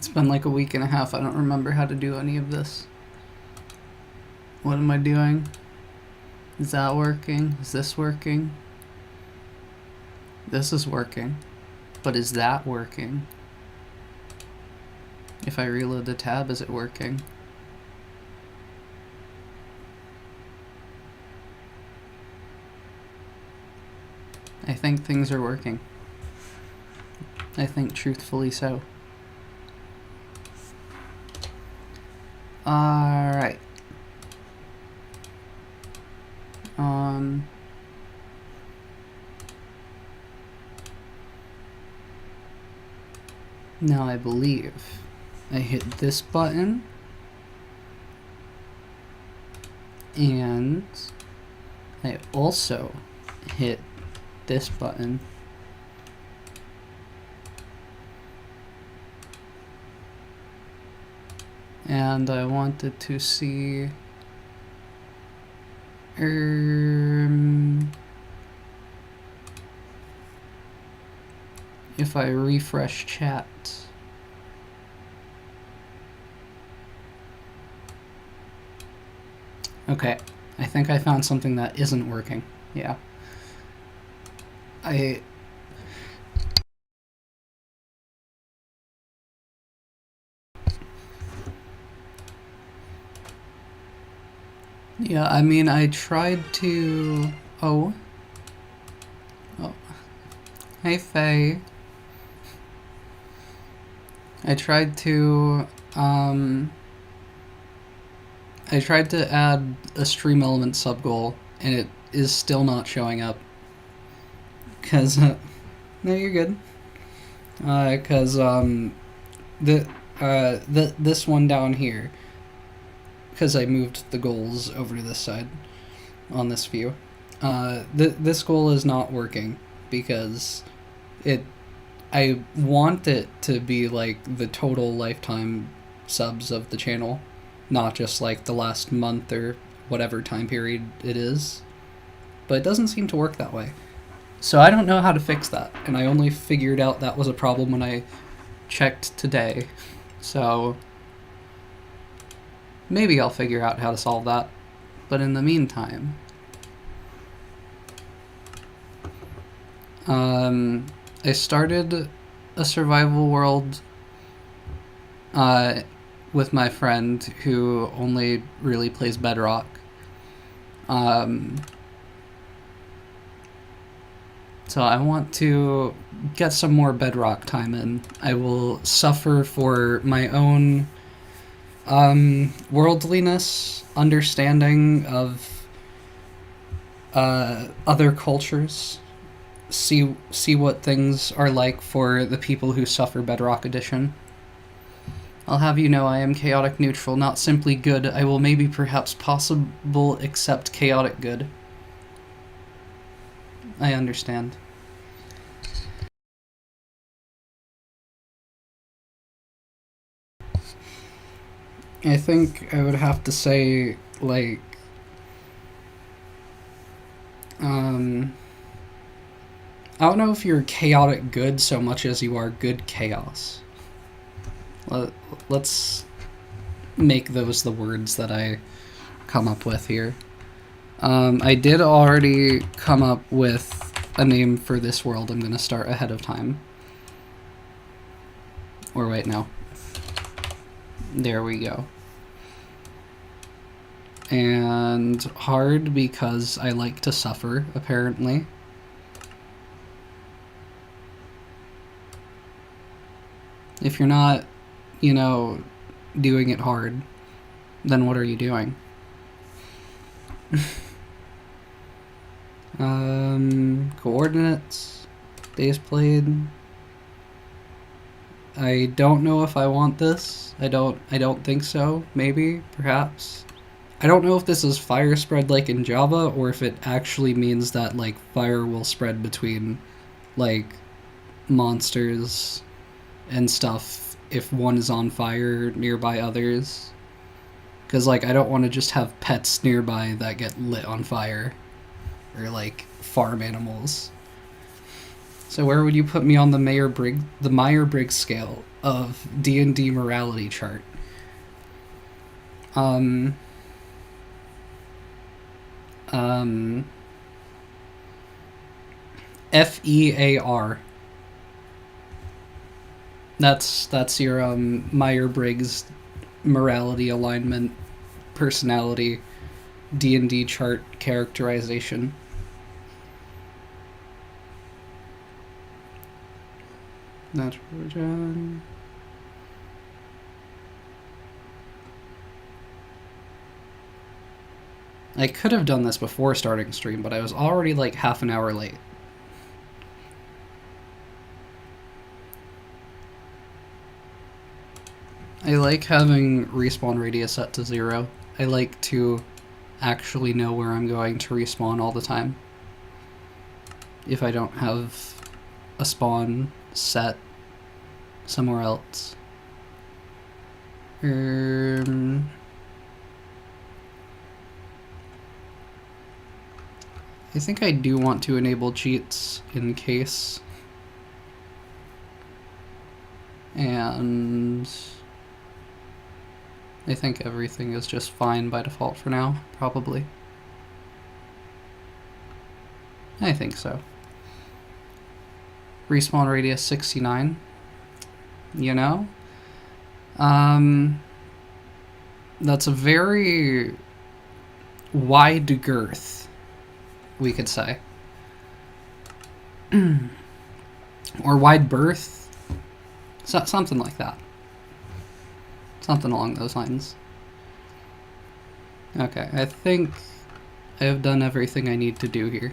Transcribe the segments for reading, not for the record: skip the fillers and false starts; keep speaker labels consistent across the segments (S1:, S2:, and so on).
S1: It's been like a week and a half. I don't remember how to do any of this. What am I doing? Is that working? Is this working? This is working. But is that working? If I reload the tab, is it working? I think things are working. I think truthfully so. Alright. Now I believe I hit this button and I also hit this button. And I wanted to see if I refresh chat. Okay, I think I found something that isn't working. Yeah. Yeah, I mean, I tried to... Oh. Hey, Faye. I tried to add a stream element subgoal, and it is still not showing up. Cause, no, you're good. Cause, this one down here, because I moved the goals over to this side on this view. This goal is not working because I want it to be like the total lifetime subs of the channel, not just like the last month or whatever time period it is. But it doesn't seem to work that way. So I don't know how to fix that, and I only figured out that was a problem when I checked today. So maybe I'll figure out how to solve that. But in the meantime, I started a survival world with my friend who only really plays bedrock. So I want to get some more bedrock time in. I will suffer for my own worldliness, understanding of other cultures, see what things are like for the people who suffer Bedrock Edition. I'll have you know I am chaotic neutral, not simply good. I will maybe perhaps possible accept chaotic good. I understand. I think I would have to say, like, I don't know if you're chaotic good so much as you are good chaos. Let's make those the words that I come up with here. I did already come up with a name for this world. I'm going to start ahead of time. Or wait, no. There we go. And hard because I like to suffer, apparently. If you're not, you know, doing it hard, then what are you doing? Coordinates, days played. I don't know if I want this. I don't think so. Maybe, perhaps. I don't know if this is fire spread like in Java, or if it actually means that, like, fire will spread between, like, monsters and stuff if one is on fire nearby others. Because, like, I don't want to just have pets nearby that get lit on fire. Or, like, farm animals. So where would you put me on the Meyer-Briggs scale? of D&D morality chart. FEAR. That's your Myers-Briggs morality alignment personality D&D chart characterization. Nitrogen. I could have done this before starting stream, but I was already like half an hour late. I like having respawn radius set to 0. I like to actually know where I'm going to respawn all the time. If I don't have a spawn set somewhere else. I think I do want to enable cheats in case. And I think everything is just fine by default for now, probably. I think so. Respawn radius 69. You know? That's a very wide girth, we could say. Or wide berth. Something like that. Something along those lines. Okay, I think I have done everything I need to do here.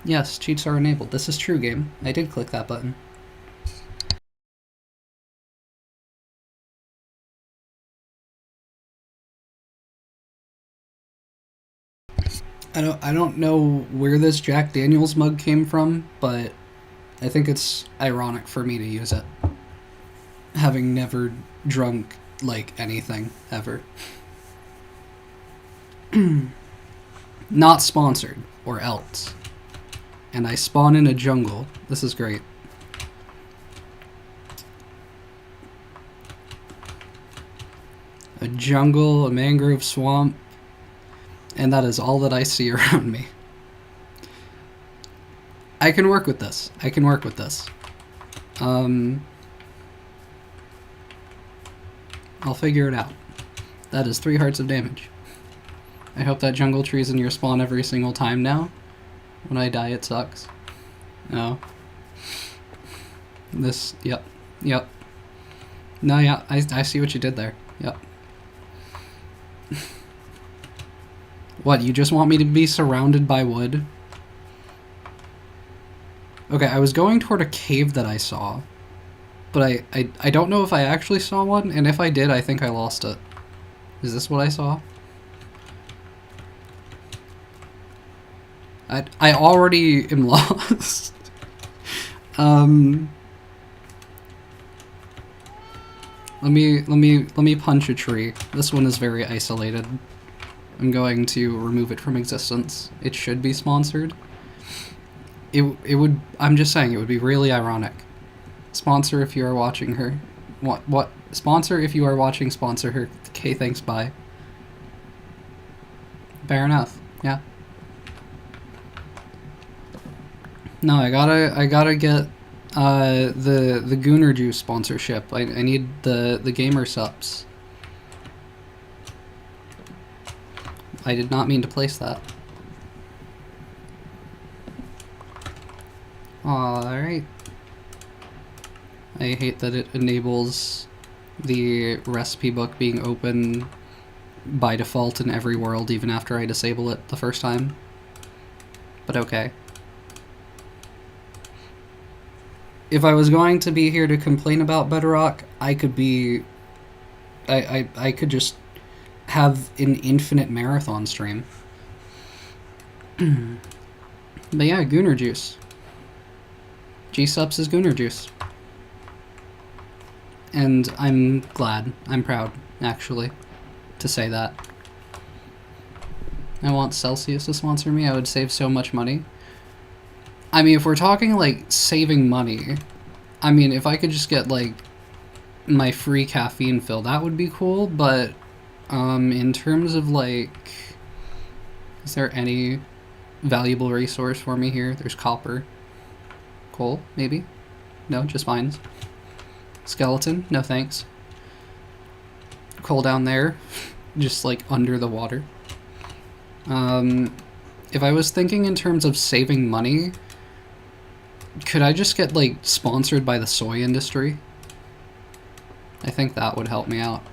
S1: Yes, cheats are enabled. This is true, game. I did click that button. I don't know where this Jack Daniels mug came from, but I think it's ironic for me to use it. Having never drunk, like, anything, ever. Not sponsored, or else. And I spawn in a jungle. This is great. A jungle, a mangrove swamp, and that is all that I see around me. I can work with this. I can work with this. I'll figure it out. That is 3 hearts of damage. I hope that jungle tree's in your spawn every single time now. When I die, it sucks. No. This, yep. No, yeah, I see what you did there. Yep. What, you just want me to be surrounded by wood? Okay, I was going toward a cave that I saw. But I don't know if I actually saw one, and if I did, I think I lost it. Is this what I saw? I already am lost. Let me punch a tree. This one is very isolated. I'm going to remove it from existence. It should be sponsored. It would, I'm just saying, it would be really ironic. Sponsor if you are watching her. What? Sponsor if you are watching, sponsor her. Okay, thanks, bye. Fair enough, yeah. No, I gotta get the Gooner Juice sponsorship. I need the gamer subs. I did not mean to place that. Alright. I hate that it enables the recipe book being open by default in every world, even after I disable it the first time. But okay. If I was going to be here to complain about Bedrock, I could be... I could just have an infinite marathon stream. But yeah, Gooner Juice. G-Subs is Gooner Juice. And I'm glad, I'm proud, actually, to say that. I want Celsius to sponsor me, I would save so much money. I mean, if we're talking, like, saving money, I mean, if I could just get, like, my free caffeine fill, that would be cool, but, in terms of, like, is there any valuable resource for me here? There's copper. Coal, maybe? No, just mines. Skeleton? No thanks. Coal down there, just, like, under the water. If I was thinking in terms of saving money, could I just get, like, sponsored by the soy industry? I think that would help me out.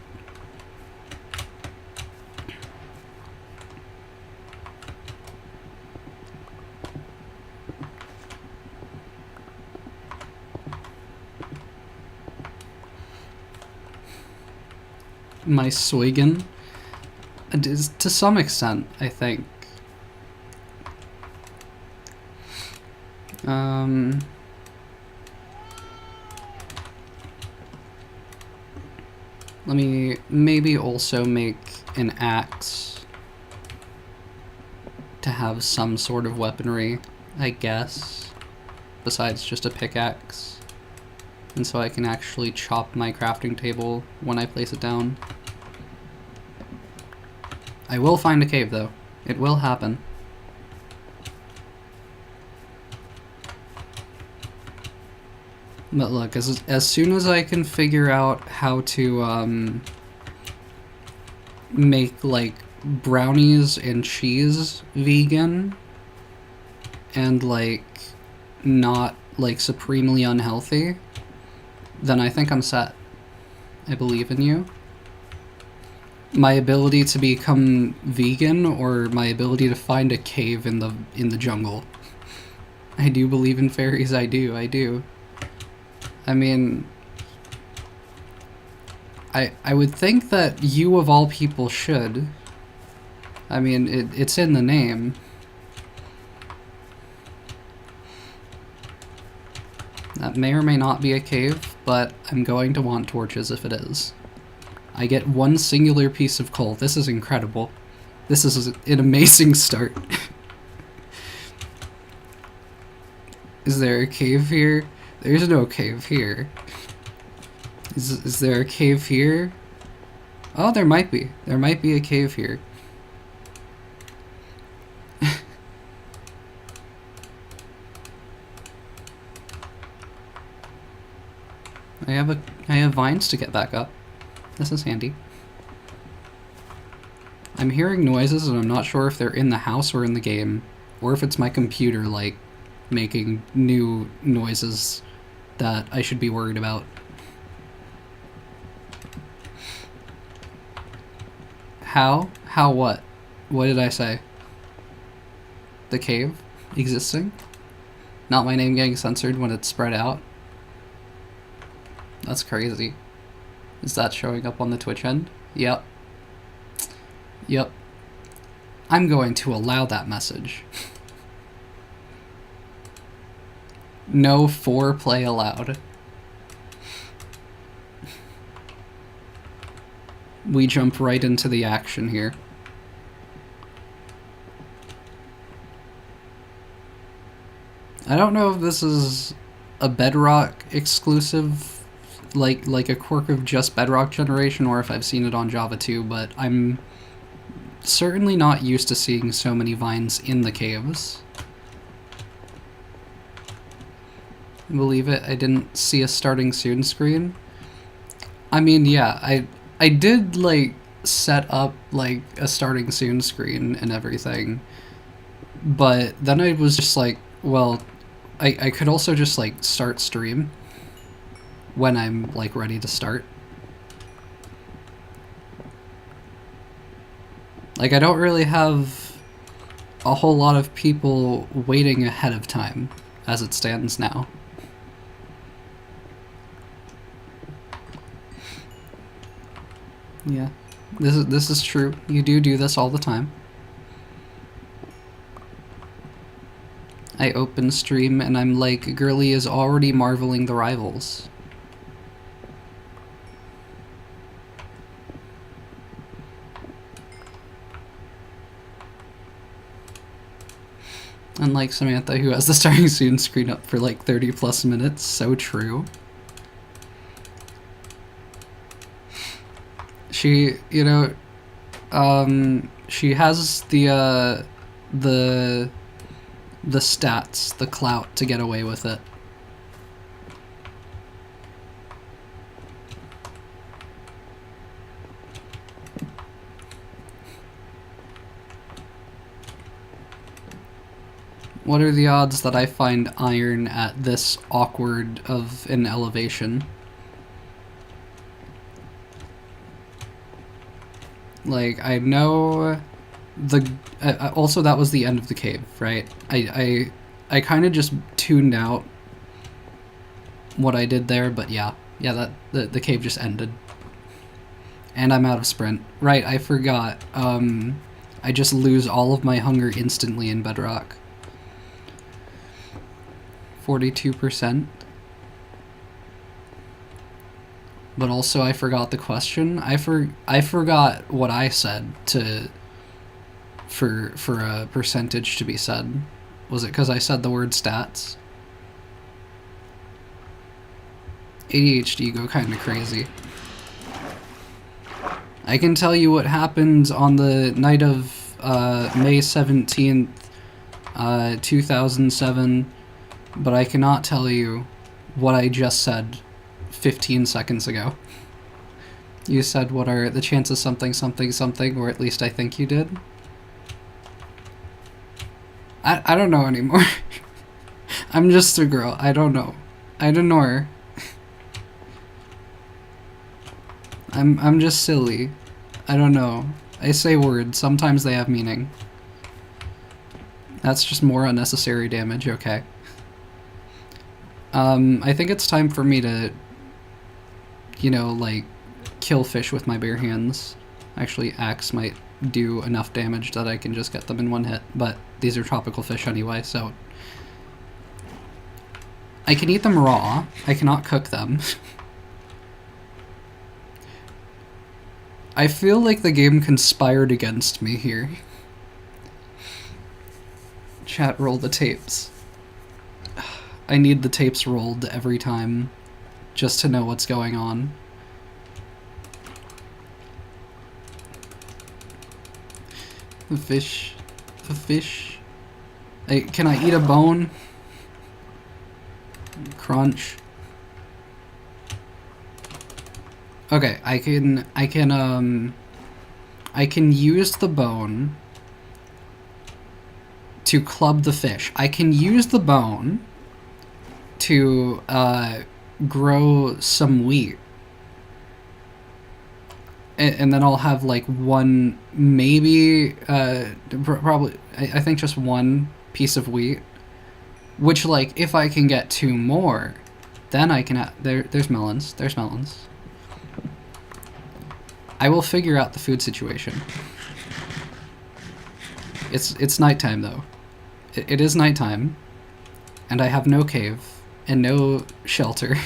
S1: My Soygan? To some extent, I think. Let me maybe also make an axe to have some sort of weaponry, I guess, besides just a pickaxe. And so I can actually chop my crafting table when I place it down. I will find a cave, though. It will happen. But look, as soon as I can figure out how to make, like, brownies and cheese vegan and, like, not, like, supremely unhealthy, then I think I'm set. I believe in you. My ability to become vegan, or my ability to find a cave in the jungle. I do believe in fairies, I do. I mean, I would think that you of all people should. I mean, it's in the name. That may or may not be a cave, but I'm going to want torches if it is. I get one singular piece of coal. This is incredible. This is an amazing start. Is there a cave here? There's no cave here. Is there a cave here? Oh, there might be. There might be a cave here. I have vines to get back up. This is handy. I'm hearing noises and I'm not sure if they're in the house or in the game, or if it's my computer, like, making new noises that I should be worried about. How? How what? What did I say? The cave existing? Not my name getting censored when it's spread out? That's crazy. Is that showing up on the Twitch end? Yep. Yep. I'm going to allow that message. No foreplay allowed. We jump right into the action here. I don't know if this is a bedrock exclusive, like a quirk of just bedrock generation, or if I've seen it on Java too, but I'm certainly not used to seeing so many vines in the caves. Believe it, I didn't see a starting soon screen. I mean, yeah, I did, like, set up, like, a starting soon screen and everything, but then I was just like, well, I could also just, like, start stream when I'm, like, ready to start. Like, I don't really have a whole lot of people waiting ahead of time, as it stands now. Yeah, this is true. You do this all the time. I open stream and I'm like, Girly is already marveling the rivals. Unlike Samantha, who has the starting soon screen up for like 30 plus minutes. So true. She, you know, she has the stats, the clout to get away with it. What are the odds that I find iron at this awkward of an elevation? Like, I know the... also, that was the end of the cave, right? I kind of just tuned out what I did there, but yeah, the cave just ended. And I'm out of sprint. Right, I forgot. I just lose all of my hunger instantly in bedrock. 42%. But also I forgot the question. I forgot what I said for a percentage to be said. Was it because I said the word stats? ADHD go kind of crazy. I can tell you what happened on the night of May 17th, 2007, but I cannot tell you what I just said 15 seconds ago. You said, what are the chances something, something, something, or at least I think you did? I don't know anymore. I'm just a girl. I don't know. I don't know her. I'm just silly. I don't know. I say words. Sometimes they have meaning. That's just more unnecessary damage, okay. I think it's time for me to, you know, like, kill fish with my bare hands. Actually, axe might do enough damage that I can just get them in one hit, but these are tropical fish anyway, so... I can eat them raw. I cannot cook them. I feel like the game conspired against me here. Chat, roll the tapes. I need the tapes rolled every time, just to know what's going on. The fish. The fish. Hey, can I eat a bone? Crunch. Okay, I can use the bone to club the fish. I can use the bone to grow some wheat. And then I'll have like one, maybe, probably, I think just one piece of wheat. Which, like, if I can get 2 more, then I can there's melons. There's melons. I will figure out the food situation. It's nighttime, though. It is nighttime. And I have no cave. And no shelter.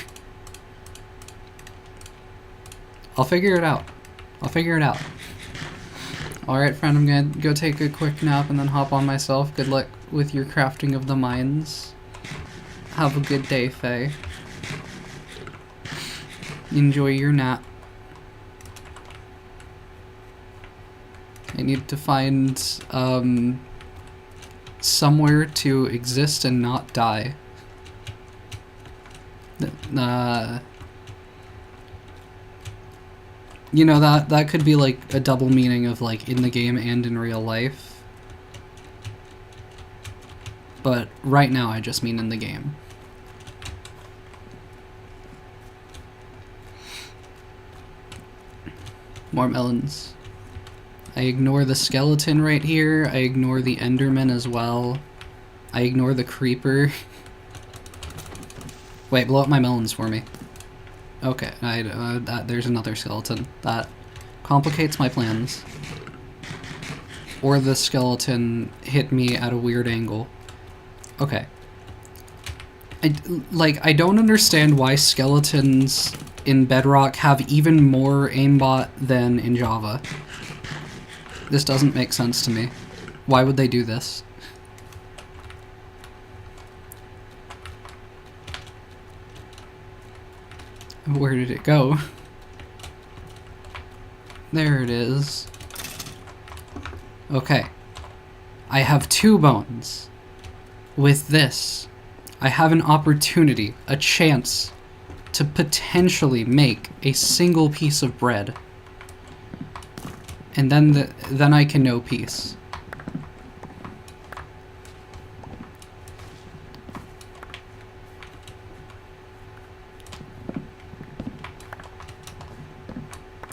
S1: I'll figure it out. I'll figure it out. Alright, friend, I'm gonna go take a quick nap and then hop on myself. Good luck with your crafting of the mines. Have a good day, Faye. Enjoy your nap. I need to find, somewhere to exist and not die. You know, that could be like a double meaning of like in the game and in real life. But right now I just mean in the game. More melons. I ignore the skeleton right here. I ignore the Enderman as well. I ignore the creeper. Wait, blow up my melons for me. Okay, there's another skeleton. That complicates my plans. Or the skeleton hit me at a weird angle. Okay. I don't understand why skeletons in Bedrock have even more aimbot than in Java. This doesn't make sense to me. Why would they do this? Where did it go? There it is. Okay. I have 2 bones. With this, I have an opportunity, a chance, to potentially make a single piece of bread. And then I can know peace.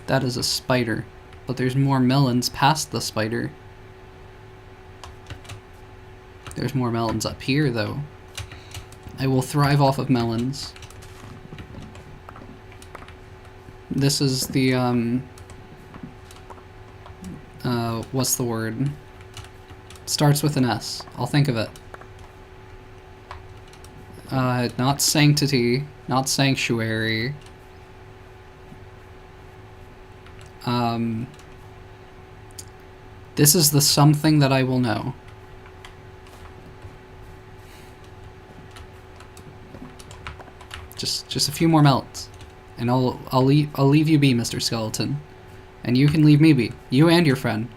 S1: That is a spider, but there's more melons past the spider. There's more melons up here, though. I will thrive off of melons. This is the, what's the word? Starts with an S. I'll think of it. Not sanctity, not sanctuary. This is the something that I will know. Just a few more melts, and I'll leave you be, Mr. Skeleton, and you can leave me be. You and your friend,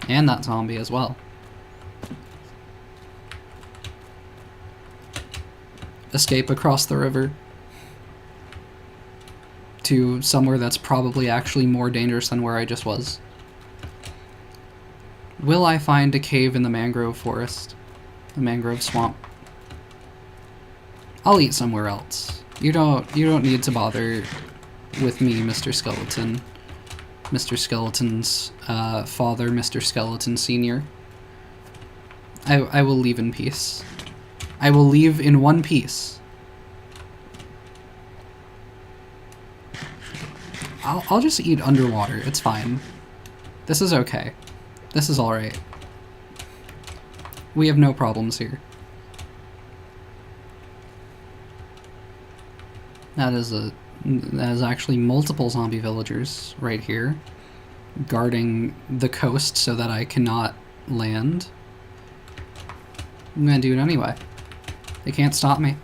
S1: and that zombie as well. Escape across the river to somewhere that's probably actually more dangerous than where I just was. Will I find a cave in the mangrove forest? The mangrove swamp? I'll eat somewhere else. You don't need to bother with me, Mr. Skeleton. Mr. Skeleton's father, Mr. Skeleton Sr. I will leave in peace. I will leave in one piece. I'll just eat underwater. It's fine. This is okay. This is alright. We have no problems here. That is actually multiple zombie villagers right here, guarding the coast so that I cannot land. I'm gonna do it anyway. They can't stop me.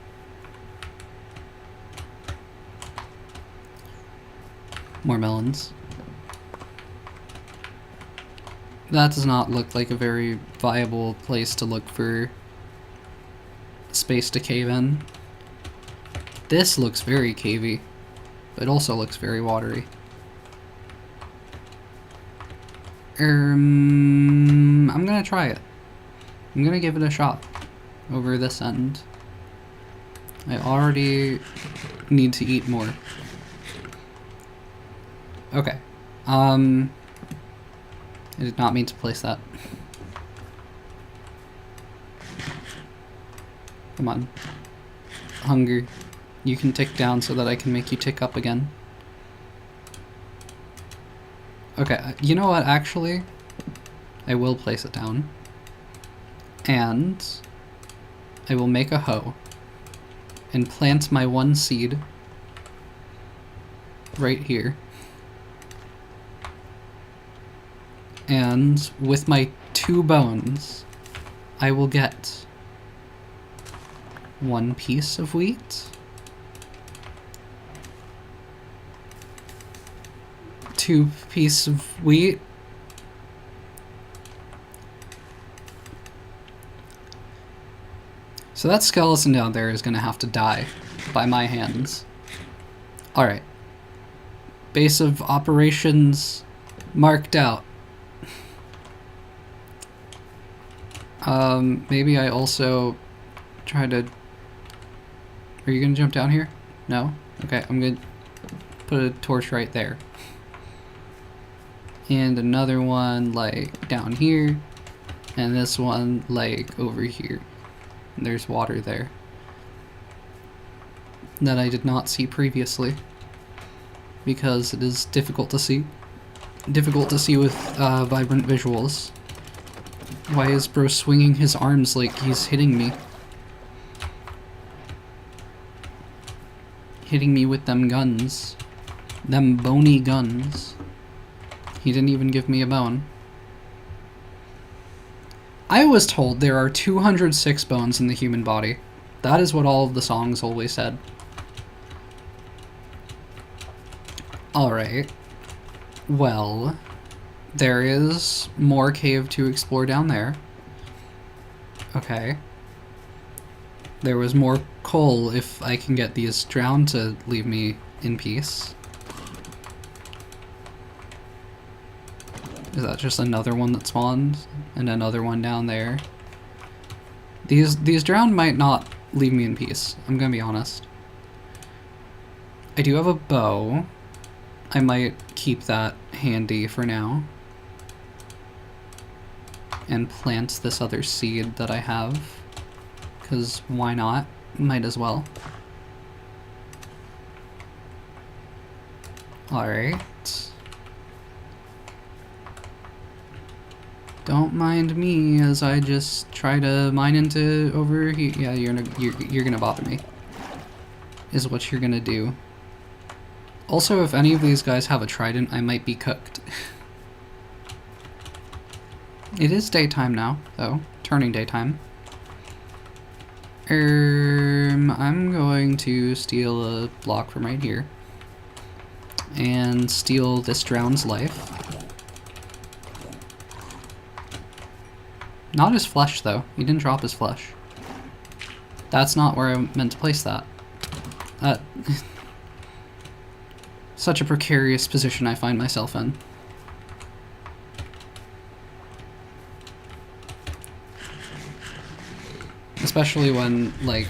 S1: More melons. That does not look like a very viable place to look for space to cave in. This looks very cavey, but it also looks very watery. I'm gonna try it. I'm gonna give it a shot over this end. I already need to eat more. Okay. I did not mean to place that. Come on. Hunger. You can tick down so that I can make you tick up again. Okay, you know what, actually? I will place it down. And I will make a hoe and plant my one seed right here. And with my 2 bones, I will get 1 piece of wheat, 2 pieces of wheat, so that skeleton down there is gonna have to die by my hands. Alright. Base of operations marked out. Maybe I also try to... Are you gonna jump down here? No? Okay, I'm gonna put a torch right there. And another one, like, down here. And this one, like, over here. And there's water there. That I did not see previously. Because it is difficult to see. Difficult to see with, vibrant visuals. Why is bro swinging his arms like he's hitting me? Hitting me with them guns. Them bony guns. He didn't even give me a bone. I was told there are 206 bones in the human body. That is what all of the songs always said. Alright. Well, there is more cave to explore down there. Okay. There was more coal if I can get these drowned to leave me in peace. Is that just another one that spawned? And another one down there? These drowned might not leave me in peace, I'm gonna be honest. I do have a bow. I might keep that handy for now. And plant this other seed that I have. Because why not? Might as well. Alright. Don't mind me as I just try to mine into over here. Yeah, you're gonna bother me. Is what you're gonna do. Also, if any of these guys have a trident, I might be cooked. It is daytime now, though. Turning daytime. I'm going to steal a block from right here. And steal this drowned's life. Not his flesh, though. He didn't drop his flesh. That's not where I meant to place that. Such a precarious position I find myself in. Especially when, like,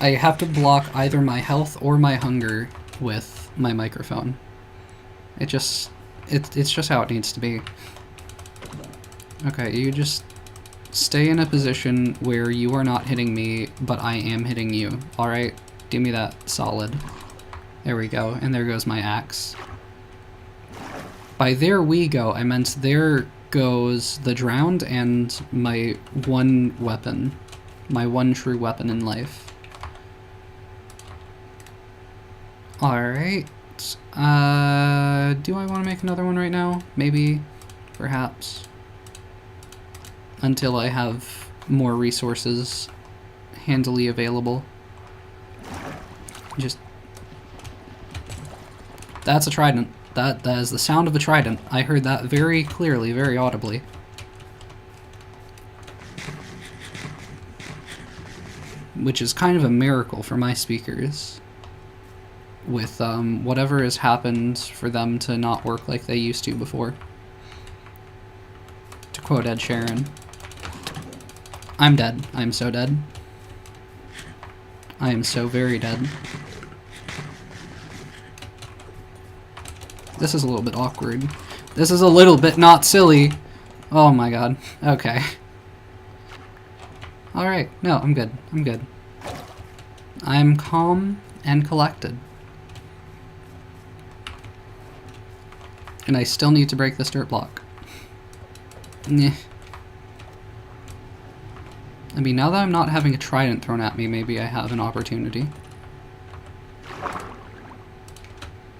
S1: I have to block either my health or my hunger with my microphone. It's just how it needs to be. Okay, you just stay in a position where you are not hitting me, but I am hitting you. Alright? Give me that solid. There we go, and there goes my axe. By there we go, I meant there goes the drowned and my one weapon. My one true weapon in life. Alright. Do I want to make another one right now? Maybe. Perhaps. Until I have more resources handily available. Just... That's a trident. That is the sound of a trident. I heard that very clearly, very audibly. Which is kind of a miracle for my speakers. With whatever has happened for them to not work like they used to before. To quote Ed Sheeran. I'm dead. I'm so dead. I am so very dead. This is a little bit awkward. This is a little bit not silly. Oh my god. Okay. Alright. No, I'm good. I'm good. I'm calm and collected. And I still need to break this dirt block. Nyeh. I mean, now that I'm not having a trident thrown at me, maybe I have an opportunity.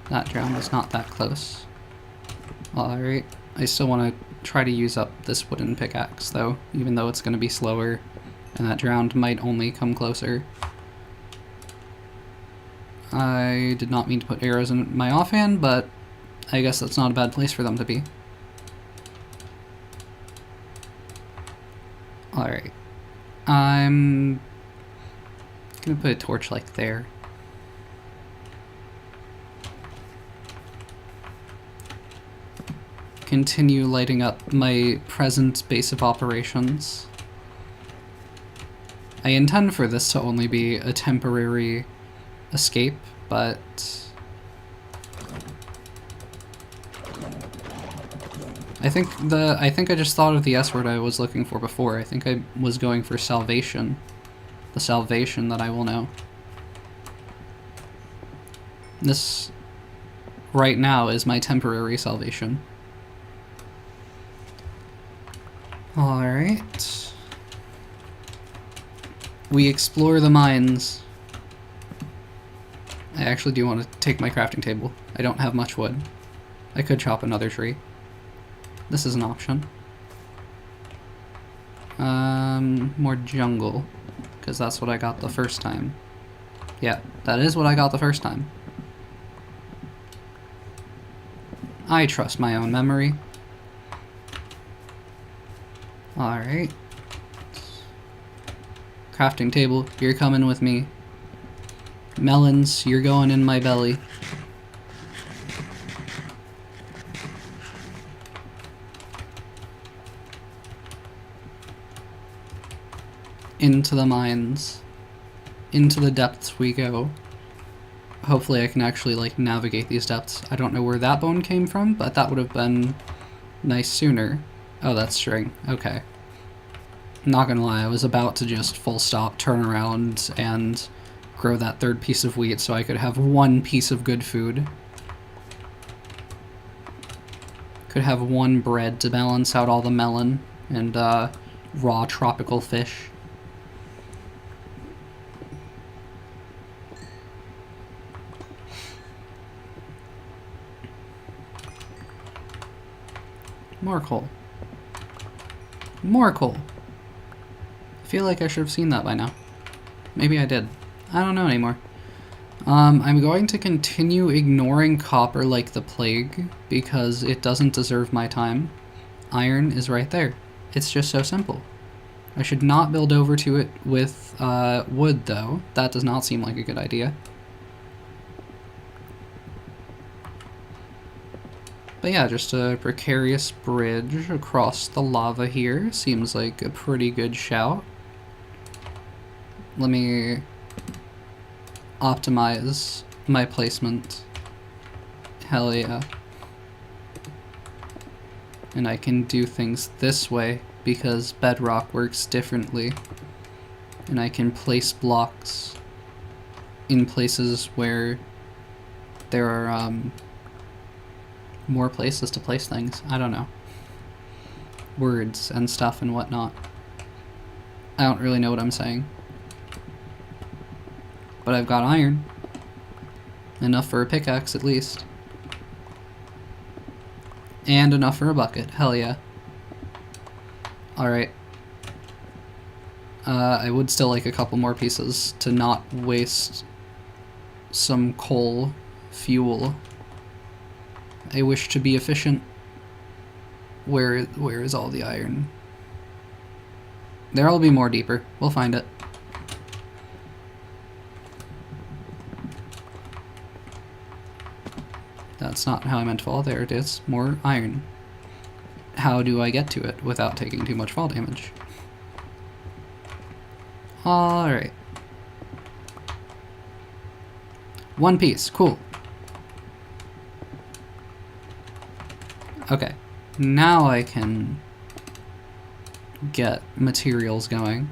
S1: That drown was not that close. Alright, I still want to try to use up this wooden pickaxe, though, even though it's going to be slower, and that drowned might only come closer. I did not mean to put arrows in my offhand, but I guess that's not a bad place for them to be. Alright. I'm gonna put a torch like there. Continue lighting up my present base of operations. I intend for this to only be a temporary escape, but I think I just thought of the S word I was looking for before. I think I was going for salvation. The salvation that I will know. This right now is my temporary salvation. Alright. We explore the mines. I actually do want to take my crafting table. I don't have much wood. I could chop another tree. This is an option. More jungle. because that's what I got the first time. Yeah, that is what I got the first time. I trust my own memory. Alright. Crafting table, you're coming with me. Melons, you're going in my belly. Into the mines. Into the depths we go. Hopefully I can actually, like, navigate these depths. I don't know where that bone came from, but that would have been nice sooner. Oh, that's string. Okay. Not gonna lie, I was about to just full stop, turn around, and grow that third piece of wheat so I could have one piece of good food. Could have one bread to balance out all the melon and raw tropical fish. More coal. More coal. I feel like I should have seen that by now. Maybe I did. I don't know anymore. I'm going to continue ignoring copper like the plague because it doesn't deserve my time. Iron is right there. It's just so simple. I should not build over to it with wood, though. That does not seem like a good idea. But yeah, just a precarious bridge across the lava here seems like a pretty good shout. Let me optimize my placement. Hell yeah. And I can do things this way because bedrock works differently. And I can place blocks in places where there are more places to place things. I don't know. Words and stuff and whatnot. I don't really know what I'm saying. But I've got iron. Enough for a pickaxe, at least. And enough for a bucket. Hell yeah. Alright. I would still like a couple more pieces to not waste some coal fuel. I wish to be efficient. Where is all the iron? There'll be more deeper. We'll find it. That's not how I meant to fall. There it is. More iron. How do I get to it without taking too much fall damage? Alright. One piece. Cool. Okay. Now I can get materials going.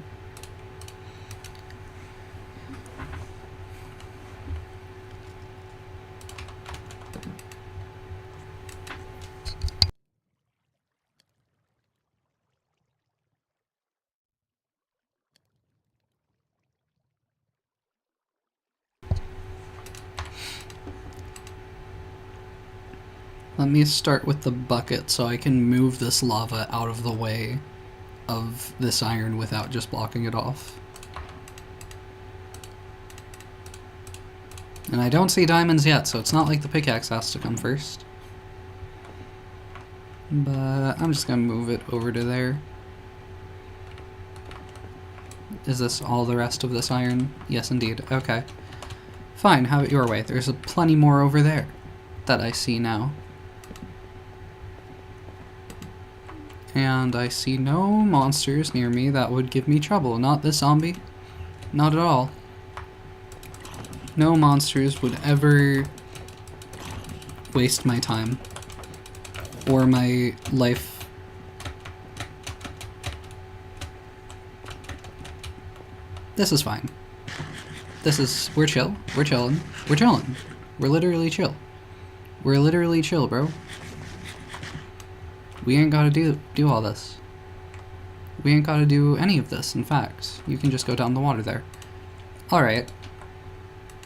S1: Let me start with the bucket so I can move this lava out of the way of this iron without just blocking it off. And I don't see diamonds yet, so it's not like the pickaxe has to come first. But I'm just gonna move it over to there. Is this all the rest of this iron? Yes, indeed. Okay. Fine, have it your way. There's plenty more over there that I see now. And I see no monsters near me that would give me trouble. Not this zombie. Not at all. No monsters would ever waste my time. Or my life. This is fine. We're chill. We're chilling. We're chilling. We're literally chill. We're literally chill, bro. We ain't gotta do all this. We ain't gotta do any of this, in fact. You can just go down the water there. Alright.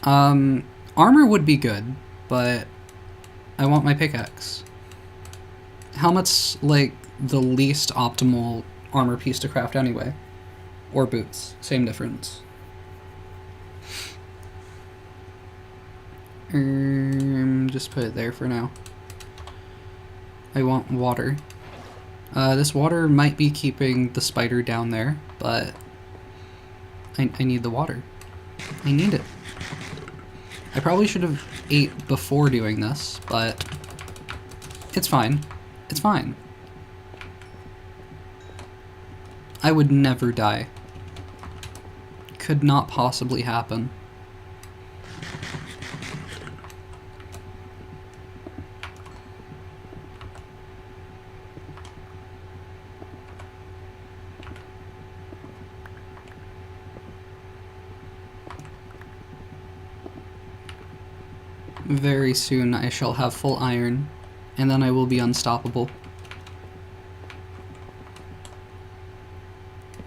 S1: Armor would be good, but I want my pickaxe. How much, like, the least optimal armor piece to craft anyway? Or boots. Same difference. Just put it there for now. I want water. This water might be keeping the spider down there, but I need the water. I need it. I probably should have ate before doing this, but it's fine. It's fine. I would never die. Could not possibly happen. Very soon I shall have full iron, and then I will be unstoppable.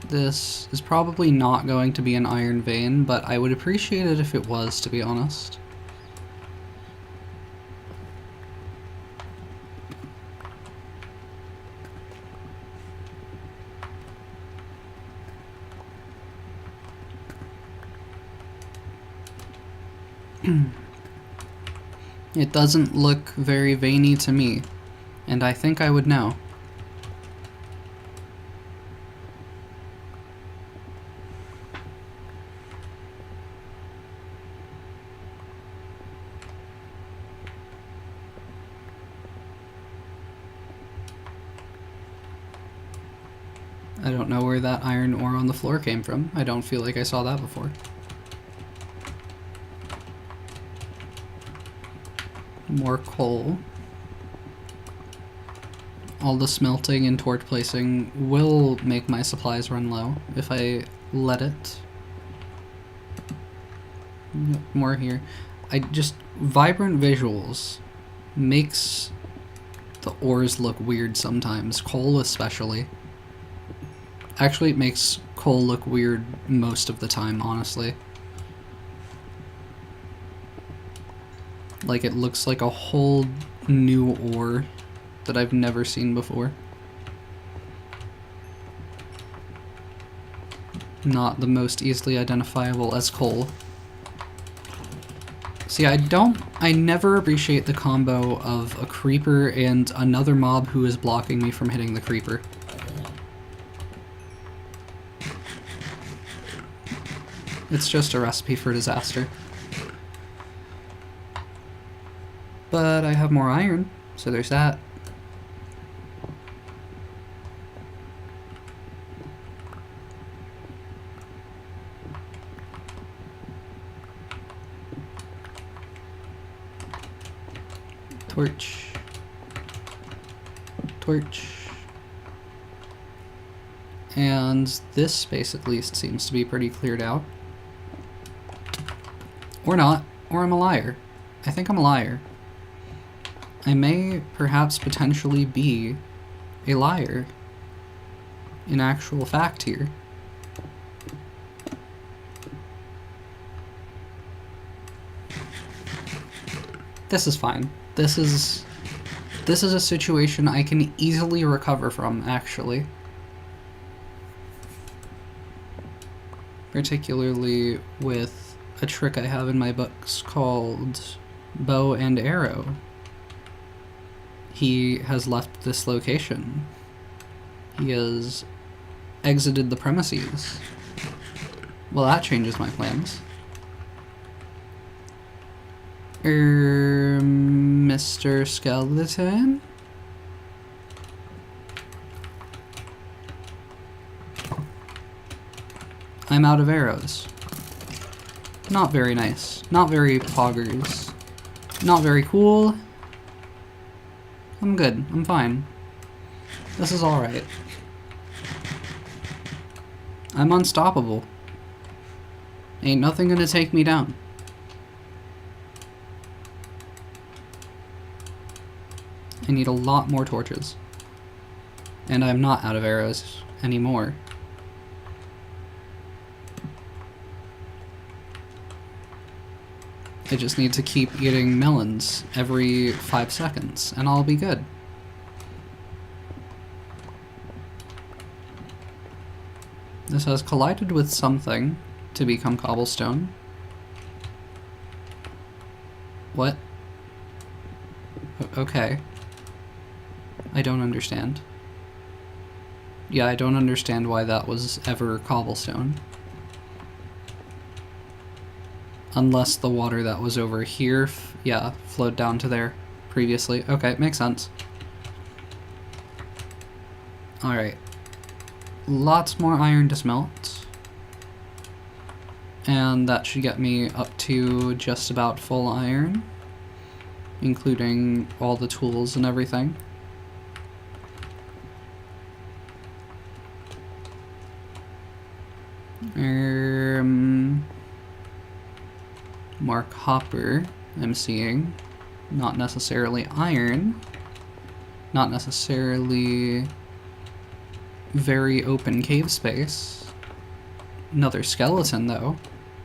S1: This is probably not going to be an iron vein, but I would appreciate it if it was, to be honest. It doesn't look very veiny to me, and I think I would know. I don't know where that iron ore on the floor came from. I don't feel like I saw that before. More coal. All the smelting and torch placing will make my supplies run low if I let it. Yep, more here. Vibrant visuals makes the ores look weird sometimes, coal especially. Actually, it makes coal look weird most of the time, honestly. Like, it looks like a whole new ore that I've never seen before. Not the most easily identifiable as coal. See, I never appreciate the combo of a creeper and another mob who is blocking me from hitting the creeper. It's just a recipe for disaster. But I have more iron, so there's that. Torch. Torch. And this space at least seems to be pretty cleared out. Or not. Or I'm a liar. I think I'm a liar. I may perhaps potentially be a liar in actual fact here. This is fine. This is a situation I can easily recover from, actually. Particularly with a trick I have in my books called Bow and Arrow. He has left this location. He has exited the premises. Well, that changes my plans. Mr. Skeleton? I'm out of arrows. Not very nice. Not very poggers. Not very cool. I'm good. I'm fine. This is alright. I'm unstoppable. Ain't nothing gonna take me down. I need a lot more torches. And I'm not out of arrows anymore. I just need to keep eating melons every 5 seconds, and I'll be good. This has collided with something to become cobblestone. What? Okay. I don't understand. Yeah, I don't understand why that was ever cobblestone. Unless the water that was over here, yeah, flowed down to there previously. Okay, makes sense. Alright. Lots more iron to smelt. And that should get me up to just about full iron, including all the tools and everything. More copper, I'm seeing. Not necessarily iron. Not necessarily very open cave space. Another skeleton, though.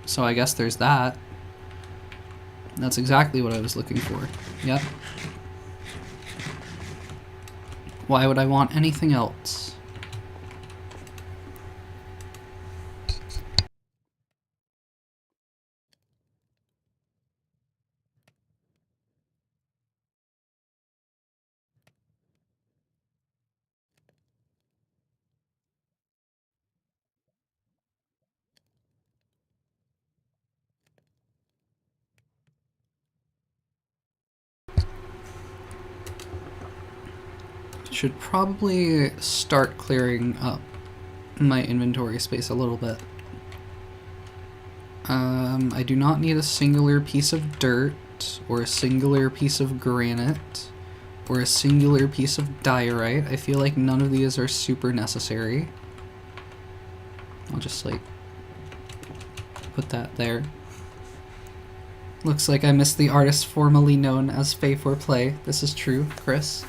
S1: So I guess there's that. That's exactly what I was looking for. Yep. Why would I want anything else? Should probably start clearing up my inventory space a little bit. I do not need a singular piece of dirt, or a singular piece of granite, or a singular piece of diorite. I feel like none of these are super necessary. I'll just, like, put that there. Looks like I missed the artist formerly known as Fae4Play. This is true, Chris.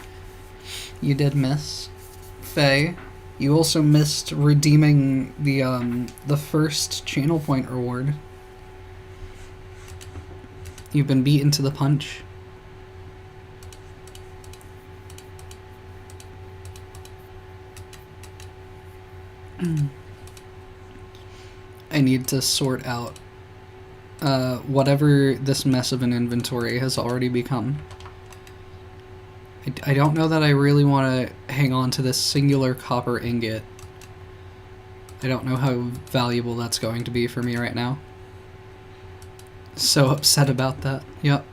S1: You did miss. Faye, you also missed redeeming the first channel point reward. You've been beaten to the punch. I need to sort out whatever this mess of an inventory has already become. I don't know that I really want to hang on to this singular copper ingot. I don't know how valuable that's going to be for me right now. So upset about that. Yep.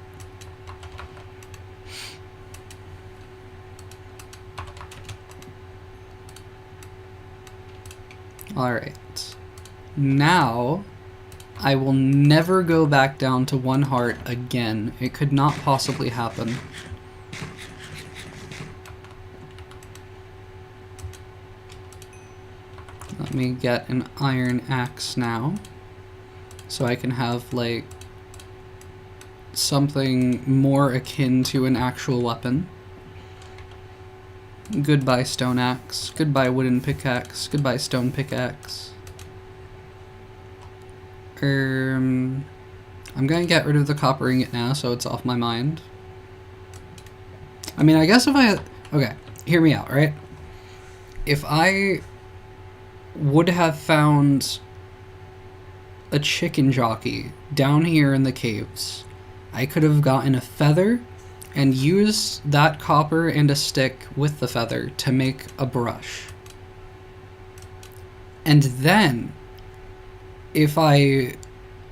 S1: Alright. Now, I will never go back down to 1 heart again. It could not possibly happen. Let me get an iron axe now, so I can have, like, something more akin to an actual weapon. Goodbye stone axe, goodbye wooden pickaxe, goodbye stone pickaxe. I'm gonna get rid of the copper ingot now, so it's off my mind. I mean, I guess if I... Okay, hear me out, right? If I would have found a chicken jockey down here in the caves, I could have gotten a feather and used that copper and a stick with the feather to make a brush. And then, if I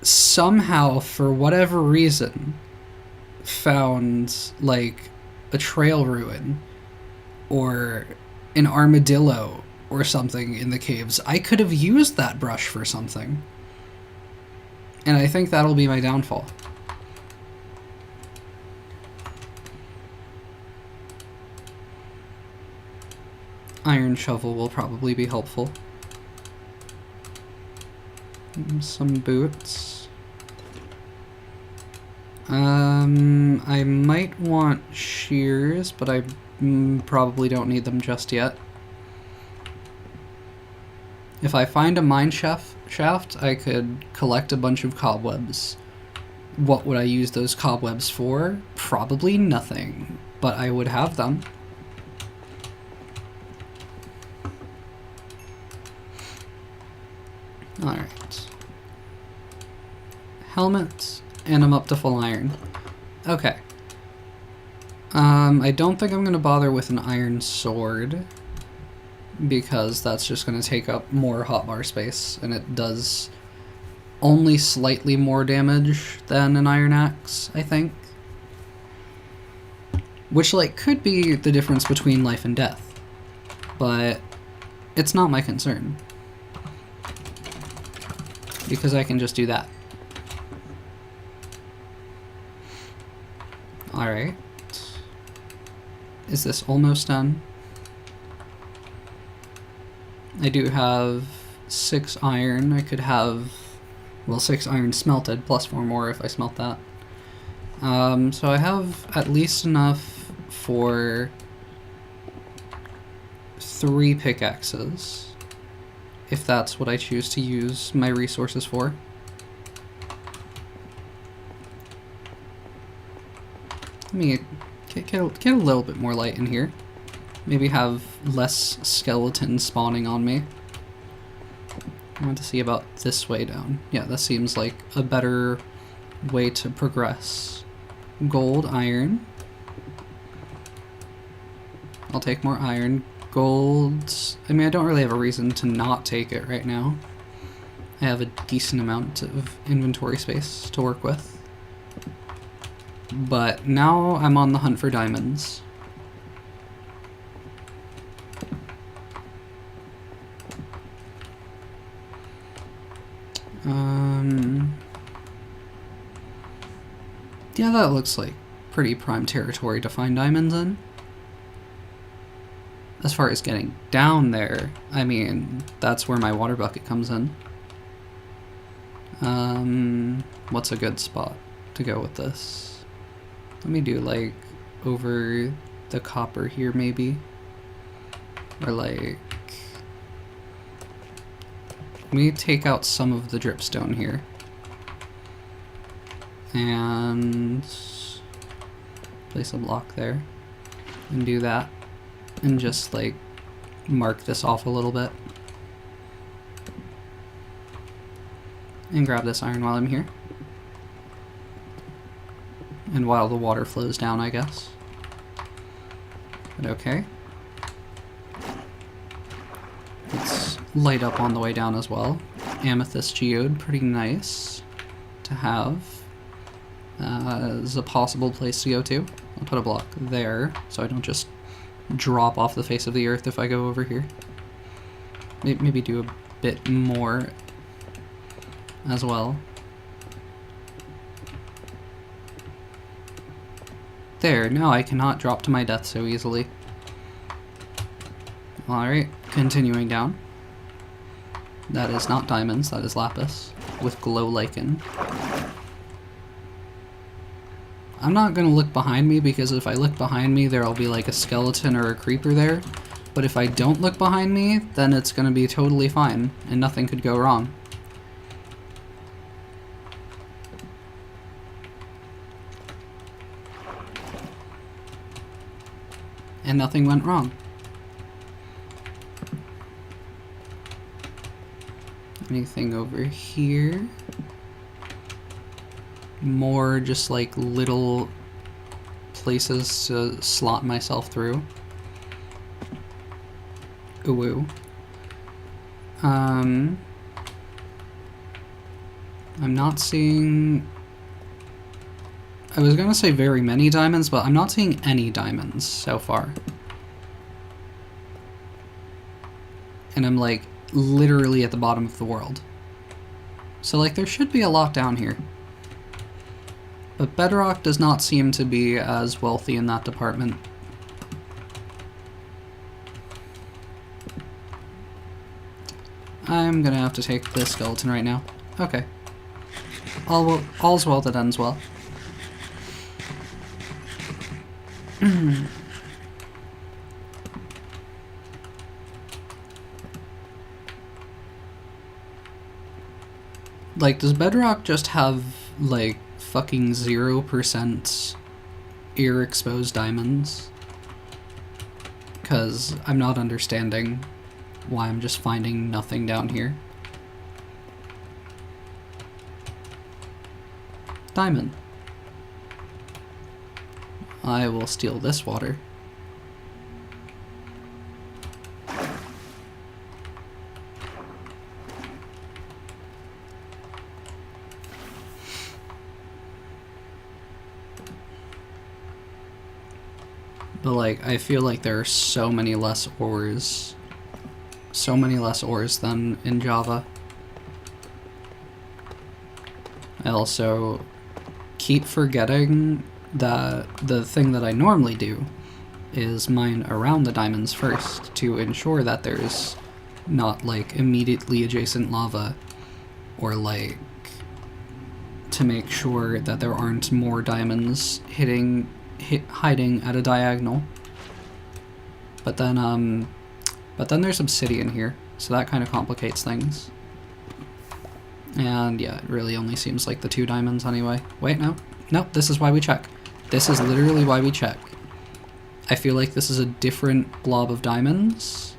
S1: somehow, for whatever reason, found, like, a trail ruin or an armadillo or something in the caves, I could have used that brush for something. And I think that'll be my downfall. Iron shovel will probably be helpful. Some boots. I might want shears, but I probably don't need them just yet. If I find a mine shaft, I could collect a bunch of cobwebs. What would I use those cobwebs for? Probably nothing, but I would have them. helmet, and I'm up to full iron. Okay. I don't think I'm going to bother with an iron sword, because that's just going to take up more hotbar space, and it does only slightly more damage than an iron axe, I think. Which, like, could be the difference between life and death, but it's not my concern, because I can just do that. Alright. Is this almost done? I do have 6 iron. I could have, well, 6 iron smelted, plus 4 more if I smelt that. So I have at least enough for 3 pickaxes, if that's what I choose to use my resources for. Let me get a little bit more light in here. Maybe have less skeletons spawning on me. I want to see about this way down. Yeah, that seems like a better way to progress. Gold, iron. I'll take more iron. Gold. I mean, I don't really have a reason to not take it right now. I have a decent amount of inventory space to work with. But now I'm on the hunt for diamonds. Yeah, that looks like pretty prime territory to find diamonds in. As far as getting down there, I mean, that's where my water bucket comes in. What's a good spot to go with this? Let me do, like, over the copper here, maybe. Or, like, let me take out some of the dripstone here. And place a block there. And do that. And just, like, mark this off a little bit. And grab this iron while I'm here. And while the water flows down, I guess. But okay. Let's light up on the way down as well. Amethyst geode, pretty nice to have. Is a possible place to go to. I'll put a block there, so I don't just drop off the face of the earth if I go over here. Maybe do a bit more as well. There, now I cannot drop to my death so easily. Alright, continuing down. That is not diamonds, that is lapis with glow lichen. I'm not gonna look behind me, because if I look behind me there'll be like a skeleton or a creeper there. But if I don't look behind me, then it's gonna be totally fine and nothing could go wrong. And nothing went wrong. Anything over here? More just like little places to slot myself through. Ooh. I'm not seeing... I was gonna say very many diamonds, but I'm not seeing any diamonds so far. And I'm like literally at the bottom of the world. So like there should be a lot down here. But bedrock does not seem to be as wealthy in that department. I'm gonna have to take this skeleton right now. Okay. All's well that ends well. Like, does bedrock just have, like, fucking 0% ear exposed diamonds? Because I'm not understanding why I'm just finding nothing down here. diamond. I will steal this water. But like, I feel like there are so many less ores. So many less ores than in Java. I also keep forgetting that the thing that I normally do is mine around the diamonds first to ensure that there's not like immediately adjacent lava, or like to make sure that there aren't more diamonds hiding at a diagonal. But then there's obsidian here, so that kind of complicates things. And yeah, it really only seems like the 2 diamonds anyway. Wait, no. Nope, this is why we check. This is literally why we check. I feel like this is a different blob of diamonds,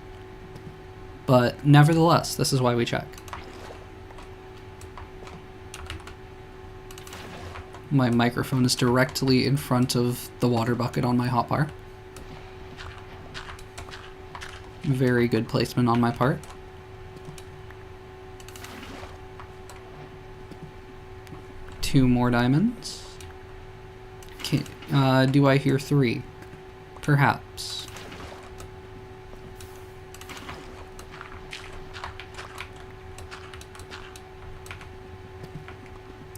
S1: but nevertheless, this is why we check. My microphone is directly in front of the water bucket on my hotbar. Very good placement on my part. Two more diamonds. Okay, do I hear 3? Perhaps.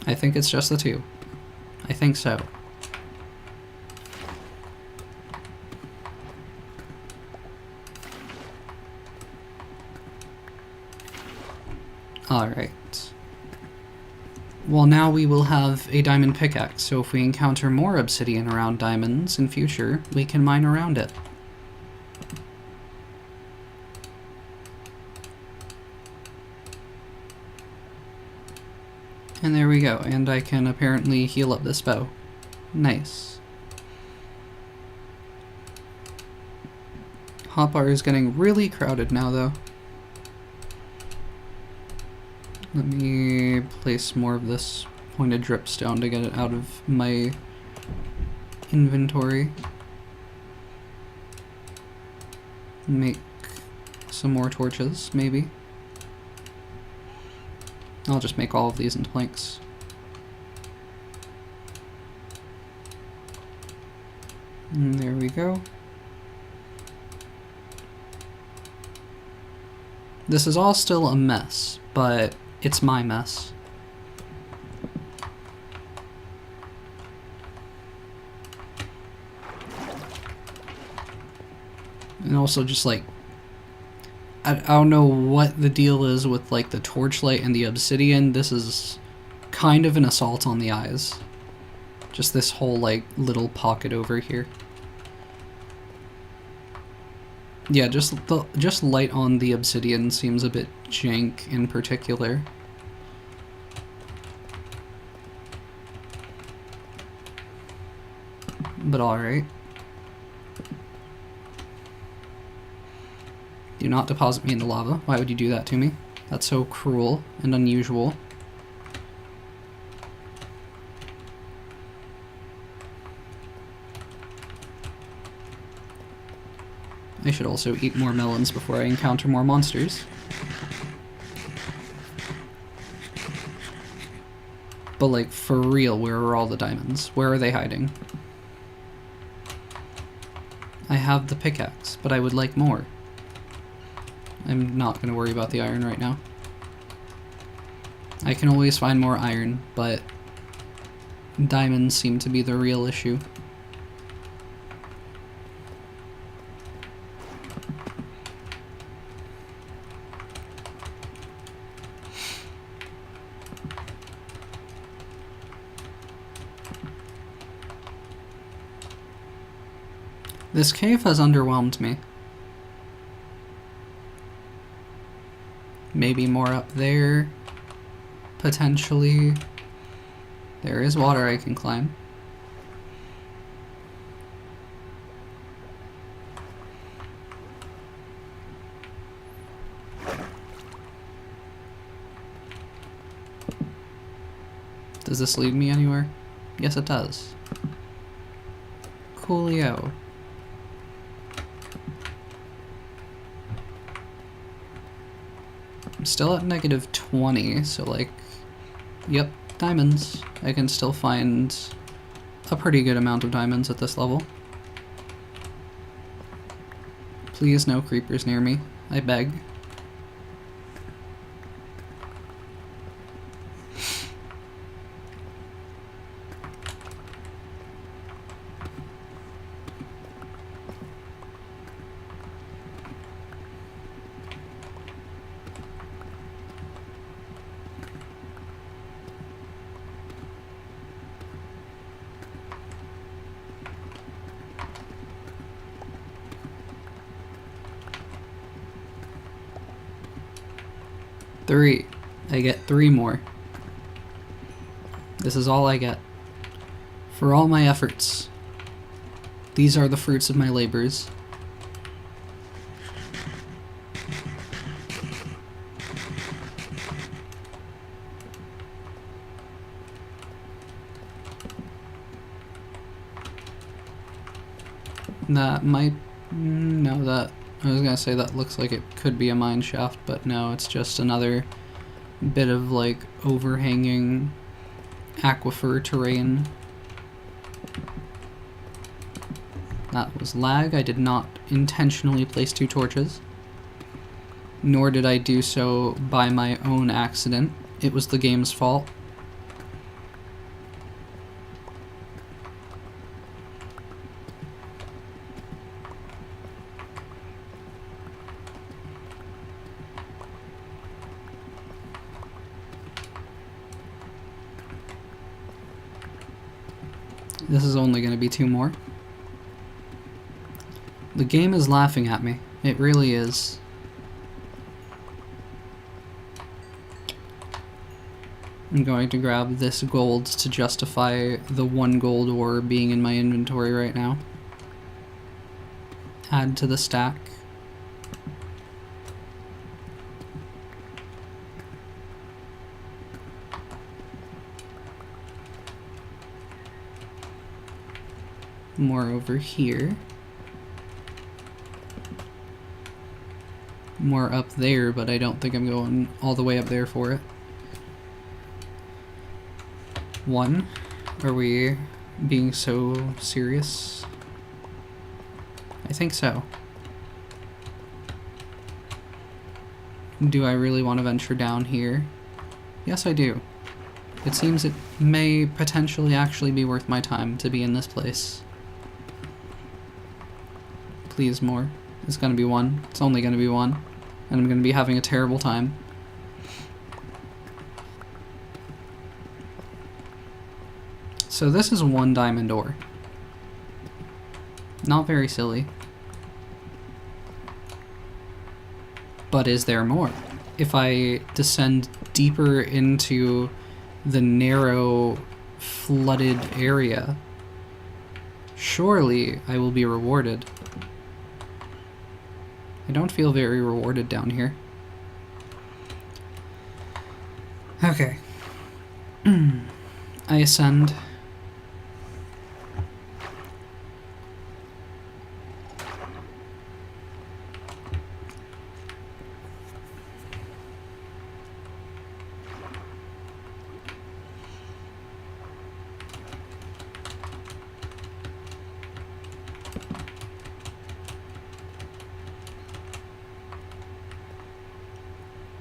S1: I think it's just the 2. I think so. Alright. Well, now we will have a diamond pickaxe, so if we encounter more obsidian around diamonds in future, we can mine around it. And there we go, and I can apparently heal up this bow. Nice. Hotbar is getting really crowded now, though. Let me place more of this pointed dripstone to get it out of my inventory. Make some more torches, maybe. I'll just make all of these into planks. And there we go. This is all still a mess, but it's my mess. And also just like, I don't know what the deal is with like the torchlight and the obsidian. This is kind of an assault on the eyes. Just this whole like little pocket over here. Yeah, just light on the obsidian seems a bit jank in particular. But alright. Do not deposit me in the lava. Why would you do that to me? That's so cruel and unusual. I should also eat more melons before I encounter more monsters. But like, for real, where are all the diamonds? Where are they hiding? I have the pickaxe, but I would like more. I'm not going to worry about the iron right now. I can always find more iron, but diamonds seem to be the real issue. This cave has underwhelmed me. Maybe more up there, potentially. There is water I can climb. Does this lead me anywhere? Yes, it does. Coolio. I'm still at negative 20, so like, yep, diamonds. I can still find a pretty good amount of diamonds at this level. Please no creepers near me, I beg. Three. I get 3 more. This is all I get. For all my efforts. These are the fruits of my labors. That might... no, that... I was gonna say that looks like it could be a mine shaft, but no, it's just another bit of, like, overhanging aquifer terrain. That was lag. I did not intentionally place 2 torches. Nor did I do so by my own accident. It was the game's fault. This is only going to be 2 more. The game is laughing at me. It really is. I'm going to grab this gold to justify the 1 gold ore being in my inventory right now. Add to the stack. More over here. More up there, but I don't think I'm going all the way up there for it. 1. Are we being so serious? I think so. Do I really want to venture down here? Yes, I do. It seems it may potentially actually be worth my time to be in this place. Please, more. It's gonna be 1. It's only gonna be 1. And I'm gonna be having a terrible time. So this is 1 diamond ore. Not very silly. But is there more? If I descend deeper into the narrow, flooded area, surely I will be rewarded. I don't feel very rewarded down here. Okay. I ascend.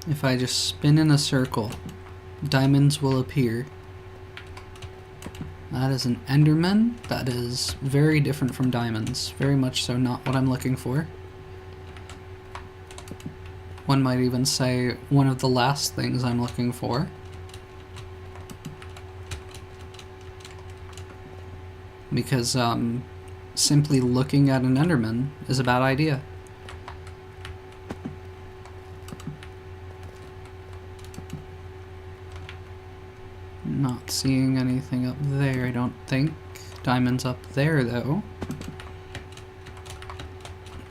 S1: If I just spin in a circle, diamonds will appear. That is an Enderman. That is very different from diamonds. Very much so not what I'm looking for. One might even say one of the last things I'm looking for. Because simply looking at an Enderman is a bad idea. Not seeing anything up there, I don't think. Diamonds up there, though.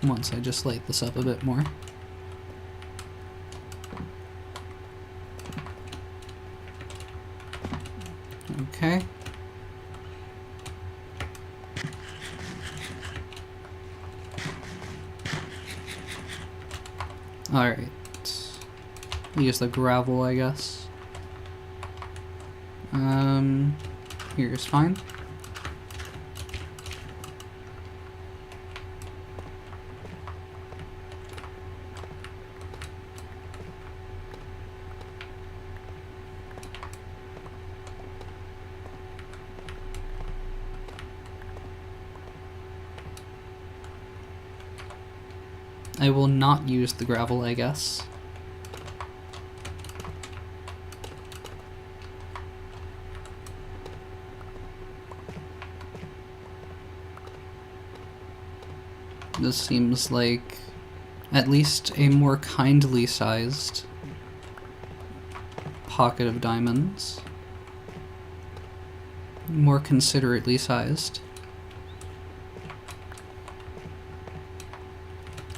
S1: Once I just light this up a bit more. Okay. Alright. Use the gravel, I guess. Here's fine. I will not use the gravel, I guess. This seems like at least a more kindly sized pocket of diamonds. More considerately sized.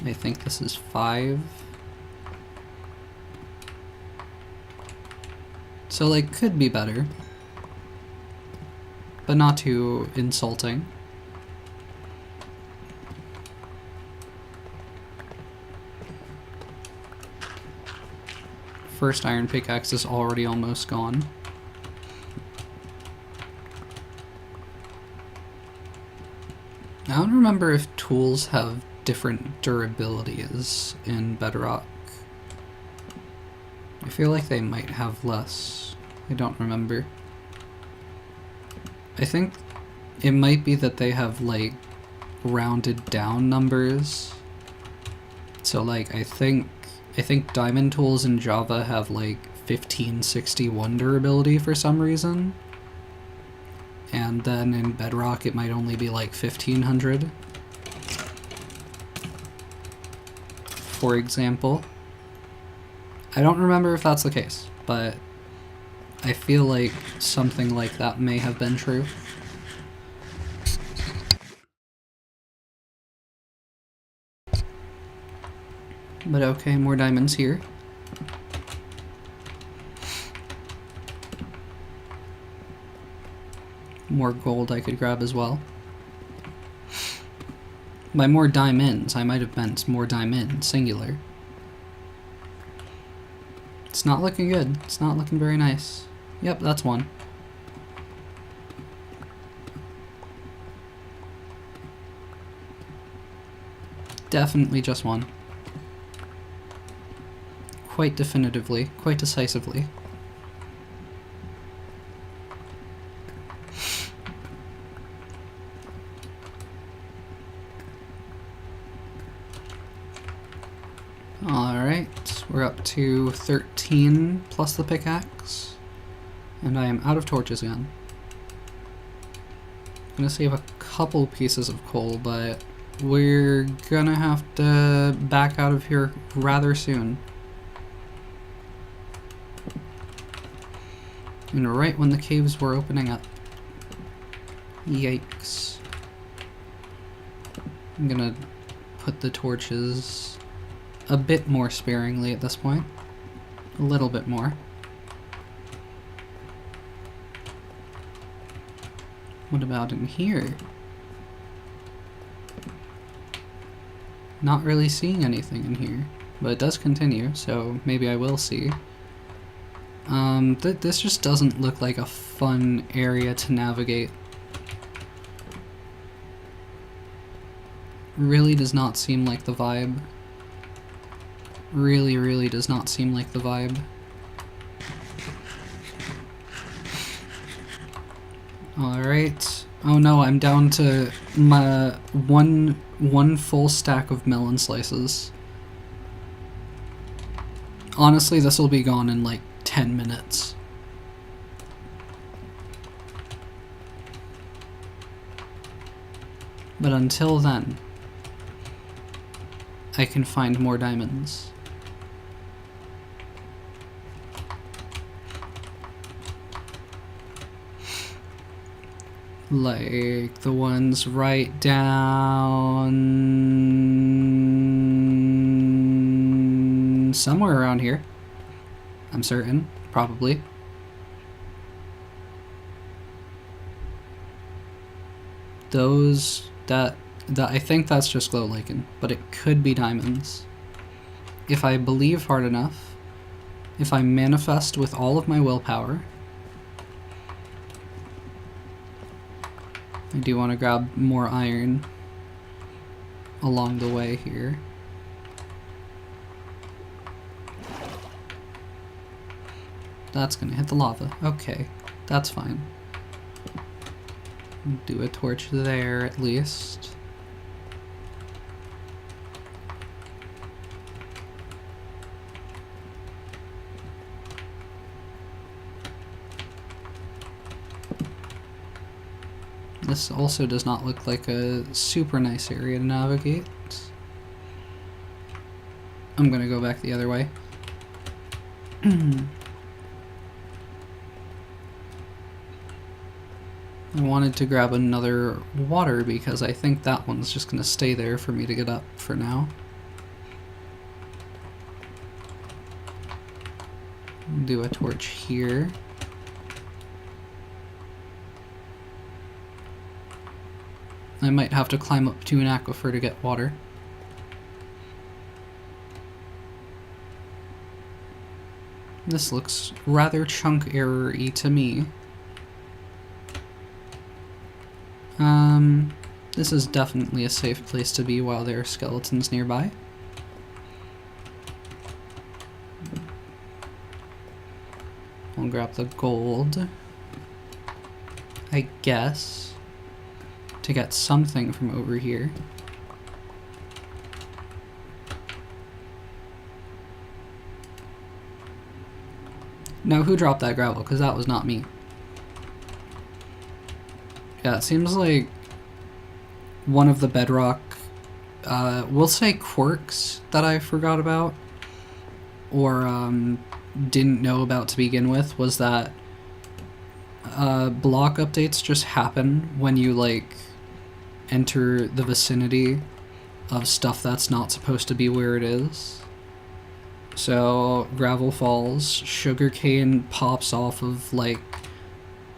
S1: I think this is 5. So, like, could be better. But not too insulting. First iron pickaxe is already almost gone. I don't remember if tools have different durabilities in bedrock. I feel like they might have less. I don't remember. I think it might be that they have like rounded down numbers. So like I think diamond tools in Java have like 1561 durability for some reason. And then in bedrock it might only be like 1500. For example. I don't remember if that's the case, but I feel like something like that may have been true. But okay, more diamonds here. More gold I could grab as well. By more diamonds, I might have meant more diamond, singular. It's not looking good. It's not looking very nice. Yep, that's one. Definitely just one. Quite definitively, quite decisively. Alright, we're up to 13 plus the pickaxe, and I am out of torches again. I'm gonna save a couple pieces of coal, but we're gonna have to back out of here rather soon. And right when the caves were opening up. Yikes. I'm gonna put the torches a bit more sparingly at this point. A little bit more. What about in here? Not really seeing anything in here, but it does continue, so maybe I will see. This just doesn't look like a fun area to navigate. Really does not seem like the vibe. Really, really does not seem like the vibe. Alright. Oh no, I'm down to my one full stack of melon slices. Honestly, this will be gone in like 10 minutes. But until then, I can find more diamonds. Like the ones right down somewhere around here. I'm certain, probably. that I think that's just glow lichen, but it could be diamonds. If I believe hard enough, if I manifest with all of my willpower. I do want to grab more iron along the way here. That's gonna hit the lava. Okay, that's fine. Do a torch there at least. This also does not look like a super nice area to navigate. I'm gonna go back the other way. I wanted to grab another water because I think that one's just gonna stay there for me to get up for now. Do a torch here. I might have to climb up to an aquifer to get water. This looks rather chunk error-y to me. This is definitely a safe place to be while there are skeletons nearby. I'll grab the gold, I guess, to get something from over here. Now, who dropped that gravel? Because that was not me. Yeah, it seems like one of the bedrock, we'll say quirks that I forgot about, or didn't know about to begin with, was that block updates just happen when you, like, enter the vicinity of stuff that's not supposed to be where it is. So, gravel falls, sugarcane pops off of, like,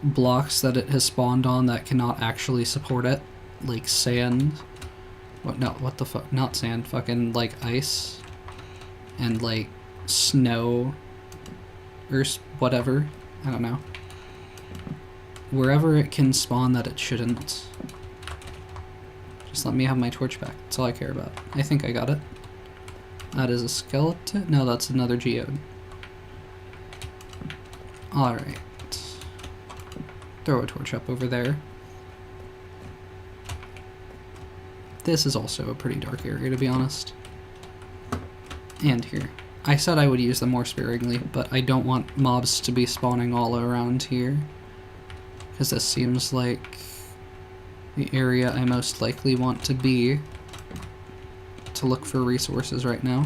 S1: blocks that it has spawned on that cannot actually support it, like sand. What the fuck? Not sand, fucking, like, ice. And, like, snow. Or whatever. I don't know. Wherever it can spawn that it shouldn't. Just let me have my torch back. That's all I care about. I think I got it. That is a skeleton? No, that's another geode. Alright. Throw a torch up over there. This is also a pretty dark area, to be honest. And here. I said I would use them more sparingly, but I don't want mobs to be spawning all around here. Because this seems like the area I most likely want to be to look for resources right now.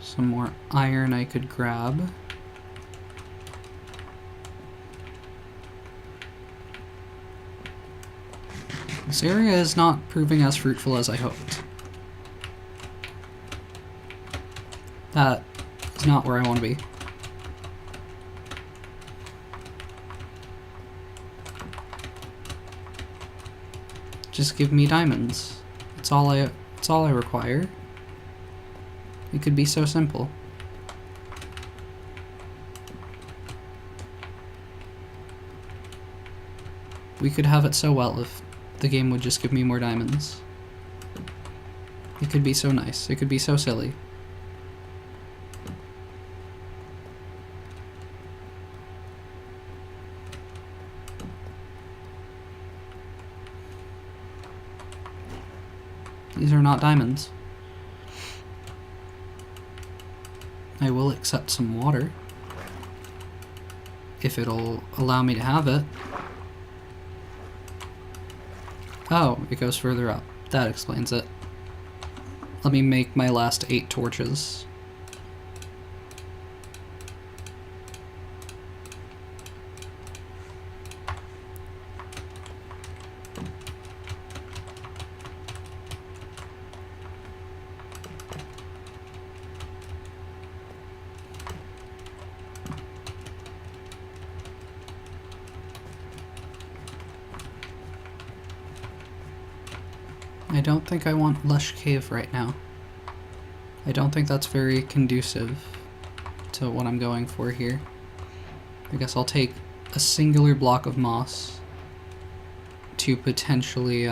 S1: Some more iron I could grab. This area is not proving as fruitful as I hoped. That is not where I want to be. Just give me diamonds. It's all I require. It could be so simple. We could have it so well if the game would just give me more diamonds. It could be so nice. It could be so silly. These are not diamonds. I will accept some water, if it'll allow me to have it. Oh, it goes further up. That explains it. Let me make my last 8 torches. I don't think I want Lush Cave right now. I don't think that's very conducive to what I'm going for here. I guess I'll take a singular block of moss to potentially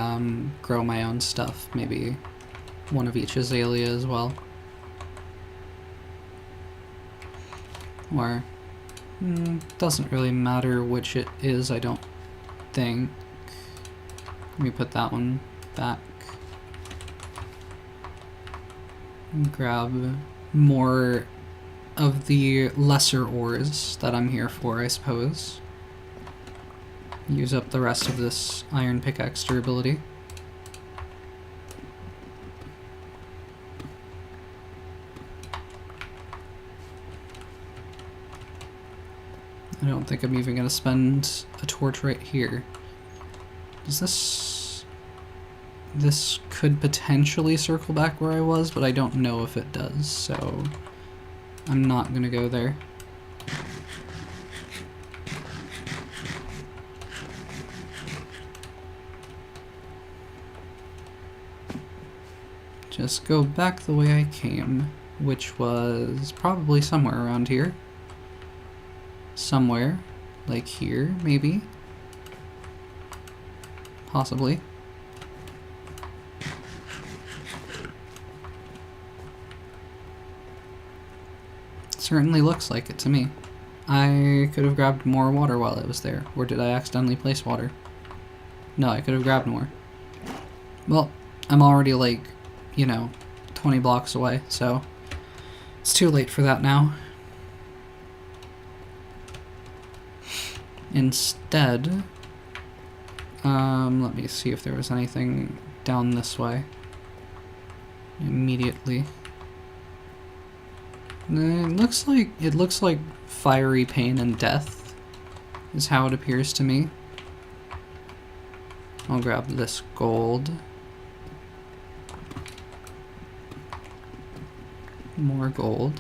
S1: grow my own stuff. Maybe one of each azalea as well. Or, doesn't really matter which it is, I don't think. Let me put that one back. Grab more of the lesser ores that I'm here for, I suppose. Use up the rest of this iron pickaxe durability. I don't think I'm even going to spend a torch right here. Does this... This could potentially circle back where I was, but I don't know if it does, so I'm not going to go there. Just go back the way I came, which was probably somewhere around here. Somewhere, like here, maybe. Possibly. Certainly looks like it to me. I could have grabbed more water while it was there. Or did I accidentally place water? No, I could have grabbed more. Well, I'm already like, you know, 20 blocks away, so it's too late for that now. Instead, let me see if there was anything down this way immediately. It looks like fiery pain and death is how it appears to me. I'll grab this gold. More gold.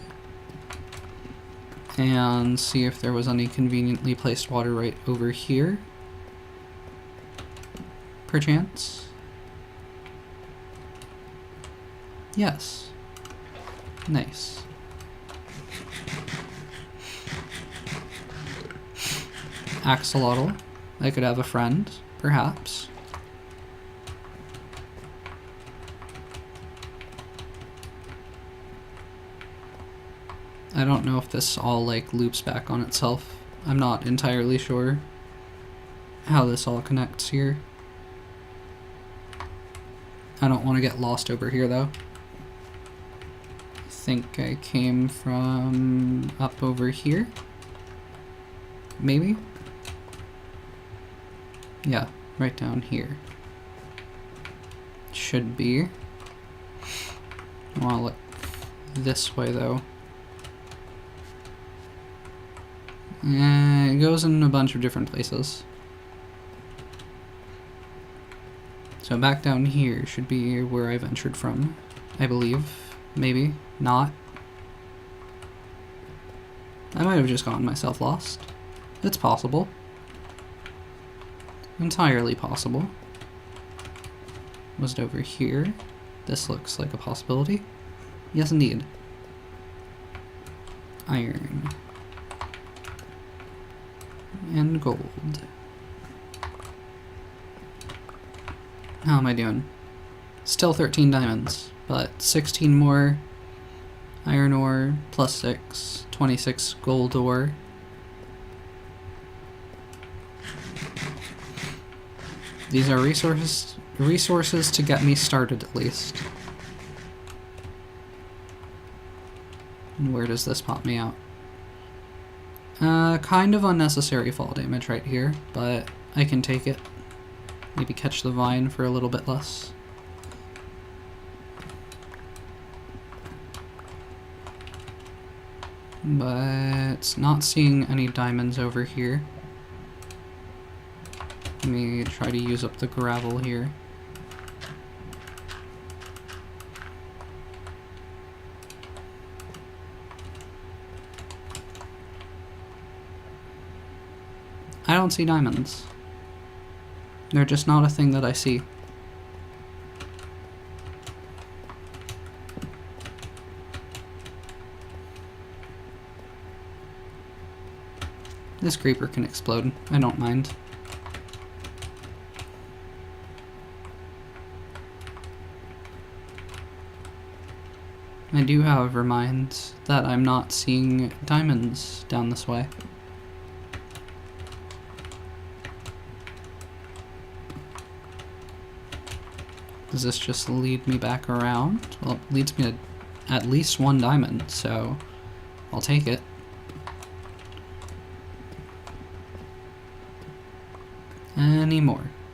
S1: And see if there was any conveniently placed water right over here. Perchance. Yes. Nice. Axolotl. I could have a friend, perhaps. I don't know if this all like loops back on itself. I'm not entirely sure how this all connects here. I don't want to get lost over here though. I think I came from up over here. Maybe? Yeah, right down here. Should be. I want to look this way though. It goes in a bunch of different places. So back down here should be where I ventured from, I believe. Maybe. Not. I might have just gotten myself lost. It's possible. Entirely possible. Was it over here? This looks like a possibility. Yes, indeed. Iron. And gold. How am I doing? Still 13 diamonds, but 16 more iron ore plus 6, 26 gold ore. These are resources to get me started at least. And where does this pop me out? Kind of unnecessary fall damage right here, but I can take it. Maybe catch the vine for a little bit less. But not seeing any diamonds over here. Let me try to use up the gravel here. I don't see diamonds. They're just not a thing that I see. This creeper can explode. I don't mind. I do, however, mind that I'm not seeing diamonds down this way. Does this just lead me back around? Well, it leads me to at least one diamond, so I'll take it.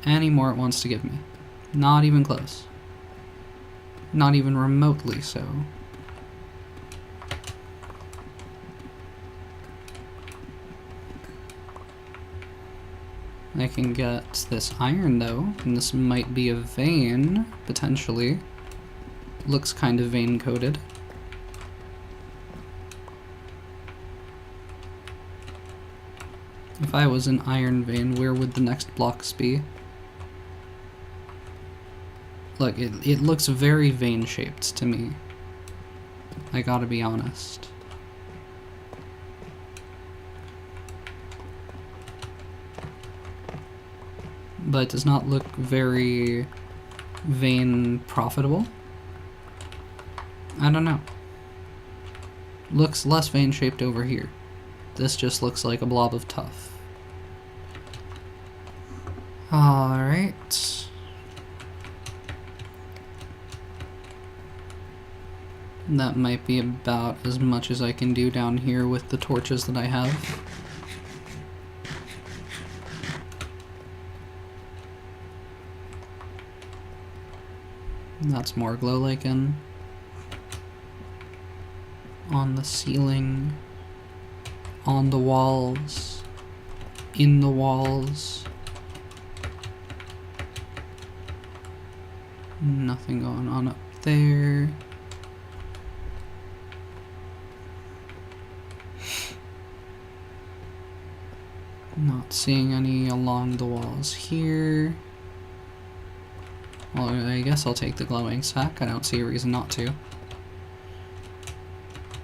S1: Any more it wants to give me. Not even close. Not even remotely so. I can get this iron though, and this might be a vein, potentially. Looks kind of vein coated. If I was an iron vein, where would the next blocks be? Look, it looks very vein shaped to me. I gotta be honest. But it does not look very vein profitable. I don't know. Looks less vein shaped over here. This just looks like a blob of tuff. Alright. That might be about as much as I can do down here with the torches that I have. That's more glow lichen on the ceiling, on the walls, in the walls. Nothing going on up there. Not seeing any along the walls here. Well, I guess I'll take the glowing sack. I don't see a reason not to.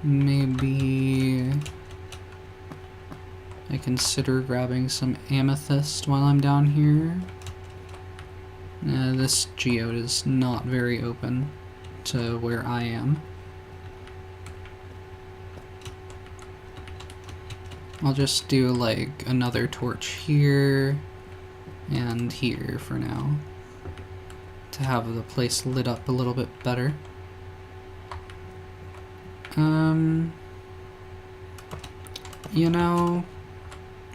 S1: Maybe I consider grabbing some amethyst while I'm down here. This geode is not very open to where I am. I'll just do like another torch here and here for now, to have the place lit up a little bit better. You know,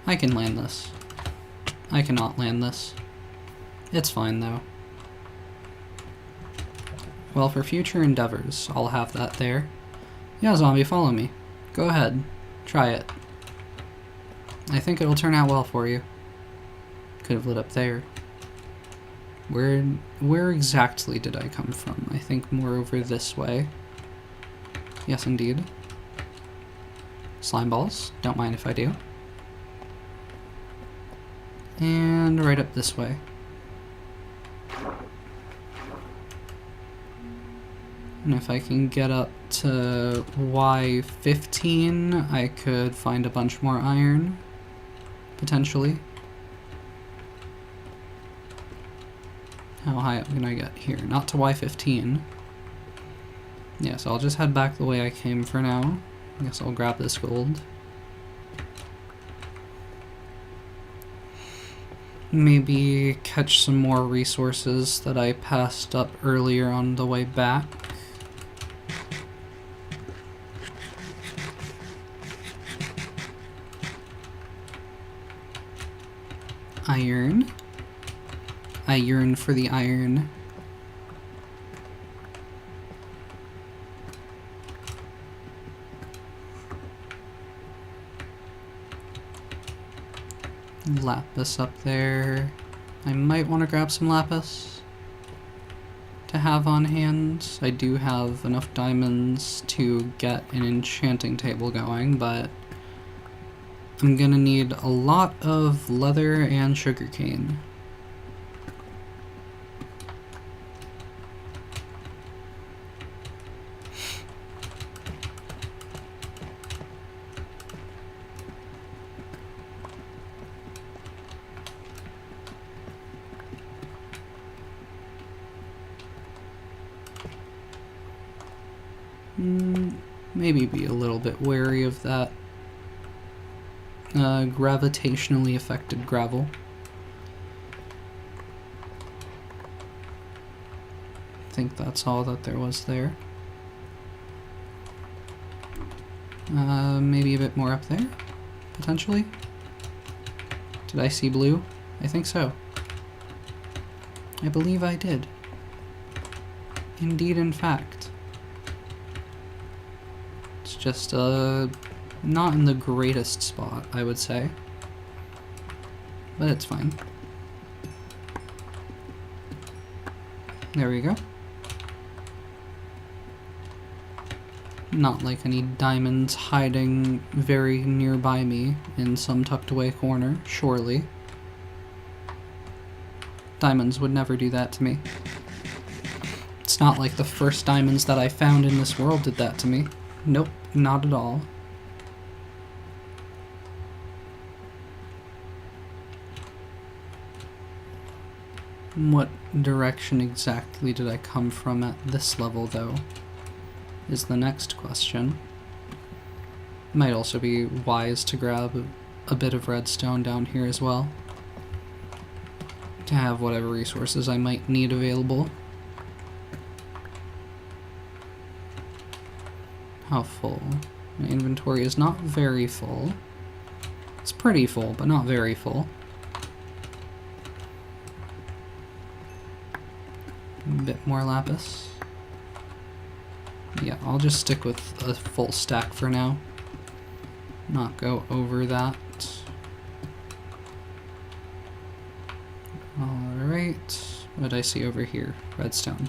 S1: I can land this. I cannot land this. It's fine though. Well, for future endeavors, I'll have that there. Yeah, zombie, follow me. Go ahead. Try it. I think it'll turn out well for you. Could have lit up there. Where exactly did I come from? I think more over this way. Yes, indeed. Slime balls. Don't mind if I do. And right up this way. And if I can get up to Y15, I could find a bunch more iron. Potentially. How high up can I get here? Not to Y15. Yeah, so I'll just head back the way I came for now. I guess I'll grab this gold. Maybe catch some more resources that I passed up earlier on the way back. Iron. I yearn for the iron. Lapis up there. I might want to grab some lapis to have on hand. I do have enough diamonds to get an enchanting table going, but I'm gonna need a lot of leather and sugarcane. Maybe be a little bit wary of that gravitationally affected gravel. I think that's all that there was there. Maybe a bit more up there, potentially. Did I see blue? I think so. I believe I did. Indeed, in fact. It's just, not in the greatest spot, I would say. But it's fine. There we go. Not like any diamonds hiding very nearby me in some tucked away corner, surely. Diamonds would never do that to me. It's not like the first diamonds that I found in this world did that to me. Nope, not at all. What direction exactly did I come from at this level, though, is the next question. Might also be wise to grab a bit of redstone down here as well, to have whatever resources I might need available. How full? My inventory is not very full. It's pretty full, but not very full. A bit more lapis. Yeah, I'll just stick with a full stack for now. Not go over that. Alright. What did I see over here? Redstone.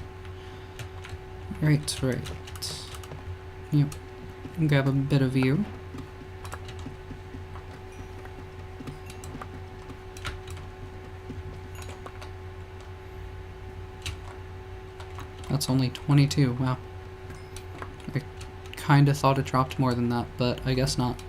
S1: Right. Yep. Grab a bit of you. That's only 22, wow. I kinda thought it dropped more than that, but I guess not.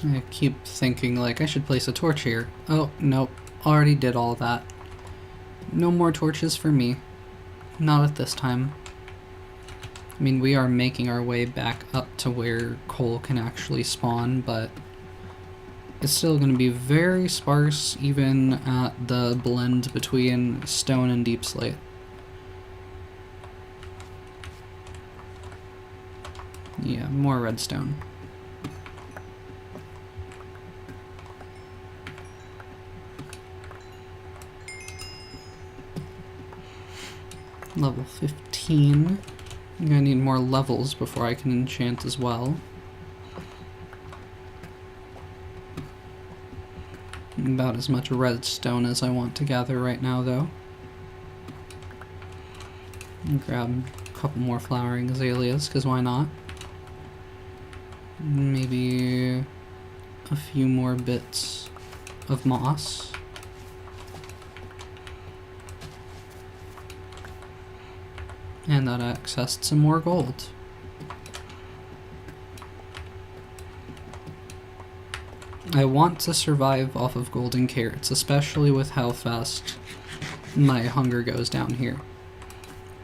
S1: I keep thinking, like, I should place a torch here. Oh, nope. Already did all that. No more torches for me. Not at this time. I mean, we are making our way back up to where coal can actually spawn, but it's still going to be very sparse even at the blend between stone and deep slate. Yeah, more redstone. Level 15. I'm gonna need more levels before I can enchant as well. About as much redstone as I want to gather right now, though. And grab a couple more flowering azaleas, because why not? Maybe a few more bits of moss. And that accessed some more gold. I want to survive off of golden carrots, especially with how fast my hunger goes down here.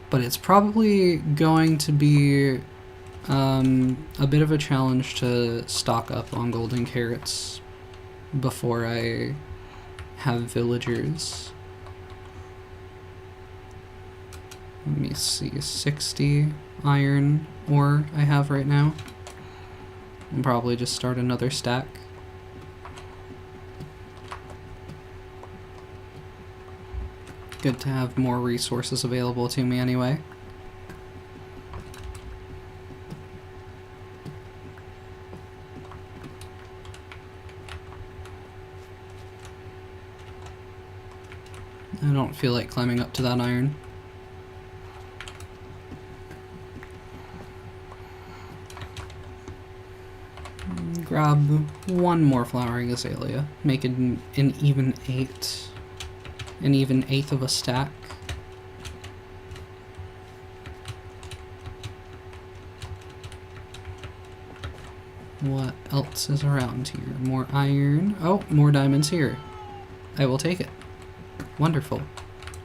S1: But it's probably going to be a bit of a challenge to stock up on golden carrots before I have villagers. Let me see, 60 iron ore I have right now. I'll probably just start another stack. Good to have more resources available to me anyway. I don't feel like climbing up to that iron. Grab one more flowering azalea, make it an even eighth of a stack. What else is around here? More iron. Oh, more diamonds here. I will take it. Wonderful.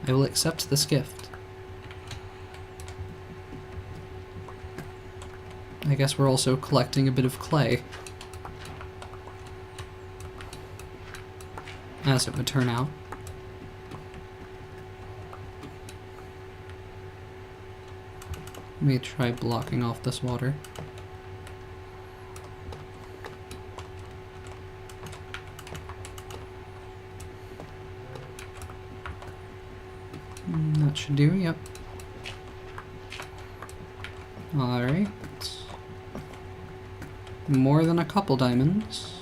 S1: I will accept this gift. I guess we're also collecting a bit of clay. As it would turn out. Let me try blocking off this water. That should do, yep. Alright. More than a couple diamonds.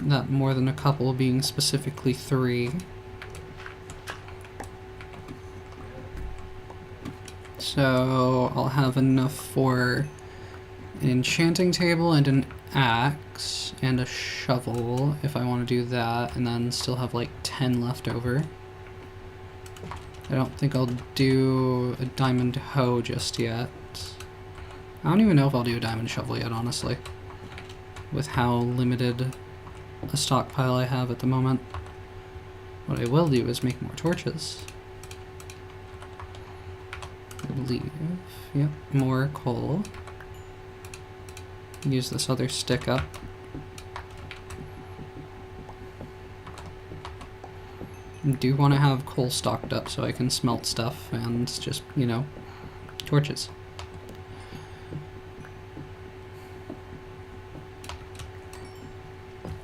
S1: Not more than a couple being specifically 3. So I'll have enough for an enchanting table and an axe and a shovel if I want to do that, and then still have like 10 left over. I don't think I'll do a diamond hoe just yet. I don't even know if I'll do a diamond shovel yet, honestly, with how limited a stockpile I have at the moment. What I will do is make more torches. I believe. Yep, more coal. Use this other stick up. I do want to have coal stocked up so I can smelt stuff and just, you know, torches.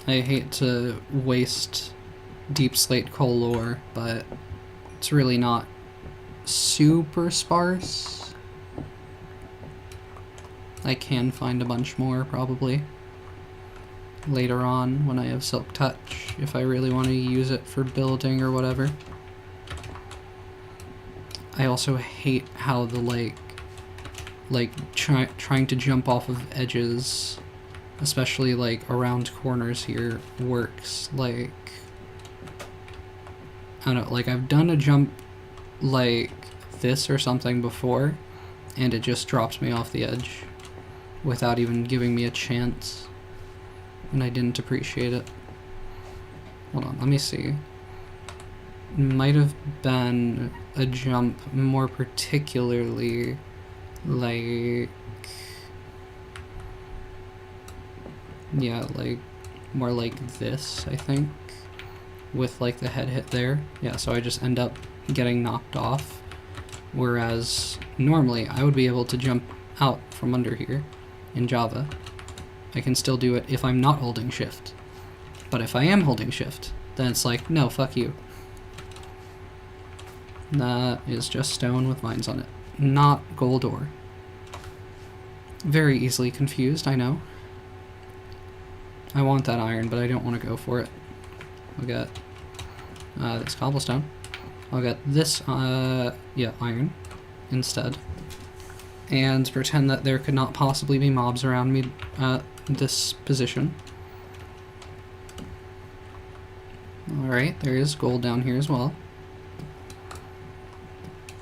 S1: I hate to waste deep slate coal ore, but it's really not super sparse. I can find a bunch more, probably, later on when I have Silk Touch, if I really want to use it for building or whatever. I also hate how the, trying to jump off of edges, especially, like, around corners here, works. Like, I don't know, like, I've done a jump like this or something before, and it just drops me off the edge without even giving me a chance, and I didn't appreciate it. Hold on, let me see. Might have been a jump more particularly like, yeah, like more like this, I think, with like the head hit there. Yeah, so I just end up getting knocked off, whereas normally I would be able to jump out from under here in Java. I can still do it if I'm not holding shift, but if I am holding shift, then it's like, no, fuck you. That is just stone with vines on it, not gold ore. Very easily confused, I know. I want that iron, but I don't want to go for it. I'll get this cobblestone. I'll get this, yeah, iron instead. And pretend that there could not possibly be mobs around me at this position. Alright, there is gold down here as well.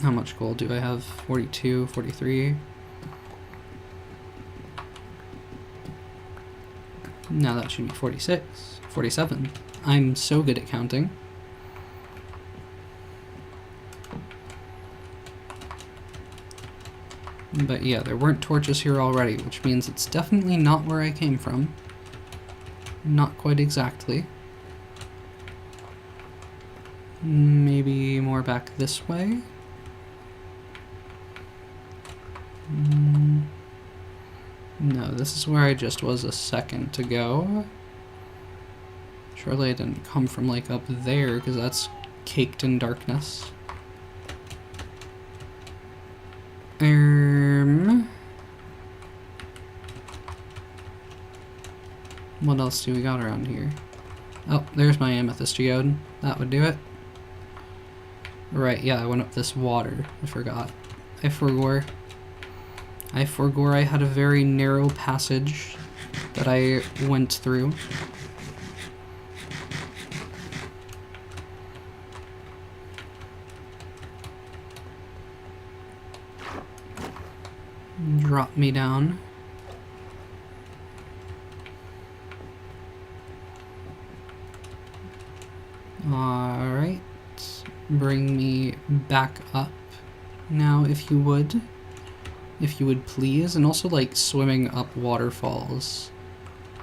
S1: How much gold do I have? 42, 43. Now that should be 46, 47. I'm so good at counting. But yeah, there weren't torches here already, which means it's definitely not where I came from. Not quite exactly. Maybe more back this way? No, this is where I just was a second ago. Surely I didn't come from like up there, because that's caked in darkness. What else do we got around here? Oh, there's my amethyst geode. That would do it. Right, yeah, I went up this water. I forgot. I forgot I had a very narrow passage that I went through. Drop me down. Alright. Bring me back up now, if you would. If you would please. And also, like, swimming up waterfalls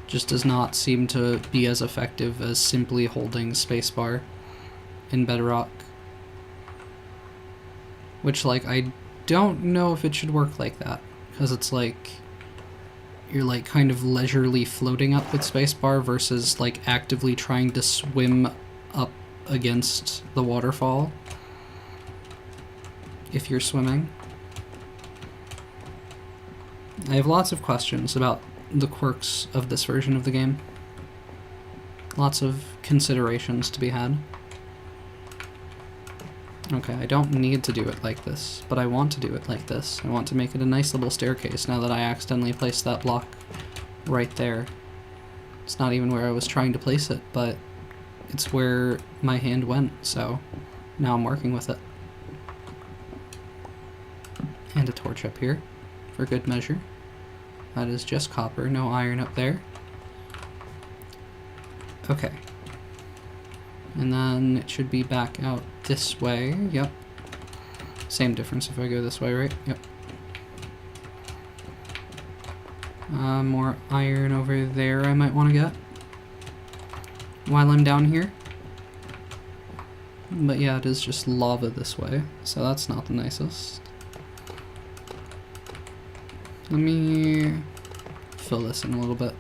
S1: just does not seem to be as effective as simply holding spacebar in Bedrock. Which, like, I don't know if it should work like that. Because it's like, you're like kind of leisurely floating up with spacebar versus like actively trying to swim up against the waterfall if you're swimming. I have lots of questions about the quirks of this version of the game. Lots of considerations to be had. Okay, I don't need to do it like this, but I want to do it like this. I want to make it a nice little staircase now that I accidentally placed that block right there. It's not even where I was trying to place it, but it's where my hand went, so now I'm working with it. And a torch up here, for good measure. That is just copper, no iron up there. Okay. And then it should be back out this way. Yep. Same difference if I go this way, right? Yep. More iron over there I might want to get while I'm down here. But yeah, it is just lava this way, so that's not the nicest. Let me fill this in a little bit.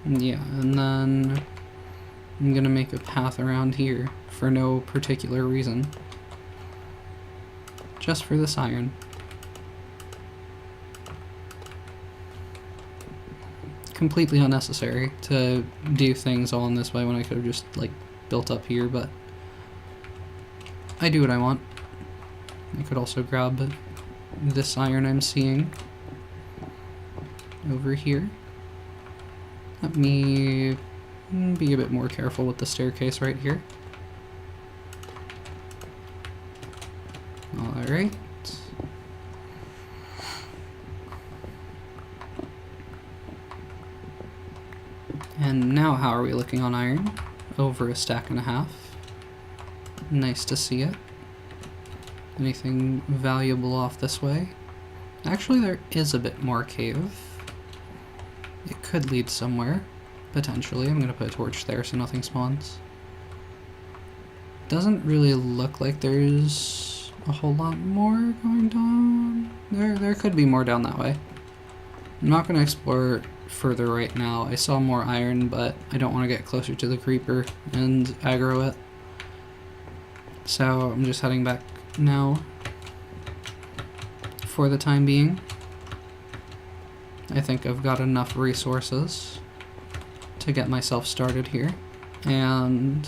S1: Yeah, and then I'm gonna make a path around here for no particular reason. Just for this iron. Completely unnecessary to do things all in this way when I could have just, like, built up here, but I do what I want. I could also grab this iron I'm seeing over here. Let me be a bit more careful with the staircase right here. Alright. And now how are we looking on iron? Over a stack and a half. Nice to see it. Anything valuable off this way? Actually, there is a bit more cave. It could lead somewhere, potentially. I'm gonna put a torch there so nothing spawns. Doesn't really look like there's a whole lot more going down. There could be more down that way. I'm not gonna explore further right now. I saw more iron, but I don't want to get closer to the creeper and aggro it. So I'm just heading back now for the time being. I think I've got enough resources to get myself started here, and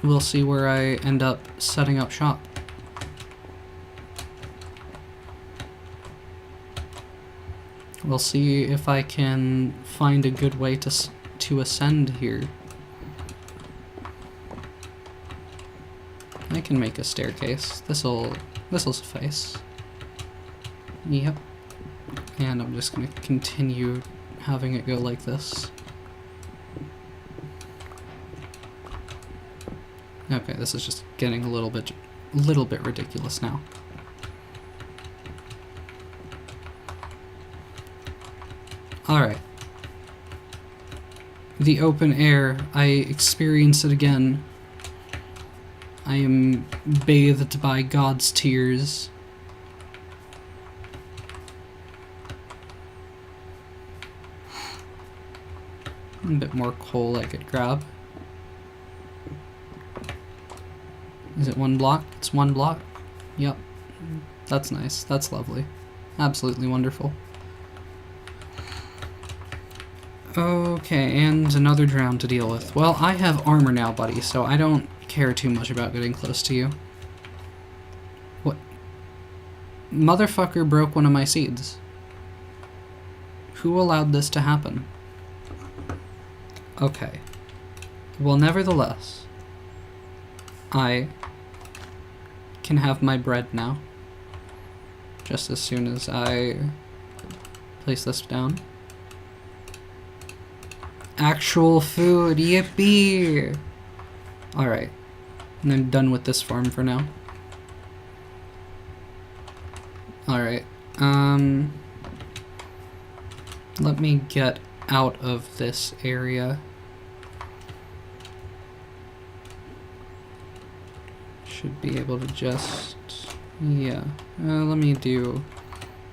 S1: we'll see where I end up setting up shop. We'll see if I can find a good way to ascend here. I can make a staircase. This'll suffice. Yep. And I'm just gonna continue having it go like this. Okay, this is just getting a little bit ridiculous now. Alright. The open air, I experience it again. I am bathed by God's tears. A bit more coal I could grab. Is it one block? It's one block. Yep. That's nice. That's lovely. Absolutely wonderful. Okay, and another drown to deal with. Well, I have armor now, buddy, so I don't care too much about getting close to you. What? Motherfucker broke one of my seeds. Who allowed this to happen? Okay. Well, nevertheless, I can have my bread now. Just as soon as I place this down. Actual food, yippee! Alright, and I'm done with this farm for now. Alright, let me get out of this area. Should be able to just, yeah, let me do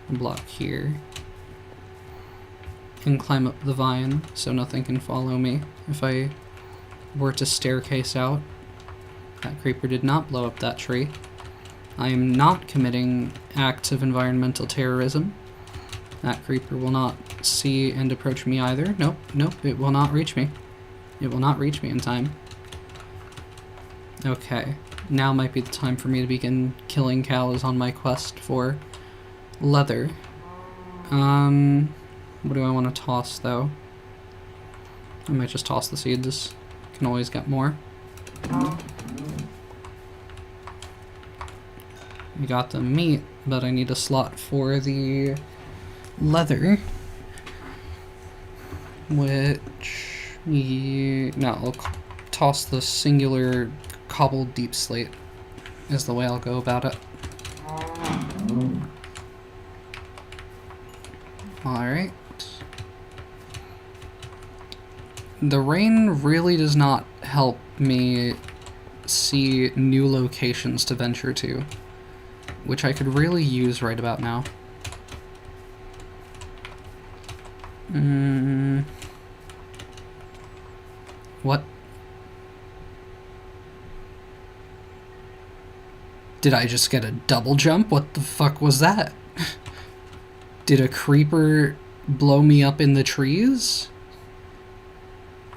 S1: a block here. And climb up the vine so nothing can follow me if I were to staircase out. That creeper did not blow up that tree. I am not committing acts of environmental terrorism. That creeper will not see and approach me either. Nope, nope, it will not reach me. It will not reach me in time. Okay, now might be the time for me to begin killing cows on my quest for leather. What do I want to toss, though? I might just toss the seeds. Can always get more. We got the meat, but I need a slot for the leather. Which... no, I'll toss the singular cobbled deep slate is the way I'll go about it. Alright. The rain really does not help me see new locations to venture to, which I could really use right about now. What? Did I just get a double jump? What the fuck was that? Did a creeper blow me up in the trees?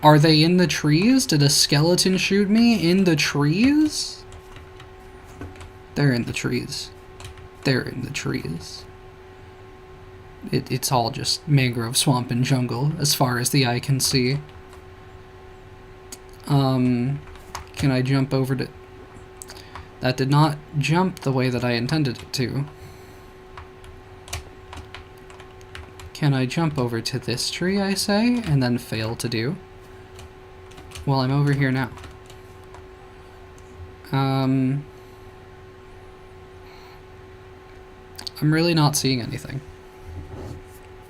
S1: Are they in the trees? Did a skeleton shoot me in the trees? They're in the trees. They're in the trees. It's all just mangrove swamp and jungle as far as the eye can see. Can I jump over to... That did not jump the way that I intended it to. Can I jump over to this tree, I say, and then fail to do? Well, I'm over here now. I'm really not seeing anything.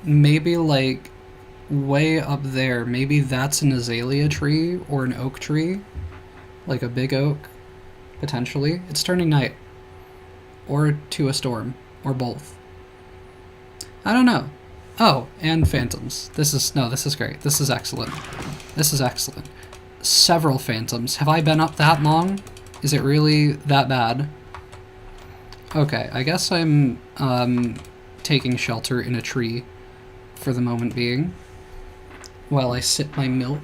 S1: Maybe, like, way up there, maybe that's an azalea tree or an oak tree. Like a big oak, potentially. It's turning night. Or to a storm. Or both. I don't know. Oh, and phantoms. This is great. This is excellent. This is excellent. Several phantoms. Have I been up that long? Is it really that bad? Okay, I guess I'm taking shelter in a tree for the moment being while I sip my milk.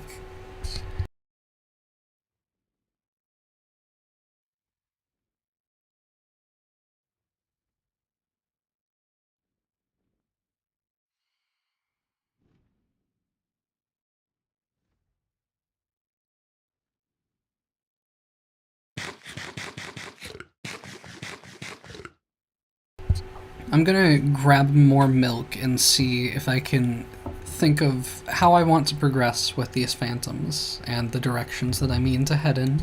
S1: I'm gonna grab more milk and see if I can think of how I want to progress with these phantoms and the directions that I mean to head in.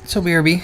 S1: So, BRB.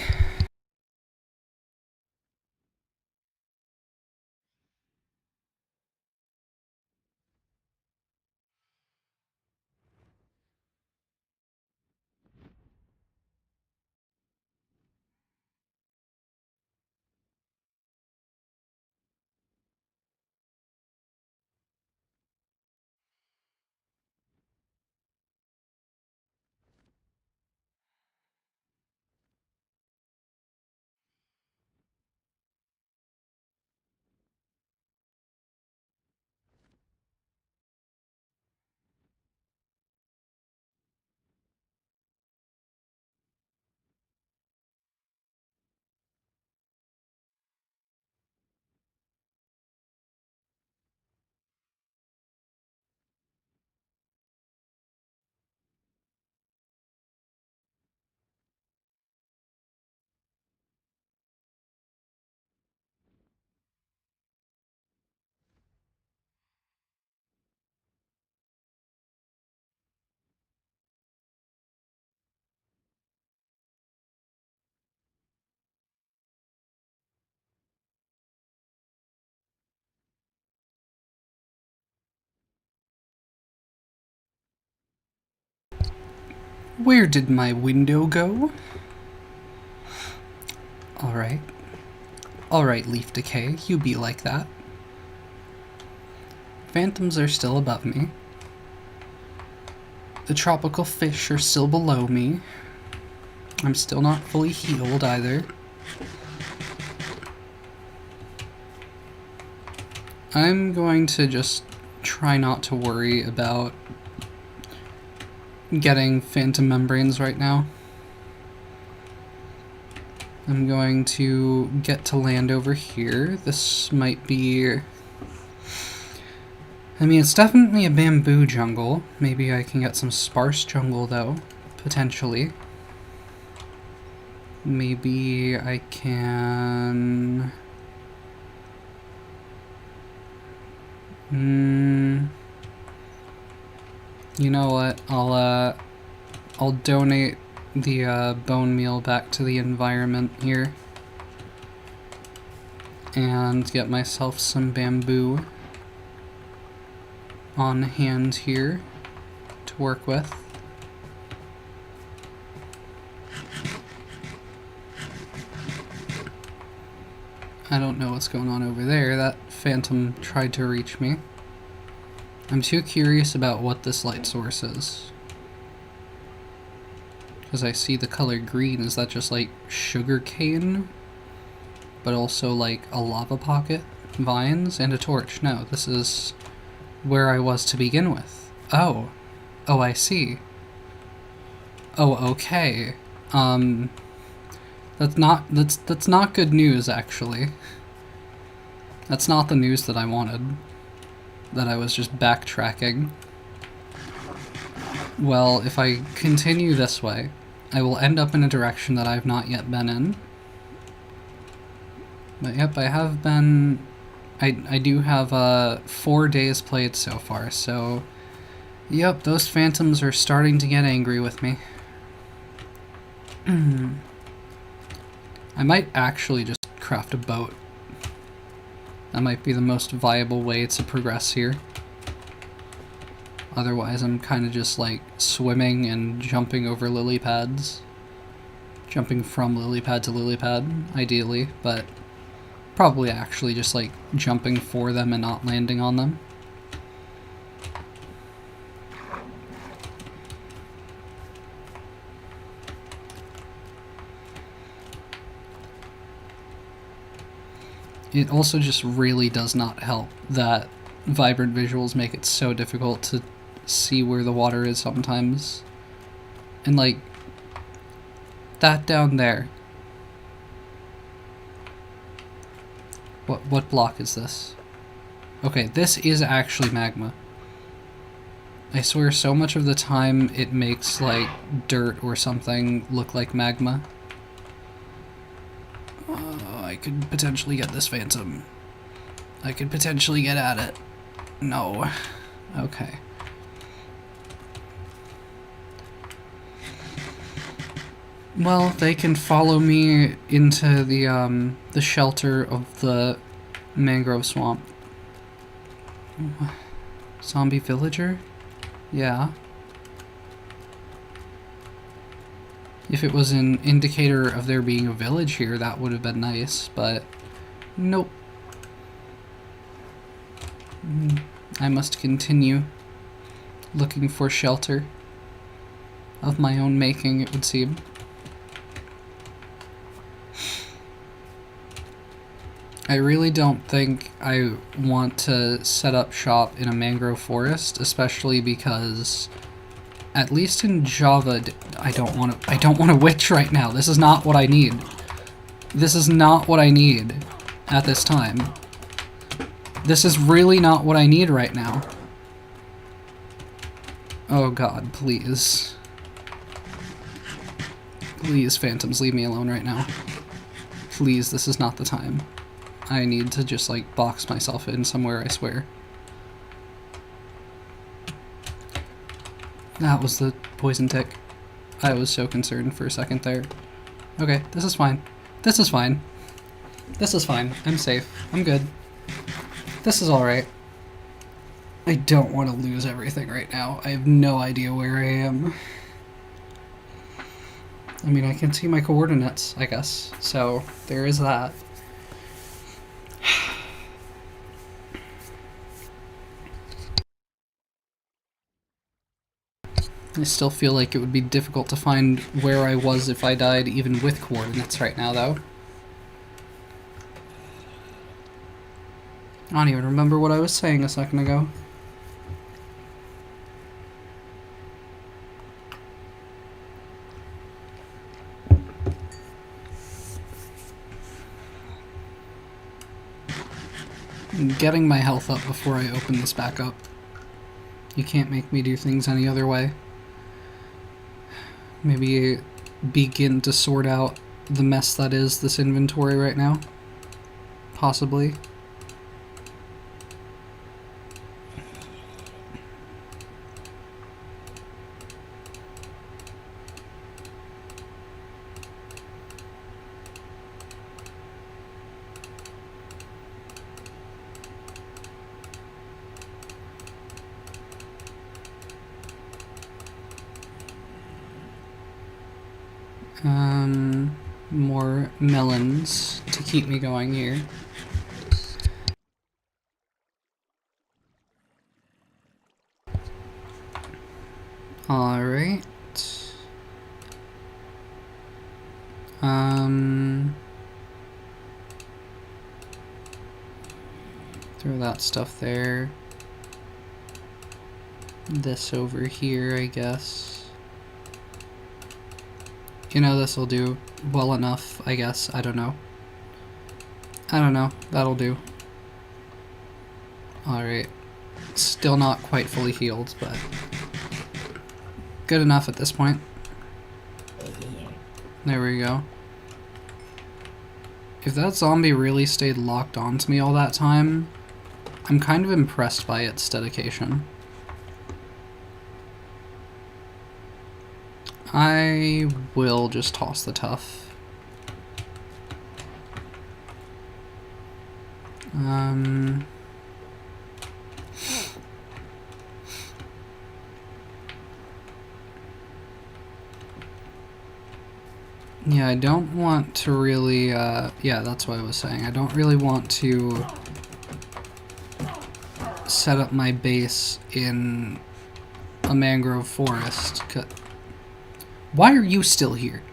S1: Where did my window go? Alright. Alright, leaf decay, you be like that. Phantoms are still above me. The tropical fish are still below me. I'm still not fully healed either. I'm going to just try not to worry about getting phantom membranes right now. I'm going to get to land over here. This might be... I mean, it's definitely a bamboo jungle. Maybe I can get some sparse jungle, though. Potentially. Maybe I can... You know what? I'll donate the bone meal back to the environment here. And get myself some bamboo on hand here to work with. I don't know what's going on over there. That phantom tried to reach me. I'm too curious about what this light source is. Because I see the color green. Is that just like sugar cane? But also like a lava pocket, vines, and a torch. No, this is where I was to begin with. Oh. Oh, I see. Oh, okay. That's not good news, actually. That's not the news that I wanted. That I was just backtracking. Well, if I continue this way, I will end up in a direction that I've not yet been in. But yep, I have been... I do have 4 days played so far, so... Yep, those phantoms are starting to get angry with me. I might actually just craft a boat. That might be the most viable way to progress here. Otherwise, I'm kind of just like swimming and jumping over lily pads. Jumping from lily pad to lily pad, ideally, but probably actually just like jumping for them and not landing on them. It also just really does not help that vibrant visuals make it so difficult to see where the water is sometimes. And like, that down there. What block is this? Okay, this is actually magma. I swear so much of the time it makes like dirt or something look like magma. I could potentially get this phantom. I could potentially get at it. No. Okay. Well, they can follow me into the shelter of the mangrove swamp. Zombie villager? Yeah. If it was an indicator of there being a village here, that would have been nice, but nope. I must continue looking for shelter of my own making, it would seem. I really don't think I want to set up shop in a mangrove forest, especially because at least in Java, I don't want to witch right now. This is not what I need. This is not what I need at this time. This is really not what I need right now. Oh god, please. Please, phantoms, leave me alone right now. Please, this is not the time. I need to just, like, box myself in somewhere, I swear. That was the poison tick. I was so concerned for a second there. Okay, this is fine. This is fine. This is fine. I'm safe. I'm good. This is alright. I don't want to lose everything right now. I have no idea where I am. I mean, I can see my coordinates, I guess. So, there is that. I still feel like it would be difficult to find where I was if I died even with coordinates right now, though. I don't even remember what I was saying a second ago. I'm getting my health up before I open this back up. You can't make me do things any other way. Maybe begin to sort out the mess that is this inventory right now. Possibly. More melons to keep me going here. Alright. Throw that stuff there. This over here, I guess. You know, this'll do well enough, I guess. I don't know. That'll do. Alright. Still not quite fully healed, but good enough at this point. There we go. If that zombie really stayed locked onto me all that time, I'm kind of impressed by its dedication. I will just toss the tough. Yeah, I don't want to really, yeah, that's what I was saying. I don't really want to set up my base in a mangrove forest. Why are you still here?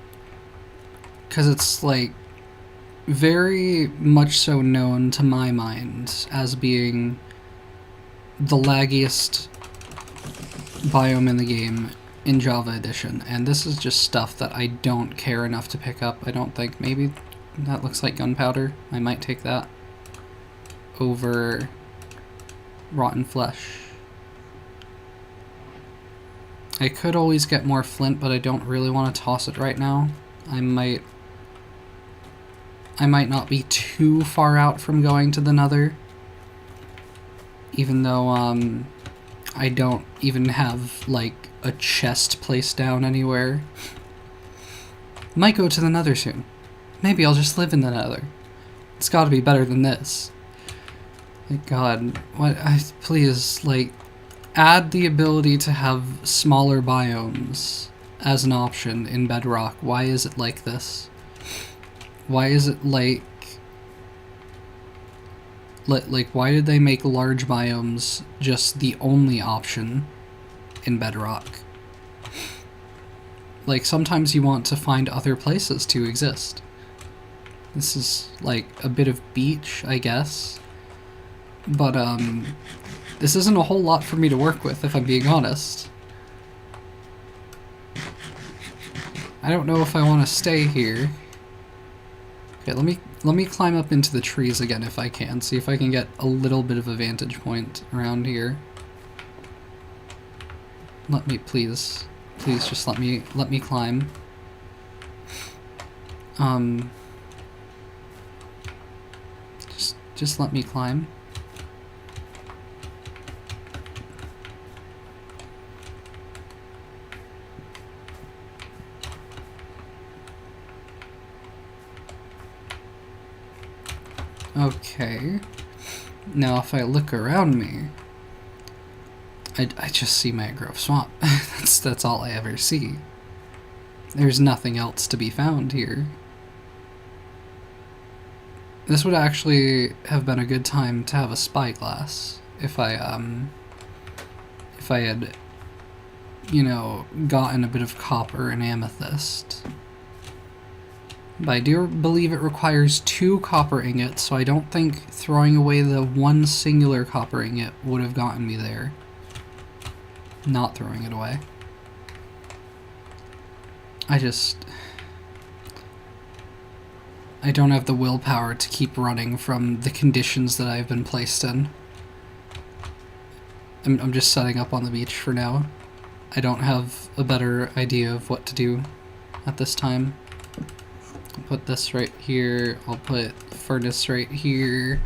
S1: Because it's, like, very much so known to my mind as being the laggiest biome in the game in Java Edition, and this is just stuff that I don't care enough to pick up, I don't think. Maybe that looks like gunpowder. I might take that over rotten flesh. I could always get more flint, but I don't really want to toss it right now. I might not be too far out from going to the Nether, even though I don't even have like a chest placed down anywhere. Might go to the Nether soon. Maybe I'll just live in the Nether. It's got to be better than this. Like, God, what? Please, like, add the ability to have smaller biomes as an option in Bedrock. Why is it like this? Why is it like why did they make large biomes just the only option in Bedrock? Like, sometimes you want to find other places to exist. This is like a bit of beach, I guess. But this isn't a whole lot for me to work with, if I'm being honest. I don't know if I want to stay here. Okay, let me climb up into the trees again if I can, see if I can get a little bit of a vantage point around here. Let me, please just let me climb. Just let me climb. Okay. Now if I look around me, I just see mangrove swamp. That's all I ever see. There's nothing else to be found here. This would actually have been a good time to have a spyglass if I had, you know, gotten a bit of copper and amethyst. But I do believe it requires 2 copper ingots, so I don't think throwing away the one singular copper ingot would have gotten me there. Not throwing it away. I don't have the willpower to keep running from the conditions that I've been placed in. I'm just setting up on the beach for now. I don't have a better idea of what to do at this time. I'll put this right here. I'll put furnace right here.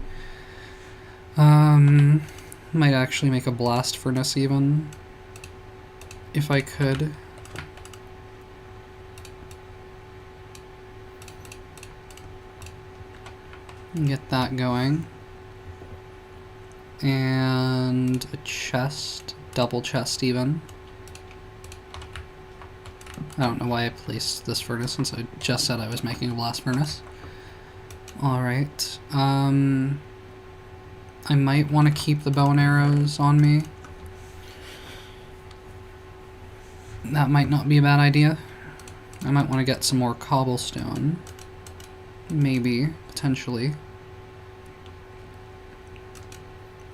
S1: Might actually make a blast furnace even, if I could. Get that going. And a chest, double chest even. I don't know why I placed this furnace since I just said I was making a blast furnace. Alright, I might want to keep the bow and arrows on me. That might not be a bad idea. I might want to get some more cobblestone. Maybe, potentially.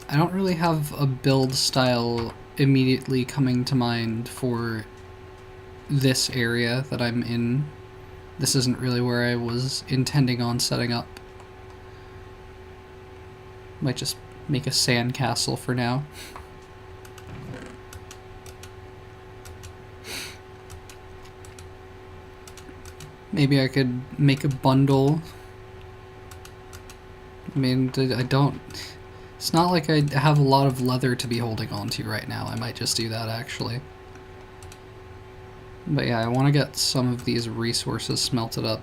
S1: I don't really have a build style immediately coming to mind for this area that I'm in. This isn't really where I was intending on setting up. Might just make a sand castle for now. Maybe I could make a bundle. I mean, I don't... It's not like I have a lot of leather to be holding on to right now. I might just do that, actually. But yeah, I want to get some of these resources smelted up.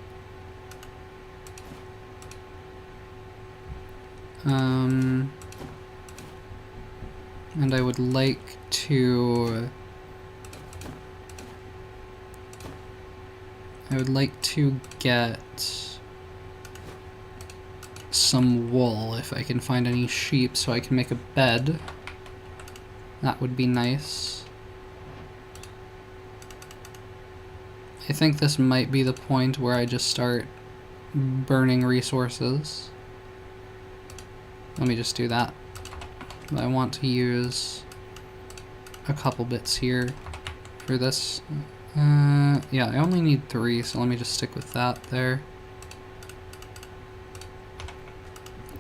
S1: And I would like to... get some wool if I can find any sheep so I can make a bed. That would be nice. I think this might be the point where I just start burning resources. Let me just do that. But I want to use a couple bits here for this. Yeah, I only need 3, so let me just stick with that there.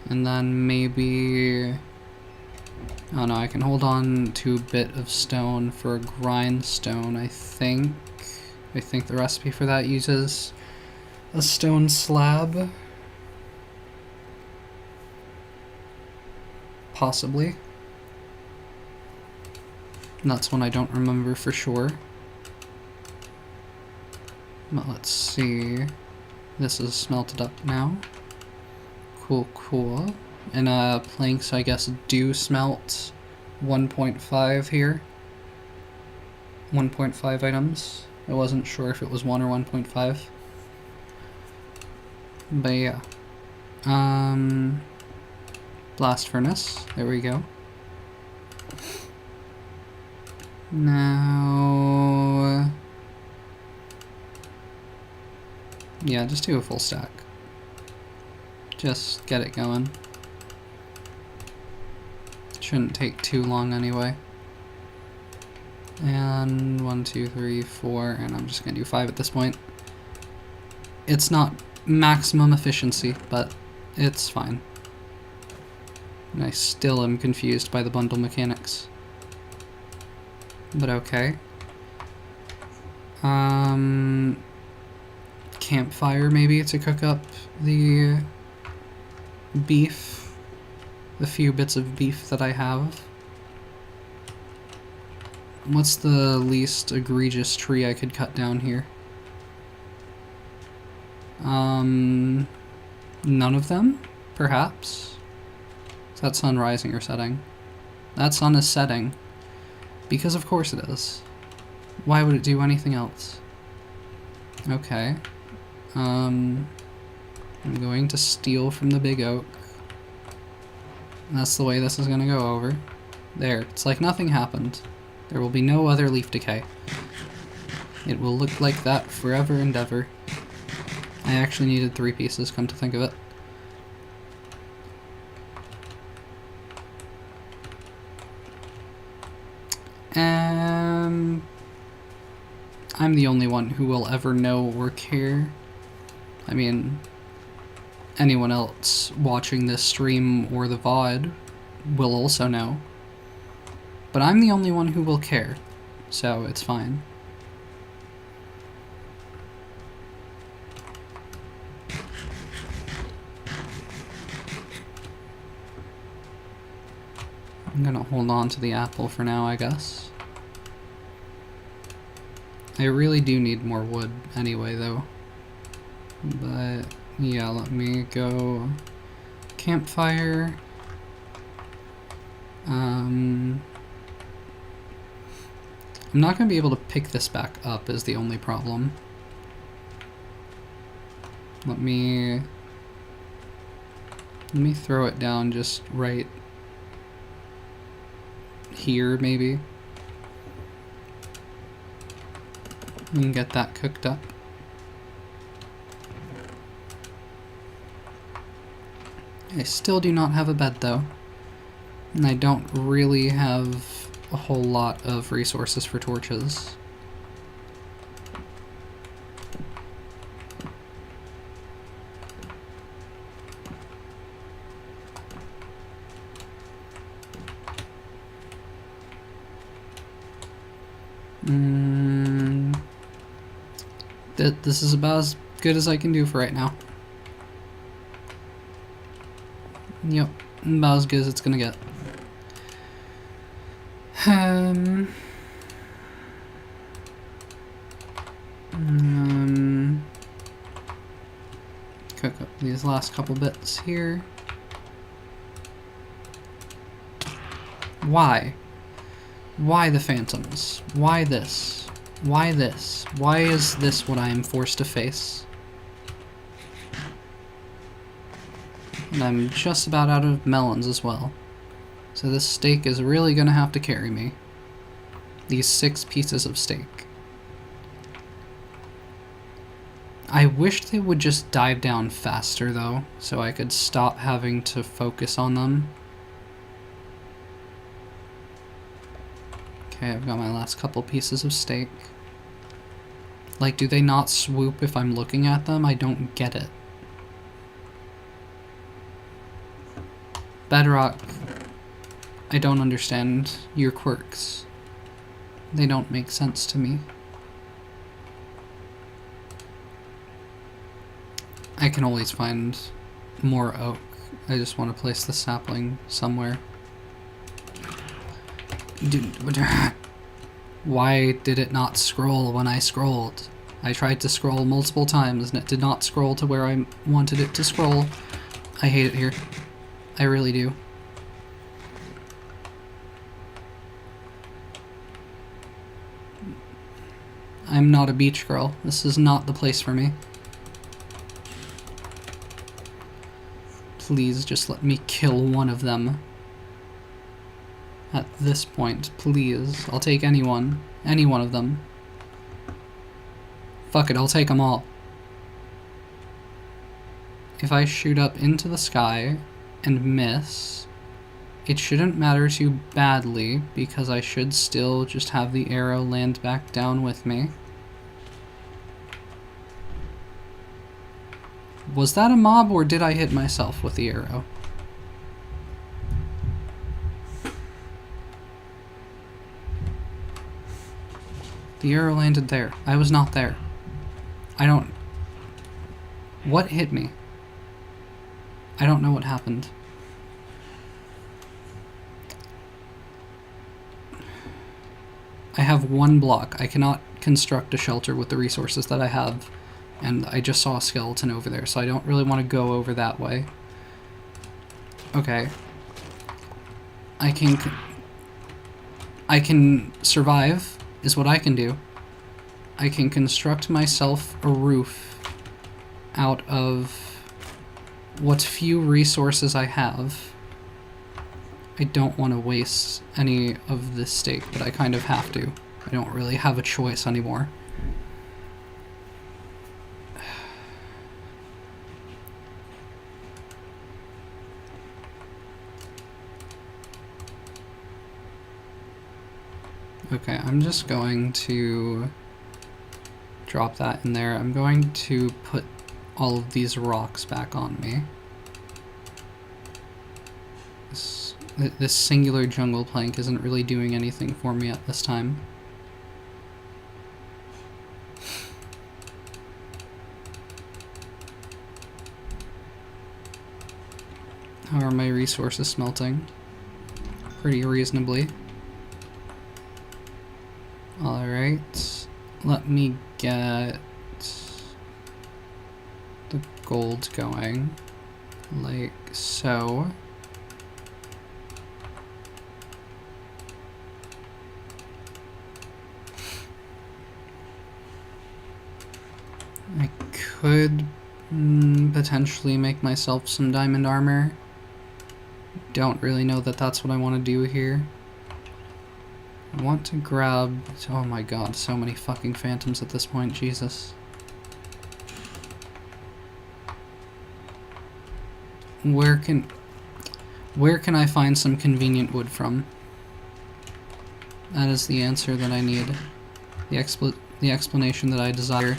S1: And then maybe... Oh no, I can hold on to a bit of stone for a grindstone, I think. I think the recipe for that uses a stone slab. Possibly. And that's one I don't remember for sure. But let's see. This is smelted up now. Cool, cool. And planks, I guess, do smelt 1.5 here. 1.5 items. I wasn't sure if it was 1 or 1.5. But yeah. Blast furnace. There we go. Now... Yeah, just do a full stack. Just get it going. Shouldn't take too long anyway. And 1, 2, 3, 4, and I'm just gonna do 5 at this point. It's not maximum efficiency, but it's fine. And I still am confused by the bundle mechanics. But okay. Campfire maybe to cook up the beef. The few bits of beef that I have. What's the least egregious tree I could cut down here? None of them? Perhaps? Is that sun rising or setting? That sun is setting. Because of course it is. Why would it do anything else? Okay. I'm going to steal from the big oak. That's the way this is gonna go over. There. It's like nothing happened. There will be no other leaf decay. It will look like that forever and ever. I actually needed 3 pieces, come to think of it. I'm the only one who will ever know or care. I mean, anyone else watching this stream or the VOD will also know. But I'm the only one who will care, so it's fine. I'm gonna hold on to the apple for now, I guess. I really do need more wood anyway, though. But, yeah, let me go campfire. I'm not going to be able to pick this back up is the only problem. Let me throw it down just right here, maybe. We can get that cooked up. I still do not have a bed, though. And I don't really have a whole lot of resources for torches. This is about as good as I can do for right now. Yep, about as good as it's gonna get. Cook up these last couple bits here. Why? Why the phantoms? Why this? Why this? Why is this what I am forced to face? And I'm just about out of melons as well. So this steak is really gonna have to carry me. These 6 pieces of steak. I wish they would just dive down faster though, so I could stop having to focus on them. Okay, I've got my last couple pieces of steak. Like, do they not swoop if I'm looking at them? I don't get it. Bedrock, I don't understand your quirks. They don't make sense to me. I can always find more oak. I just want to place the sapling somewhere. Why did it not scroll when I scrolled? I tried to scroll multiple times and it did not scroll to where I wanted it to scroll. I hate it here. I really do. I'm not a beach girl. This is not the place for me. Please just let me kill one of them. At this point, please. I'll take anyone. Any one of them. Fuck it, I'll take them all. If I shoot up into the sky and miss, it shouldn't matter too badly because I should still just have the arrow land back down with me. Was that a mob or did I hit myself with the arrow? The arrow landed there. I was not there. I don't... What hit me? I don't know what happened. I have 1 block. I cannot construct a shelter with the resources that I have. And I just saw a skeleton over there, so I don't really want to go over that way. Okay. I can survive, is what I can do. I can construct myself a roof out of what few resources I have. I don't want to waste any of this steak, but I kind of have to. I don't really have a choice anymore. Okay, I'm just going to drop that in there. I'm going to put all of these rocks back on me. This singular jungle plank isn't really doing anything for me at this time. How are my resources smelting? Pretty reasonably. Alright, let me get the gold going, like so. I could potentially make myself some diamond armor. Don't really know that that's what I want to do here. I want to grab... oh my god, so many fucking phantoms at this point, Jesus. Where can I find some convenient wood from? That is the answer that I need. The explanation that I desire.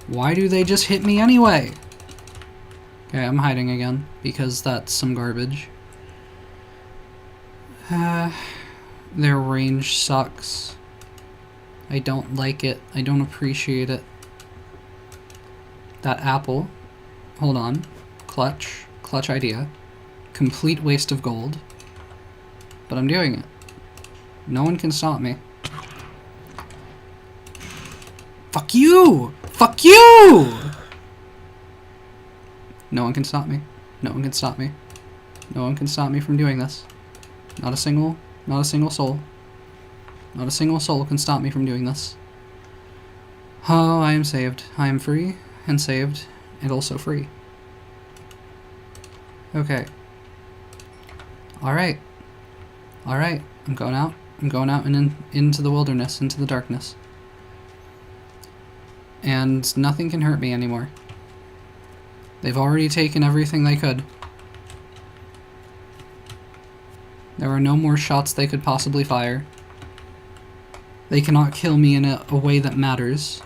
S1: Why do they just hit me anyway? Okay, I'm hiding again, because that's some garbage. Their range sucks. I don't like it. I don't appreciate it. That apple. Hold on. Clutch. Clutch idea. Complete waste of gold. But I'm doing it. No one can stop me. Fuck you! Fuck you! No one can stop me. No one can stop me. No one can stop me from doing this. Not a single soul. Not a single soul can stop me from doing this. Oh, I am saved. I am free and saved and also free. Okay. Alright. Alright. I'm going out. I'm going out and into the wilderness, into the darkness. And nothing can hurt me anymore. They've already taken everything they could. There are no more shots they could possibly fire. They cannot kill me in a way that matters.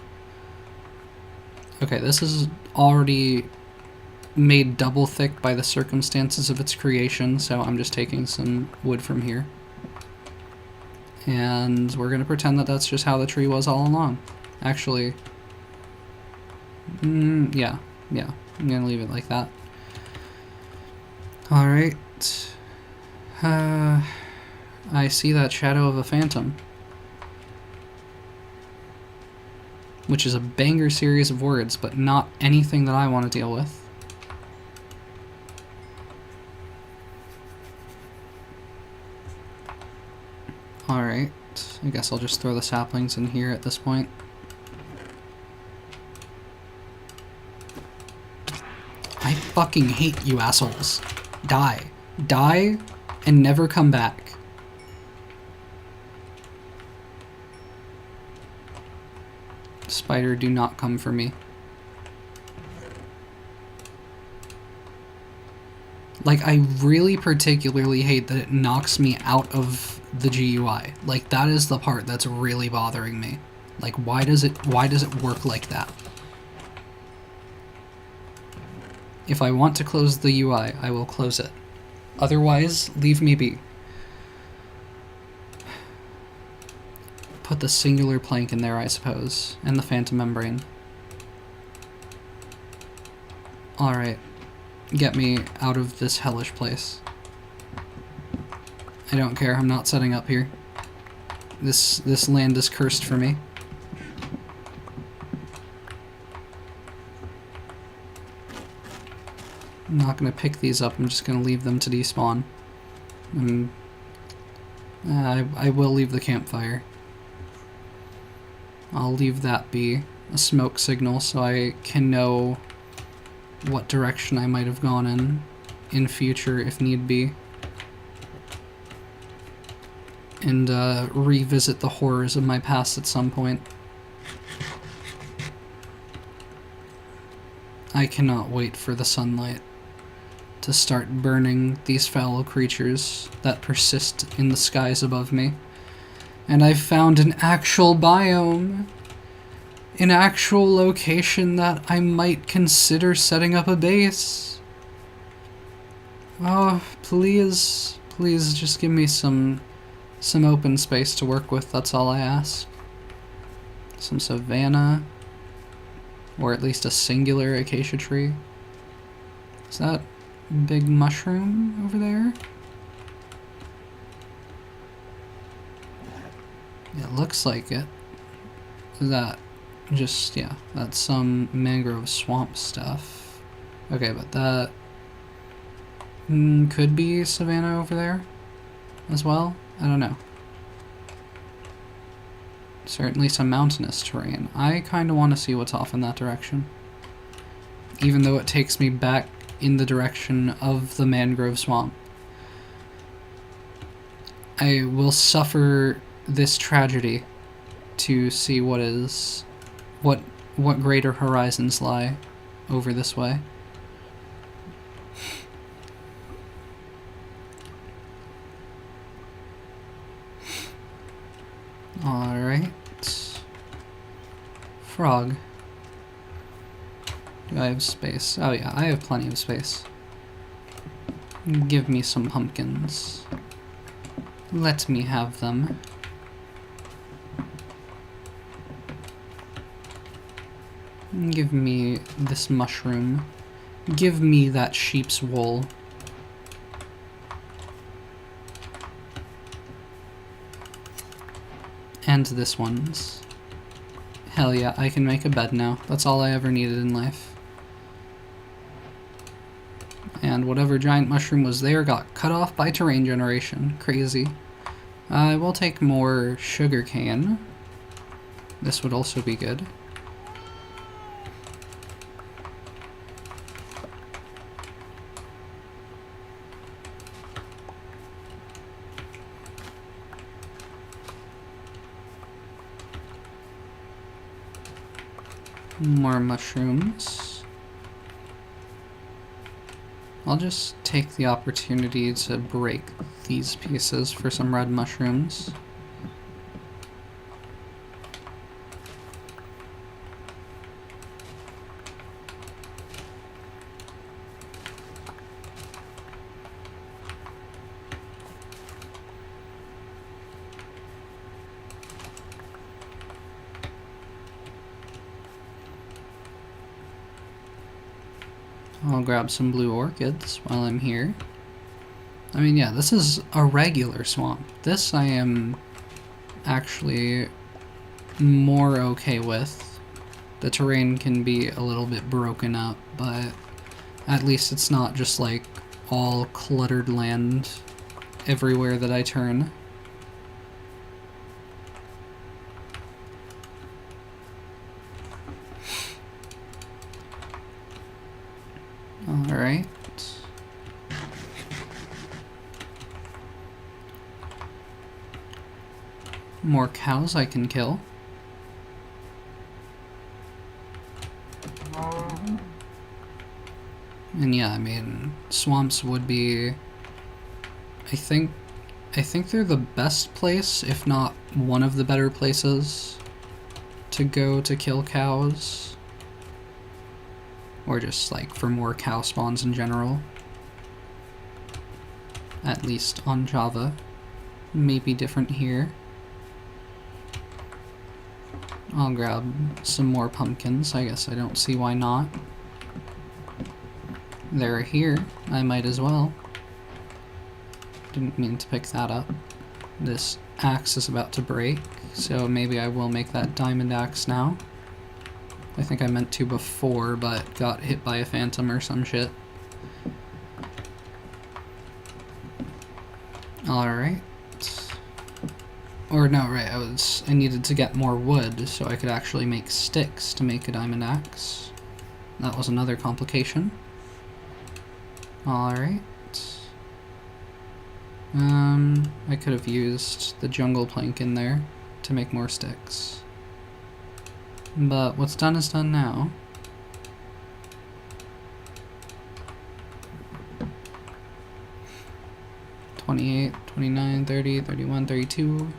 S1: Okay, this is already made double thick by the circumstances of its creation, so I'm just taking some wood from here. And we're gonna pretend that that's just how the tree was all along. Actually, yeah, I'm gonna leave it like that. Alright. I see that shadow of a phantom. Which is a banger series of words, but not anything that I want to deal with. Alright, I guess I'll just throw the saplings in here at this point. I fucking hate you assholes. Die. Die and never come back. Spider, do not come for me. Like, I really particularly hate that it knocks me out of the GUI. Like, that is the part that's really bothering me. Like, why does it work like that? If I want to close the UI, I will close it. Otherwise, leave me be. Put the singular plank in there, I suppose, and the phantom membrane. Alright. Get me out of this hellish place. I don't care, I'm not setting up here. This land is cursed for me. I'm not gonna pick these up, I'm just gonna leave them to despawn. I will leave the campfire. I'll leave that be a smoke signal so I can know what direction I might have gone in future if need be. And revisit the horrors of my past at some point. I cannot wait for the sunlight to start burning these foul creatures that persist in the skies above me. And I've found an actual biome, an actual location that I might consider setting up a base. Oh, please, please just give me some open space to work with, that's all I ask. Some savanna, or at least a singular acacia tree. Is that big mushroom over there? It looks like it. Is that just, yeah, that's some mangrove swamp stuff. Okay, but that could be savanna over there as well? I don't know. Certainly some mountainous terrain. I kind of want to see what's off in that direction. Even though it takes me back in the direction of the mangrove swamp. I will suffer this tragedy to see what greater horizons lie over this way. Alright. Frog. Do I have space? Oh yeah, I have plenty of space. Give me some pumpkins. Let me have them. Give me this mushroom. Give me that sheep's wool. And this one's. Hell yeah, I can make a bed now. That's all I ever needed in life. And whatever giant mushroom was there got cut off by terrain generation. Crazy. I will take more sugarcane. This would also be good. More mushrooms. I'll just take the opportunity to break these pieces for some red mushrooms. I'll grab some blue orchids while I'm here. I mean, yeah, this is a regular swamp. This I am actually more okay with. The terrain can be a little bit broken up, but at least it's not just like all cluttered land everywhere that I turn. Alright. More cows I can kill. And yeah, I mean, swamps would be... I think they're the best place, if not one of the better places to go to kill cows. Or just, like, for more cow spawns in general. At least on Java. Maybe different here. I'll grab some more pumpkins. I guess I don't see why not. They're here. I might as well. Didn't mean to pick that up. This axe is about to break, so maybe I will make that diamond axe now. I think I meant to before, but got hit by a phantom or some shit. Alright. Or no, right, I needed to get more wood so I could actually make sticks to make a diamond axe. That was another complication. Alright. I could have used the jungle plank in there to make more sticks. But what's done is done now. $28, $29, $30, $31, $32.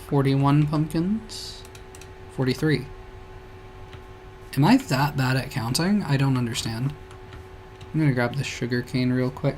S1: $41 pumpkins. 43. Am I that bad at counting? I don't understand. I'm gonna grab the sugar cane real quick.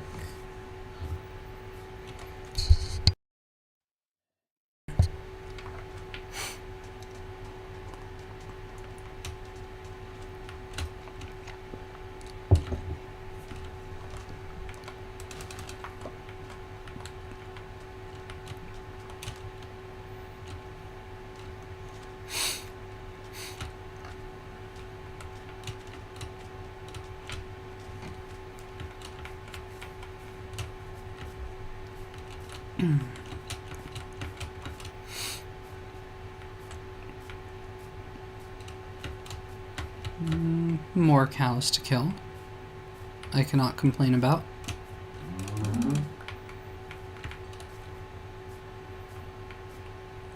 S1: More cows to kill. I cannot complain about.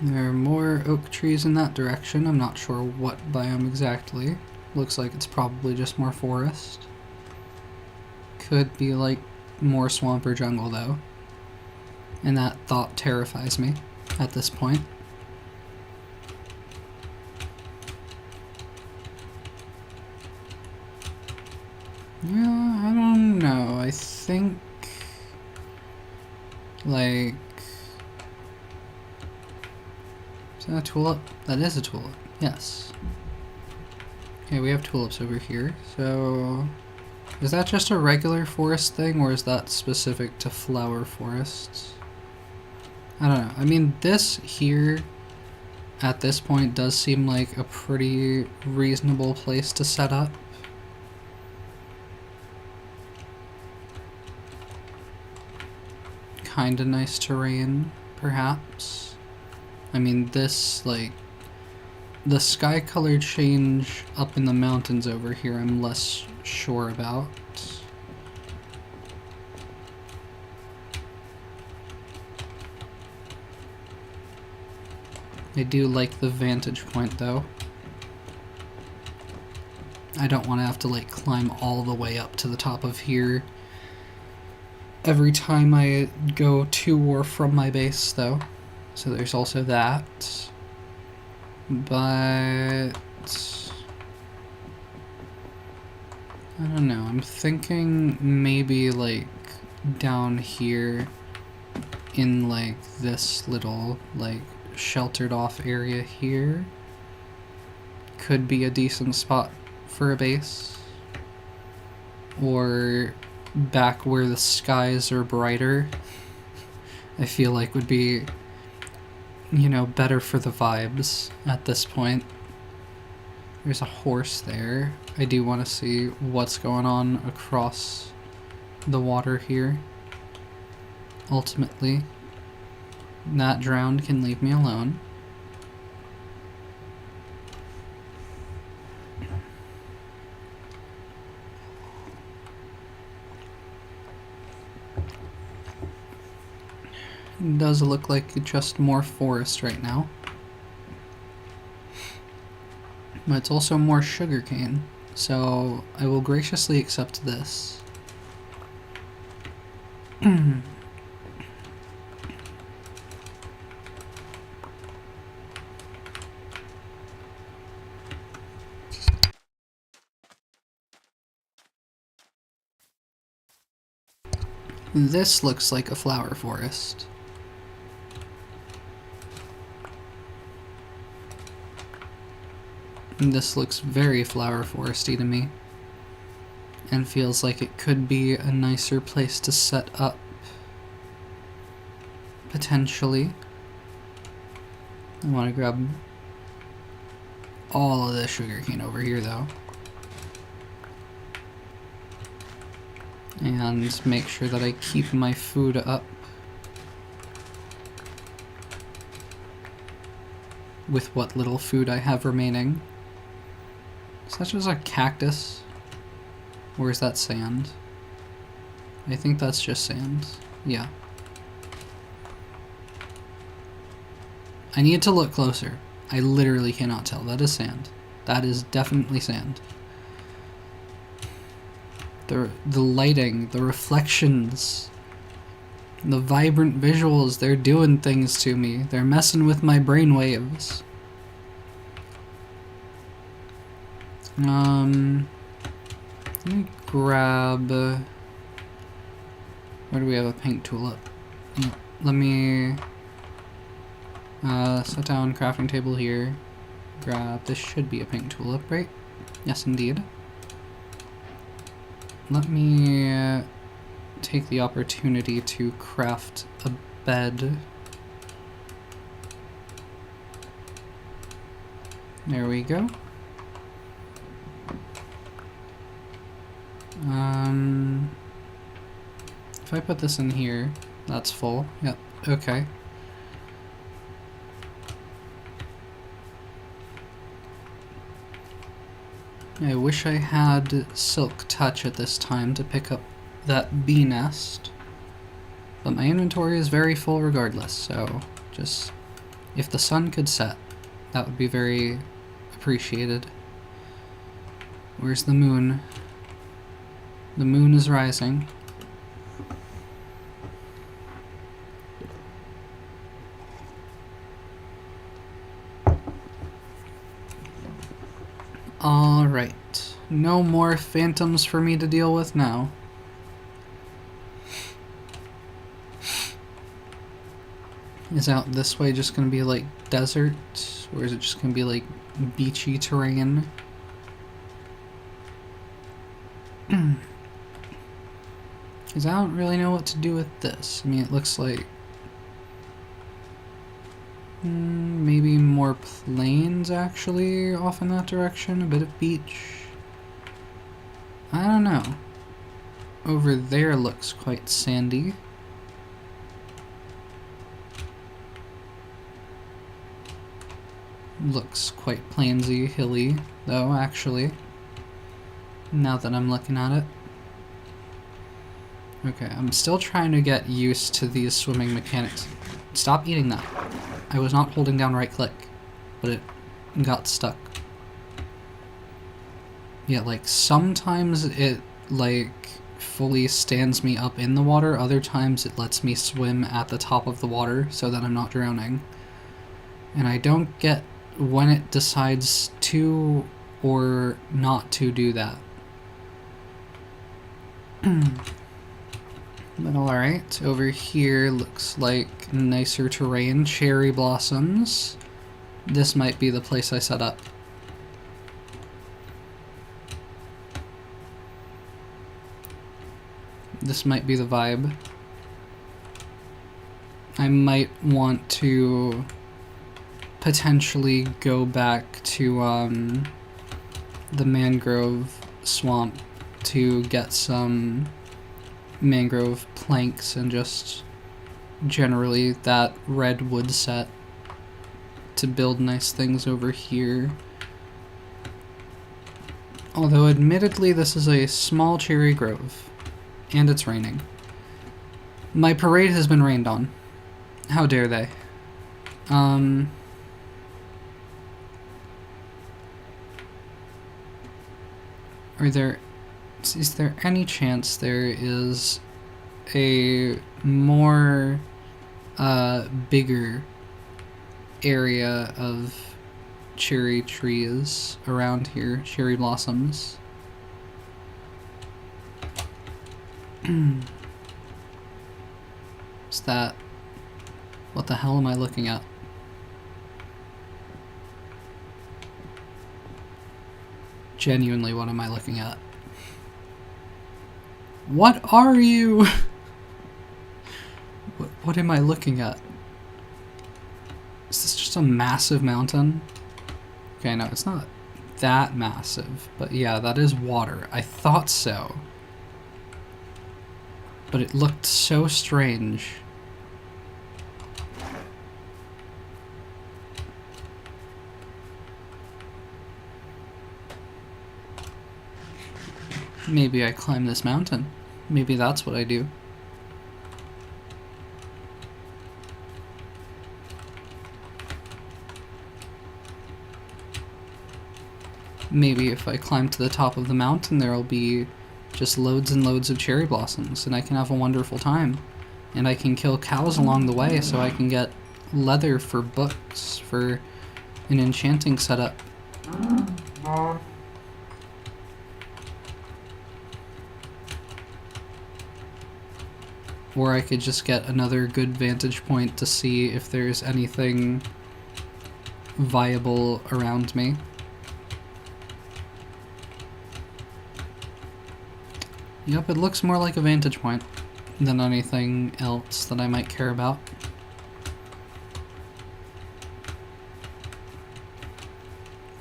S1: There are more oak trees in that direction. I'm not sure what biome exactly. Looks like it's probably just more forest. Could be like more swamp or jungle though. And that thought terrifies me at this point. Yeah, I don't know. I think like, is that a tulip? That is a tulip, yes. Okay, we have tulips over here, so is that just a regular forest thing, or is that specific to flower forests? I don't know. I mean, this here, at this point, does seem like a pretty reasonable place to set up. Kinda nice terrain, perhaps. I mean, this, like, the sky color change up in the mountains over here, I'm less sure about. I do like the vantage point, though. I don't want to have to, like, climb all the way up to the top of here every time I go to or from my base, though. So there's also that. But I don't know. I'm thinking maybe like down here in like this little like sheltered off area here could be a decent spot for a base. Or back where the skies are brighter, I feel like would be, you know, better for the vibes at this point. There's a horse there. I do want to see what's going on across the water here. Ultimately, that drowned can leave me alone. It does look like just more forest right now. But it's also more sugarcane, so I will graciously accept this. This looks like a flower forest. This looks very flower foresty to me, and feels like it could be a nicer place to set up, potentially. I want to grab all of the sugarcane over here, though. And make sure that I keep my food up with what little food I have remaining. Such as a cactus. Or is that sand? I think that's just sand. Yeah. I need to look closer. I literally cannot tell. That is sand. That is definitely sand. The lighting, the reflections, the vibrant visuals, they're doing things to me. They're messing with my brain waves. Let me grab... where do we have a pink tulip? Let me... set down crafting table here. Grab... This should be a pink tulip, right? Yes, indeed. Let me take the opportunity to craft a bed. There we go. If I put this in here, that's full. Yep, okay. I wish I had Silk Touch at this time to pick up that bee nest. But my inventory is very full regardless, so just... if the sun could set, that would be very appreciated. Where's the moon? The moon is rising. Alright. No more phantoms for me to deal with now. Is out this way just gonna be like desert? Or is it just gonna be like beachy terrain? Because I don't really know what to do with this. I mean, it looks like... maybe more plains, actually, off in that direction. A bit of beach. I don't know. Over there looks quite sandy. Looks quite plainsy, hilly, though, actually. Now that I'm looking at it. Okay, I'm still trying to get used to these swimming mechanics. Stop eating that. I was not holding down right click, but it got stuck. Yeah, like, sometimes it, like, fully stands me up in the water, other times it lets me swim at the top of the water so that I'm not drowning. And I don't get when it decides to or not to do that. But alright, over here looks like nicer terrain, cherry blossoms. This might be the place I set up. This might be the vibe. I might want to potentially go back to the mangrove swamp to get some mangrove planks and just generally that redwood set to build nice things over here. Although admittedly this is a small cherry grove and it's raining. My parade has been rained on. How dare they? Is there any chance there is a more bigger area of cherry trees around here, cherry blossoms? Is that... what the hell am I looking at? Genuinely, what am I looking at? What are you? What am I looking at? Is this just a massive mountain? Okay, no, it's not that massive, but yeah, that is water. I thought so. but it looked so strange. Maybe I climb this mountain. Maybe that's what I do. Maybe if I climb to the top of the mountain, there'll be just loads and loads of cherry blossoms, and I can have a wonderful time. And I can kill cows along the way, so I can get leather for books, for an enchanting setup. Or I could just get another good vantage point to see if there's anything viable around me. Yep, it looks more like a vantage point than anything else that I might care about.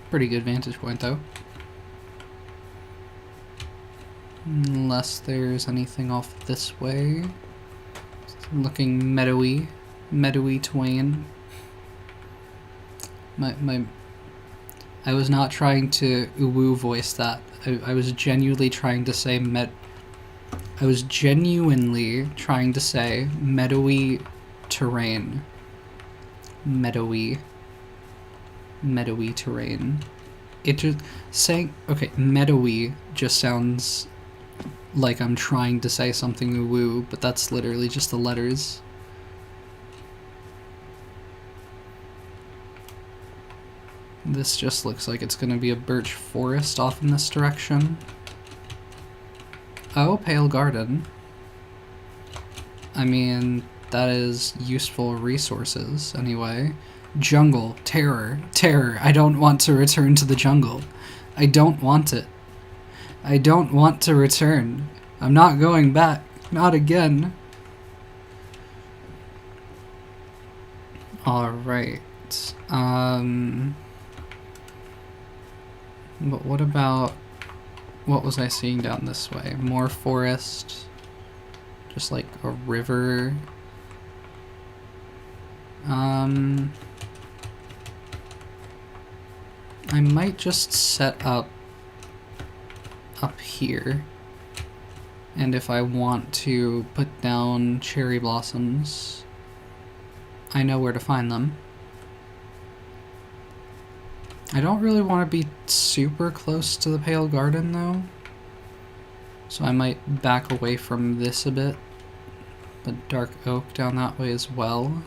S1: Pretty good vantage point, though. Unless there's anything off this way. Looking meadowy twain. I was not trying to uwu voice that. I was genuinely trying to say I was genuinely trying to say meadowy terrain. Meadowy terrain. It just saying okay, meadowy just sounds like I'm trying to say something uwu, but that's literally just the letters. This just looks like it's gonna be a birch forest off in this direction. Oh, pale garden. I mean, that is useful resources, anyway. Jungle. Terror. I don't want to return to the jungle. I don't want it. I don't want to return. I'm not going back. Not again. Alright. But what about... What was I seeing down this way? More forest. Just like a river. I might just set up here. And if I want to put down cherry blossoms, I know where to find them. I don't really want to be super close to the pale garden though, so I might back away from this a bit, but dark oak down that way as well.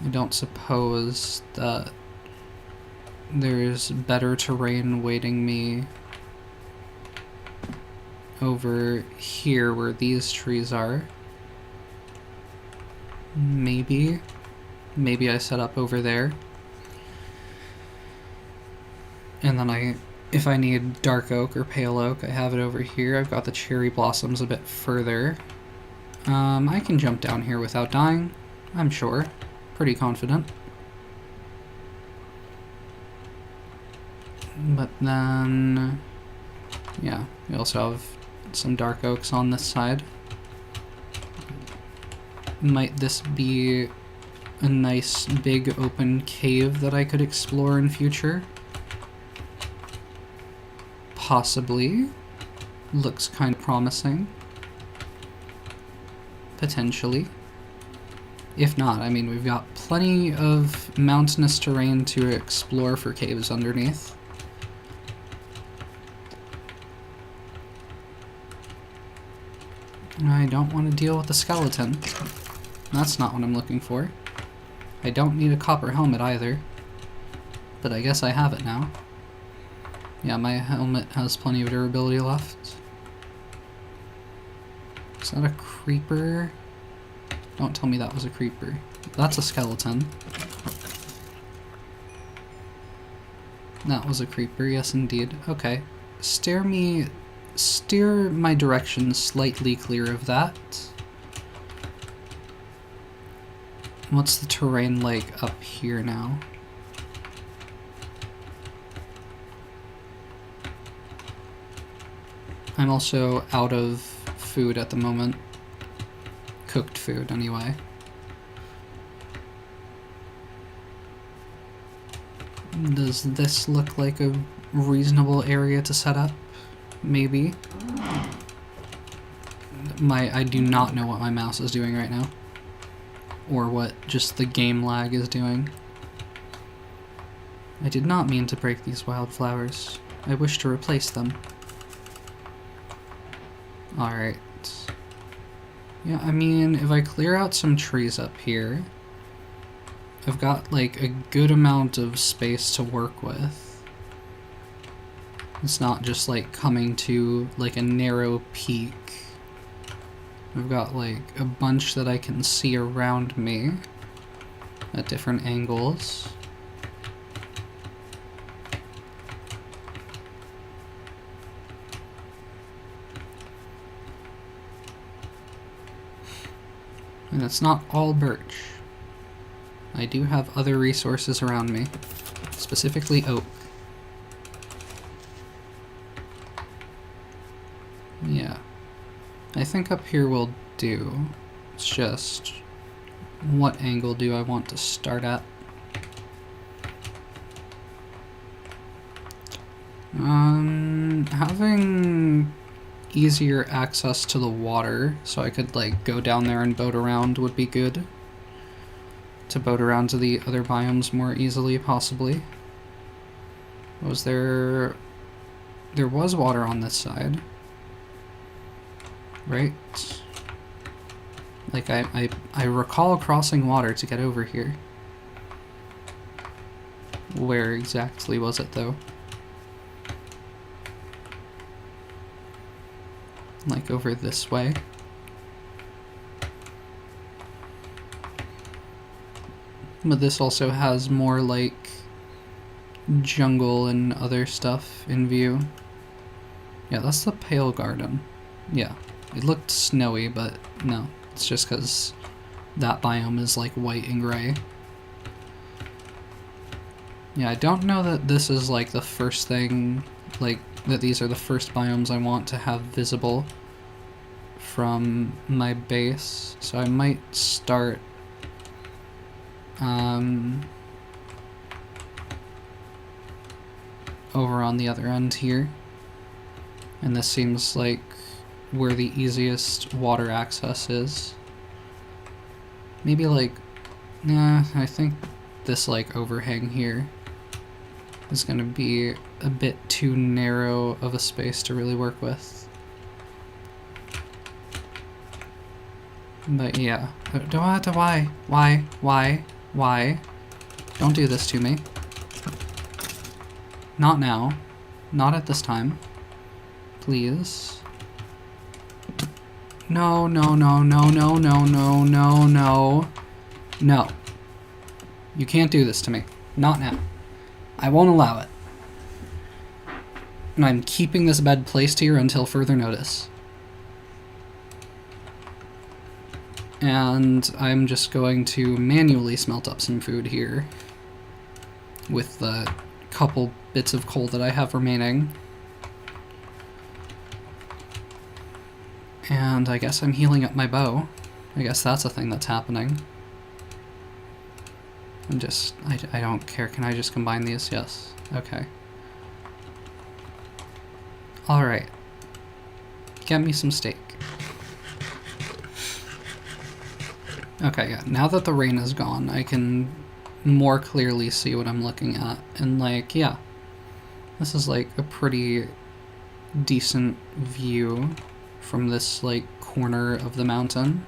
S1: I don't suppose that there's better terrain waiting me over here where these trees are. Maybe I set up over there. And then if I need dark oak or pale oak, I have it over here. I've got the cherry blossoms a bit further. I can jump down here without dying, I'm sure. Pretty confident. But then, yeah, we also have some dark oaks on this side. Might this be a nice big open cave that I could explore in future? Possibly. Looks kind of promising. Potentially. If not, I mean, we've got plenty of mountainous terrain to explore for caves underneath. I don't want to deal with the skeleton. That's not what I'm looking for. I don't need a copper helmet either. But I guess I have it now. Yeah, my helmet has plenty of durability left. Is that a creeper? Don't tell me that was a creeper. That's a skeleton. That was a creeper, yes indeed. Okay. Steer my direction slightly clear of that. What's the terrain like up here now? I'm also out of food at the moment. Cooked food, anyway. Does this look like a reasonable area to set up? Maybe. I do not know what my mouse is doing right now. Or what just the game lag is doing. I did not mean to break these wildflowers. I wish to replace them. Alright. Yeah, I mean, if I clear out some trees up here, I've got, like, a good amount of space to work with. It's not just, like, coming to, like, a narrow peak. I've got, like, a bunch that I can see around me at different angles. And it's not all birch. I do have other resources around me, specifically oak. Yeah. I think up here will do. It's just, what angle do I want to start at? Having easier access to the water, so I could, like, go down there and boat around would be good. To boat around to the other biomes more easily, possibly. Was there... There was water on this side. Right? Like, I recall crossing water to get over here. Where exactly was it, though? Like, over this way. But this also has more, like, jungle and other stuff in view. Yeah, that's the Pale Garden. Yeah, it looked snowy, but no. It's just because that biome is, like, white and gray. Yeah, I don't know that this is, like, the first thing, like, that these are the first biomes I want to have visible from my base, so I might start over on the other end here. And this seems like where the easiest water access is. Maybe, like, nah, I think this, like, overhang here is gonna be a bit too narrow of a space to really work with. But yeah, why? Don't do this to me. Not now. Not at this time. Please. No. No. You can't do this to me. Not now. I won't allow it. And I'm keeping this bed placed here until further notice. And I'm just going to manually smelt up some food here with the couple bits of coal that I have remaining. And I guess I'm healing up my bow. I guess that's a thing that's happening. I don't care. Can I just combine these? Yes. Okay. Alright. Get me some steak. Okay, yeah. Now that the rain is gone, I can more clearly see what I'm looking at. And, like, yeah. This is, like, a pretty decent view from this, like, corner of the mountain.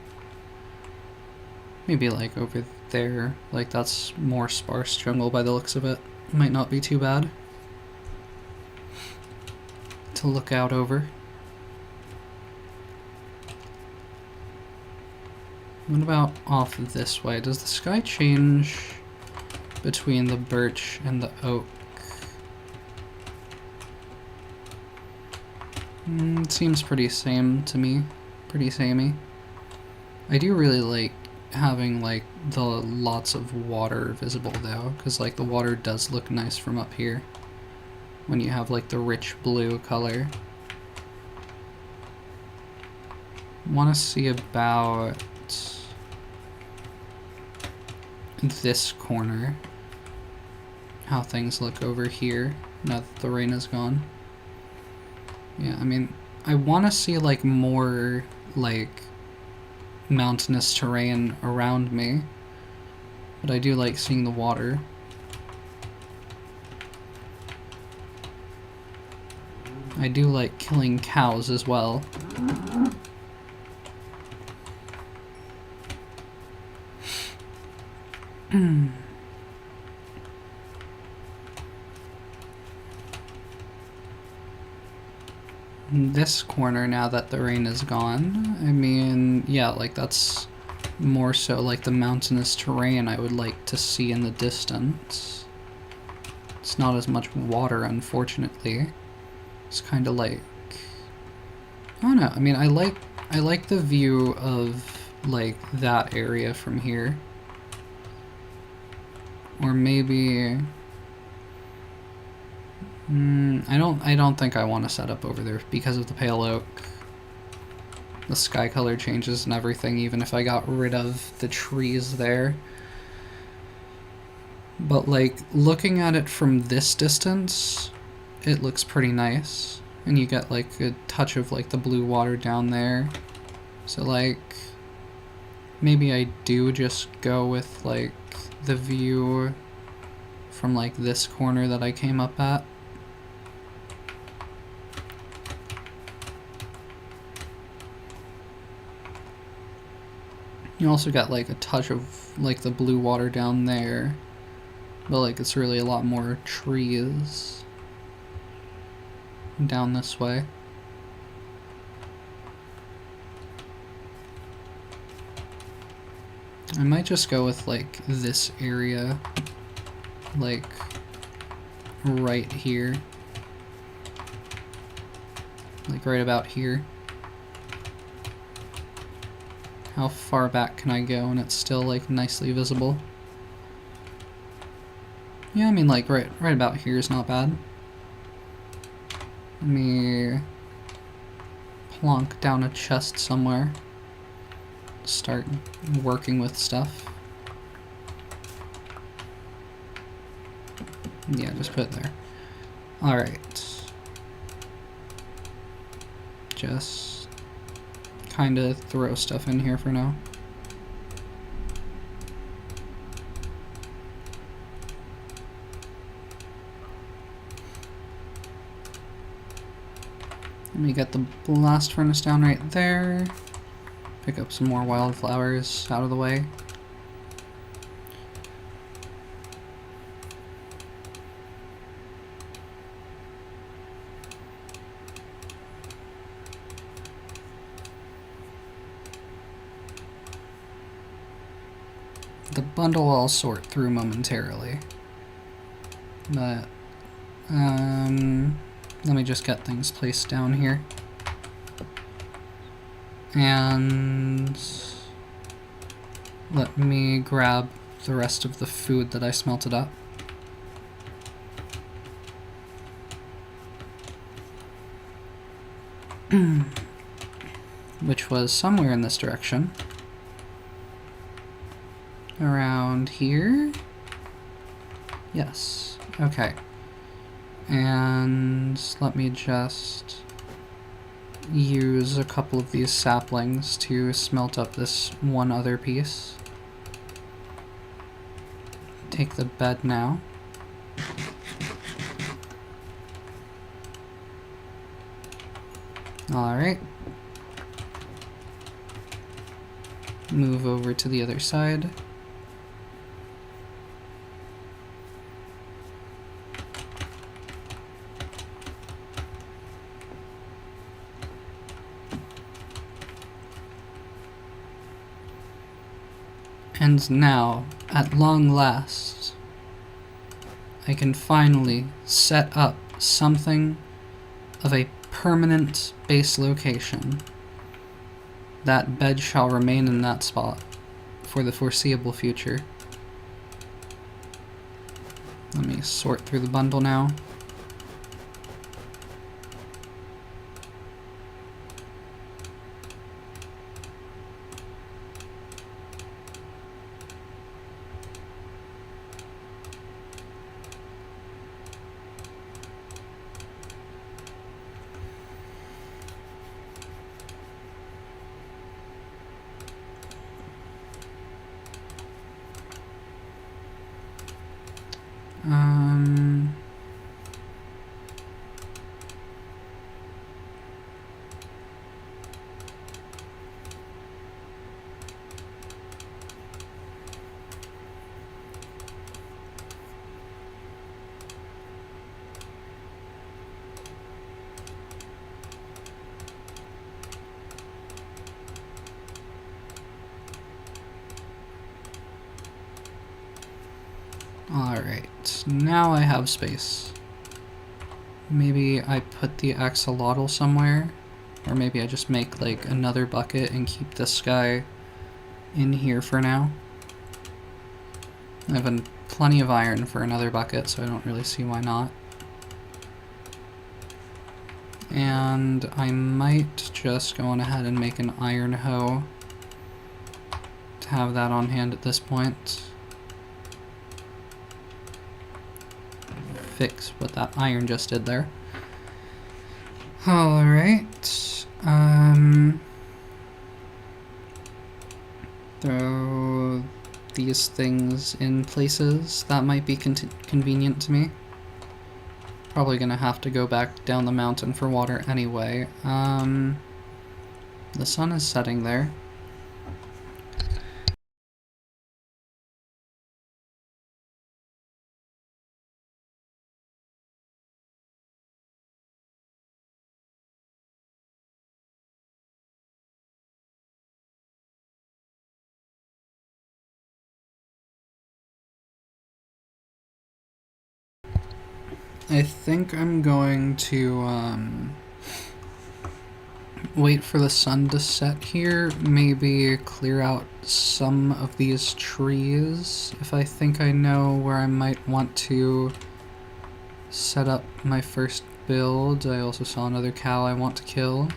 S1: Maybe, like, over there. Like, that's more sparse jungle by the looks of it. Might not be too bad to look out over. What about off this way? Does the sky change between the birch and the oak? It seems pretty same to me. Pretty samey. I do really like having, like, the lots of water visible, though, because, like, the water does look nice from up here when you have, like, the rich blue color. want to see about this corner, how things look over here now that the rain is gone. Yeah, I mean, I want to see like more like mountainous terrain around me, but I do like seeing the water. I do like killing cows as well. This corner, now that the rain is gone, I mean, yeah, like that's more so like the mountainous terrain I would like to see in the distance. It's not as much water, unfortunately. It's kind of like, I don't know, I mean, I like the view of like that area from here. Or maybe I don't think I want to set up over there because of the pale oak. The sky color changes and everything, even if I got rid of the trees there. But like looking at it from this distance, it looks pretty nice. And you get like a touch of like the blue water down there. So like maybe I do just go with like the view from like this corner that I came up at. You also got like a touch of like the blue water down there, but like it's really a lot more trees down this way. I might just go with like this area, like right here, like right about here. How far back can I go and it's still like nicely visible? Yeah, I mean like right about here is not bad. Let me plonk down a chest somewhere. Start working with stuff. Yeah, just put it there. Alright. Just kind of throw stuff in here for now. Let me get the blast furnace down right there. Pick up some more wildflowers out of the way. The bundle I'll sort through momentarily. But, let me just get things placed down here. And let me grab the rest of the food that I smelted up. Which was somewhere in this direction. Around here? Yes. Okay. And let me just use a couple of these saplings to smelt up this one other piece. Take the bed now. Alright. Move over to the other side. And now, at long last, I can finally set up something of a permanent base location. That bed shall remain in that spot for the foreseeable future. Let me sort through the bundle now. Alright, now I have space. Maybe I put the axolotl somewhere, or maybe I just make like another bucket and keep this guy in here for now. I have plenty of iron for another bucket, so I don't really see why not. And I might just go on ahead and make an iron hoe to have that on hand at this point. Fix what that iron just did there. Alright. Throw these things in places that might be convenient to me. Probably gonna have to go back down the mountain for water anyway. The sun is setting there. I think I'm going to wait for the sun to set here, maybe clear out some of these trees if I think I know where I might want to set up my first build. I also saw another cow I want to kill.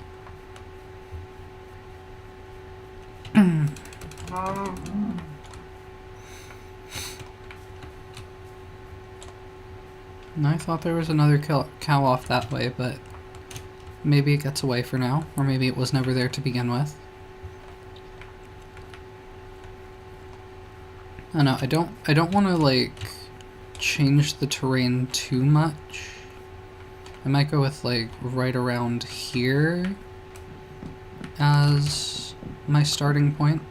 S1: I thought there was another cow off that way, but maybe it gets away for now, or maybe it was never there to begin with. I don't know, I don't want to, like, change the terrain too much. I might go with, like, right around here as my starting point.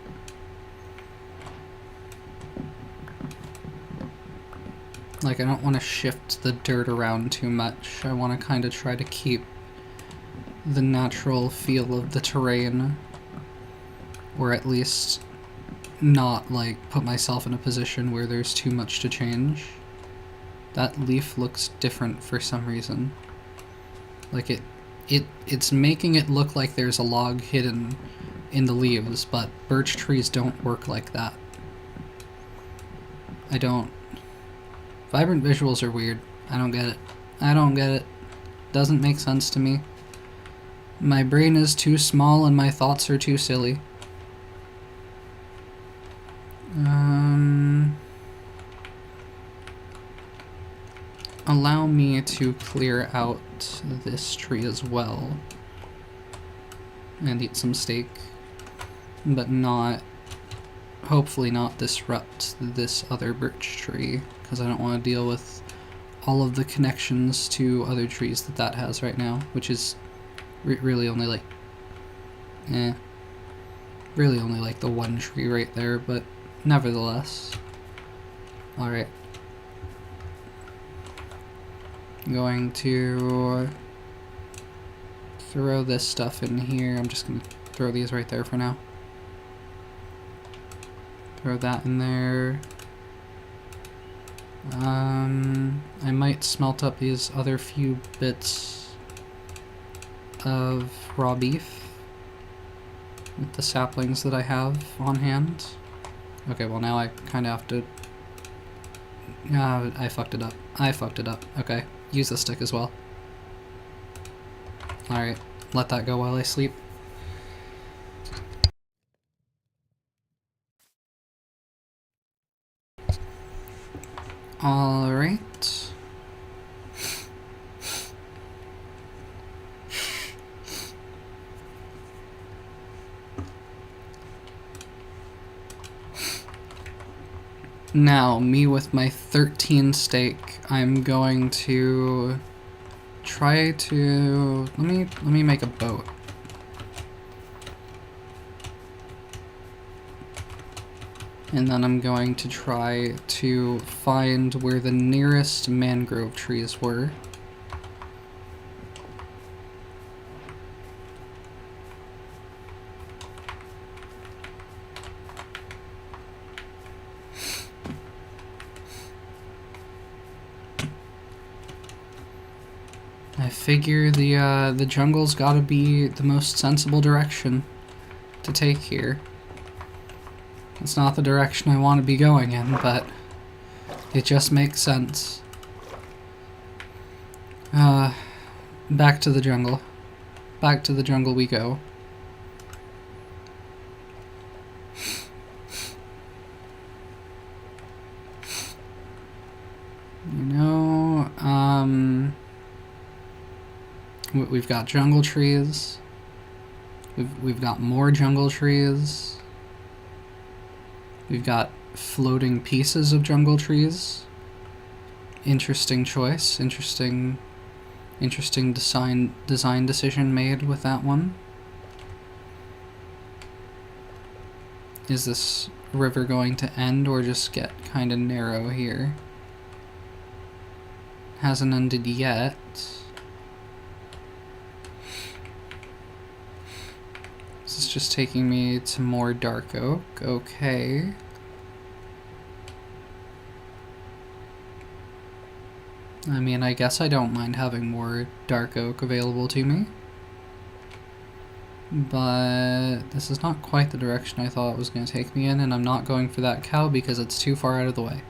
S1: Like, I don't want to shift the dirt around too much. I want to kind of try to keep the natural feel of the terrain, or at least not, like, put myself in a position where there's too much to change. That leaf looks different for some reason. Like, it's making it look like there's a log hidden in the leaves, but birch trees don't work like that. I don't... Vibrant visuals are weird. I don't get it. I don't get it. Doesn't make sense to me. My brain is too small and my thoughts are too silly. Allow me to clear out this tree as well. And eat some steak. But not... hopefully not disrupt this other birch tree, because I don't want to deal with all of the connections to other trees that has right now, which is really only like... really only like the one tree right there, but nevertheless. Alright. I'm going to throw this stuff in here. I'm just going to throw these right there for now. Throw that in there. I might smelt up these other few bits of raw beef with the saplings that I have on hand. Okay, well now I kind of have to... I fucked it up. I fucked it up. Okay, use the stick as well. Alright, let that go while I sleep. Alright. Now, me with my 13 steak, I'm going to try to... Let me make a boat. And then I'm going to try to find where the nearest mangrove trees were. figure the jungle's gotta be the most sensible direction to take here. It's not the direction I want to be going in, but it just makes sense. Back to the jungle. Back to the jungle we go. You know, we've got jungle trees. We've got more jungle trees. We've got floating pieces of jungle trees. Interesting choice. Interesting design decision made with that one. Is this river going to end or just get kind of narrow here? Hasn't ended yet. This is just taking me to more dark oak. Okay. I mean, I guess I don't mind having more dark oak available to me. But this is not quite the direction I thought it was going to take me in, and I'm not going for that cow because it's too far out of the way.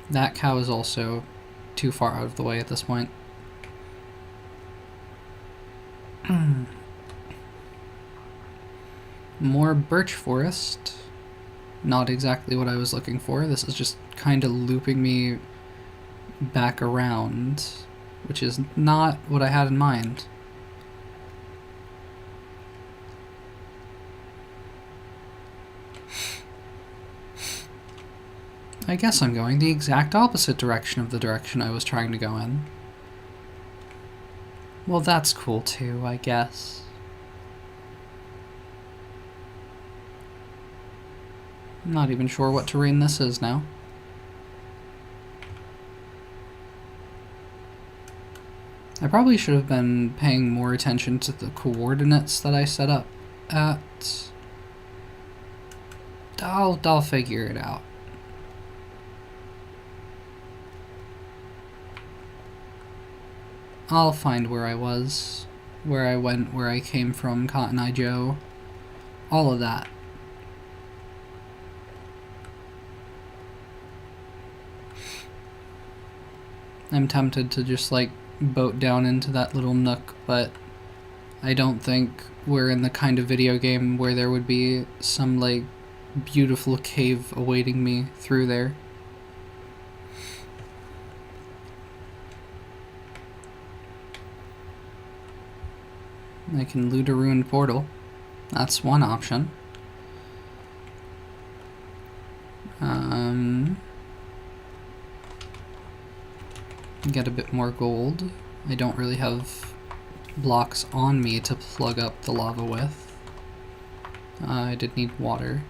S1: That cow is also too far out of the way at this point. More birch forest. Not exactly what I was looking for. This is just kind of looping me back around, which is not what I had in mind. I guess I'm going the exact opposite direction of the direction I was trying to go in. Well, that's cool too, I guess. I'm not even sure what terrain this is now. I probably should have been paying more attention to the coordinates that I set up at. I'll figure it out. I'll find where I was, where I went, where I came from, Cotton Eye Joe, all of that. I'm tempted to just, like, boat down into that little nook, but I don't think we're in the kind of video game where there would be some, like, beautiful cave awaiting me through there. I can loot a ruined portal. That's one option. Get a bit more gold. I don't really have blocks on me to plug up the lava with. I did need water.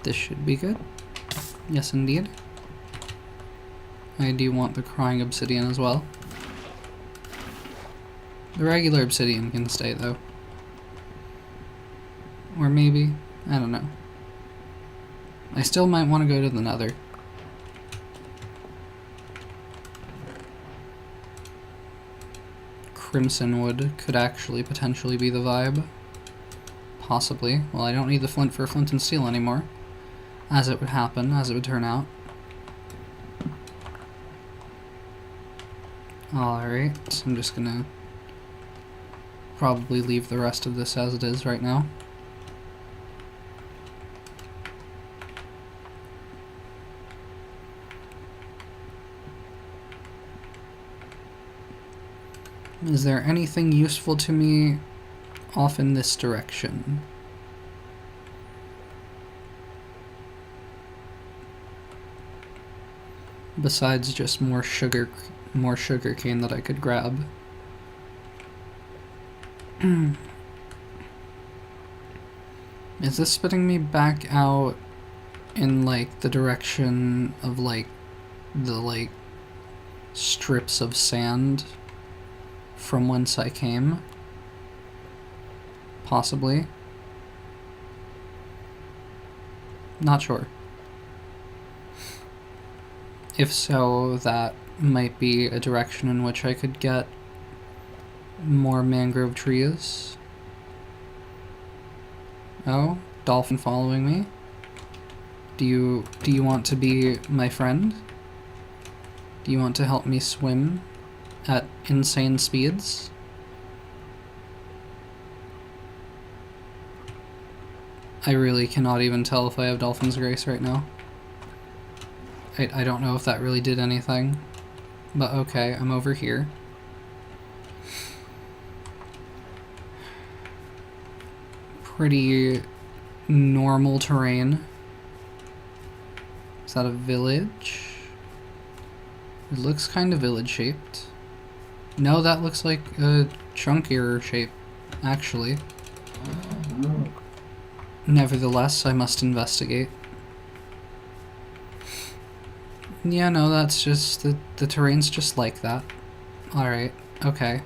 S1: This should be good. Yes, indeed. I do want the crying obsidian as well. The regular obsidian can stay, though. Or maybe, I don't know. I still might want to go to the nether. Crimson wood could actually potentially be the vibe. Possibly. Well, I don't need the flint for flint and steel anymore. As it would happen, as it would turn out. Alright, I'm just gonna probably leave the rest of this as it is right now. Is there anything useful to me off in this direction? Besides just more sugar cane that I could grab. Is this spitting me back out in, like, the direction of, like, the, like, strips of sand from whence I came? Possibly. Not sure. If so, that might be a direction in which I could get more mangrove trees. Oh, dolphin following me. Do you want to be my friend? Do you want to help me swim at insane speeds? I really cannot even tell if I have Dolphin's Grace right now. I don't know if that really did anything. But okay, I'm over here. Pretty normal terrain. Is that a village? It looks kind of village-shaped. No, that looks like a chunkier shape, actually. Nevertheless, I must investigate. Yeah, no, that's just... the terrain's just like that. Alright, okay.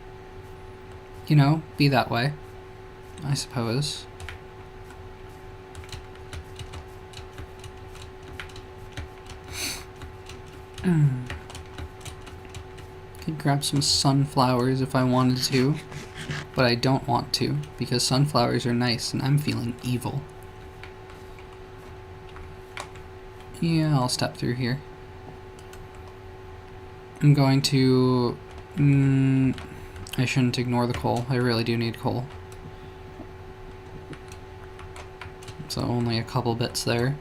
S1: You know, be that way, I suppose. Could grab some sunflowers if I wanted to, but I don't want to, because sunflowers are nice and I'm feeling evil. Yeah, I'll step through here. I'm going to... I shouldn't ignore the coal. I really do need coal. So only a couple bits there.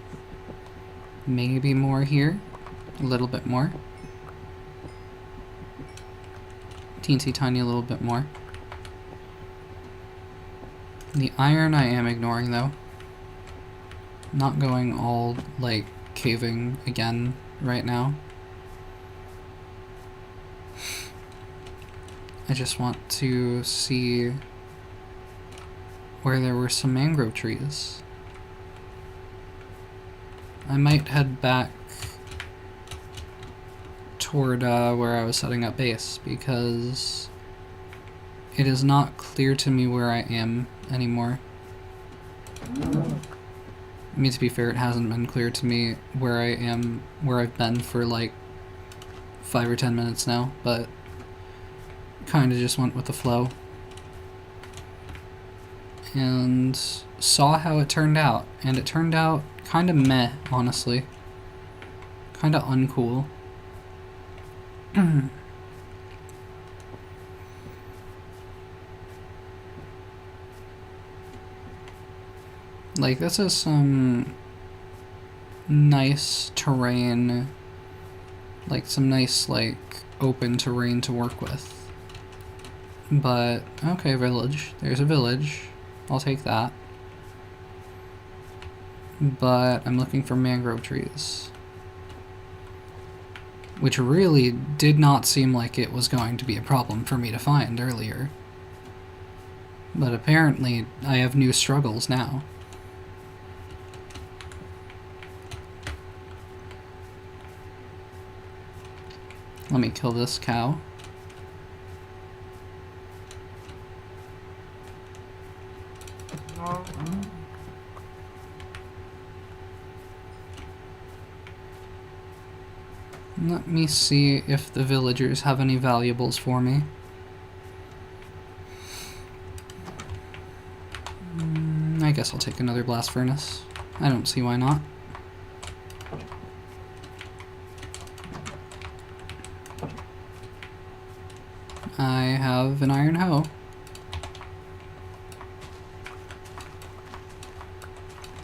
S1: Maybe more here. A little bit more. Teensy tiny little bit more. The iron I am ignoring though. Not going all, like, caving again right now. I just want to see where there were some mangrove trees. I might head back toward where I was setting up base, because it is not clear to me where I am anymore. I mean, to be fair, it hasn't been clear to me where I am, where I've been for like 5 or 10 minutes now, but kind of just went with the flow. And saw how it turned out, and it turned out kind of meh, honestly. Kind of uncool. Like, this is some nice terrain, like some nice, like, open terrain to work with. But, okay, village. There's a village. I'll take that. But I'm looking for mangrove trees. Which really did not seem like it was going to be a problem for me to find earlier. But apparently, I have new struggles now. Let me kill this cow. Let me see if the villagers have any valuables for me. I guess I'll take another blast furnace. I don't see why not. I have an iron hoe.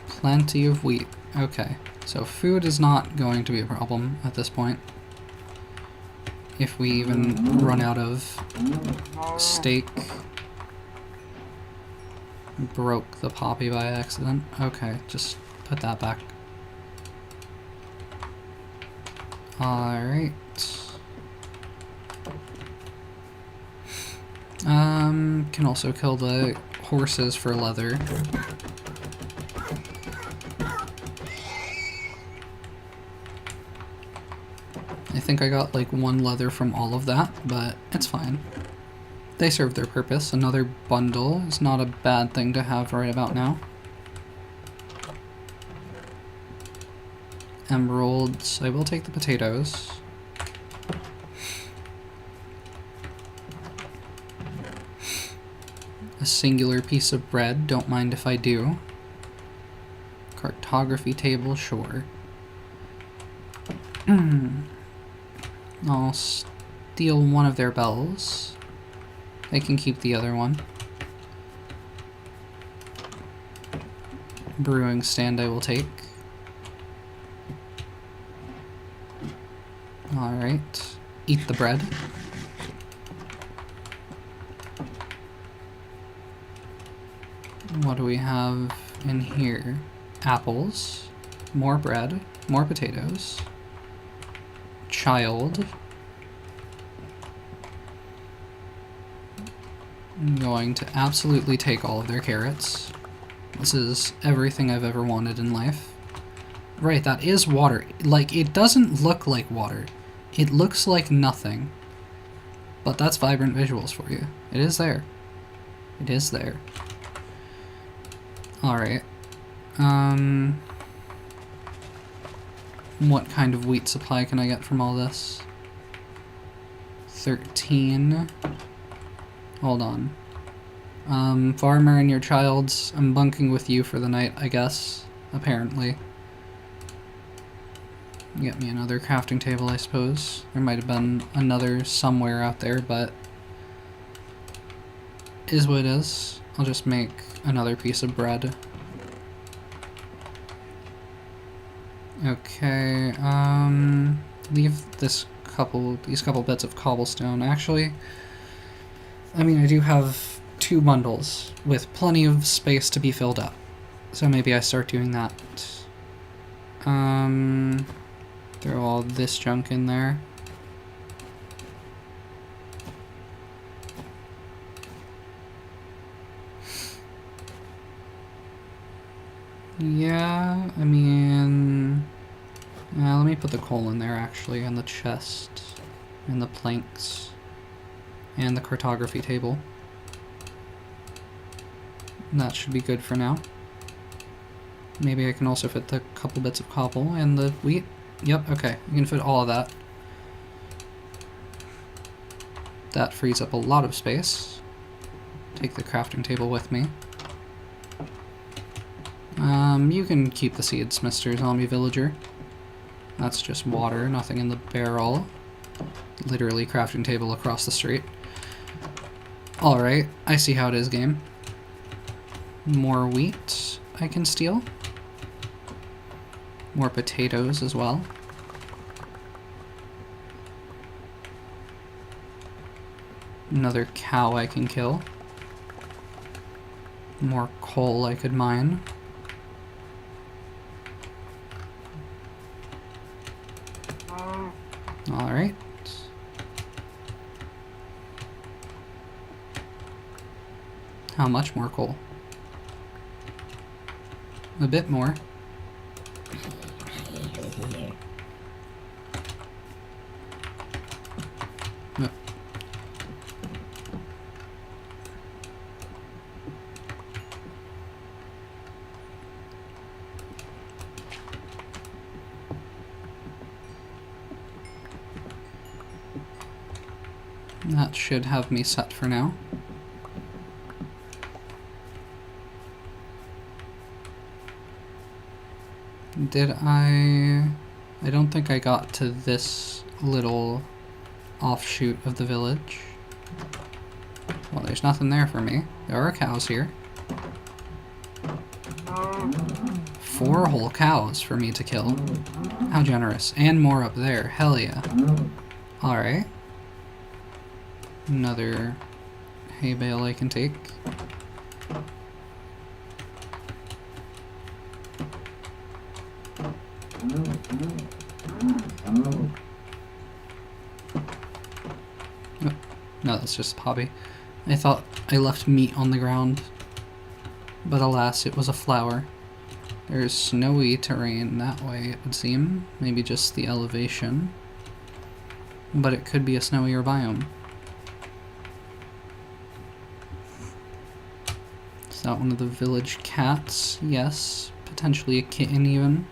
S1: Plenty of wheat. Okay, so food is not going to be a problem at this point. If we even run out of steak. Broke the poppy by accident. Okay, just put that back. Alright. Can also kill the horses for leather. I think I got like 1 leather from all of that, but it's fine. They serve their purpose. Another bundle is not a bad thing to have right about now. emeralds. I will take the potatoes. A singular piece of bread, don't mind if I do. Cartography table, sure. I'll steal one of their bells. They can keep the other one. Brewing stand I will take. Alright. Eat the bread. What do we have in here? Apples. More bread. More potatoes. Child. I'm going to absolutely take all of their carrots. This is everything I've ever wanted in life. Right, that is water. Like, it doesn't look like water. It looks like nothing. But that's vibrant visuals for you. It is there. It is there. Alright. What kind of wheat supply can I get from all this? 13. Hold on. Farmer and your childs, I'm bunking with you for the night, I guess. Apparently. Get me another crafting table, I suppose. There might have been another somewhere out there, but is what it is. I'll just make another piece of bread. Okay, leave these couple bits of cobblestone. Actually, I mean, I do have 2 bundles with plenty of space to be filled up. So maybe I start doing that. Throw all this junk in there. Yeah, I mean... let me put the coal in there, actually, and the chest, and the planks, and the cartography table. That should be good for now. Maybe I can also fit the couple bits of cobble and the wheat. Yep, okay, you can fit all of that. That frees up a lot of space. Take the crafting table with me. You can keep the seeds, Mr. Zombie Villager. That's just water, nothing in the barrel. Literally crafting table across the street. Alright, I see how it is, game. More wheat I can steal. More potatoes as well. Another cow I can kill. More coal I could mine. Alright. How much more coal? A bit more. No. That should have me set for now. Did I don't think I got to this little offshoot of the village. Well, there's nothing there for me. There are cows here. 4 whole cows for me to kill. How generous. And more up there. Hell yeah. Alright. Another hay bale I can take. No, that's just a hobby. I thought I left meat on the ground, but alas, it was a flower. There's snowy terrain that way, it would seem. Maybe just the elevation. But it could be a snowier biome. Is that one of the village cats? Yes. Potentially a kitten even.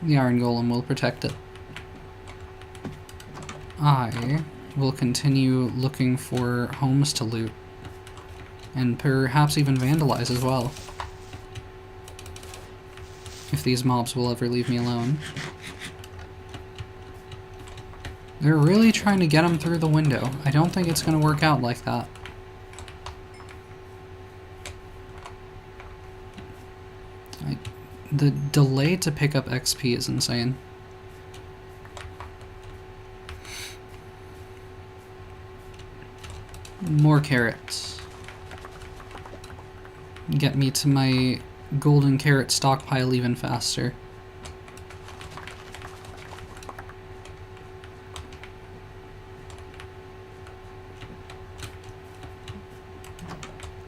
S1: The iron golem will protect it. I will continue looking for homes to loot. And perhaps even vandalize as well. If these mobs will ever leave me alone. They're really trying to get them through the window. I don't think it's going to work out like that. The delay to pick up XP is insane. More carrots. Get me to my golden carrot stockpile even faster.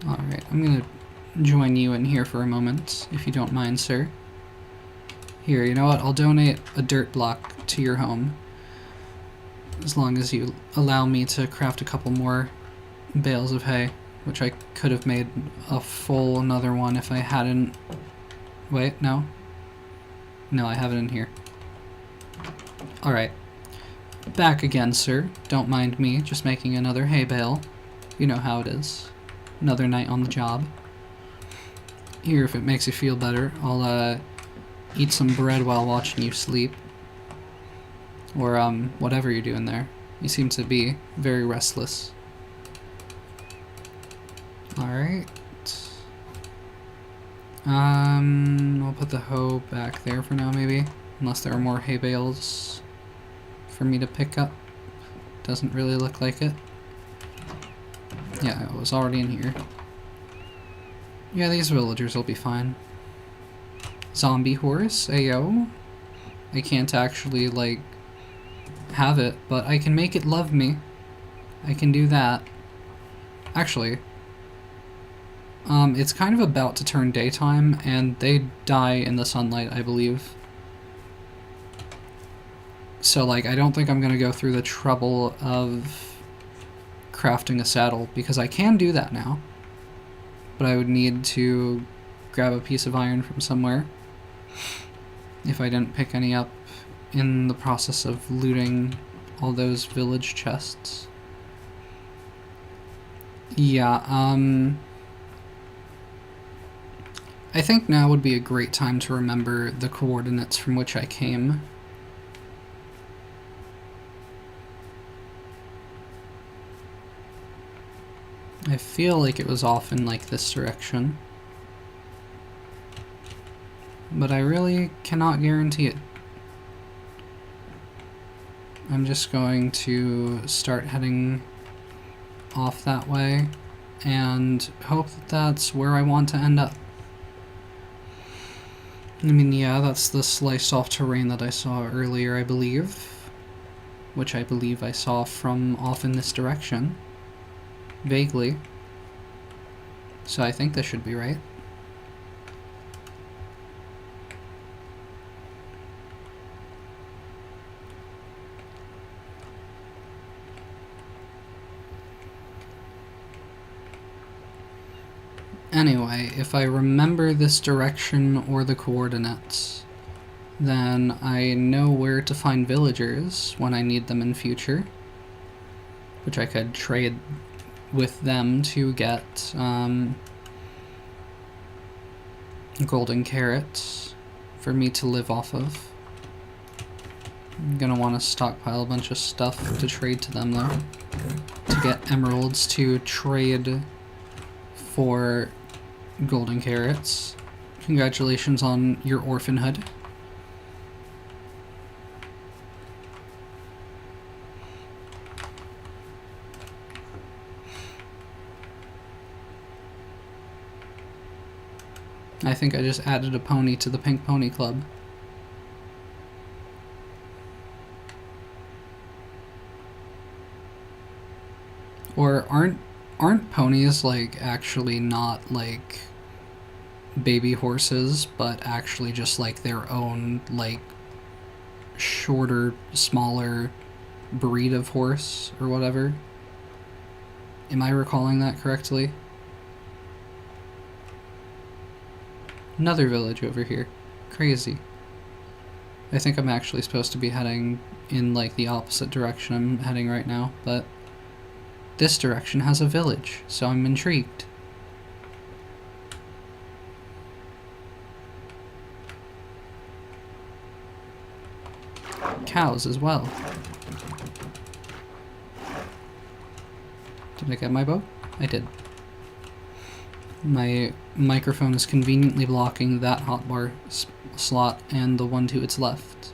S1: Alright, I'm gonna join you in here for a moment, if you don't mind, sir. Here, you know what? I'll donate a dirt block to your home. As long as you allow me to craft a couple more bales of hay, which I could have made a full another one if I hadn't... Wait, no? No, I have it in here. Alright. Back again, sir. Don't mind me, just making another hay bale. You know how it is. Another night on the job. Here, if it makes you feel better, I'll eat some bread while watching you sleep. Or whatever you're doing there. You seem to be very restless. Alright. I'll put the hoe back there for now, maybe. Unless there are more hay bales for me to pick up. Doesn't really look like it. Yeah, it was already in here. Yeah, these villagers will be fine. Zombie horse, ayo. I can't actually, like, have it, but I can make it love me. I can do that. Actually, it's kind of about to turn daytime, and they die in the sunlight, I believe. So, like, I don't think I'm gonna go through the trouble of crafting a saddle, because I can do that now. But I would need to grab a piece of iron from somewhere, if I didn't pick any up in the process of looting all those village chests. Yeah, I think now would be a great time to remember the coordinates from which I came. I feel like it was off in, like, this direction. But I really cannot guarantee it. I'm just going to start heading off that way and hope that that's where I want to end up. I mean, yeah, that's the sliced off terrain that I saw earlier, I believe. Which I believe I saw from off in this direction. Vaguely. So I think this should be right. Anyway, if I remember this direction or the coordinates, then I know where to find villagers when I need them in future, which I could trade with them to get golden carrots for me to live off of. I'm gonna want to stockpile a bunch of stuff to trade to them, though, to get emeralds to trade for golden carrots. Congratulations on your orphanhood. I think I just added a pony to the Pink Pony Club. Or aren't ponies, like, actually not, like, baby horses, but actually just, like, their own, like, shorter, smaller breed of horse or whatever? Am I recalling that correctly? Another village over here. Crazy. I think I'm actually supposed to be heading in like the opposite direction I'm heading right now, but this direction has a village, so I'm intrigued. Cows as well. Did I get my bow? I did. My microphone is conveniently blocking that hotbar slot and the one to its left.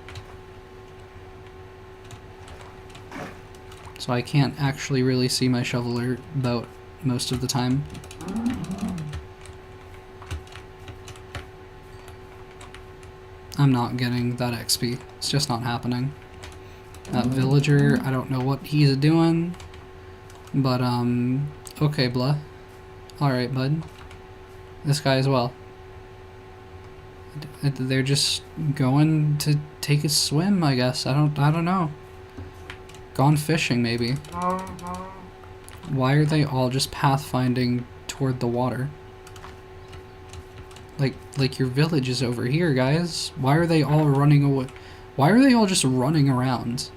S1: So I can't actually really see my shoveler boat most of the time. I'm not getting that XP. It's just not happening. That villager, I don't know what he's doing, but okay, blah. Alright, bud. This guy as well. They're just going to take a swim, I guess. I don't know. Gone fishing, maybe. Why are they all just pathfinding toward the water? Like your village is over here, guys. Why are they all running away? Why are they all just running around?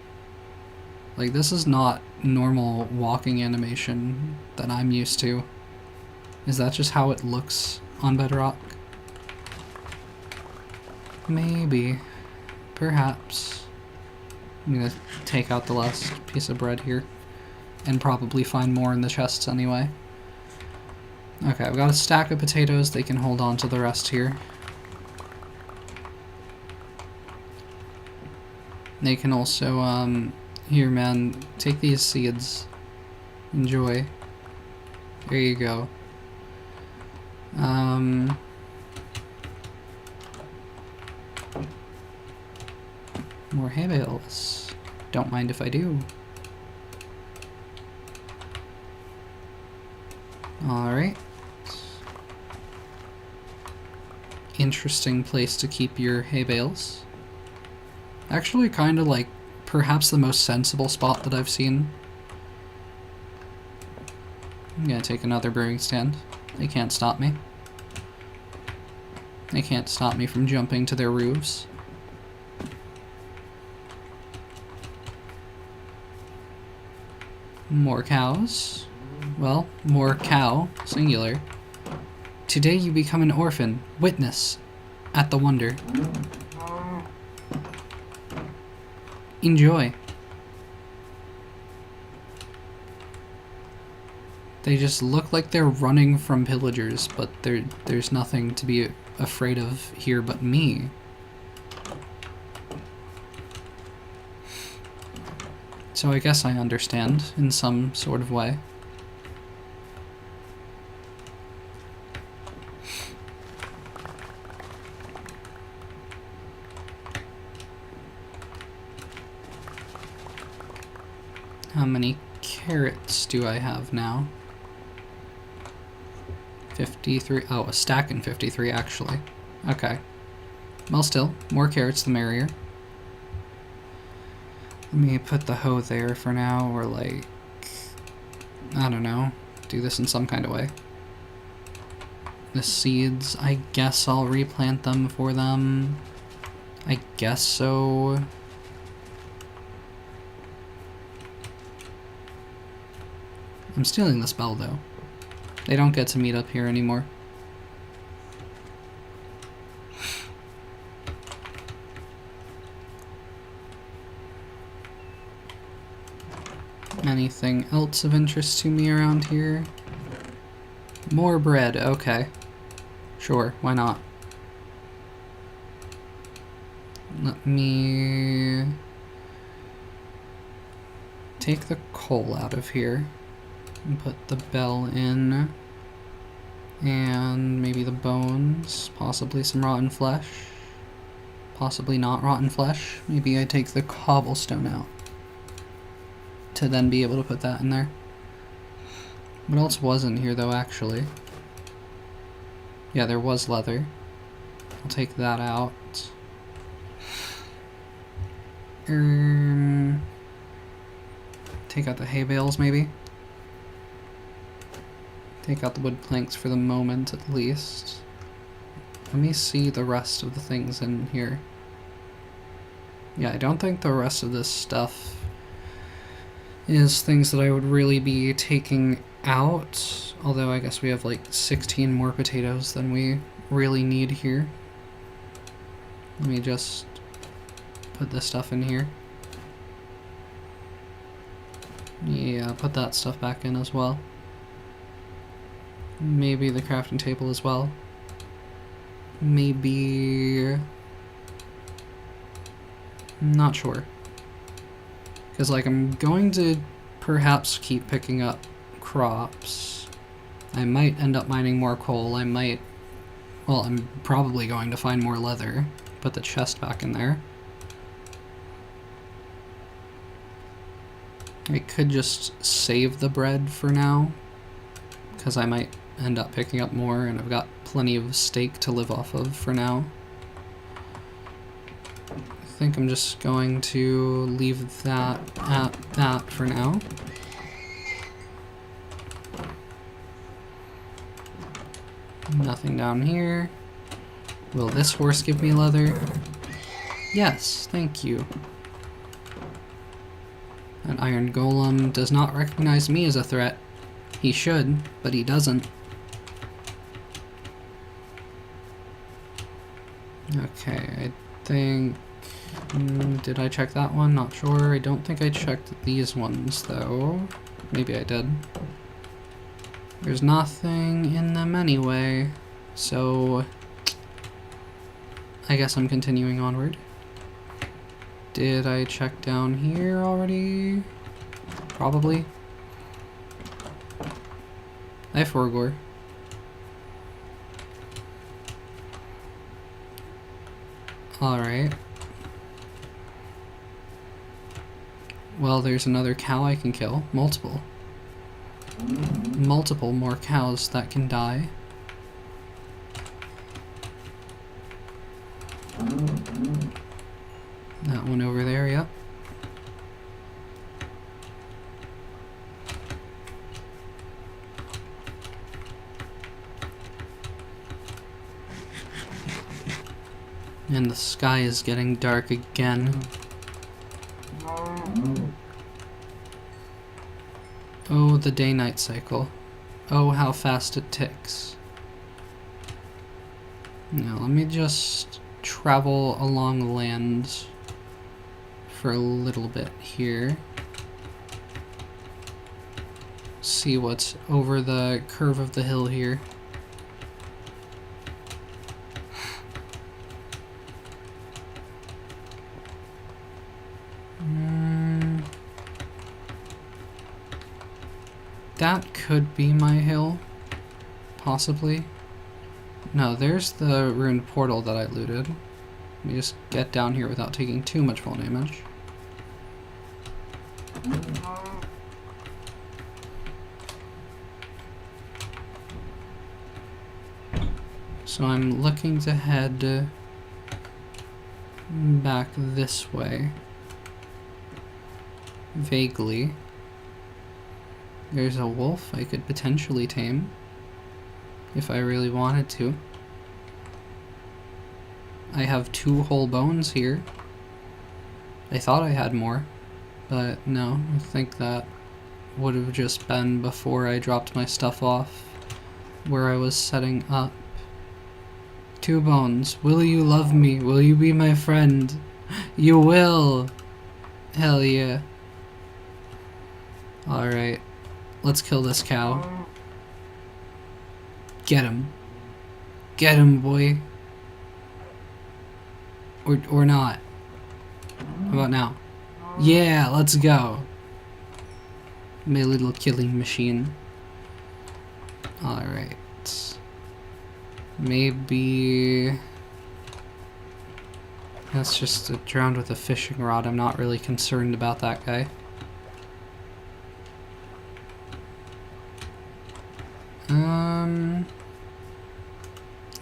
S1: Like, this is not normal walking animation that I'm used to. Is that just how it looks on Bedrock? Maybe. Perhaps. I'm gonna take out the last piece of bread here. And probably find more in the chests anyway. Okay, I've got a stack of potatoes. They can hold on to the rest here. They can also, here, man, take these seeds. Enjoy. There you go. More hay bales. Don't mind if I do. Alright. Interesting place to keep your hay bales. Actually, kind of like perhaps the most sensible spot that I've seen. I'm gonna take another brewing stand. They can't stop me. They can't stop me from jumping to their roofs. More cows. Well, more cow, singular. Today you become an orphan. Witness at the wonder. Enjoy. They just look like they're running from pillagers, but there's nothing to be afraid of here but me. So I guess I understand in some sort of way. How many carrots do I have now? 53. Oh, a stack in 53, actually. Okay. Well, still, more carrots the merrier. Let me put the hoe there for now, or like, I don't know, do this in some kind of way. The seeds, I guess I'll replant them for them. I guess so. I'm stealing this bell, though. They don't get to meet up here anymore. Anything else of interest to me around here? More bread, okay. Sure, why not? Let me take the coal out of here and put the bell in, and maybe the bones, possibly some rotten flesh, possibly not rotten flesh. Maybe I take the cobblestone out to then be able to put that in there. What else was in here though, actually? Yeah, there was leather. I'll take that out. Take out the hay bales, maybe? Take out the wood planks for the moment, at least. Let me see the rest of the things in here. Yeah, I don't think the rest of this stuff is things that I would really be taking out. Although I guess we have like 16 more potatoes than we really need here. Let me just put this stuff in here. Yeah, put that stuff back in as well. Maybe the crafting table as well. Maybe... not sure. Because, like, I'm going to perhaps keep picking up crops. I might end up mining more coal. I might... well, I'm probably going to find more leather. Put the chest back in there. I could just save the bread for now. Because I might end up picking up more, and I've got plenty of steak to live off of for now. I think I'm just going to leave that at that for now. Nothing down here. Will this horse give me leather? Yes, thank you. An iron golem does not recognize me as a threat. He should, but he doesn't. Okay, I think... did I check that one? Not sure. I don't think I checked these ones, though. Maybe I did. There's nothing in them anyway, so... I guess I'm continuing onward. Did I check down here already? Probably. I have Forgor. Alright. Well, there's another cow I can kill. Multiple. Multiple more cows that can die. That one over there, yep. And the sky is getting dark again. Oh, the day-night cycle. Oh, how fast it ticks. Now, let me just travel along the land for a little bit here. See what's over the curve of the hill here. That could be my hill, possibly. No, there's the ruined portal that I looted. Let me just get down here without taking too much fall damage. So I'm looking to head back this way. Vaguely. There's a wolf I could potentially tame, if I really wanted to. I have 2 whole bones here. I thought I had more, but no, I think that would have just been before I dropped my stuff off where I was setting up. 2 bones. Will you love me? Will you be my friend? You will! Hell yeah. Alright. Let's kill this cow. Get him. Get him, boy. Or not. How about now? Yeah, let's go. My little killing machine. Alright. Maybe... that's just drowned with a fishing rod. I'm not really concerned about that guy.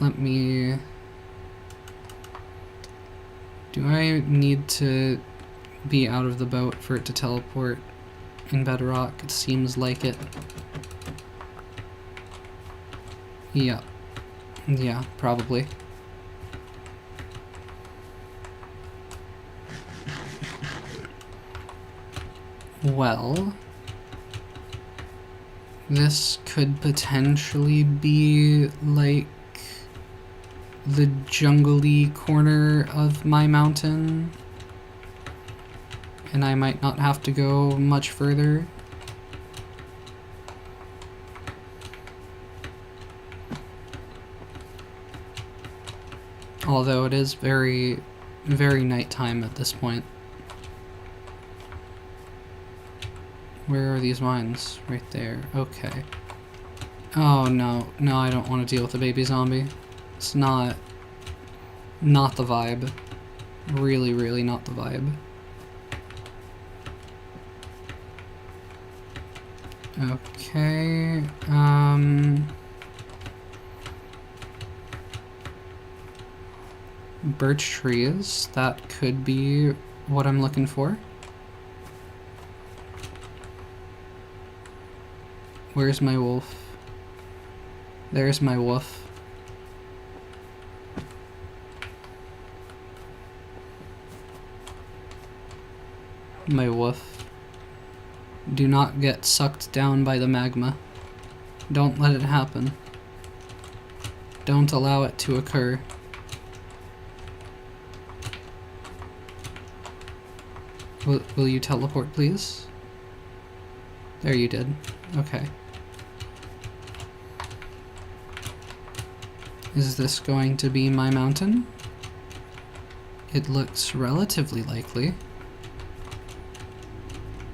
S1: Let me... do I need to be out of the boat for it to teleport in bedrock? It seems like it. Yeah. Yeah, probably. Well, this could potentially be like the jungly corner of my mountain, and I might not have to go much further. Although it is very, very nighttime at this point. Where are these mines? Right there. Okay. Oh no, no, I don't want to deal with a baby zombie. It's not the vibe. Really, really not the vibe. Okay, birch trees, that could be what I'm looking for. Where's my wolf? There's my wolf. My wolf. Do not get sucked down by the magma. Don't let it happen. Don't allow it to occur. Will you teleport, please? There you did. Okay. Is this going to be my mountain? It looks relatively likely.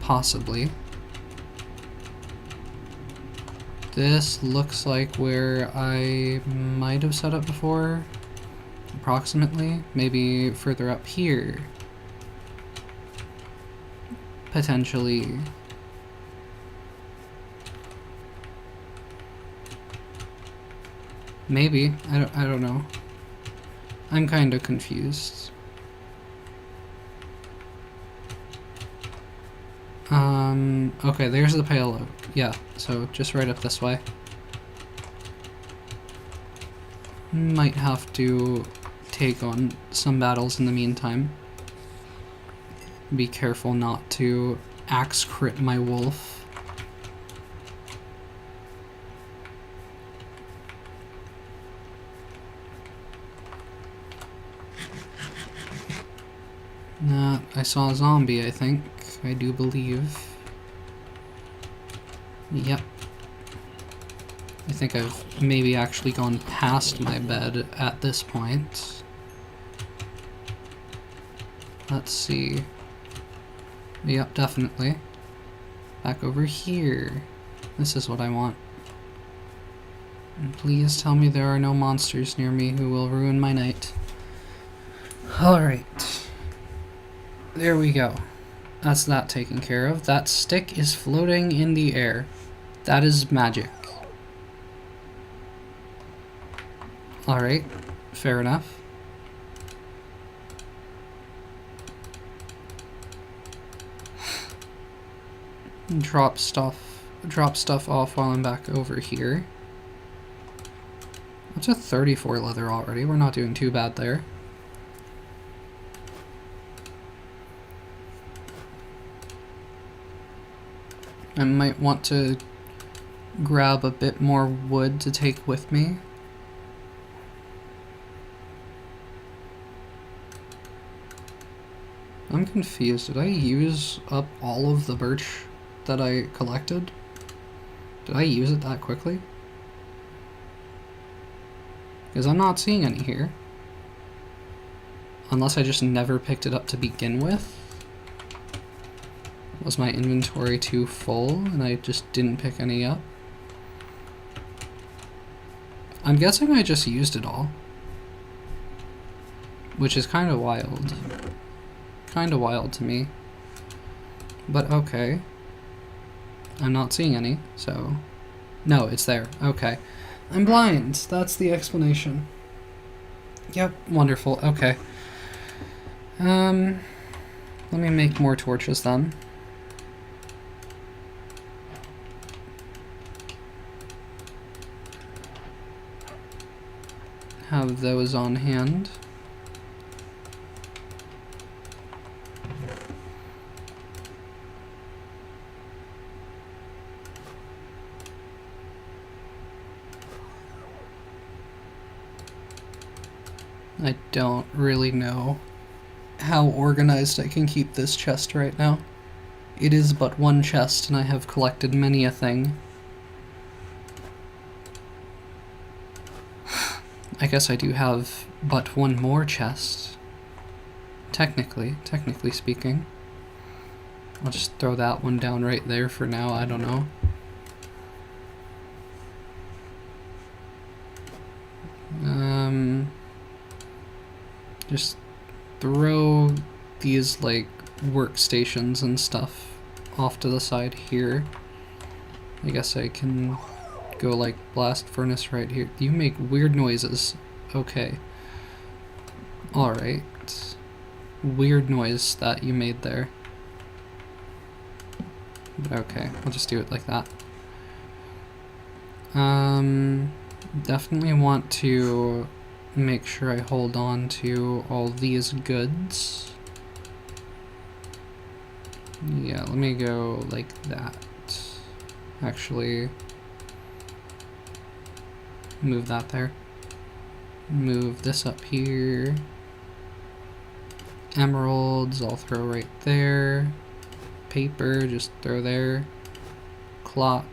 S1: Possibly. This looks like where I might have set up before. Approximately. Maybe further up here. Potentially. Maybe. I don't know. I'm kind of confused. Okay, there's the pale oak. Yeah, so just right up this way. Might have to take on some battles in the meantime. Be careful not to axe crit my wolf. I saw a zombie, I think. I do believe. Yep. I think I've maybe actually gone past my bed at this point. Let's see. Yep, definitely. Back over here. This is what I want. And please tell me there are no monsters near me who will ruin my night. Alright. There we go. That's that taken care of. That stick is floating in the air. That is magic. Alright, fair enough. Drop stuff off while I'm back over here. That's a 34 leather already. We're not doing too bad there. I might want to grab a bit more wood to take with me. I'm confused. Did I use up all of the birch that I collected? Did I use it that quickly? Because I'm not seeing any here. Unless I just never picked it up to begin with. Was my inventory too full and I just didn't pick any up? I'm guessing I just used it all. Which is kind of wild. Kind of wild to me. But okay. I'm not seeing any, so... No, it's there. Okay. I'm blind. That's the explanation. Yep, wonderful. Okay. Let me make more torches then. Have those on hand. I don't really know how organized I can keep this chest right now. It is but one chest, and I have collected many a thing. I guess I do have but one more chest. Technically speaking. I'll just throw that one down right there for now, I don't know. Just throw these, like, workstations and stuff off to the side here. I guess I can go, like, blast furnace right here. You make weird noises. Okay. Alright. Weird noise that you made there. But okay, I'll just do it like that. Definitely want to make sure I hold on to all these goods. Yeah, let me go like that. Actually, move that there. Move this up here. Emeralds, I'll throw right there. Paper, just throw there. Clock,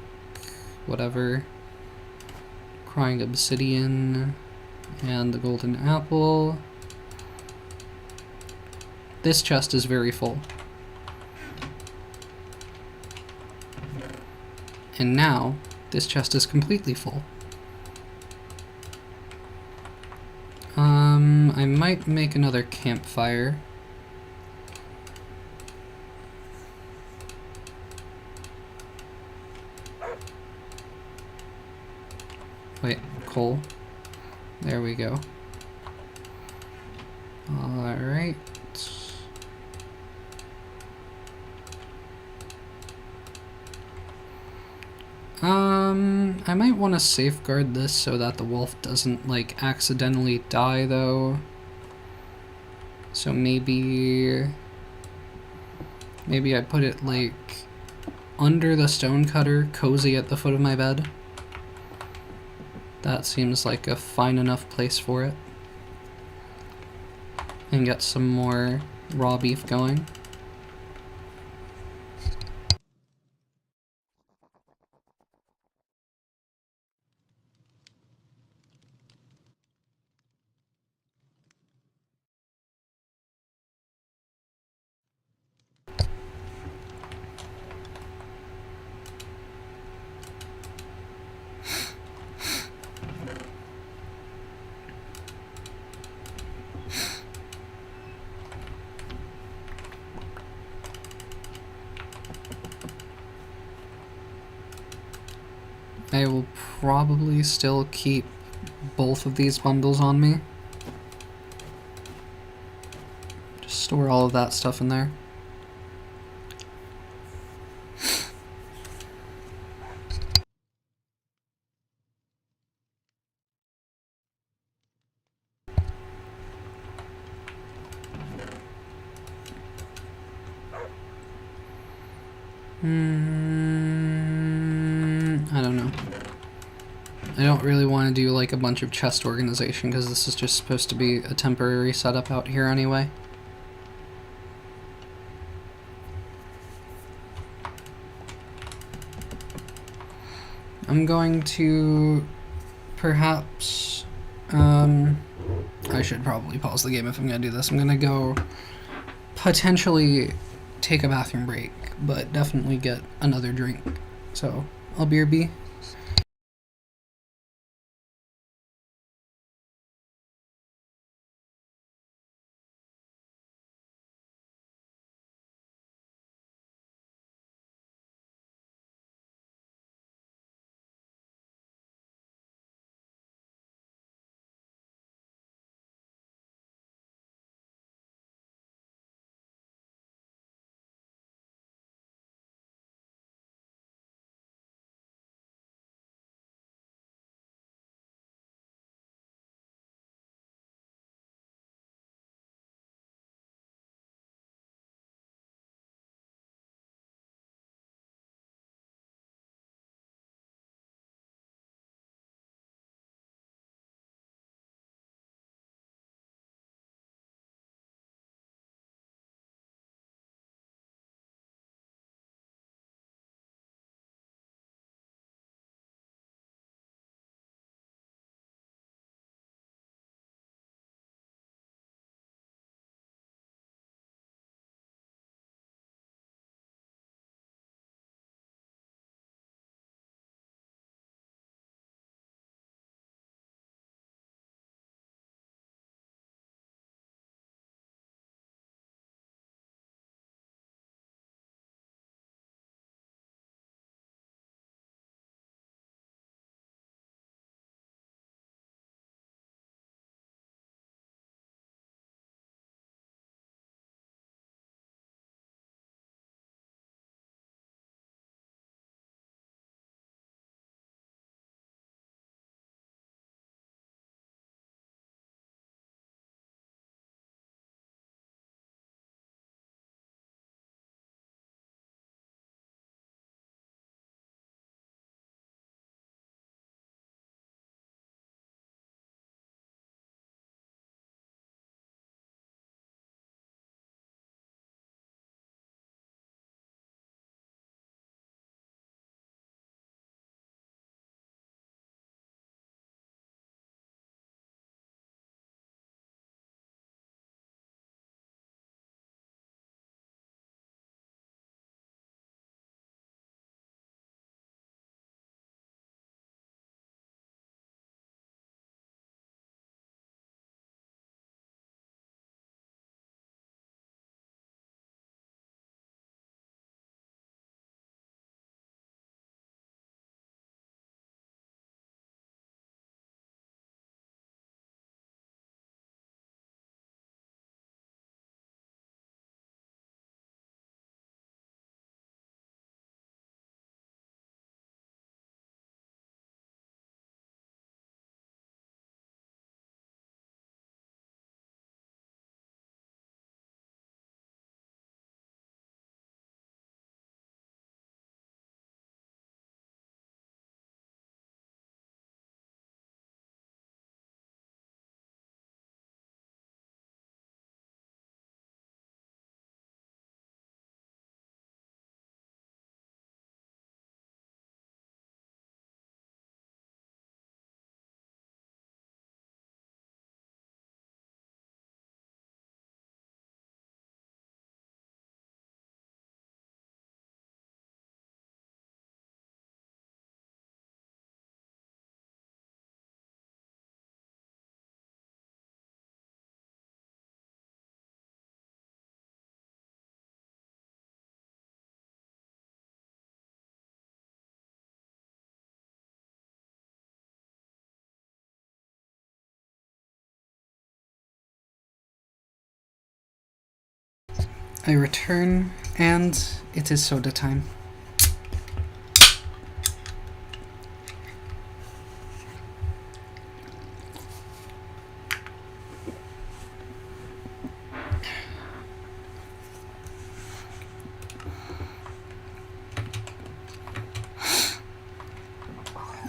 S1: whatever. Crying obsidian. And the golden apple. This chest is very full. And now, this chest is completely full. I might make another campfire. Wait, coal. There we go. Alright. I might want to safeguard this so that the wolf doesn't, like, accidentally die, though. So maybe I put it, like, under the stonecutter, cozy at the foot of my bed. That seems like a fine enough place for it. And get some more raw beef going. I will probably still keep both of these bundles on me. Just store all of that stuff in there. I don't know. I don't really want to do like a bunch of chest organization because this is just supposed to be a temporary setup out here anyway. I'm going to perhaps, I should probably pause the game if I'm going to do this. I'm going to go potentially take a bathroom break, but definitely get another drink. So, I'll BRB. I return, and it is soda time.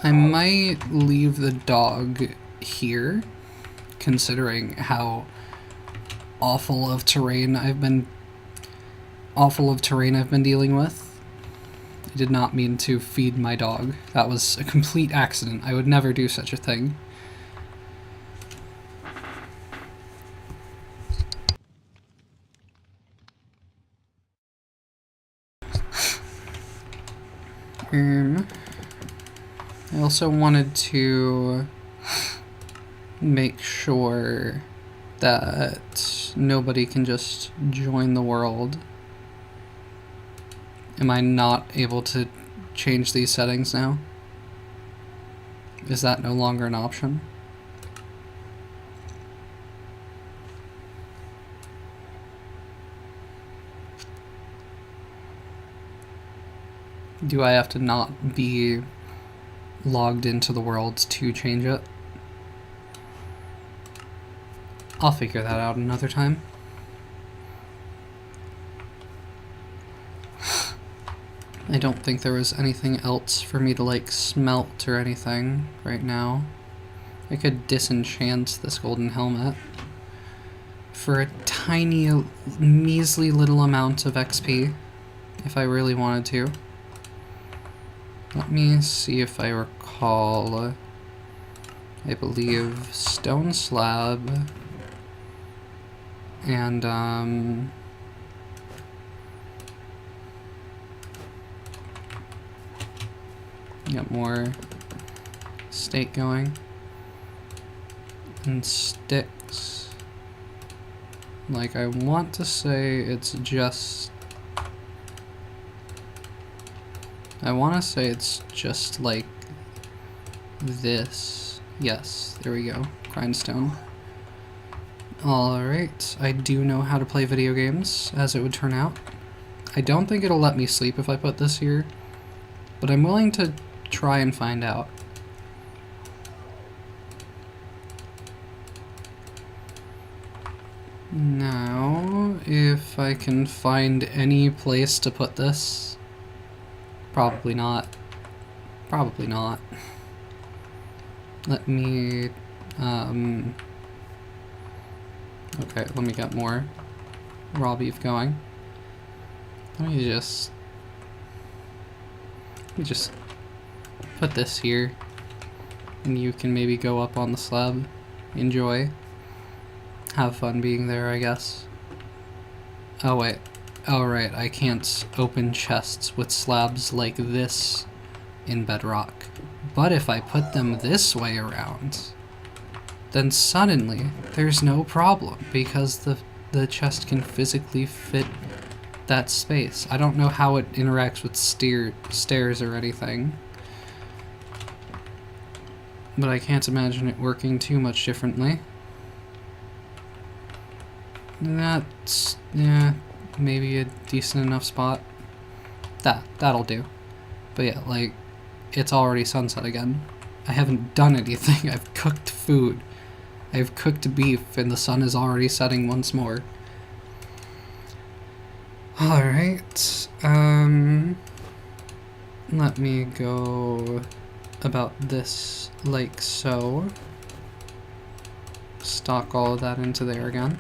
S1: I might leave the dog here, considering how awful of terrain I've been dealing with. I did not mean to feed my dog. That was a complete accident. I would never do such a thing. I also wanted to make sure that nobody can just join the world. Am I not able to change these settings now? Is that no longer an option? Do I have to not be logged into the world to change it? I'll figure that out another time. I don't think there was anything else for me to like smelt or anything right now. I could disenchant this golden helmet for a tiny, measly little amount of XP if I really wanted to. Let me see if I recall. I believe stone slab and get more steak going and sticks. Like, I want to say it's just like this. Yes, there we go. Grindstone. Alright, I do know how to play video games, as it would turn out. I don't think it'll let me sleep if I put this here, but I'm willing to try and find out. Now, if I can find any place to put this. Probably not. Probably not. Let me, okay, let me get more raw beef going. Let me just put this here, and you can maybe go up on the slab. Enjoy. Have fun being there, I guess. Oh wait. Oh right, I can't open chests with slabs like this in bedrock. But if I put them this way around, then suddenly there's no problem, because the chest can physically fit that space. I don't know how it interacts with stairs or anything, but I can't imagine it working too much differently. That's, yeah, maybe a decent enough spot. That'll do. But yeah, like, it's already sunset again. I haven't done anything. I've cooked food. I've cooked beef, and the sun is already setting once more. Alright, let me go about this like so. Stock all of that into there again.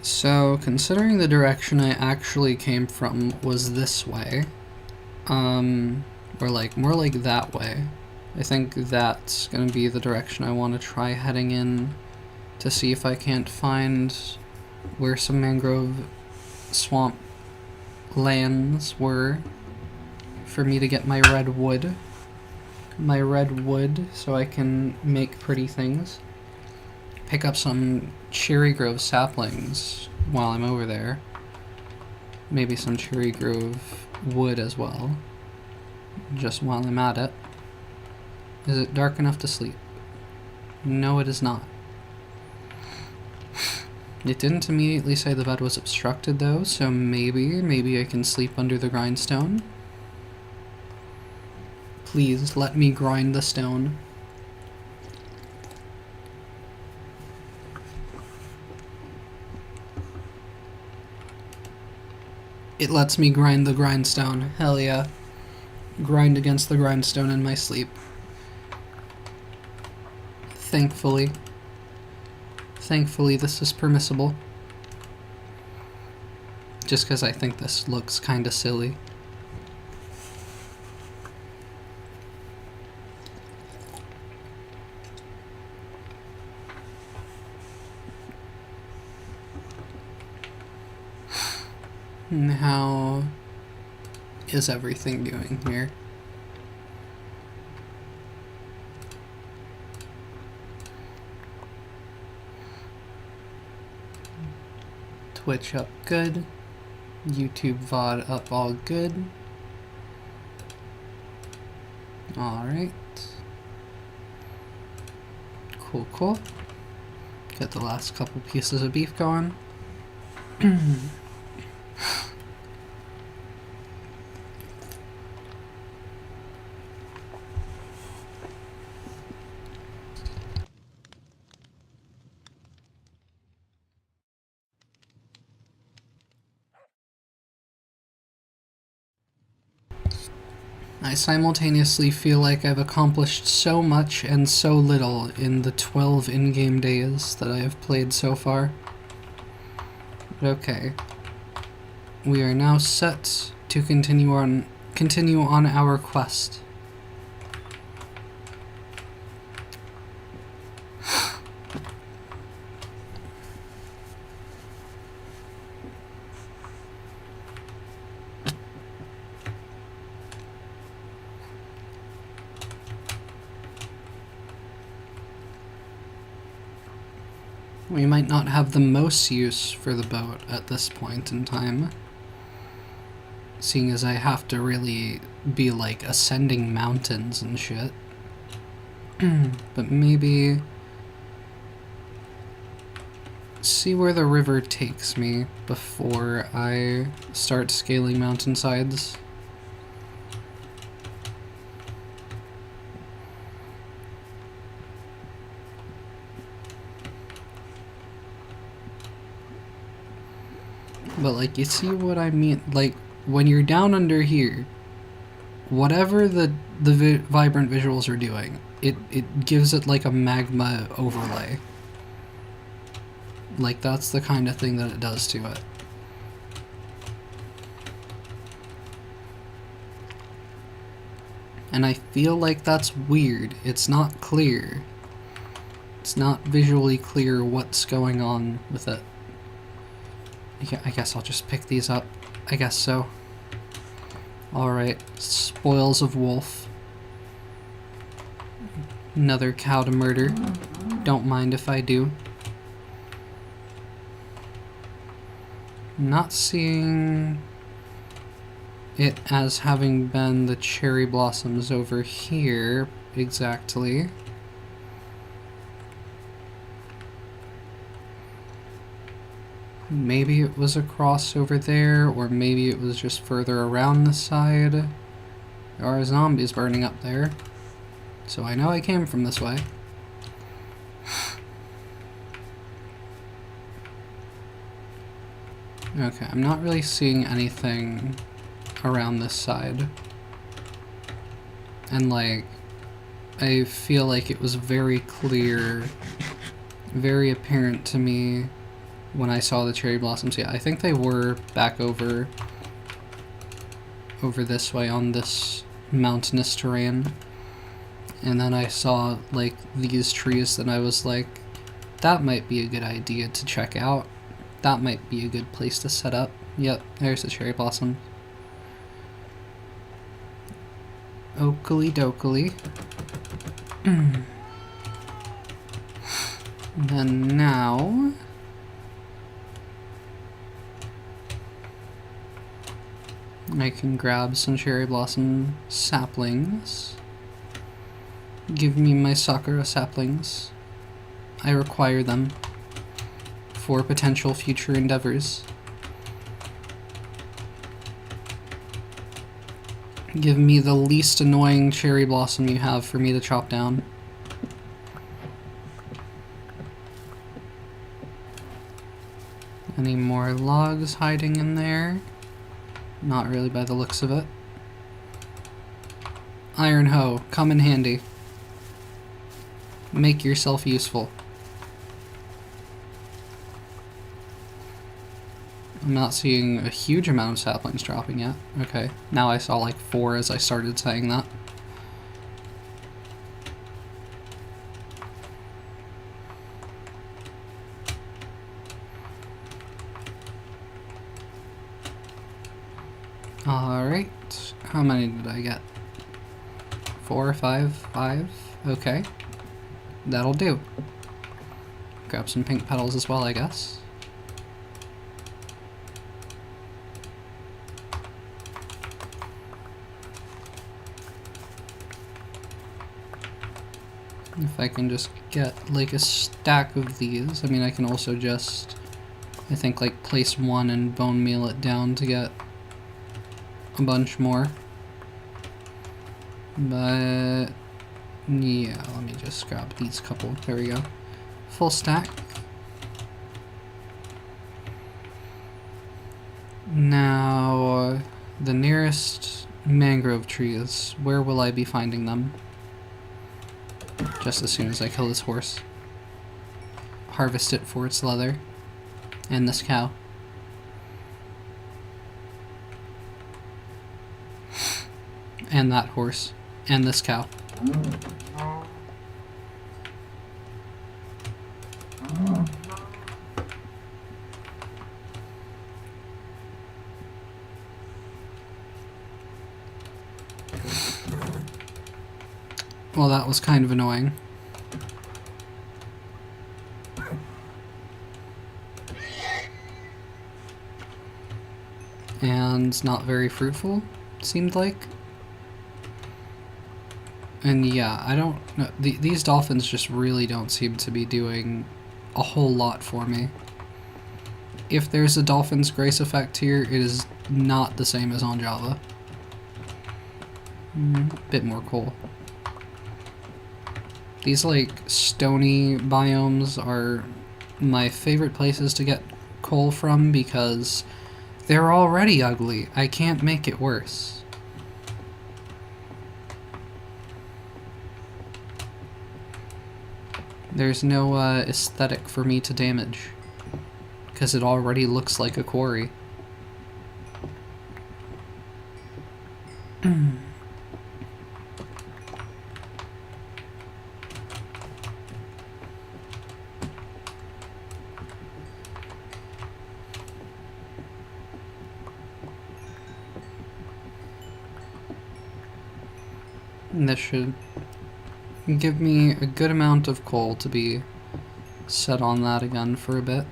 S1: So, considering the direction I actually came from was this way, or like, more like that way, I think that's gonna be the direction I want to try heading in to see if I can't find where some mangrove swamp lands were for me to get my red wood. So I can make pretty things. Pick up some cherry grove saplings while I'm over there. maybe some cherry grove wood as well, just while I'm at it. Is it dark enough to sleep? No, it is not. It didn't immediately say the bed was obstructed though, so maybe I can sleep under the grindstone. Please let me grind the stone. It lets me grind the grindstone. Hell yeah. Grind against the grindstone in my sleep. Thankfully. Thankfully, this is permissible. Just because I think this looks kinda silly. And how is everything doing here? Twitch up good. YouTube VOD up all good. Alright. Cool, cool. Get the last couple pieces of beef going. I simultaneously feel like I've accomplished so much and so little in the 12 in-game days that I have played so far. But okay. We are now set to continue on our quest. We might not have the most use for the boat at this point in time, seeing as I have to really be like ascending mountains and shit. But maybe see where the river takes me before I start scaling mountainsides. But like, you see what I mean? Like, when you're down under here, whatever the vibrant visuals are doing, it gives it like a magma overlay. Like, that's the kind of thing that it does to it. And I feel like that's weird. It's not clear. It's not visually clear what's going on with it. I guess I'll just pick these up. I guess so. Alright, spoils of wolf. Another cow to murder. Don't mind if I do. Not seeing it as having been the cherry blossoms over here exactly. Maybe it was across over there, or maybe it was just further around the side. There are zombies burning up there, so I know I came from this way. Okay, I'm not really seeing anything around this side. And like, I feel like it was very clear, very apparent to me when I saw the cherry blossoms. Yeah, I think they were back over this way on this mountainous terrain. And then I saw like these trees that I was like, that might be a good idea to check out. That might be a good place to set up. Yep, there's the cherry blossom. Oakley dokley. And now I can grab some cherry blossom saplings. Give me my sakura saplings. I require them for potential future endeavors. Give me the least annoying cherry blossom you have for me to chop down. Any more logs hiding in there? Not really by the looks of it. Iron hoe, come in handy. Make yourself useful. I'm not seeing a huge amount of saplings dropping yet. Okay, now I saw like 4 as I started saying that. Alright, how many did I get? 4, 5, 5? Okay, that'll do. Grab some pink petals as well, I guess. If I can just get like a stack of these, I mean I can also just, I think like place 1 and bone meal it down to get a bunch more. But yeah, let me just grab these couple, there we go. Full stack. Now, the nearest mangrove trees, where will I be finding them? Just as soon as I kill this horse. Harvest it for its leather. And this cow. And that horse. And this cow. Well, that was kind of annoying. And not very fruitful, it seemed like. And yeah, I don't know. These dolphins just really don't seem to be doing a whole lot for me. If there's a Dolphin's Grace effect here, it is not the same as on Java. Bit more coal. These, like, stony biomes are my favorite places to get coal from because they're already ugly. I can't make it worse. There's no aesthetic for me to damage because it already looks like a quarry. This should give me a good amount of coal to be set on that again for a bit.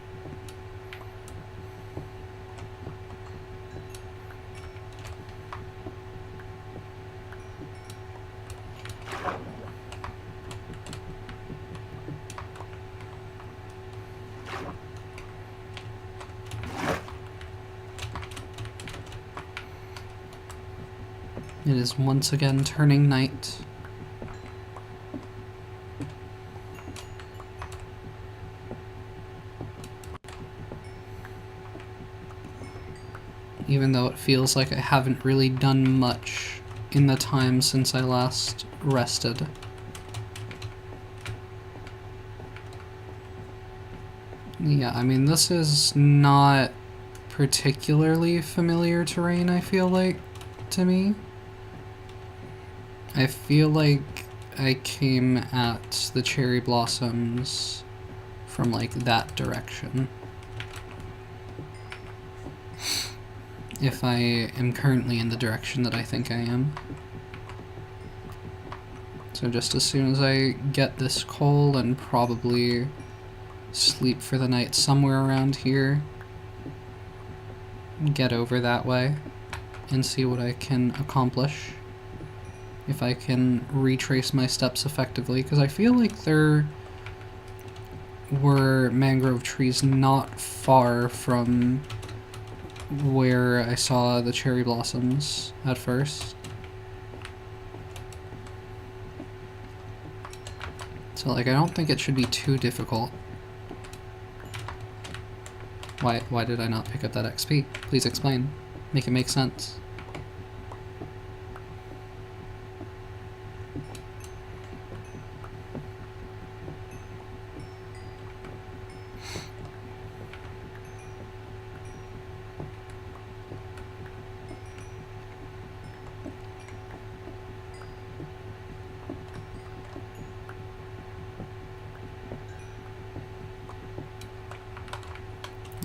S1: It is once again turning night. Even though it feels like I haven't really done much in the time since I last rested. Yeah, I mean, this is not particularly familiar terrain, I feel like, to me. I feel like I came at the cherry blossoms from, like, that direction. If I am currently in the direction that I think I am. So just as soon as I get this coal and probably sleep for the night somewhere around here, get over that way, and see what I can accomplish. If I can retrace my steps effectively, because I feel like there were mangrove trees not far from where I saw the cherry blossoms at first. So, like, I don't think it should be too difficult. Why did I not pick up that XP? Please explain. Make it make sense.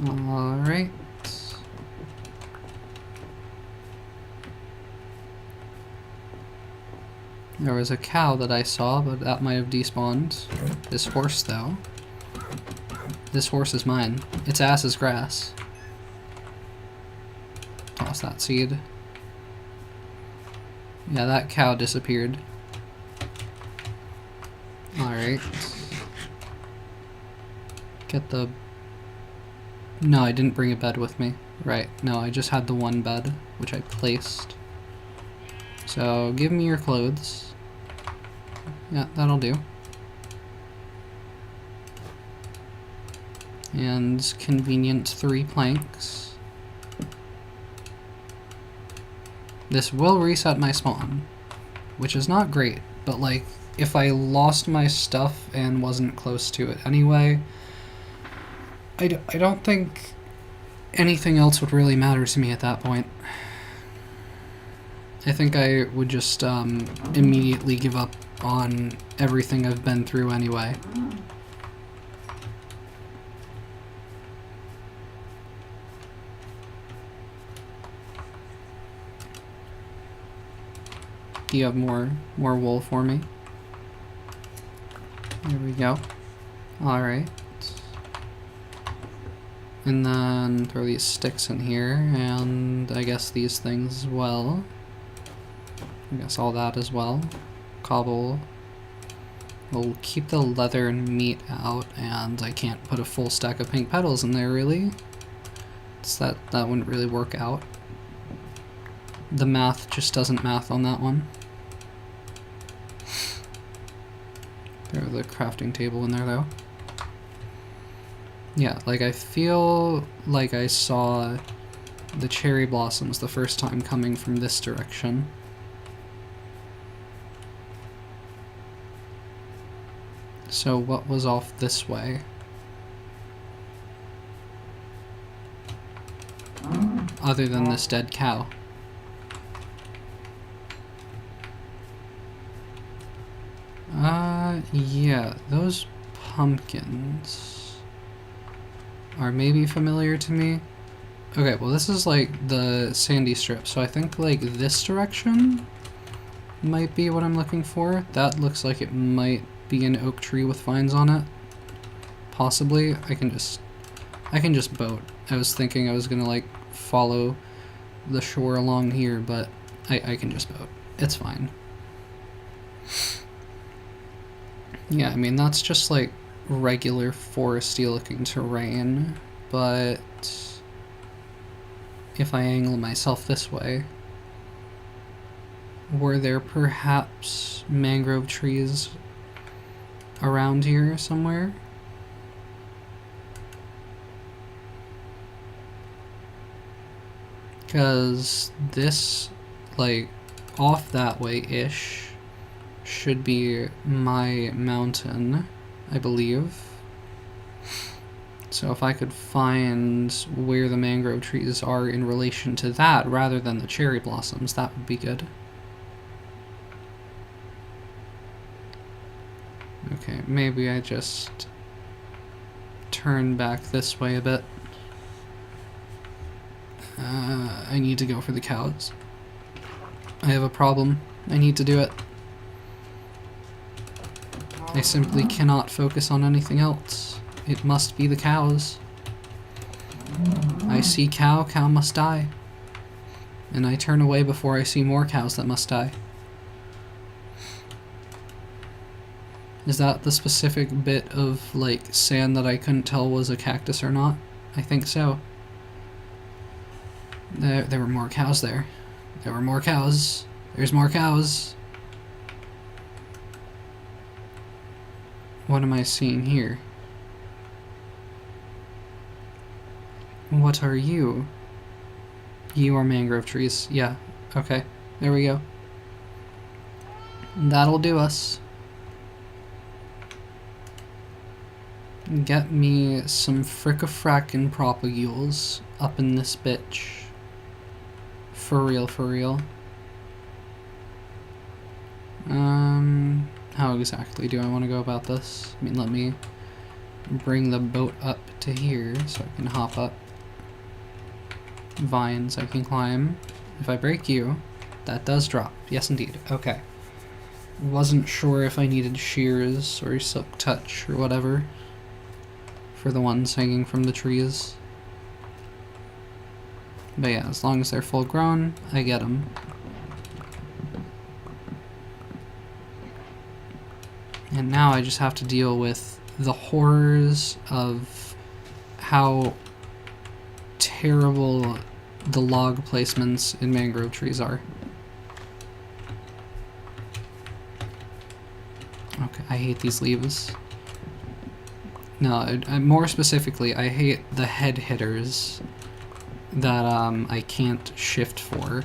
S1: Alright. There was a cow that I saw, but that might have despawned. This horse, though. This horse is mine. Its ass is grass. Toss that seed. Yeah, that cow disappeared. Alright. Get the... No, I didn't bring a bed with me. Right, no, I just had the one bed, which I placed. So, give me your clothes. Yeah, that'll do. And convenient 3 planks. This will reset my spawn, which is not great, but like, if I lost my stuff and wasn't close to it anyway, I don't think anything else would really matter to me at that point. I think I would just immediately give up on everything I've been through anyway. Do you have more wool for me? There we go. Alright. And then throw these sticks in here, and I guess these things as well. I guess all that as well. Cobble. We'll keep the leather and meat out, and I can't put a full stack of pink petals in there, really. That wouldn't really work out. The math just doesn't math on that one. Throw the crafting table in there, though. Yeah, like, I feel like I saw the cherry blossoms the first time coming from this direction. So what was off this way? Other than this dead cow. Yeah, those pumpkins are maybe familiar to me. Okay, well this is like the sandy strip, so I think like this direction might be what I'm looking for. That looks like it might be an oak tree with vines on it. Possibly. I can just boat. I was thinking I was gonna like follow the shore along here, but I can just boat. It's fine. Yeah, I mean that's just like regular foresty looking terrain, but if I angle myself this way, were there perhaps mangrove trees around here somewhere? Because this, like, off that way-ish should be my mountain, I believe. So if I could find where the mangrove trees are in relation to that, rather than the cherry blossoms, that would be good. Okay, maybe I just turn back this way a bit. I need to go for the cows. I have a problem. I need to do it. I simply cannot focus on anything else. It must be the cows. I see cow, cow must die. and I turn away before I see more cows that must die. Is that the specific bit of, like, sand that I couldn't tell was a cactus or not? I think so. There were more cows there. There were more cows. There's more cows. What am I seeing here? What are you? You are mangrove trees. Yeah. Okay. There we go. That'll do us. Get me some fricka-frackin' propagules up in this bitch. For real, for real. How exactly do I want to go about this? I mean, let me bring the boat up to here so I can hop up. Vines I can climb. If I break you, that does drop. Yes, indeed. Okay. Wasn't sure if I needed shears or silk touch or whatever for the ones hanging from the trees. But yeah, as long as they're full grown, I get them. And now I just have to deal with the horrors of how terrible the log placements in mangrove trees are. Okay, I hate these leaves. No, more specifically, I hate the head hitters that I can't shift for.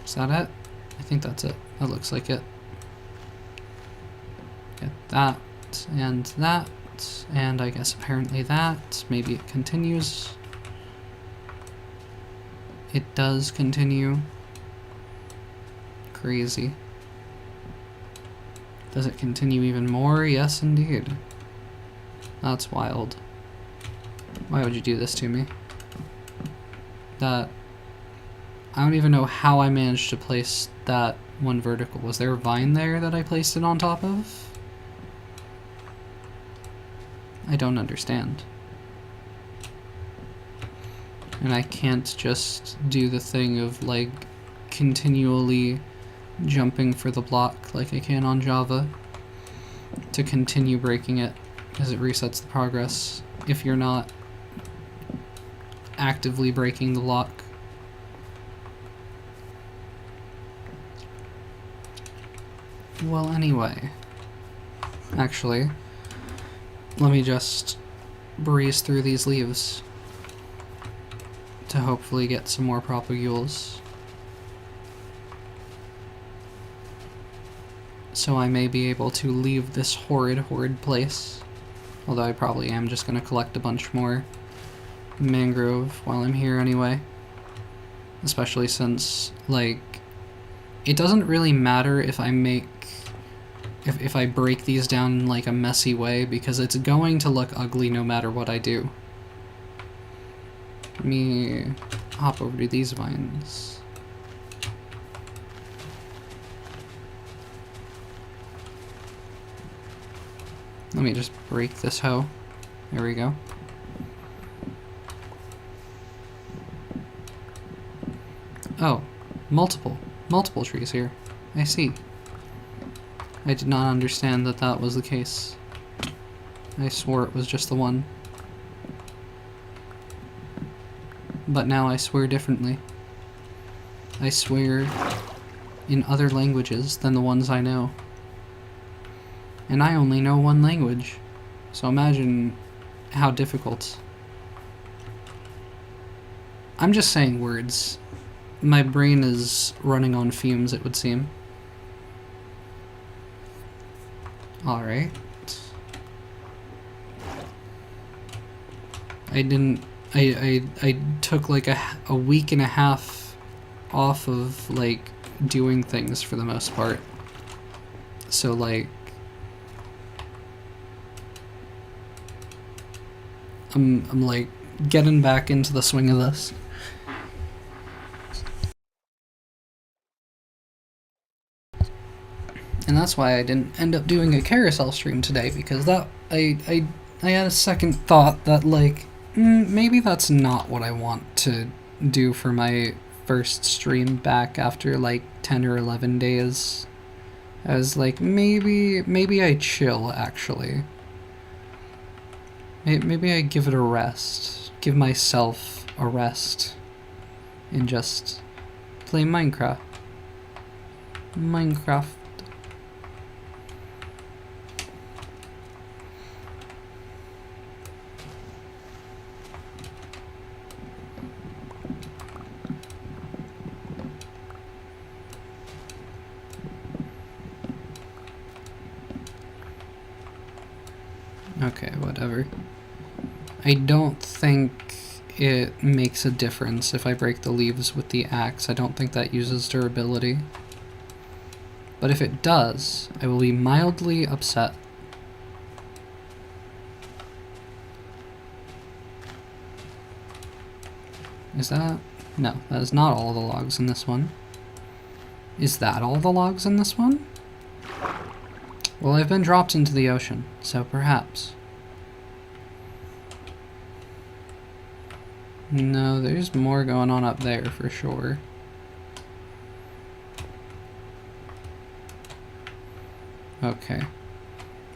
S1: Is that it? I think that's it. That looks like it. Get that, and I guess apparently that. Maybe it continues. It does continue. Crazy. Does it continue even more? Yes, indeed. That's wild. Why would you do this to me? That... I don't even know how I managed to place that one vertical. Was there a vine there that I placed it on top of? I don't understand. And I can't just do the thing of, like, continually jumping for the block like I can on Java to continue breaking it as it resets the progress if you're not actively breaking the block. Well, anyway, actually, let me just breeze through these leaves to hopefully get some more propagules. So I may be able to leave this horrid place. Although I probably am just going to collect a bunch more mangrove while I'm here anyway. Especially since, like, it doesn't really matter if I make... If I break these down in, like, a messy way, because it's going to look ugly no matter what I do. Let me hop over to these vines. Let me just break this hoe. There we go. Oh, multiple trees here. I see. I did not understand that that was the case. I swore it was just the one. But now I swear differently. I swear in other languages than the ones I know. And I only know one language, so imagine how difficult. I'm just saying words. My brain is running on fumes, it would seem. Alright. I took like a week and a half off of, like, doing things for the most part. So, like, I'm like getting back into the swing of this. And that's why I didn't end up doing a carousel stream today, because that I had a second thought that, like, Maybe that's not what I want to do for my first stream back after like 10 or 11 days. I was like, maybe I chill, actually. Maybe I give it a rest. Give myself a rest. And just play Minecraft. Minecraft. Okay, whatever. I don't think it makes a difference if I break the leaves with the axe. I don't think that uses durability. But if it does, I will be mildly upset. Is that? No, that is not all the logs in this one. Is that all the logs in this one? Well, I've been dropped into the ocean, so perhaps. No, there's more going on up there for sure. Okay.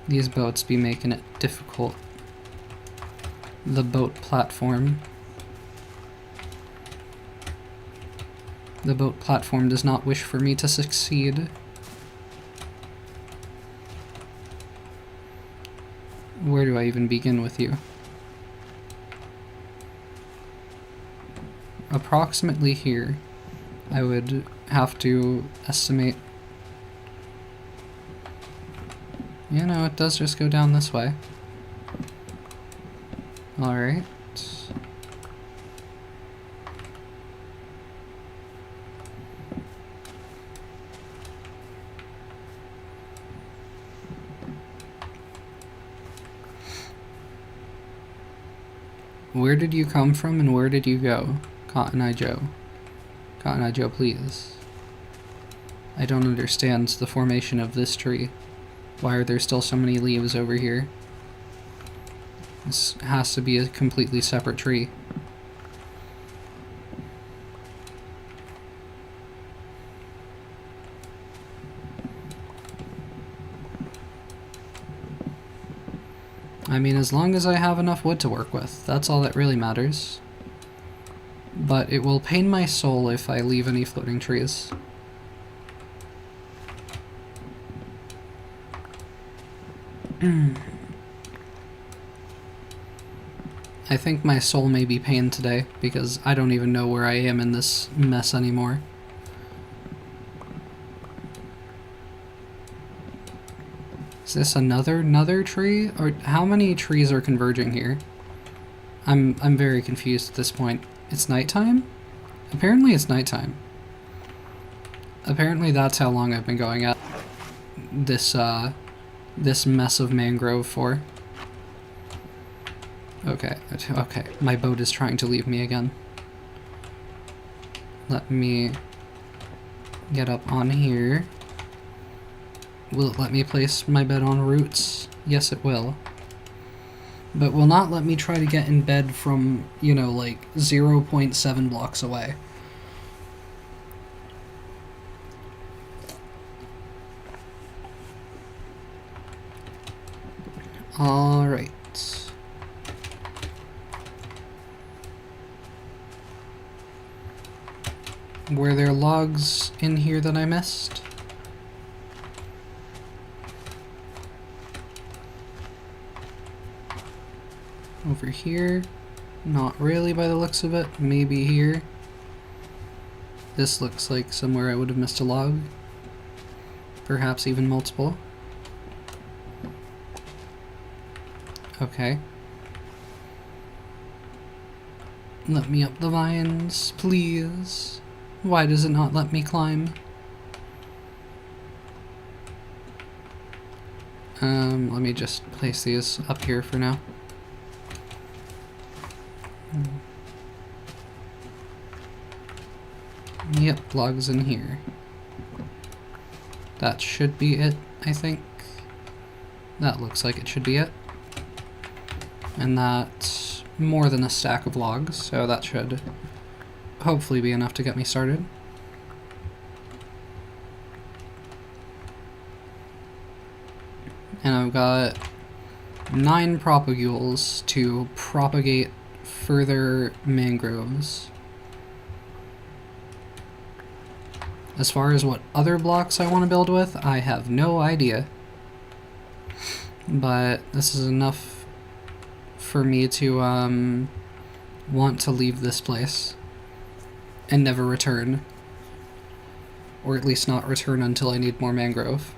S1: These boats be making it difficult. The boat platform. The boat platform does not wish for me to succeed. Where do I even begin with you? Approximately here, I would have to estimate. You know, it does just go down this way. Alright. Where did you come from and where did you go? Cotton Eye Joe. Cotton Eye Joe, please. I don't understand the formation of this tree. Why are there still so many leaves over here? This has to be a completely separate tree. I mean, as long as I have enough wood to work with, that's all that really matters. But it will pain my soul if I leave any floating trees. I think my soul may be pained today, because I don't even know where I am in this mess anymore. Is this another tree? Or how many trees are converging here? I'm very confused at this point. It's nighttime? Apparently it's nighttime. Apparently that's how long I've been going at this this mess of mangrove for. Okay, my boat is trying to leave me again. Let me get up on here. Will it let me place my bed on roots? Yes, it will. But will not let me try to get in bed from, you know, like 0.7 blocks away. Alright. Were there logs in here that I missed? Over here? Not really by the looks of it. Maybe here. This looks like somewhere I would have missed a log. Perhaps even multiple. Okay. Let me up the vines, please. Why does it not let me climb? Let me just place these up here for now. Yep, logs in here. That should be it, I think. That looks like it should be it. And that more than a stack of logs, so that should hopefully be enough to get me started. And I've got 9 propagules to propagate further mangroves. As far as what other blocks I want to build with, I have no idea. But this is enough for me to want to leave this place and never return. Or at least not return until I need more mangrove.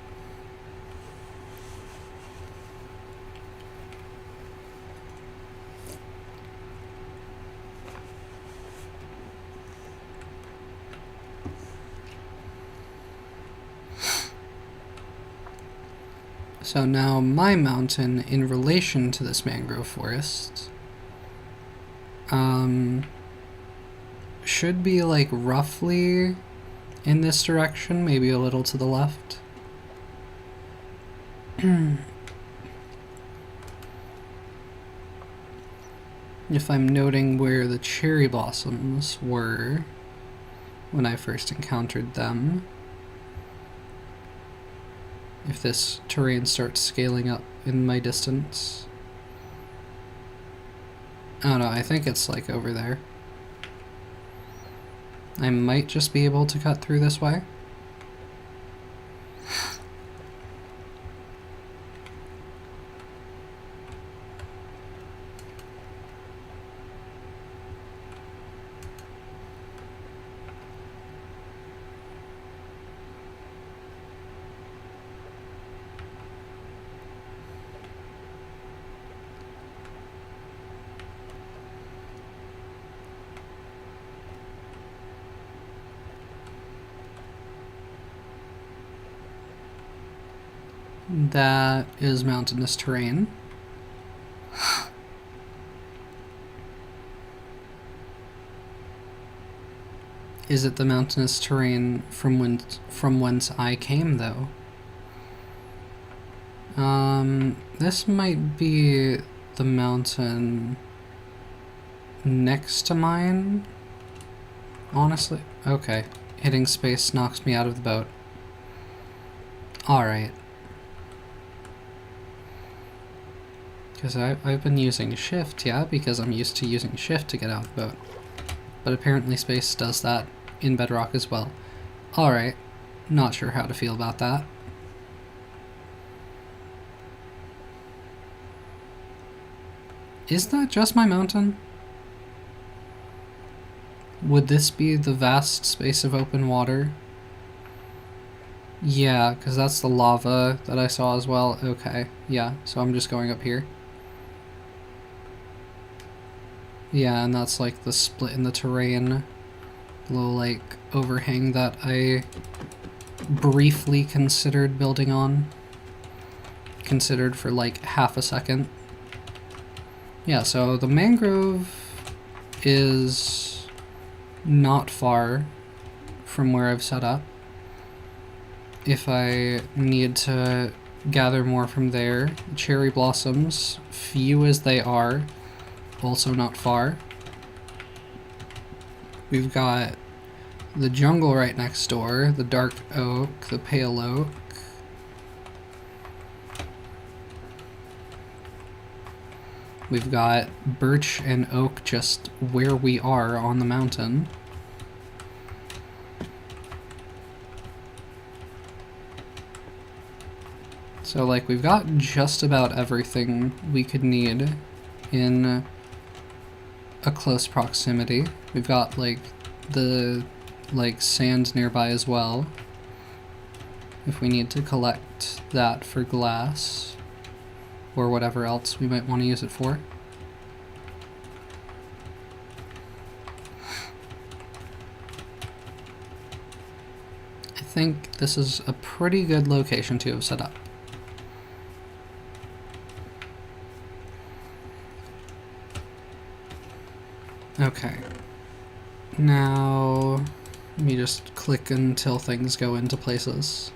S1: So now my mountain in relation to this mangrove forest should be like roughly in this direction, maybe a little to the left. If I'm noting where the cherry blossoms were when I first encountered them. If this terrain starts scaling up in my distance. I don't know, I think it's like over there. I might just be able to cut through this way. That is mountainous terrain. Is it the mountainous terrain from whence I came, though? This might be the mountain next to mine, honestly. Okay, hitting space knocks me out of the boat. Alright. Because I've been using shift, yeah, because I'm used to using shift to get out of the boat. But apparently space does that in bedrock as well. Alright, not sure how to feel about that. Is that just my mountain? Would this be the vast space of open water? Yeah, because that's the lava that I saw as well. Okay, yeah, so I'm just going up here. Yeah, and that's like the split in the terrain. Little like overhang that I briefly considered building on. Considered for like half a second. Yeah, so the mangrove is not far from where I've set up. If I need to gather more from there, cherry blossoms, few as they are, also not far. We've got the jungle right next door, the dark oak, the pale oak. We've got birch and oak just where we are on the mountain. So like we've got just about everything we could need in a close proximity. We've got like the sand nearby as well, if we need to collect that for glass or whatever else we might want to use it for. I think this is a pretty good location to have set up. Okay, now let me just click until things go into places.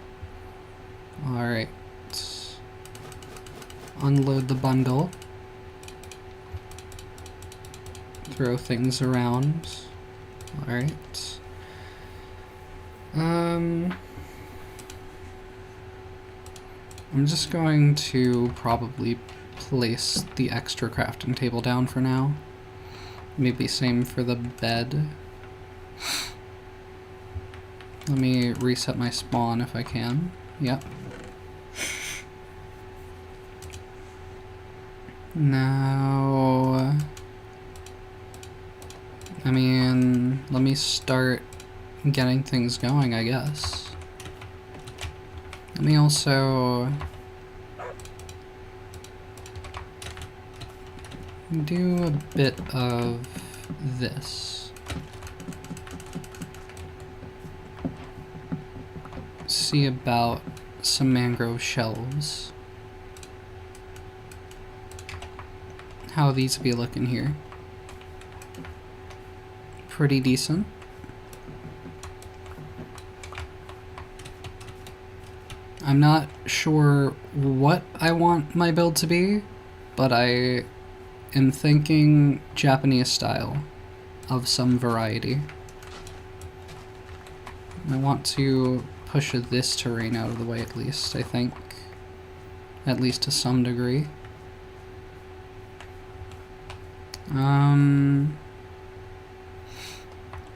S1: Alright, unload the bundle. throw things around. Alright. I'm just going to probably place the extra crafting table down for now. Maybe same for the bed. Let me reset my spawn if I can. Yep. Now, I mean, let me start getting things going, I guess. Let me also do a bit of this. See about some mangrove shelves. How these be looking here? Pretty decent. I'm not sure what I want my build to be, but I am thinking Japanese style of some variety. I want to push this terrain out of the way at least, I think. At least to some degree.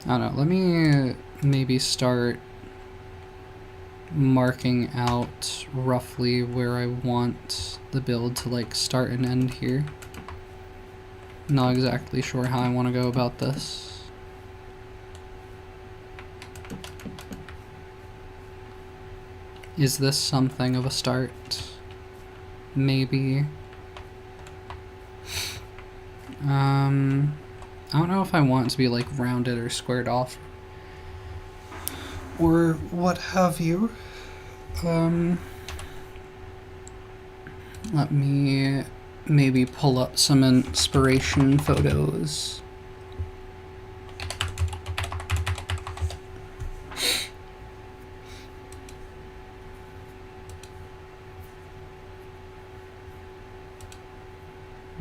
S1: I don't know, let me maybe start marking out roughly where I want the build to like start and end here. Not exactly sure how I want to go about this. Is this something of a start? Maybe. I don't know if I want it to be like rounded or squared off or what have you. Let me maybe pull up some inspiration photos.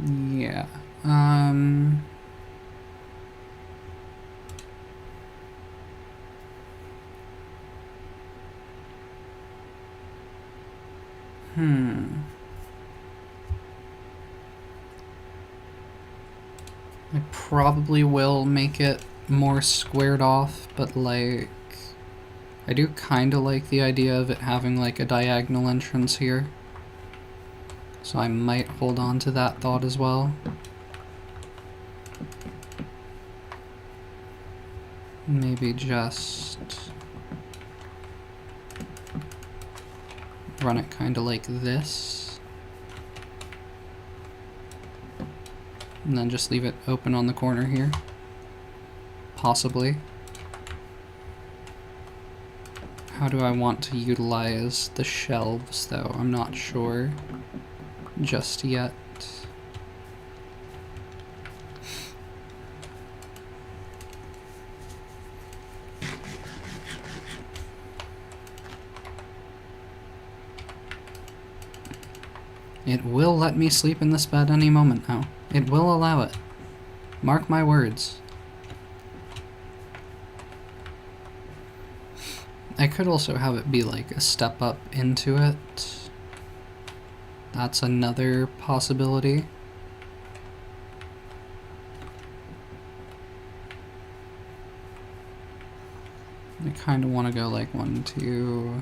S1: Yeah. I probably will make it more squared off, but like, I do kind of like the idea of it having like a diagonal entrance here. So I might hold on to that thought as well. Maybe just run it kind of like this. And then just leave it open on the corner here. Possibly. How do I want to utilize the shelves though? I'm not sure just yet. It will let me sleep in this bed any moment now. It will allow it. Mark my words. I could also have it be like a step up into it. That's another possibility. I kind of want to go like 1, 2,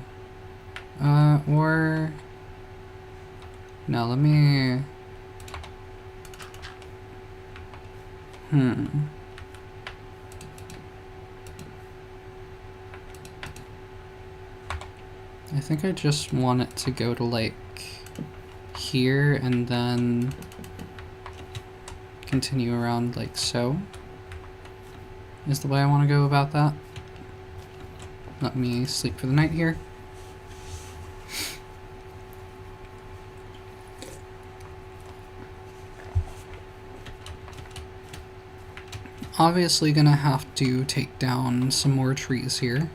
S1: or no, let me, I think I just want it to go to like here and then continue around like so, is the way I want to go about that. Let me sleep for the night here. Obviously gonna have to take down some more trees here.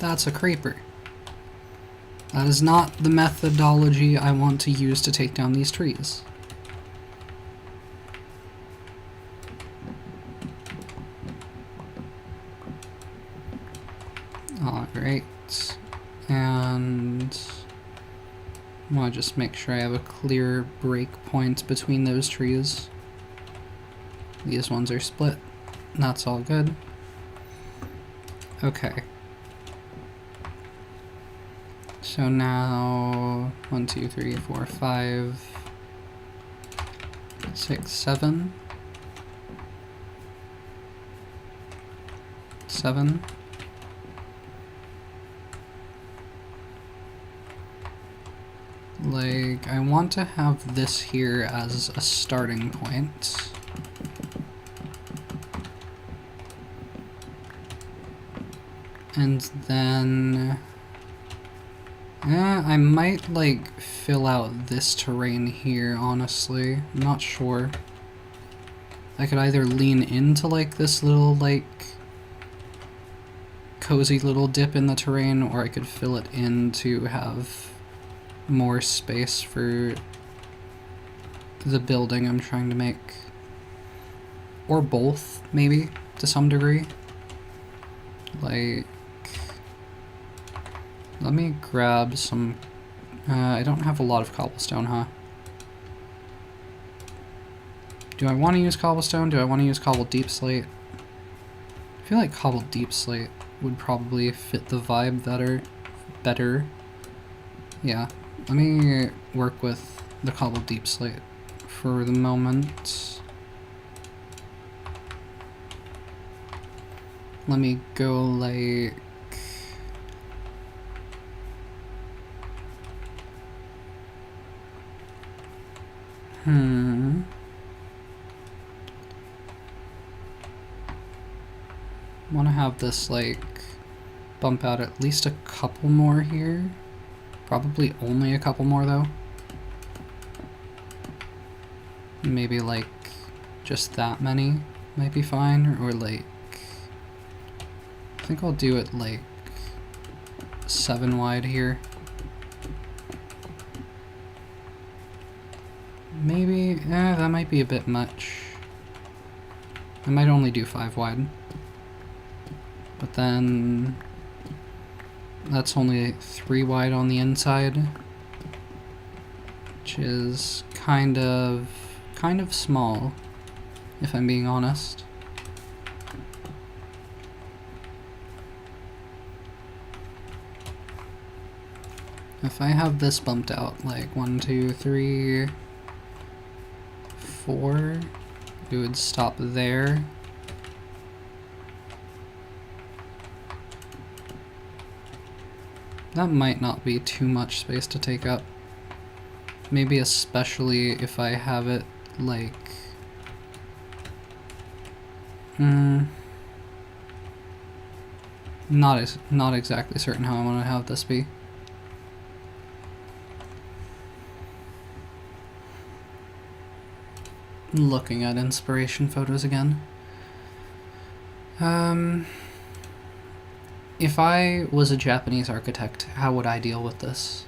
S1: That's a creeper. That is not the methodology I want to use to take down these trees. Alright. And I want to just make sure I have a clear break point between those trees. These ones are split. That's all good. Okay. So now 1, 2, 3, 4, 5, 6, 7. 7. Like, I want to have this here as a starting point. And then I might, like, fill out this terrain here, honestly. I'm not sure. I could either lean into, like, this little, like, cozy little dip in the terrain, or I could fill it in to have more space for the building I'm trying to make. Or both, maybe, to some degree. Like, let me grab some, I don't have a lot of cobblestone, huh? Do I want to use cobblestone? Do I want to use cobbled deep slate? I feel like cobbled deep slate would probably fit the vibe better. Yeah, let me work with the cobbled deep slate for the moment. Let me go like... want to have this, like, bump out at least a couple more here. Probably only a couple more, though. Maybe, like, just that many might be fine, or, like... I think I'll do it, like, 7 wide here. Maybe, that might be a bit much. I might only do 5 wide. But then that's only 3 wide on the inside, which is kind of small, if I'm being honest. If I have this bumped out like 1, 2, 3, 4, it would stop there. That might not be too much space to take up. Maybe especially if I have it, like... Not exactly certain how I want to have this be. Looking at inspiration photos again. If I was a Japanese architect, how would I deal with this?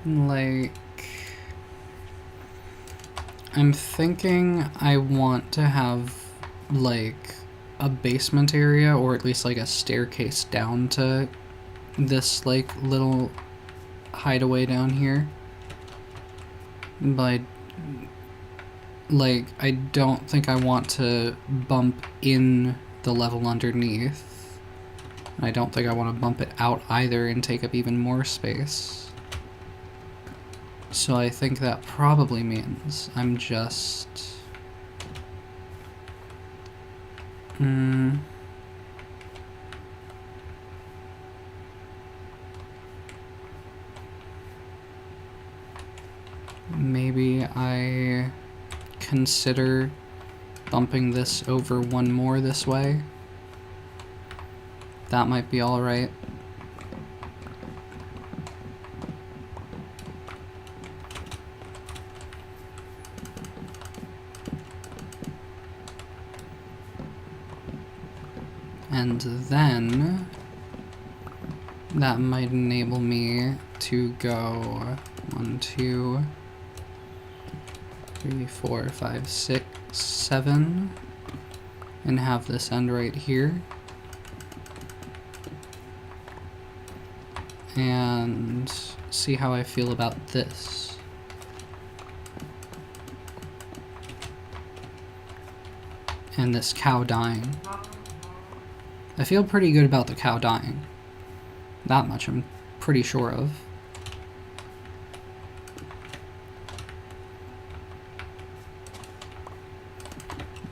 S1: Like... I'm thinking I want to have, like, a basement area, or at least like a staircase down to this like little hideaway down here. But like I don't think I want to bump in the level underneath. I don't think I want to bump it out either and take up even more space. So I think that probably means I'm just... maybe I consider bumping this over one more this way. That might be alright. And then that might enable me to go 1, 2, 3, 4, 5, 6, 7, and have this end right here. And see how I feel about this. And this cow dying. I feel pretty good about the cow dying. That much I'm pretty sure of.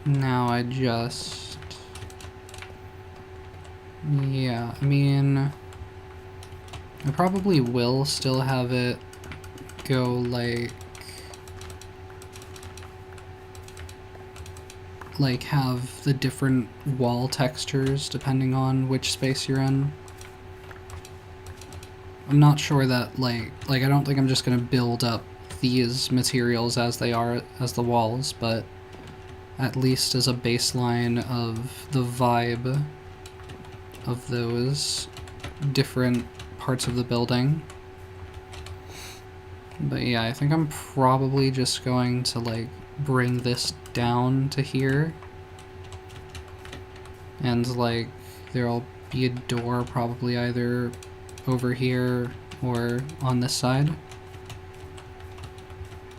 S1: Now I just... yeah, I mean... I probably will still have it go like have the different wall textures depending on which space you're in. I'm not sure that like I don't think I'm just gonna build up these materials as they are as the walls, but at least as a baseline of the vibe of those different parts of the building. But yeah, I think I'm probably just going to like bring this down to here, and like there'll be a door probably either over here or on this side,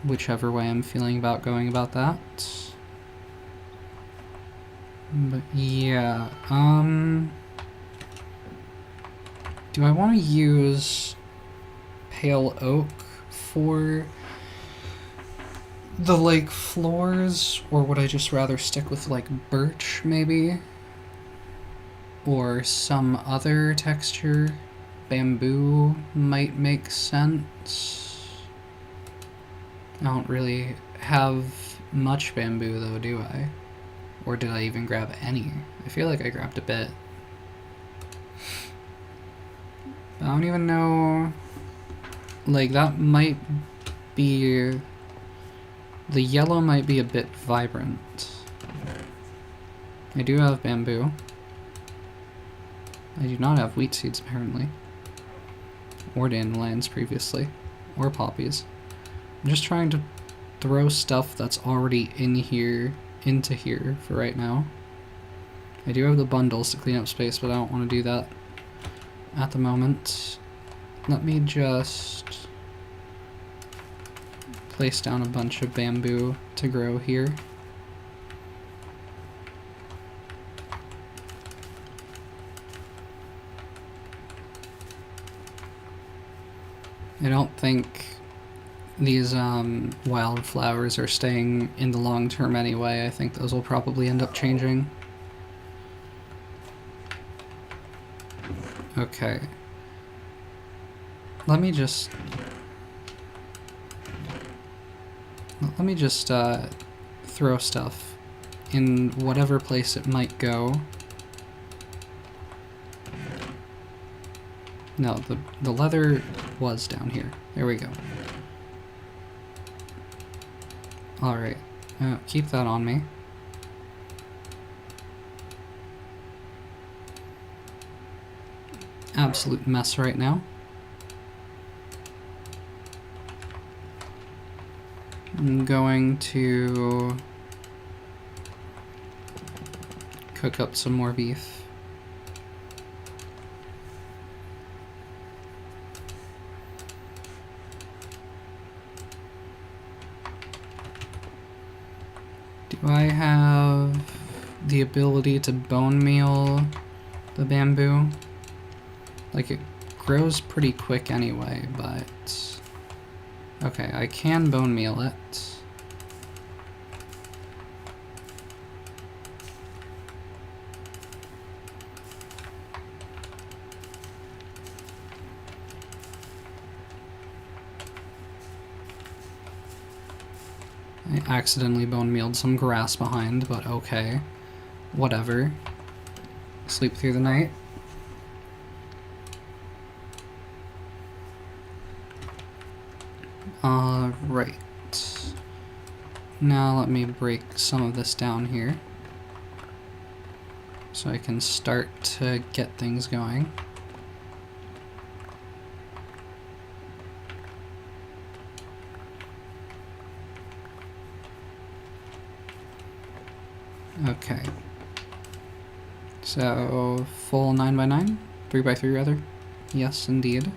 S1: whichever way I'm feeling about going about that. But yeah, do I want to use pale oak for the like floors, or would I just rather stick with like birch maybe? Or some other texture? Bamboo might make sense. I don't really have much bamboo though, do I? Or did I even grab any? I feel like I grabbed a bit. I don't even know... like that might be... the yellow might be a bit vibrant. I do have bamboo. I do not have wheat seeds apparently. Or dandelions previously. Or poppies. I'm just trying to throw stuff that's already in here into here for right now. I do have the bundles to clean up space, but I don't want to do that at the moment. Let me just place down a bunch of bamboo to grow here. I don't think these wildflowers are staying in the long term anyway. I think those will probably end up changing. Okay. Let me just throw stuff in whatever place it might go. No, the leather was down here. There we go. Alright. Keep that on me. Absolute mess right now. I'm going to cook up some more beef. Do I have the ability to bone meal the bamboo? Like, it grows pretty quick anyway, but... okay, I can bone meal it. I accidentally bone mealed some grass behind, but okay. Whatever. Sleep through the night. Right. Now let me break some of this down here so I can start to get things going. Okay. So, full 9x9? 3x3 rather? Yes, indeed.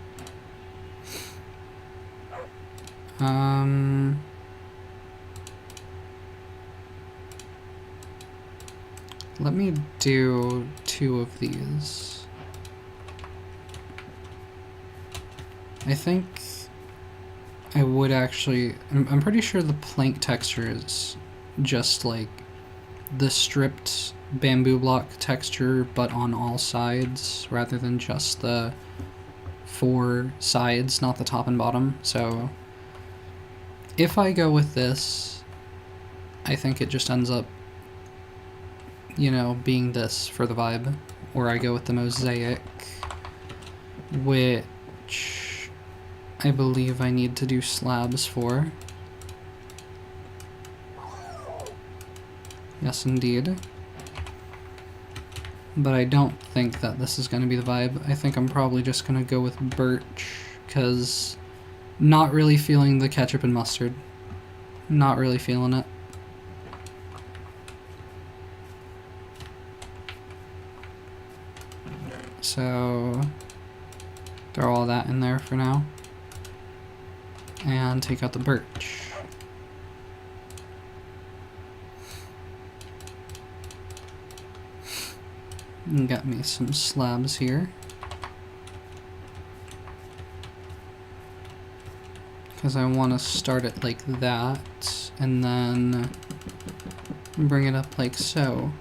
S1: Let me do 2 of these. I think I would actually... I'm pretty sure the plank texture is just like the stripped bamboo block texture, but on all sides, rather than just the 4 sides, not the top and bottom. So if I go with this, I think it just ends up, you know, being this for the vibe. Or I go with the mosaic, which I believe I need to do slabs for. Yes, indeed. But I don't think that this is going to be the vibe. I think I'm probably just going to go with birch, because not really feeling the ketchup and mustard. Not really feeling it. So throw all that in there for now. And take out the birch. And get me some slabs here. Because I want to start it like that, and then bring it up like so.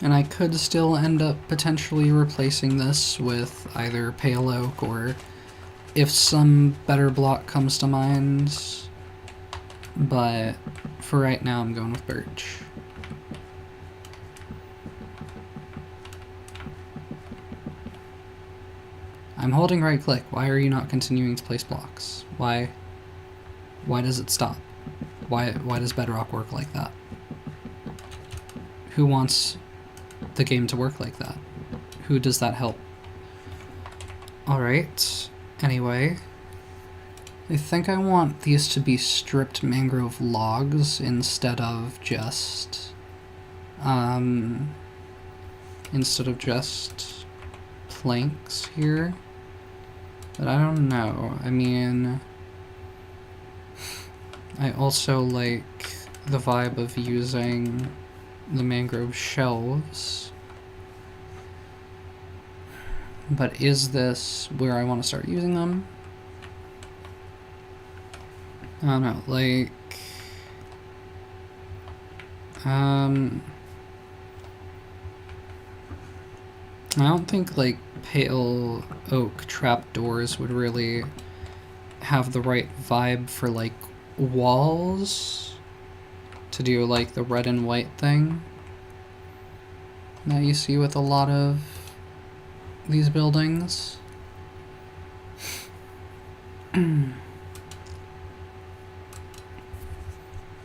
S1: And I could still end up potentially replacing this with either pale oak, or if some better block comes to mind, but for right now I'm going with birch. I'm holding right click. Why are you not continuing to place blocks? Why does it stop? Why does bedrock work like that? Who wants the game to work like that? Who does that help? Alright, anyway, I think I want these to be stripped mangrove logs instead of just planks here. But I don't know. I mean, I also like the vibe of using the mangrove shelves. But is this where I want to start using them? I don't know, like... I don't think, like, pale oak trapdoors would really have the right vibe for, like, walls to do, like, the red and white thing that you see with a lot of these buildings.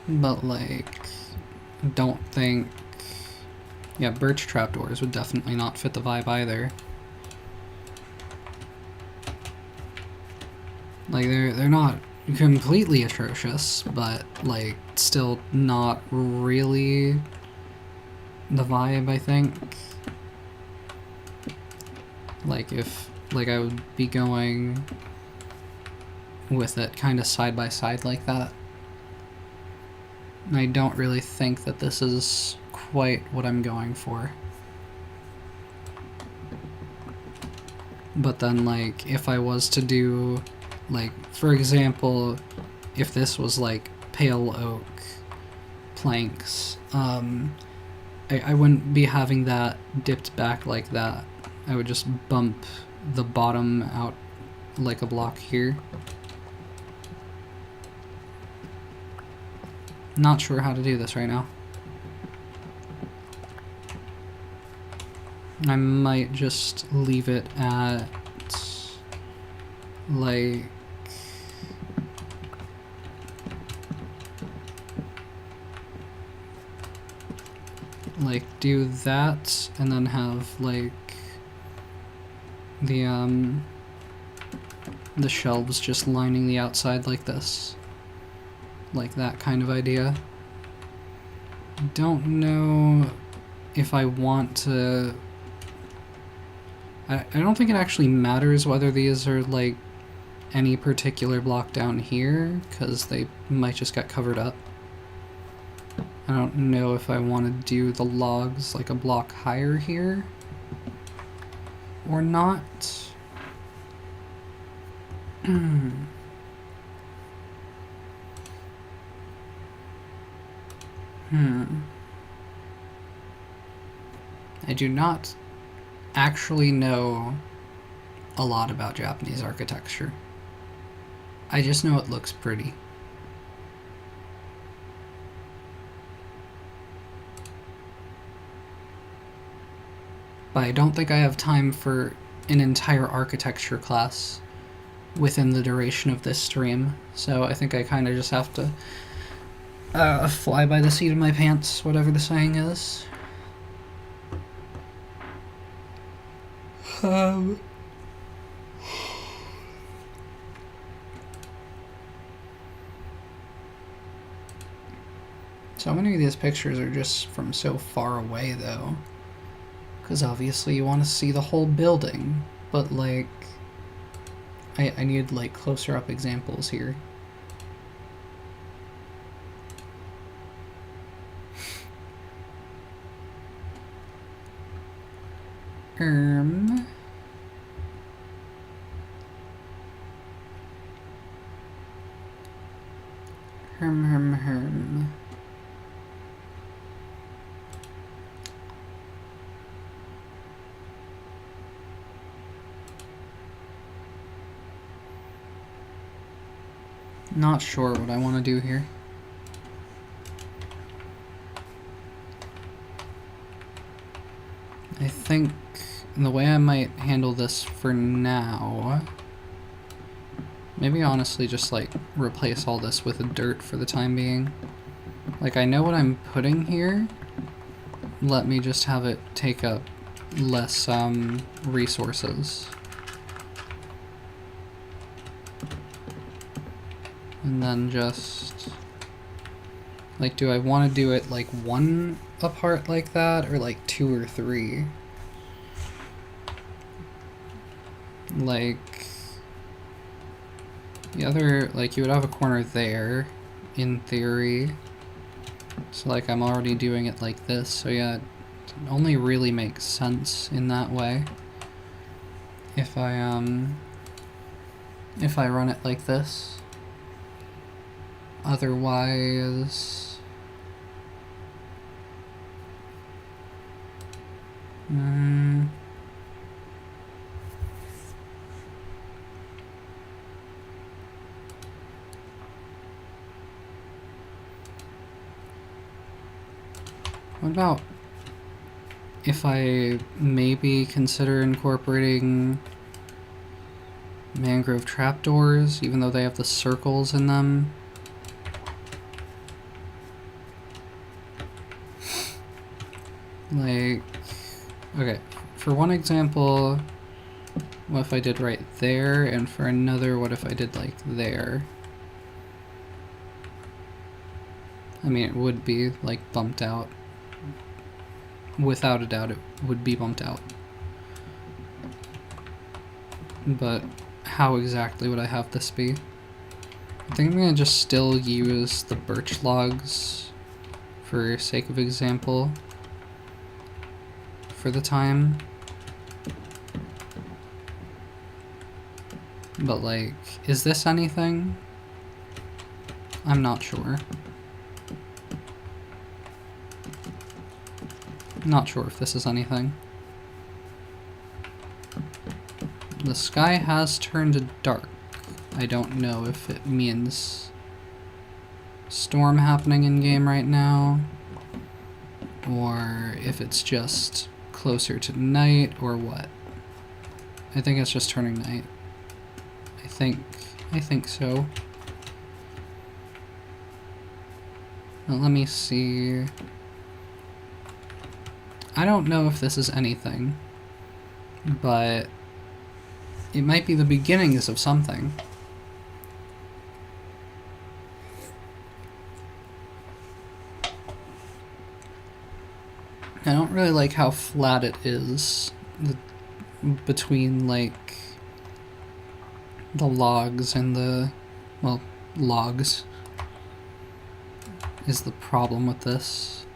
S1: But, like, don't think... Yeah, birch trapdoors would definitely not fit the vibe either. Like, they're not completely atrocious, but, like, still not really the vibe, I think. Like, if, like, I would be going with it kind of side by side like that. I don't really think that this is quite what I'm going for. But then, like, if I was to do, like, for example, if this was, like, pale oak planks, I wouldn't be having that dipped back like that. I would just bump the bottom out like a block here. Not sure how to do this right now. I might just leave it at like do that and then have like the shelves just lining the outside like this. Like that kind of idea. Don't know if I want to... I don't think it actually matters whether these are like any particular block down here, because they might just get covered up. I don't know if I want to do the logs like a block higher here or not. I do not actually know a lot about Japanese architecture. I just know it looks pretty. But I don't think I have time for an entire architecture class within the duration of this stream, so I think I kind of just have to fly by the seat of my pants, whatever the saying is. So many of these pictures are just from so far away, though. Because obviously you want to see the whole building, but like... I need like closer up examples here. Herm. Not sure what I want to do here. I think the way I might handle this for now, maybe honestly just like replace all this with dirt for the time being. Like I know what I'm putting here. Let me just have it take up less resources. And then just, like, do I want to do it like one apart like that, or like 2 or 3? Like, the other, like, you would have a corner there, in theory. So, like, I'm already doing it like this, so yeah, it only really makes sense in that way. If I run it like this. Otherwise... What about if I maybe consider incorporating mangrove trapdoors, even though they have the circles in them? Like, okay, for one example, what if I did right there, and for another, what if I did like there? I mean, it would be like bumped out. Without a doubt, it would be bumped out. But how exactly would I have this be? I think I'm gonna just still use the birch logs for sake of example for the time. But like, is this anything? I'm not sure. Not sure if this is anything. The sky has turned dark. I don't know if it means storm happening in game right now, or if it's just closer to night or what? I think it's just turning night. I think so. Well, let me see. I don't know if this is anything, but it might be the beginnings of something. I don't really like how flat it is between, like, the logs and the, well, logs is the problem with this.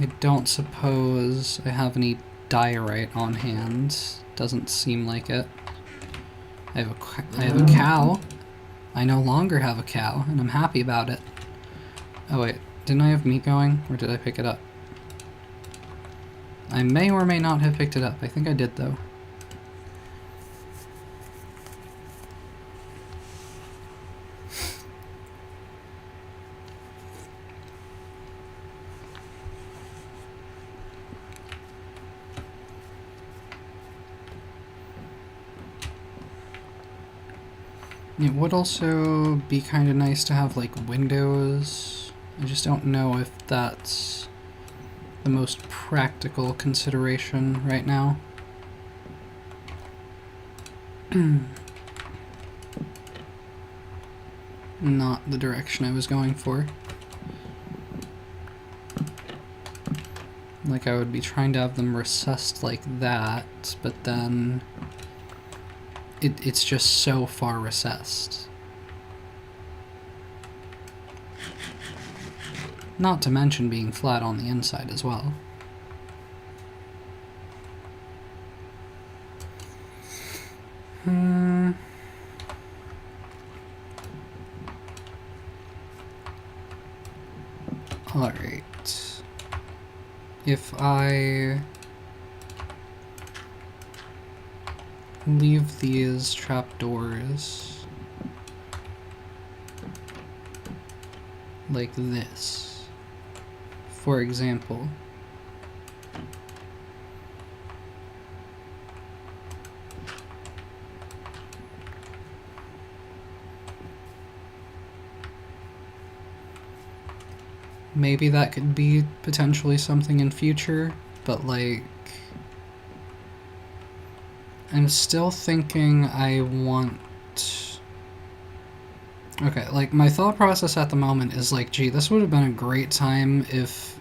S1: I don't suppose I have any diorite on hand. Doesn't seem like it. I have a cow. I no longer have a cow, and I'm happy about it. Oh wait, didn't I have meat going, or did I pick it up? I may or may not have picked it up. I think I did, though. It would also be kind of nice to have, like, windows. I just don't know if that's the most practical consideration right now. Not the direction I was going for. Like, I would be trying to have them recessed like that, but then it's just so far recessed. Not to mention being flat on the inside as well. Alright. If I leave these trapdoors like this, for example, maybe that could be potentially something in future, but like, I'm still thinking I want... Okay, like, my thought process at the moment is like, gee, this would have been a great time if,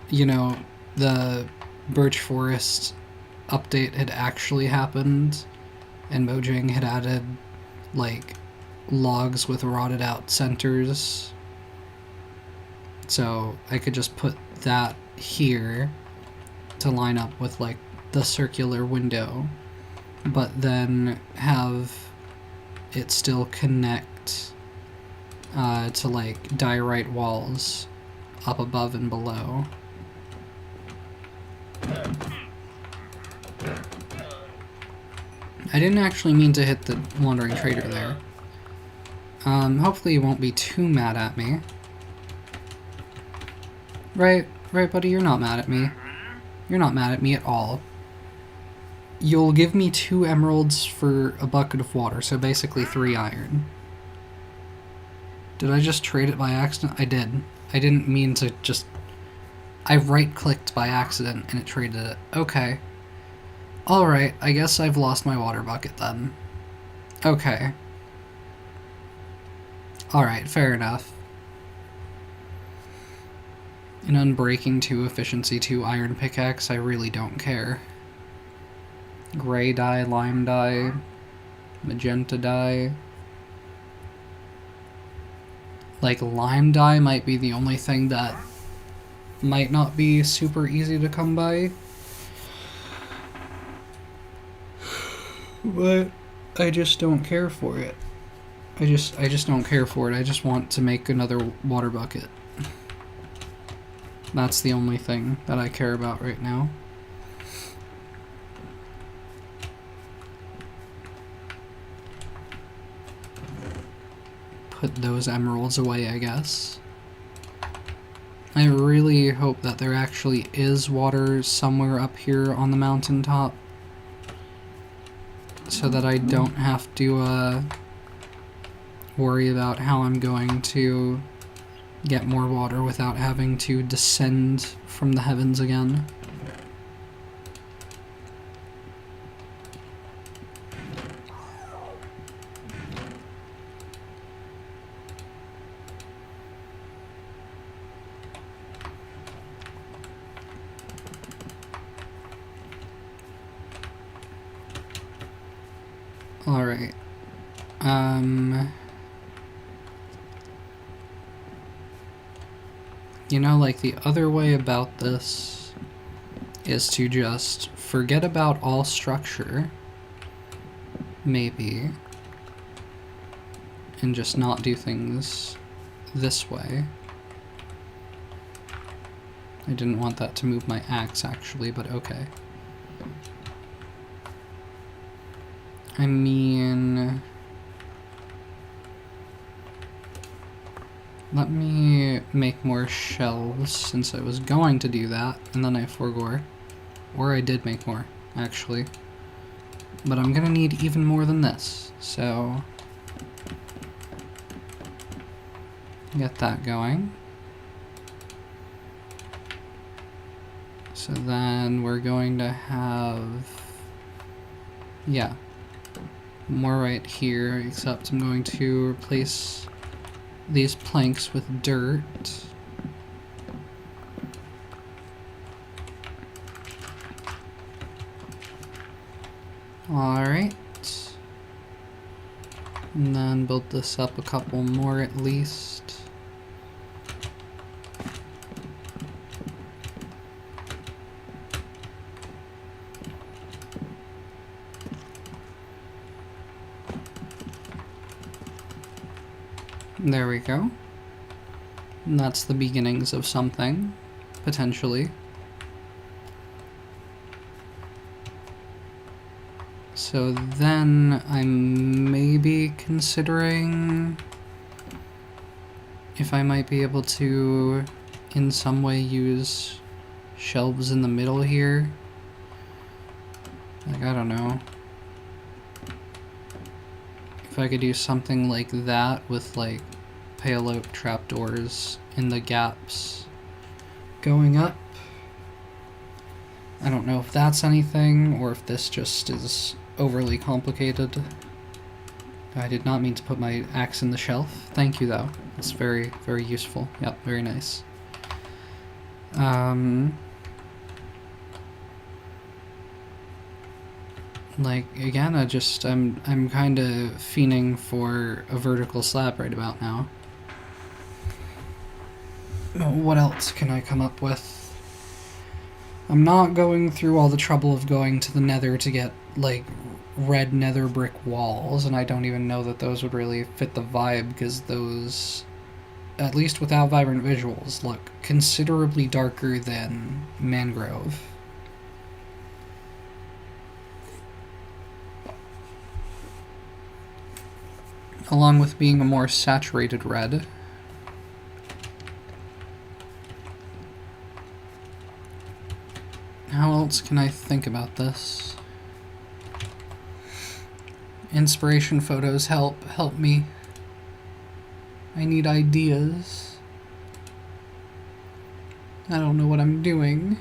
S1: you know, the Birch Forest update had actually happened and Mojang had added, like, logs with rotted out centers. So I could just put that here to line up with, like, the circular window, but then have it still connect to, like, diorite walls up above and below. I didn't actually mean to hit the Wandering Trader there. Hopefully you won't be too mad at me. Right, buddy, you're not mad at me. You're not mad at me at all. You'll give me 2 emeralds for a bucket of water, so basically 3 iron. Did I just trade it by accident? I did. I didn't mean to just... I right-clicked by accident and it traded it. Okay. Alright, I guess I've lost my water bucket then. Okay. Alright, fair enough. An Unbreaking 2, Efficiency 2 iron pickaxe, I really don't care. Gray dye, lime dye, magenta dye. Like, lime dye might be the only thing that might not be super easy to come by. But I just don't care for it. I just don't care for it. I just want to make another water bucket. That's the only thing that I care about right now. Put those emeralds away, I guess. I really hope that there actually is water somewhere up here on the mountaintop, so that I don't have to worry about how I'm going to get more water without having to descend from the heavens again. Alright. You know, like, the other way about this is to just forget about all structure, maybe, and just not do things this way. I didn't want that to move my axe, actually, but okay. I mean, let me make more shelves, since I was going to do that, and then I forgot. Or I did make more, actually. But I'm gonna need even more than this, so get that going. So then we're going to have, yeah, more right here, except I'm going to replace these planks with dirt. Alright. And then build this up a couple more at least. There we go. And that's the beginnings of something, potentially. So then I'm maybe considering if I might be able to, in some way, use shelves in the middle here. Like, I don't know. If I could do something like that with, like, pale oak trapdoors in the gaps going up. I don't know if that's anything, or if this just is overly complicated. I did not mean to put my axe in the shelf. Thank you, though. It's very, very useful. Yep, very nice. Like, again, I'm kind of fiending for a vertical slab right about now. What else can I come up with? I'm not going through all the trouble of going to the nether to get, like, red nether brick walls, and I don't even know that those would really fit the vibe, because those, at least without vibrant visuals, look considerably darker than mangrove. Along with being a more saturated red. How else can I think about this? Inspiration photos help me. I need ideas. I don't know what I'm doing.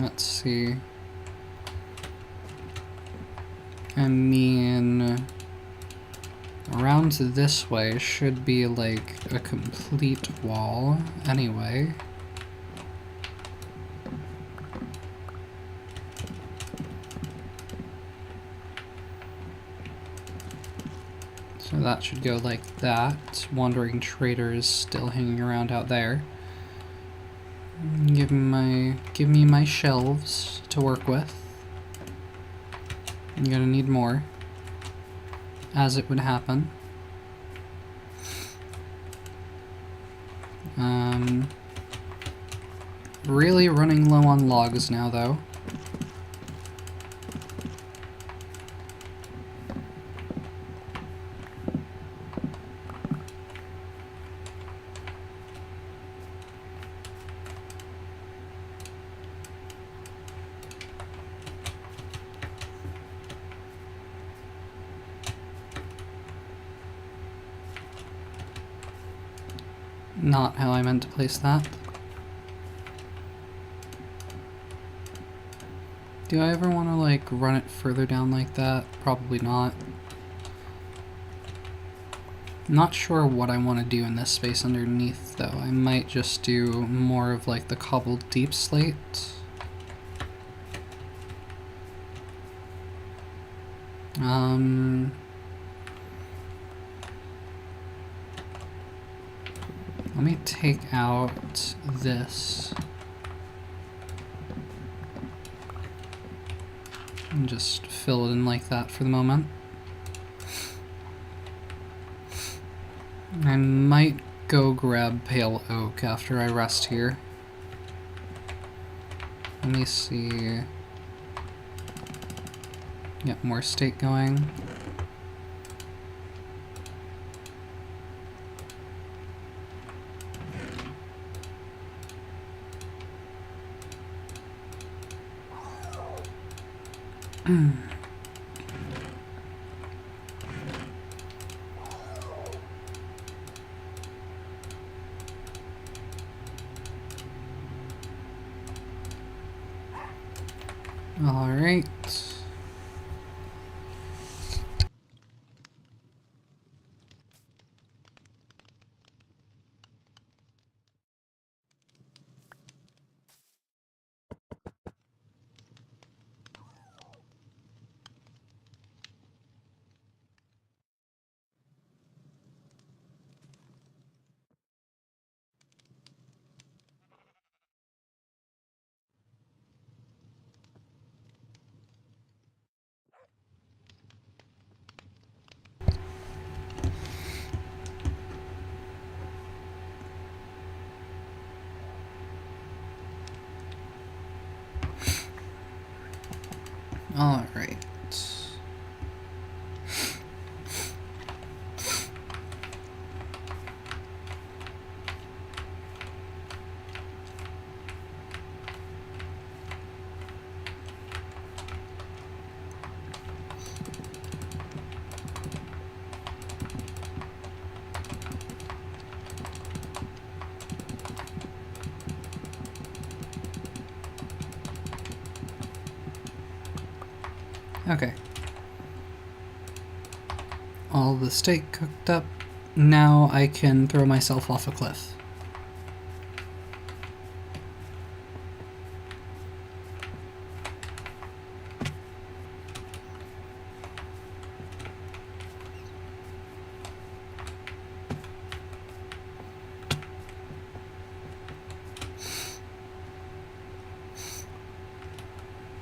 S1: Let's see. I mean, around this way should be like a complete wall anyway. So that should go like that. Wandering Trader is still hanging around out there. Give me my shelves to work with. I'm gonna need more, as it would happen. Really running low on logs now, though. Not how I meant to place that. Do I ever want to, like, run it further down like that? Probably not. Not sure what I want to do in this space underneath, though. I might just do more of, like, the cobbled deep slate. Let me take out this. And just fill it in like that for the moment. I might go grab pale oak after I rest here. Let me see. Get more stake going. All right. All right. Okay. All the steak cooked up. Now I can throw myself off a cliff.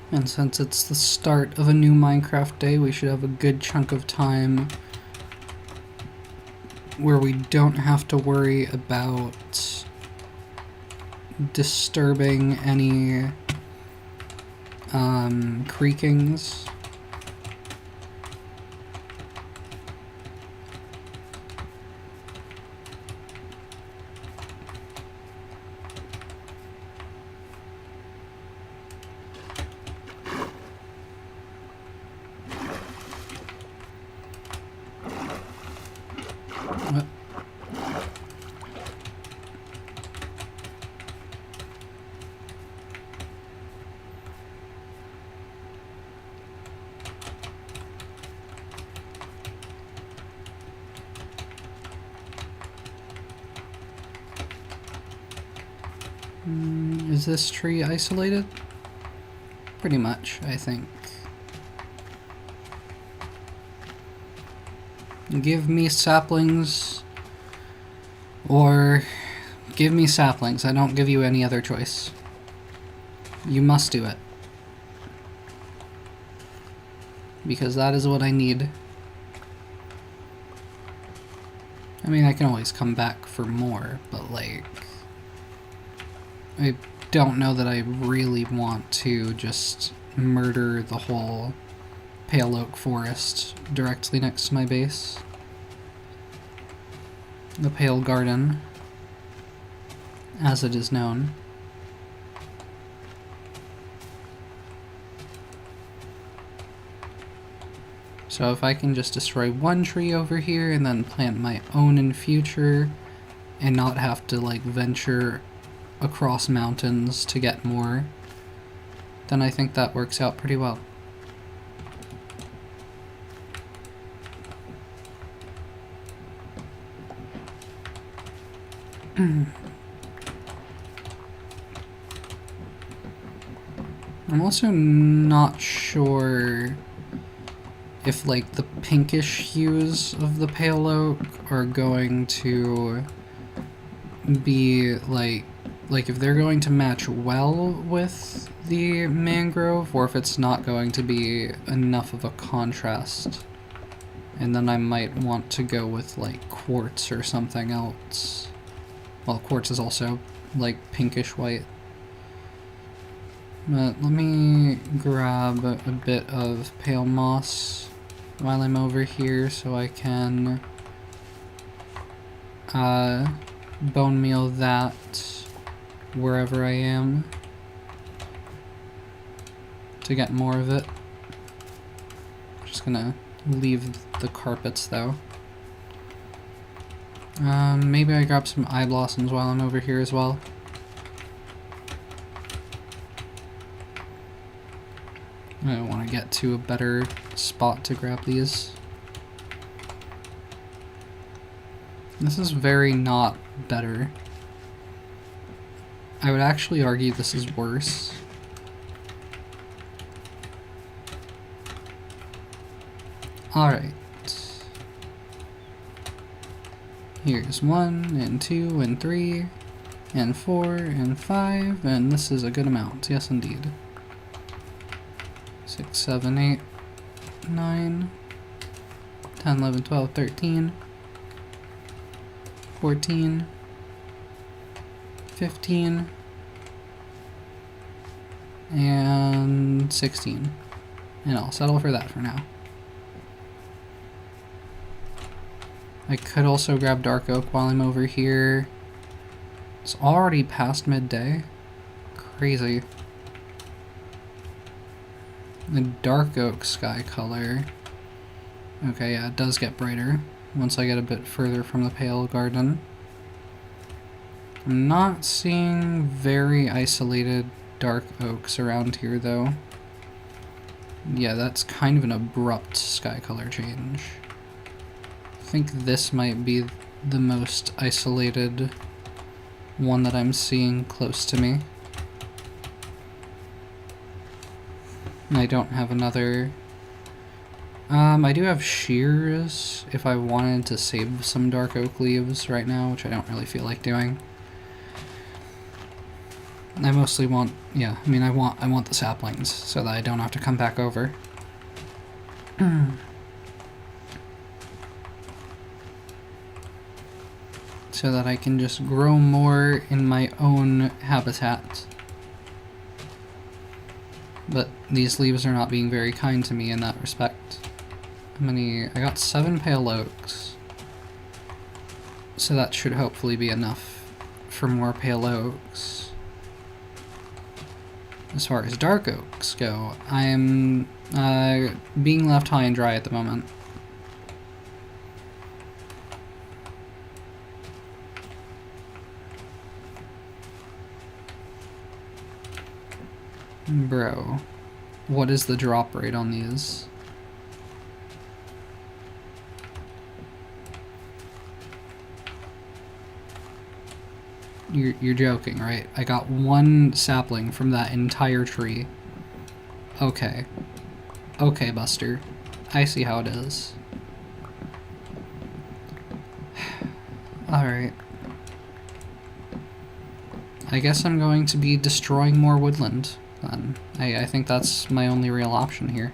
S1: And since it's the start of a new Minecraft day, we should have a good chunk of time where we don't have to worry about disturbing any creakings. Is this tree isolated? Pretty much, I think. Give me saplings, or give me saplings. I don't give you any other choice. You must do it. Because that is what I need. I mean, I can always come back for more, but, like, I don't know that I really want to just murder the whole pale oak forest directly next to my base. The Pale Garden, as it is known. So if I can just destroy one tree over here and then plant my own in future and not have to, like, venture across mountains to get more, then I think that works out pretty well. I'm also not sure if, like, the pinkish hues of the pale oak are going to be, like if they're going to match well with the mangrove, or if it's not going to be enough of a contrast. And then I might want to go with, like, quartz or something else. Well, quartz is also, like, pinkish white. But let me grab a bit of pale moss while I'm over here so I can bone meal that wherever I am to get more of it. Just gonna leave the carpets though. Maybe I grab some eye blossoms while I'm over here as well. I want to get to a better spot to grab these. This is very not better. I would actually argue this is worse. Alright. Here's 1, and 2, and 3, and 4, and 5, and this is a good amount. Yes, indeed. 6, 7, 8, 9, 10, 11, 12, 13, 14, 15, and 16. And I'll settle for that for now. I could also grab dark oak while I'm over here. It's already past midday. Crazy. The dark oak sky color. Okay, yeah, it does get brighter once I get a bit further from the pale garden. I'm not seeing very isolated dark oaks around here though. Yeah, that's kind of an abrupt sky color change. I think this might be the most isolated one that I'm seeing close to me. I don't have another... I do have shears if I wanted to save some dark oak leaves right now, which I don't really feel like doing. I mostly want, yeah, I mean I want the saplings so that I don't have to come back over. So that I can just grow more in my own habitat. But these leaves are not being very kind to me in that respect. I got 7 pale oaks. So that should hopefully be enough for more pale oaks. As far as dark oaks go, I am being left high and dry at the moment. Bro, what is the drop rate on these? You're joking, right? I got 1 sapling from that entire tree. Okay. Okay, Buster. I see how it is. Alright. I guess I'm going to be destroying more woodland. I think that's my only real option here.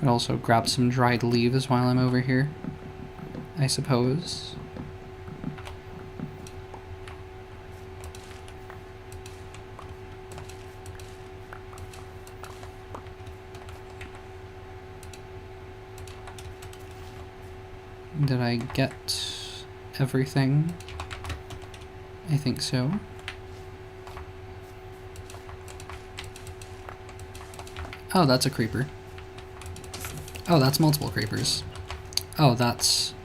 S1: Could also grab some dried leaves while I'm over here, I suppose. Did I get everything? I think so. Oh, that's a creeper. Oh, that's multiple creepers. Oh, that's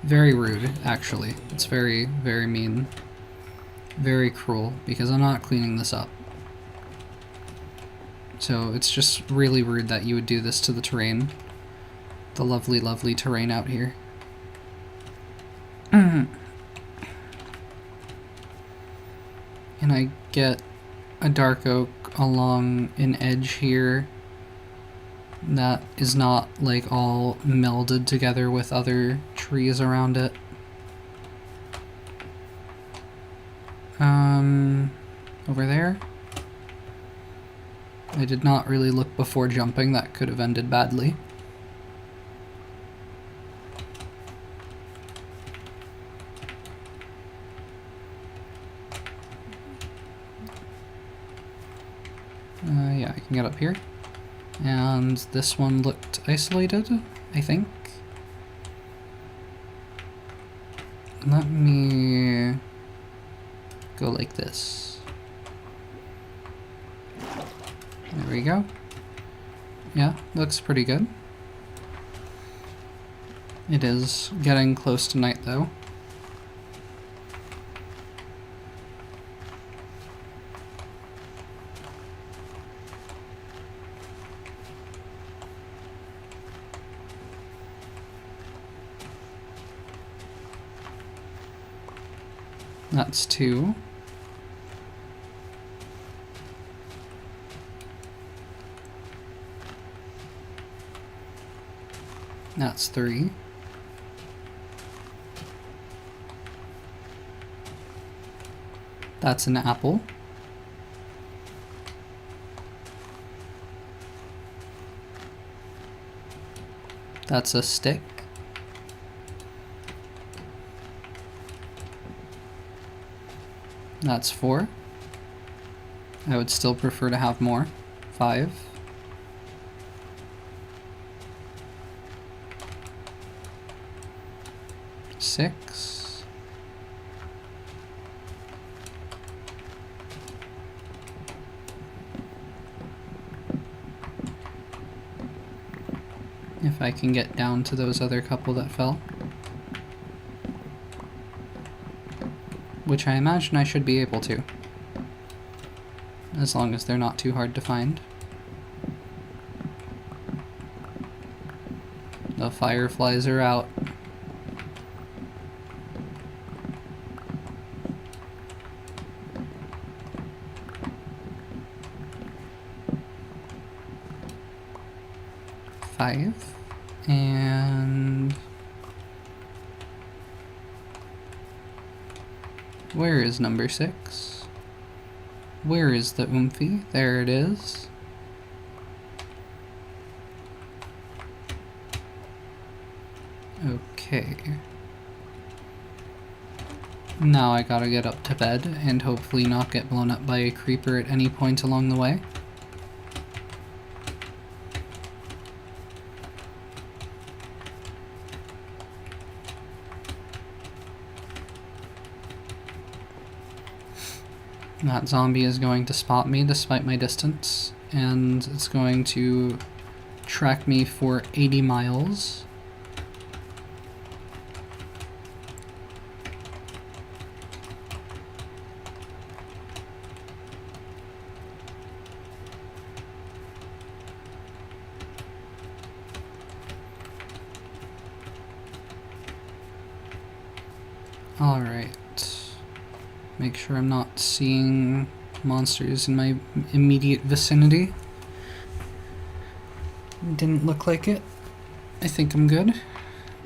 S1: very rude, actually. It's very, very mean. Very cruel, because I'm not cleaning this up. So it's just really rude that you would do this to the terrain. The lovely, lovely terrain out here. And I get a dark oak along an edge here that is not like all melded together with other trees around it. Over there. I did not really look before jumping. That could have ended badly. Yeah, I can get up here. And this one looked isolated, I think. Let me go like this. There we go. Yeah, looks pretty good. It is getting close to night, though. That's 2. That's 3. That's an apple. That's a stick. That's 4. I would still prefer to have more. 5. Six. If I can get down to those other couple that fell. Which I imagine I should be able to. As long as they're not too hard to find. The fireflies are out. Five. And where is number 6? Where is the oomphy? There it is. Okay. Now I gotta get up to bed and hopefully not get blown up by a creeper at any point along the way. That zombie is going to spot me despite my distance, and it's going to track me for 80 miles. Alright. Make sure I'm not seeing monsters in my immediate vicinity. Didn't look like it. I think I'm good.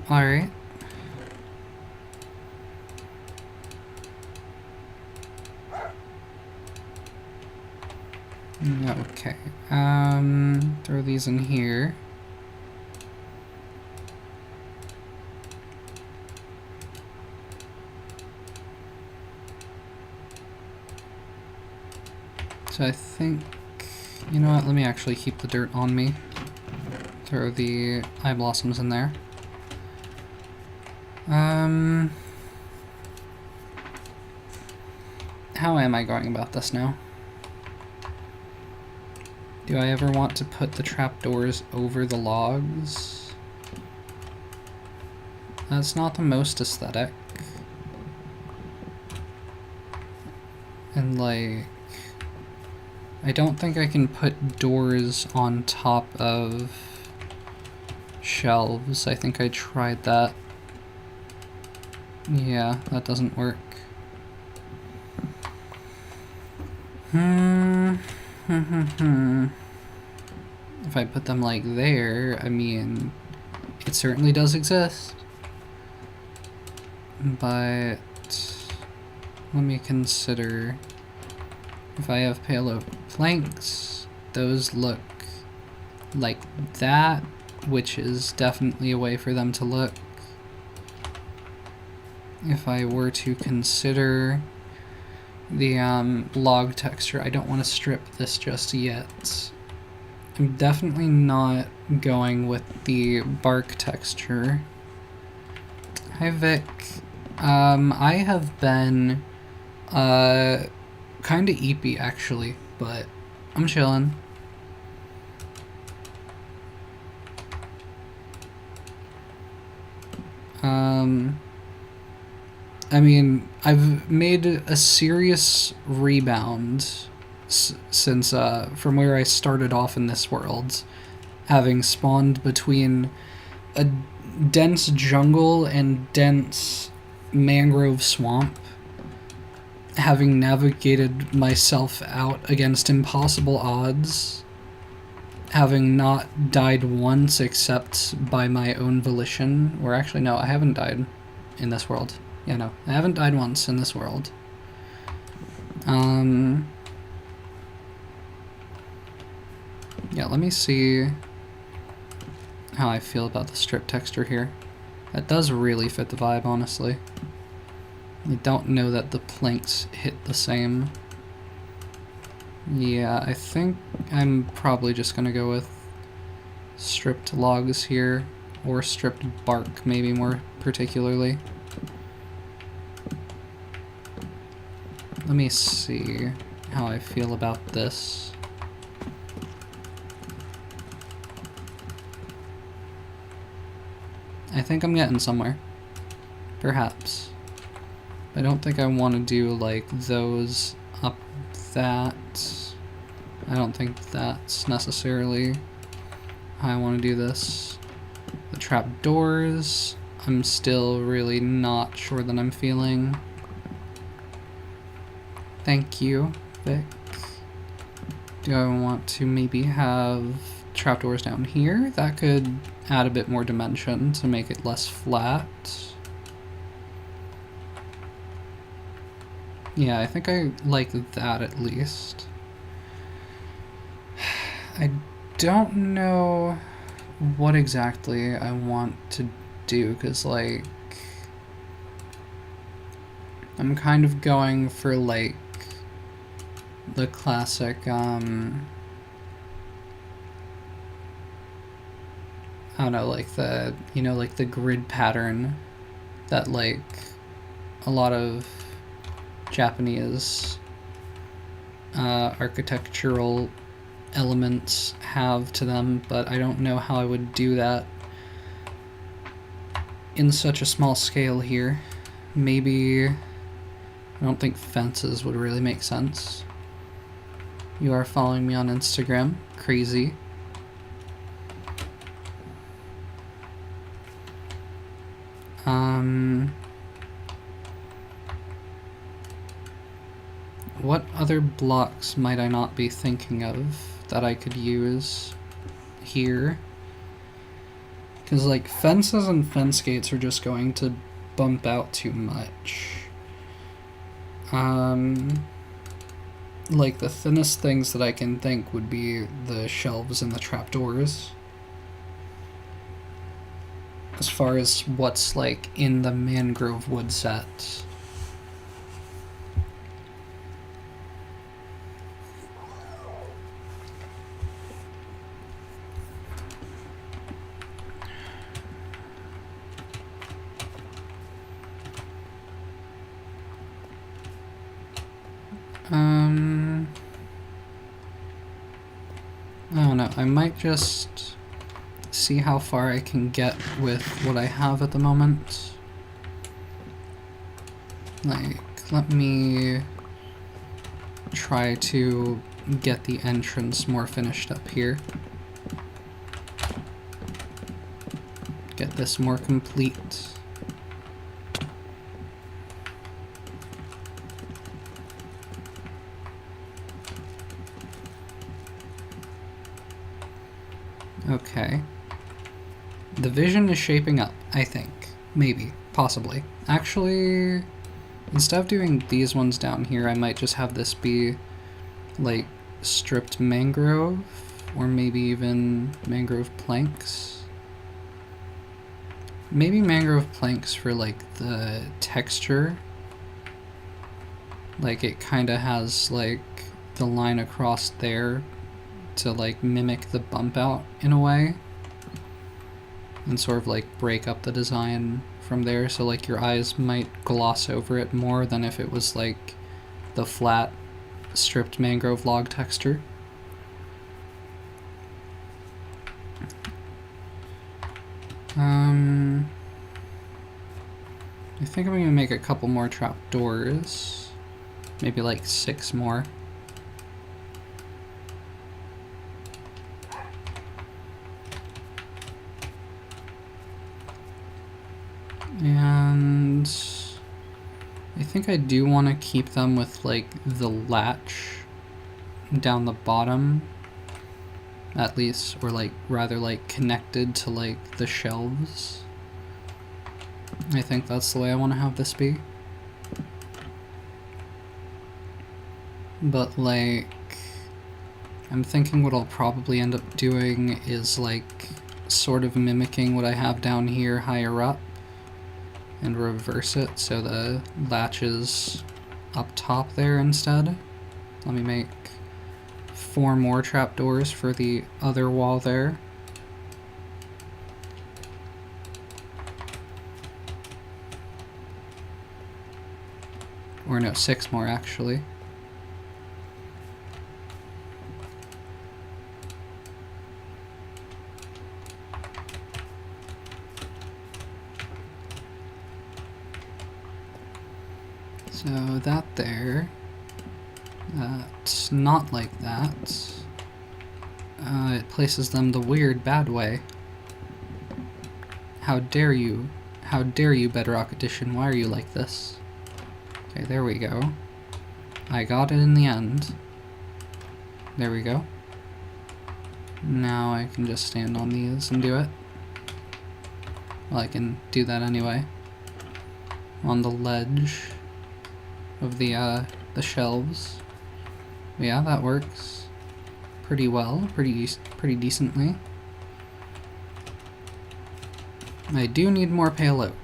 S1: Alright. Okay. Throw these in here. So I think, you know what, let me actually keep the dirt on me. Throw the eye blossoms in there. How am I going about this now? Do I ever want to put the trapdoors over the logs? That's not the most aesthetic. And like, I don't think I can put doors on top of shelves. I think I tried that. Yeah, that doesn't work. If I put them like there, I mean, it certainly does exist. But let me consider, if I have pale oak planks, those look like that, which is definitely a way for them to look. If I were to consider the log texture, I don't want to strip this just yet. I'm definitely not going with the bark texture. Hi Vic. I have been kinda eepy actually, but I'm chilling. I mean, I've made a serious rebound since from where I started off in this world, having spawned between a dense jungle and dense mangrove swamp, having navigated myself out against impossible odds, having not died once except by my own volition, or actually no, I haven't died in this world. Yeah, no, I haven't died once in this world. Yeah, let me see how I feel about the strip texture here. That does really fit the vibe, honestly. I don't know that the planks hit the same. Yeah, I think I'm probably just gonna go with stripped logs here, or stripped bark, maybe more particularly. Let me see how I feel about this. I think I'm getting somewhere. Perhaps. I don't think I want to do like those up that. I don't think that's necessarily how I want to do this. The trapdoors, I'm still really not sure that I'm feeling. Thank you, Vic. Do I want to maybe have trapdoors down here? That could add a bit more dimension to make it less flat. Yeah, I think I like that at least. I don't know what exactly I want to do, because like I'm kind of going for like the classic I don't know, like the, you know, like the grid pattern that like a lot of Japanese architectural elements have to them, but I don't know how I would do that in such a small scale here. Maybe, I don't think fences would really make sense. You are following me on Instagram. Crazy. What other blocks might I not be thinking of that I could use here? Because like fences and fence gates are just going to bump out too much. Like the thinnest things that I can think would be the shelves and the trapdoors. As far as what's like in the mangrove wood set. I might just see how far I can get with what I have at the moment. Like, let me try to get the entrance more finished up here. Get this more complete. Okay. The vision is shaping up, I think. Maybe. Possibly. Actually, instead of doing these ones down here, I might just have this be, like, stripped mangrove, or maybe even mangrove planks. Maybe mangrove planks for, like, the texture. Like, it kinda has, like, the line across there to, like, mimic the bump out in a way. And sort of, like, break up the design from there, so, like, your eyes might gloss over it more than if it was, like, the flat, stripped mangrove log texture. I think I'm gonna make a couple more trapdoors. Maybe like 6 more. And I think I do want to keep them with like the latch down the bottom, at least, or like rather like connected to like the shelves. I think that's the way I want to have this be. But like, I'm thinking what I'll probably end up doing is like sort of mimicking what I have down here higher up and reverse it so the latch is up top there instead. Let me make 4 more trapdoors for the other wall there. Or no, 6 more actually. So that there, that's not like that. It places them the weird bad way. How dare you? How dare you, Bedrock Edition? Why are you like this? Okay, there we go. I got it in the end. There we go. Now I can just stand on these and do it. Well, I can do that anyway. On the ledge of the shelves. Yeah, that works pretty well, pretty decently. I do need more pale oak.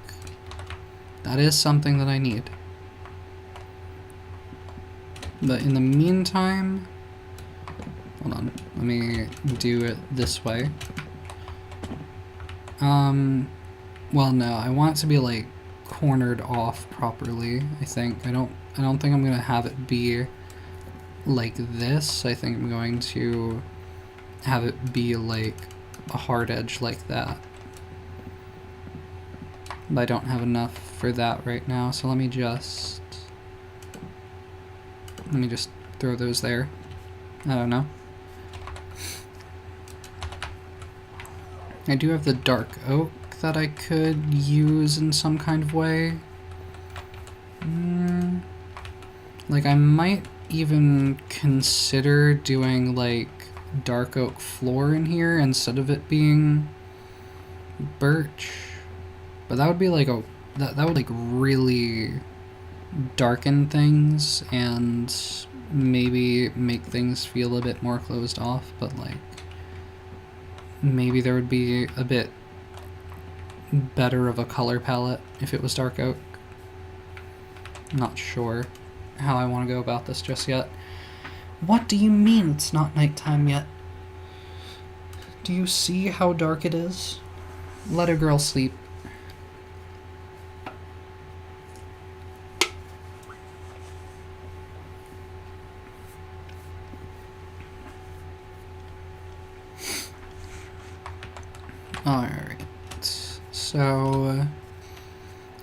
S1: That is something that I need. But in the meantime, hold on, let me do it this way. Well, no, I want it to be like cornered off properly, I think. I don't think I'm gonna have it be like this. I think I'm going to have it be like a hard edge like that. But I don't have enough for that right now, so let me just throw those there. I don't know. I do have the dark oak that I could use in some kind of way. Like, I might even consider doing, like, dark oak floor in here instead of it being birch. But that would be, like, that would, like, really darken things and maybe make things feel a bit more closed off, but, like, maybe there would be a bit better of a color palette if it was dark oak. I'm not sure how I want to go about this just yet. What do you mean it's not nighttime yet? Do you see how dark it is? Let a girl sleep. Alright. So,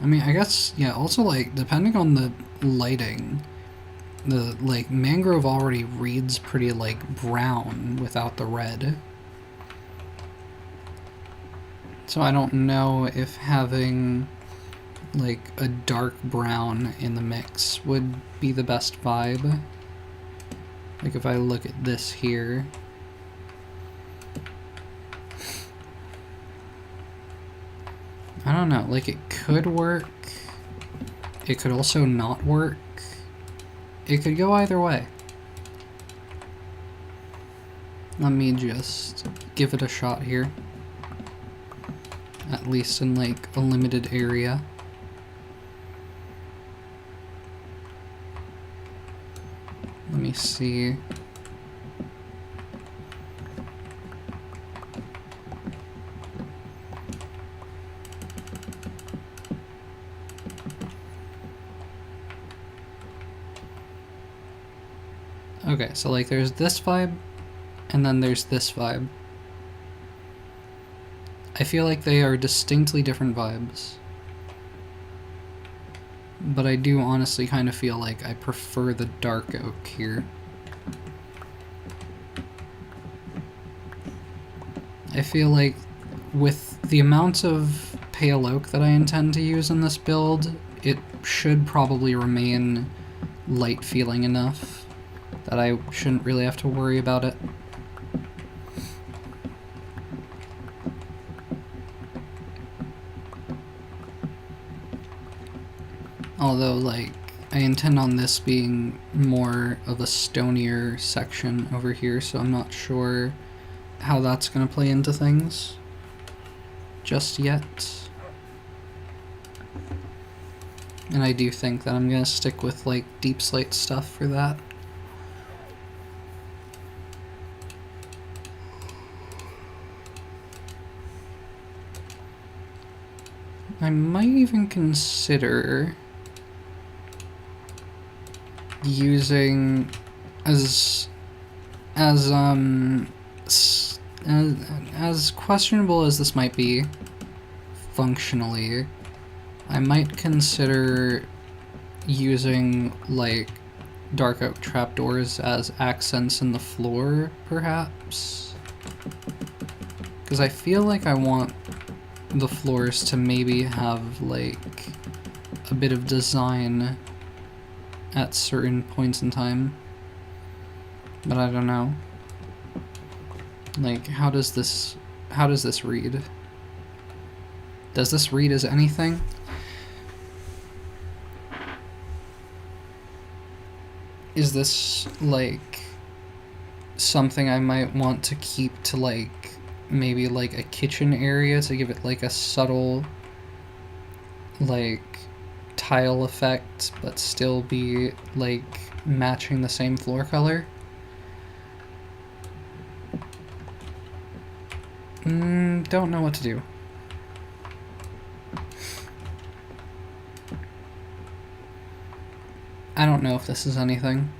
S1: I mean, I guess, yeah, also, like, depending on the lighting, the, like, mangrove already reads pretty, like, brown without the red. So I don't know if having, like, a dark brown in the mix would be the best vibe. Like, if I look at this here. I don't know, like, it could work. It could also not work. It could go either way. Let me just give it a shot here. At least in, like, a limited area. Let me see. Okay, so, like, there's this vibe, and then there's this vibe. I feel like they are distinctly different vibes. But I do honestly kind of feel like I prefer the dark oak here. I feel like with the amount of pale oak that I intend to use in this build, it should probably remain light feeling enough that I shouldn't really have to worry about it. Although, like, I intend on this being more of a stonier section over here, so I'm not sure how that's going to play into things just yet. And I do think that I'm going to stick with, like, deep slate stuff for that. I might even consider using as questionable as this might be functionally, I might consider using, like, dark oak trapdoors as accents in the floor, perhaps, because I feel like I want the floors to maybe have, like, a bit of design at certain points in time. But I don't know. Like, how does this read? Does this read as anything? Is this, like, something I might want to keep to, like, maybe, like, a kitchen area to give it, like, a subtle, like, tile effect, but still be, like, matching the same floor color? Don't know what to do. I don't know if this is anything.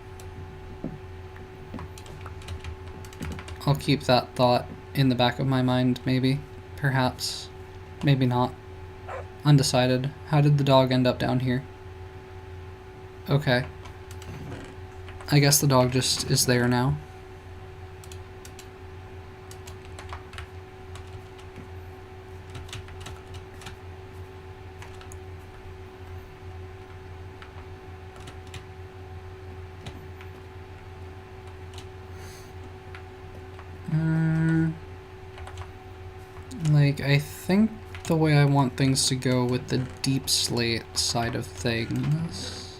S1: I'll keep that thought in the back of my mind, maybe. Perhaps. Maybe not. Undecided. How did the dog end up down here? Okay. I guess the dog just is there now. Like, I think the way I want things to go with the deep slate side of things...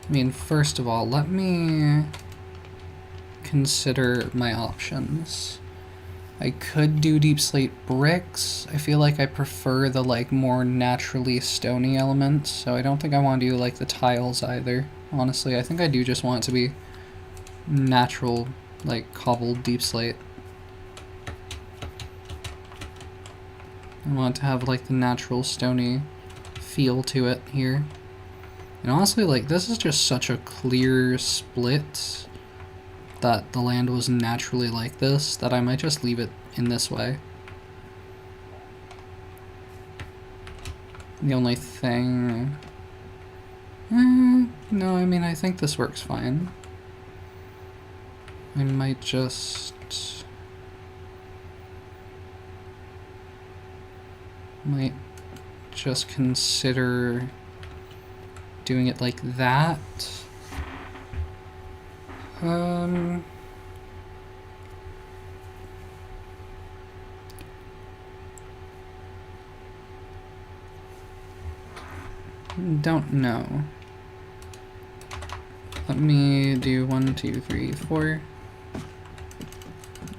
S1: I mean, first of all, let me consider my options. I could do deep slate bricks. I feel like I prefer the, like, more naturally stony elements, so I don't think I want to do, like, the tiles either. Honestly, I think I do just want it to be natural, like, cobbled deep slate. I want it to have, like, the natural stony feel to it here. And honestly, like, this is just such a clear split that the land was naturally like this that I might just leave it in this way. The only thing... no, I mean, I think this works fine. I might just... consider doing it like that. Don't know. Let me do 1, 2, 3, 4.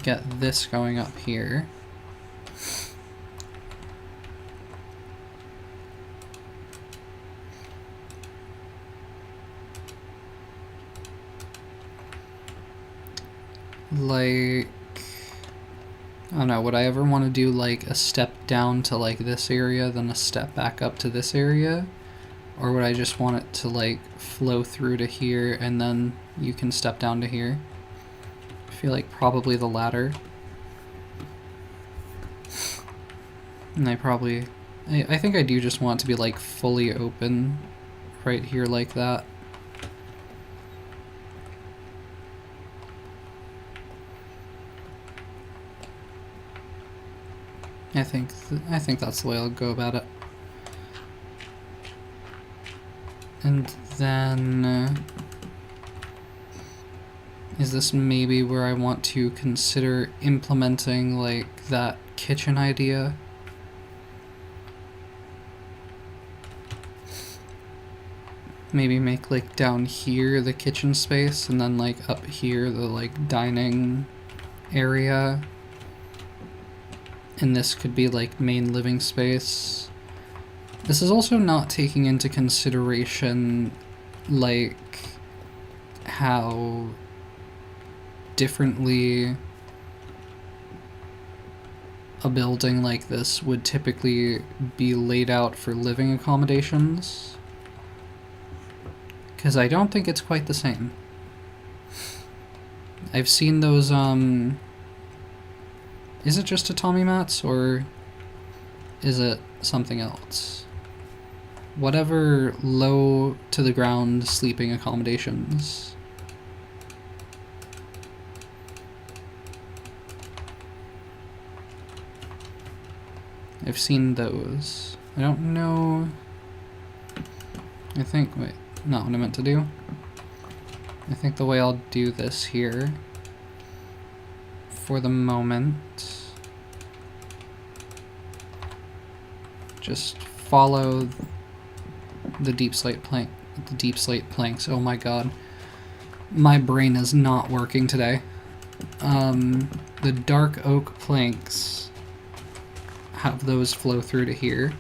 S1: Get this going up here. Like, I don't know, would I ever want to do like a step down to like this area, then a step back up to this area? Or would I just want it to like flow through to here and then you can step down to here? I feel like probably the latter. And I think I do just want it to be like fully open right here like that. I think that's the way I'll go about it. And then is this maybe where I want to consider implementing like that kitchen idea? Maybe make like down here the kitchen space and then like up here the like dining area. And this could be like main living space. This is also not taking into consideration like how differently a building like this would typically be laid out for living accommodations. Because I don't think it's quite the same. I've seen those, is it just tatami mats, or is it something else? Whatever low to the ground sleeping accommodations. I've seen those. I don't know. I think, wait, not what I meant to do. I think the way I'll do this here for the moment, just follow the deep slate planks. Oh my god. My brain is not working today. The dark oak planks, have those flow through to here.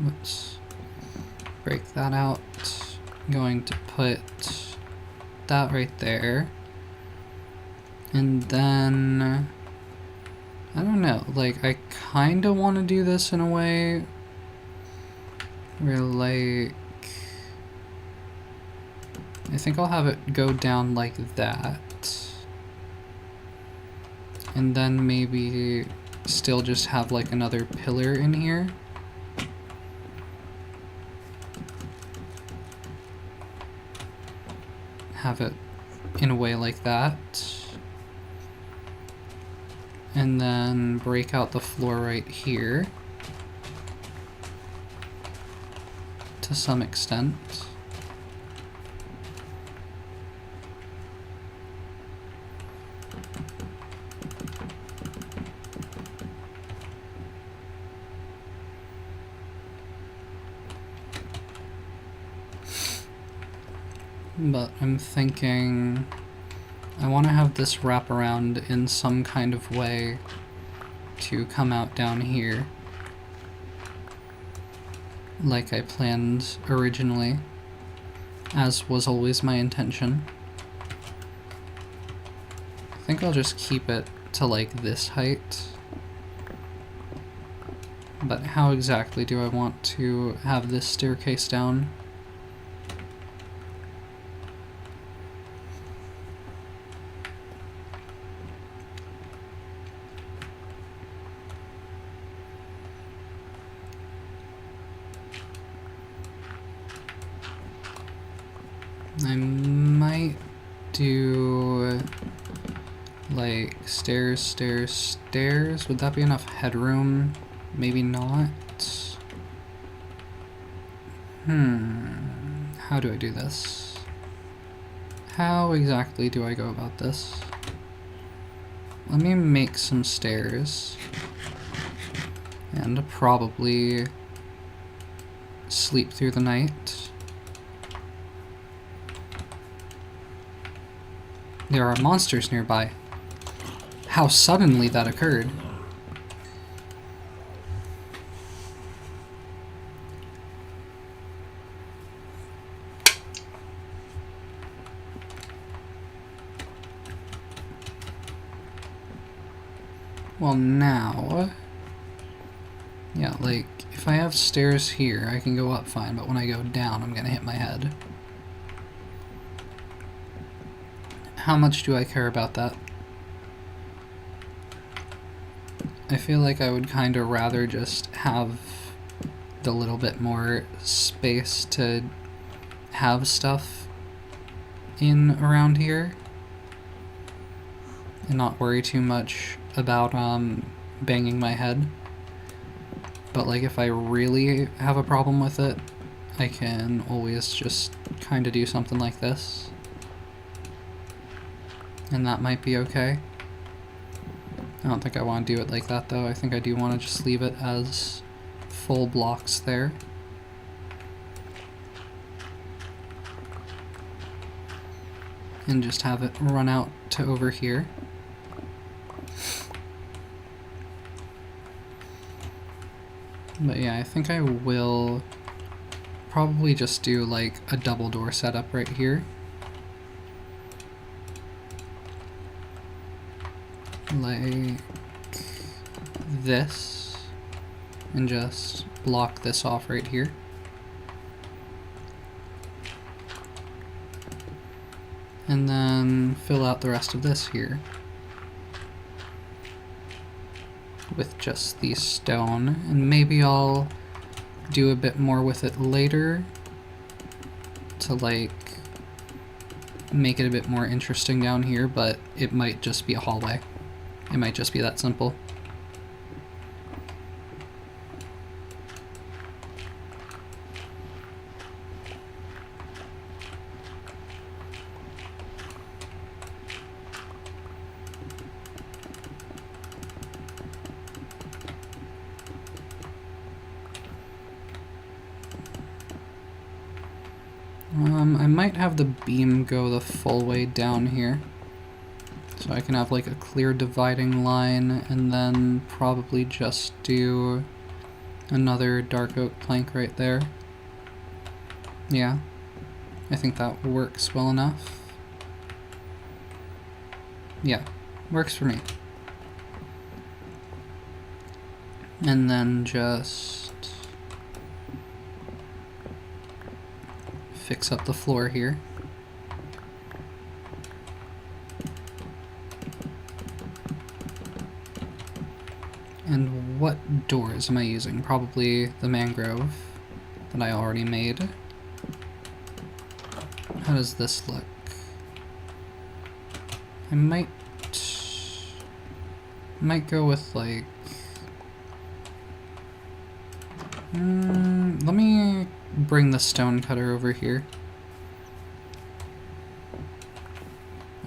S1: Let's break that out. I'm going to put that right there. And then, I don't know, like, I kind of want to do this in a way where, like, I think I'll have it go down like that. And then maybe still just have, like, another pillar in here. Have it in a way like that. And then break out the floor right here to some extent. But I'm thinking I want to have this wrap around in some kind of way to come out down here like I planned originally, as was always my intention. I think I'll just keep it to like this height. But how exactly do I want to have this staircase down? I might do like stairs, stairs, stairs. Would that be enough headroom? Maybe not. How do I do this? How exactly do I go about this? Let me make some stairs. And probably sleep through the night. There are monsters nearby. How suddenly that occurred. Well, now... yeah, like, if I have stairs here, I can go up fine, but when I go down, I'm gonna hit my head. How much do I care about that? I feel like I would kind of rather just have the little bit more space to have stuff in around here and not worry too much about banging my head. But like if I really have a problem with it, I can always just kind of do something like this. And that might be okay. I don't think I want to do it like that though. I think I do want to just leave it as full blocks there. And just have it run out to over here. But yeah, I think I will probably just do like a double door setup right here. Like this. And just block this off right here. And then fill out the rest of this here with just the stone, and maybe I'll do a bit more with it later to like make it a bit more interesting down here, but it might just be a hallway. It might just be that simple. I might have the beam go the full way down here. So I can have like a clear dividing line and then probably just do another dark oak plank right there. Yeah, I think that works well enough. Yeah, works for me. And then just fix up the floor here. And what doors am I using? Probably the mangrove that I already made. How does this look? I might go with like... let me bring the stone cutter over here.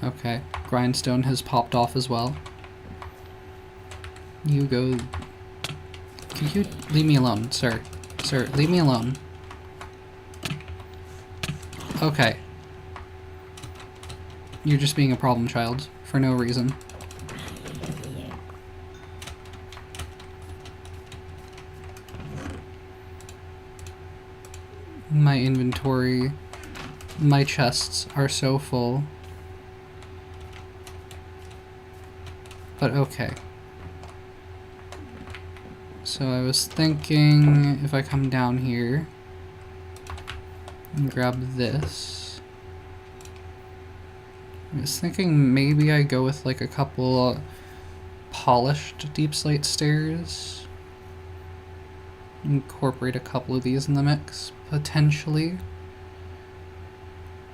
S1: Okay, grindstone has popped off as well. You go... Can you leave me alone, sir? Sir, leave me alone. Okay. You're just being a problem child, for no reason. My inventory, my chests are so full. But okay. So I was thinking if I come down here and grab this, I was thinking maybe I go with like a couple polished deep slate stairs. Incorporate a couple of these in the mix, potentially.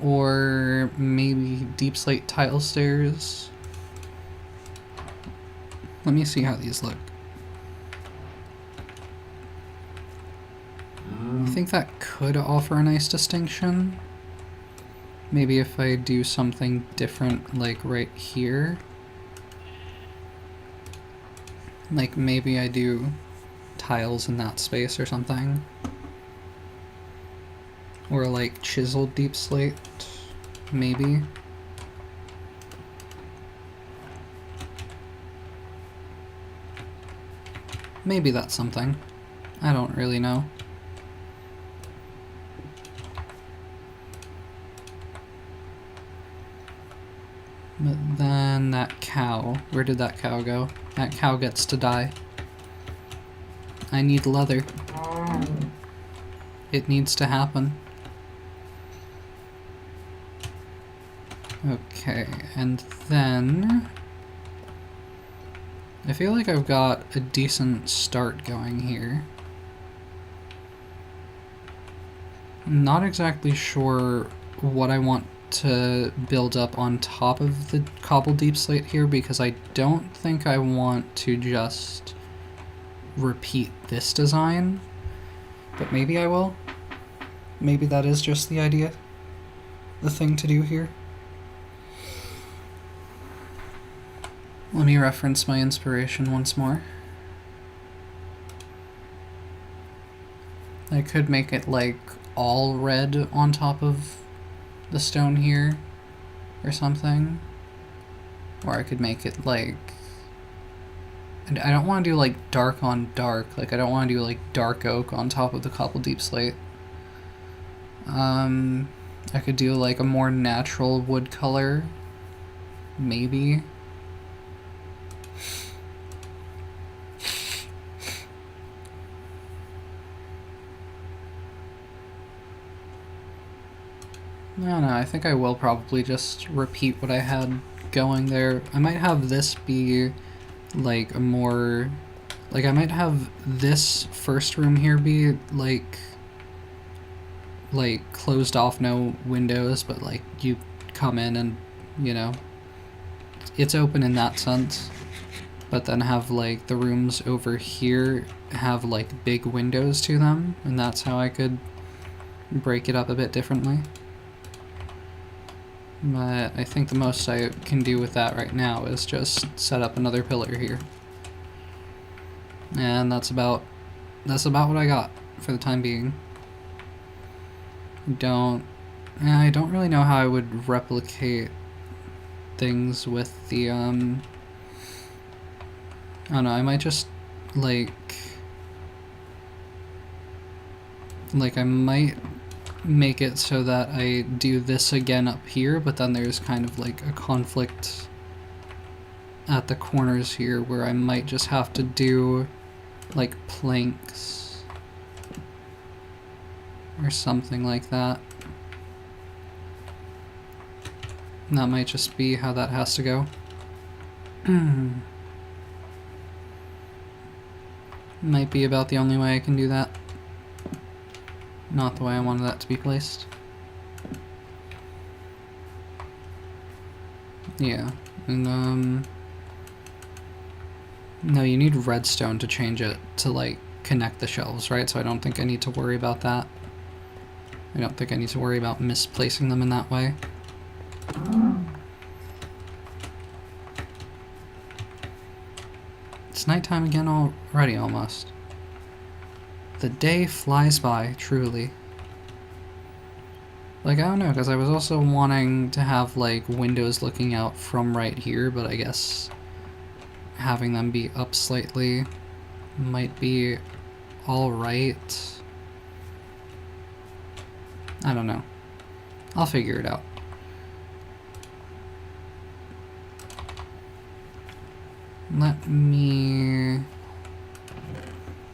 S1: Or maybe deep slate tile stairs. Let me see how these look. I think that could offer a nice distinction. Maybe if I do something different, like right here. Like maybe I do tiles in that space or something. Or like chiseled deep slate, maybe. Maybe that's something. I don't really know. But then that cow, where did that cow go? That cow gets to die. I need leather. It needs to happen. Okay, and then I feel like I've got a decent start going here. I'm not exactly sure what I want to build up on top of the cobble deep slate here, because I don't think I want to just repeat this design, but maybe I will. Maybe that is just the idea, the thing to do here. Let me reference my inspiration once more. I could make it like all red on top of the stone here or something. Or I could make it like, and I don't want to do like dark on dark, like I don't want to do like dark oak on top of the cobble deep slate. I could do like a more natural wood color, maybe. No, I think I will probably just repeat what I had going there. I might have this be like a more, like I might have this first room here be like closed off, no windows, but like you come in and, you know, it's open in that sense. But then have like the rooms over here have like big windows to them, and that's how I could break it up a bit differently. But I think the most I can do with that right now is just set up another pillar here. And that's about what I got for the time being. I don't really know how I would replicate things with the I don't know, I might just like I might make it so that I do this again up here, but then there's kind of like a conflict at the corners here where I might just have to do like planks or something like that. And that might just be how that has to go. Might be about the only way I can do that. Not the way I wanted that to be placed. Yeah, and no, you need redstone to change it to like connect the shelves, right? So I don't think I need to worry about that. I don't think I need to worry about misplacing them in that way. It's nighttime again already, almost. The day flies by, truly. Like, I don't know, because I was also wanting to have, like, windows looking out from right here, but I guess having them be up slightly might be alright. I don't know. I'll figure it out. Let me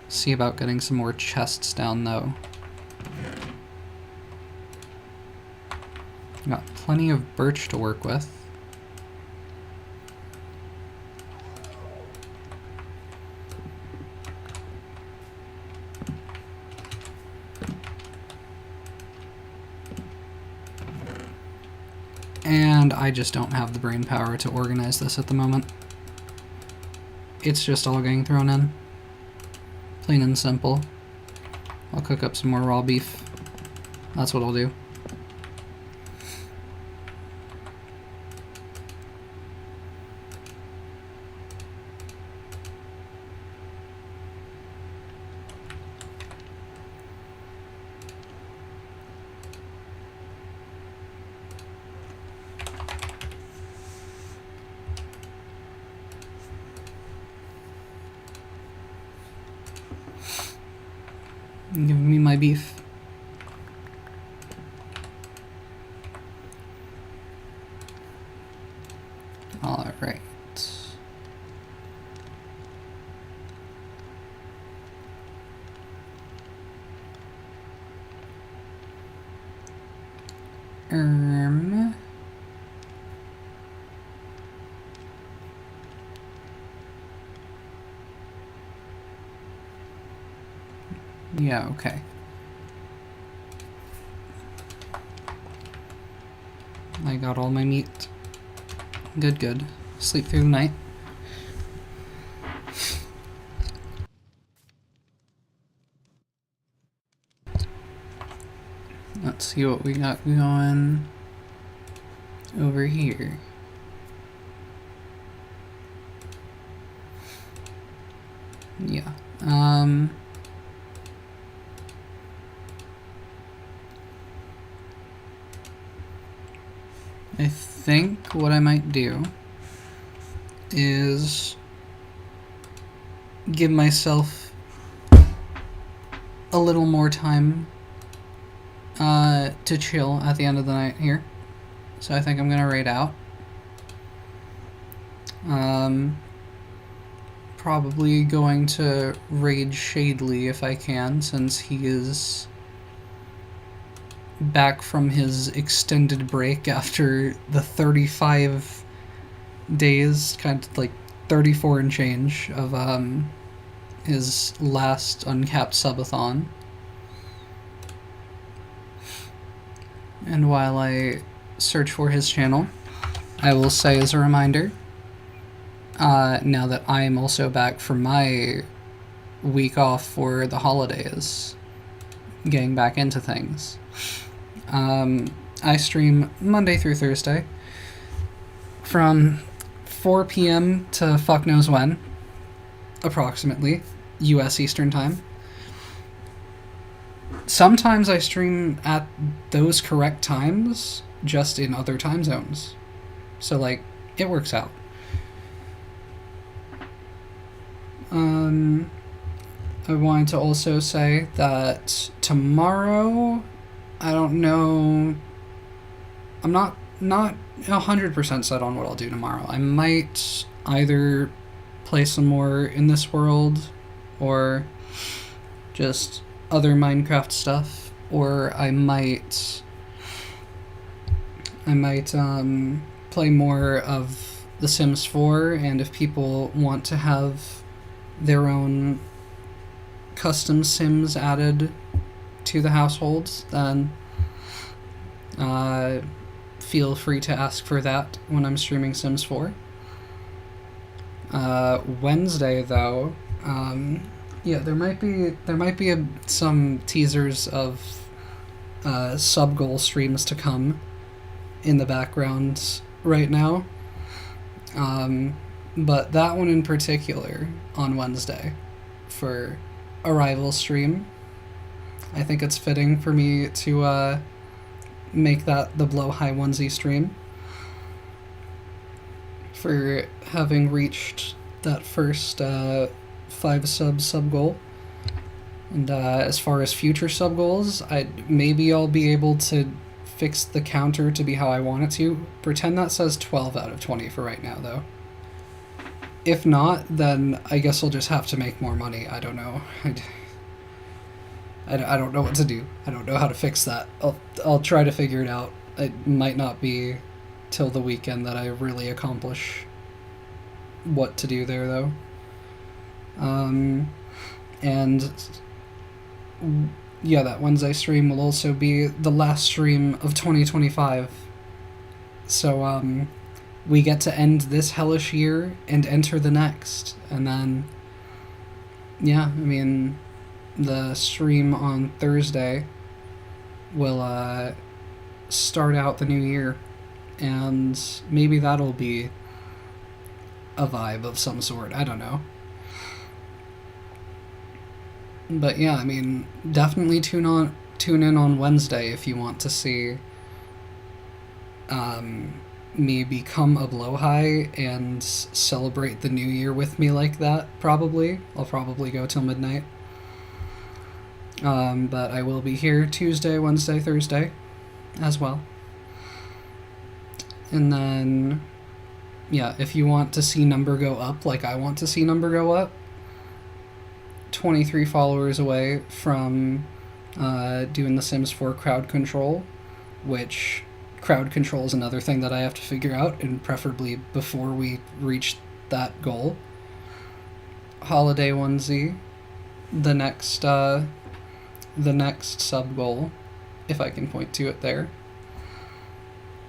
S1: see about getting some more chests down, though. Got plenty of birch to work with. And I just don't have the brain power to organize this at the moment. It's just all getting thrown in. Plain and simple. I'll cook up some more raw beef. That's what I'll do. Give me my beef. All right. Yeah, okay. I got all my meat. Good, good. Sleep through the night. Let's see what we got going over here. Yeah. I think what I might do is give myself a little more time to chill at the end of the night here. So I think I'm gonna raid out. Probably going to raid Shadley if I can, since he is back from his extended break after the 35 days, kind of like 34 and change of his last uncapped subathon. And while I search for his channel, I will say as a reminder, now that I am also back from my week off for the holidays, getting back into things, I stream Monday through Thursday from 4 p.m. to fuck knows when, approximately, US Eastern Time. Sometimes I stream at those correct times, just in other time zones. So, like, it works out. I wanted to also say that tomorrow, I don't know, I'm not 100% set on what I'll do tomorrow. I might either play some more in this world, or just other Minecraft stuff, or I might play more of The Sims 4, and if people want to have their own custom Sims added to the households, then feel free to ask for that when I'm streaming Sims 4. Wednesday, though, yeah, there might be some teasers of sub-goal streams to come in the background right now. But that one in particular on Wednesday for a rival stream, I think it's fitting for me to make that the Blow High onesie stream for having reached that first 5 sub goal. And as far as future sub goals, maybe I'll be able to fix the counter to be how I want it to. Pretend that says 12 out of 20 for right now, though. If not, then I guess I'll just have to make more money. I don't know. I don't know what to do. I don't know how to fix that. I'll try to figure it out. It might not be till the weekend that I really accomplish what to do there, though. And yeah, that Wednesday stream will also be the last stream of 2025. So, we get to end this hellish year and enter the next. And then, yeah, I mean, the stream on Thursday will start out the new year, and maybe that'll be a vibe of some sort. I don't know. But yeah, I mean, definitely tune in on Wednesday if you want to see me become a blowhigh and celebrate the new year with me like that. I'll probably go till midnight. But I will be here Tuesday, Wednesday, Thursday as well. And then, yeah, if you want to see number go up like I want to see number go up, 23 followers away from doing the Sims 4 crowd control, which crowd control is another thing that I have to figure out, and preferably before we reach that goal. Holiday onesie, the next sub goal, if I can point to it there.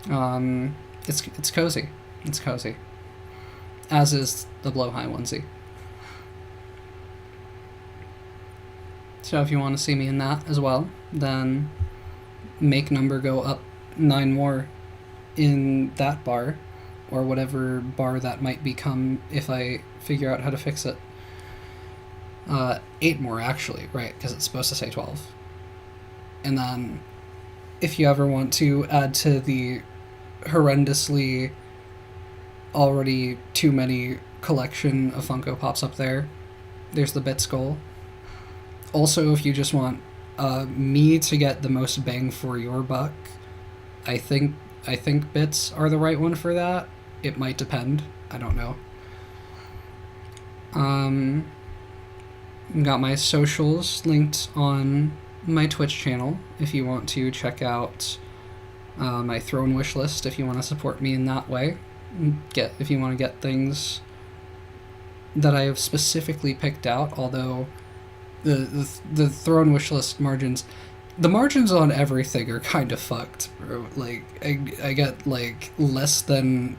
S1: It's cozy. It's cozy. As is the blowhigh onesie. So if you want to see me in that as well, then make number go up 9 more in that bar, or whatever bar that might become if I figure out how to fix it. 8 more, actually, right, because it's supposed to say 12. And then, if you ever want to add to the horrendously already too many collection of Funko Pops up there, there's the Bits goal. Also, if you just want me to get the most bang for your buck, I think Bits are the right one for that. It might depend. I don't know. Got my socials linked on my Twitch channel if you want to check out my throne wish list, if you want to support me in that way. If you want to get things that I have specifically picked out, although the throne wish list margins, the margins on everything are kind of fucked, bro. Like, I get, like, less than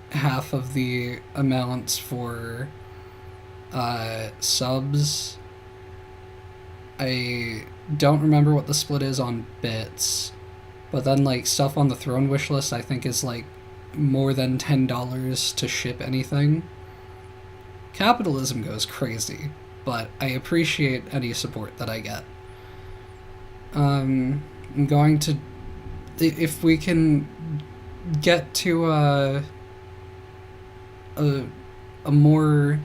S1: half of the amounts for subs. I don't remember what the split is on bits, but then, like, stuff on the throne wish list I think is, like, more than $10 to ship anything. Capitalism goes crazy, but I appreciate any support that I get. I'm going to, if we can get to a more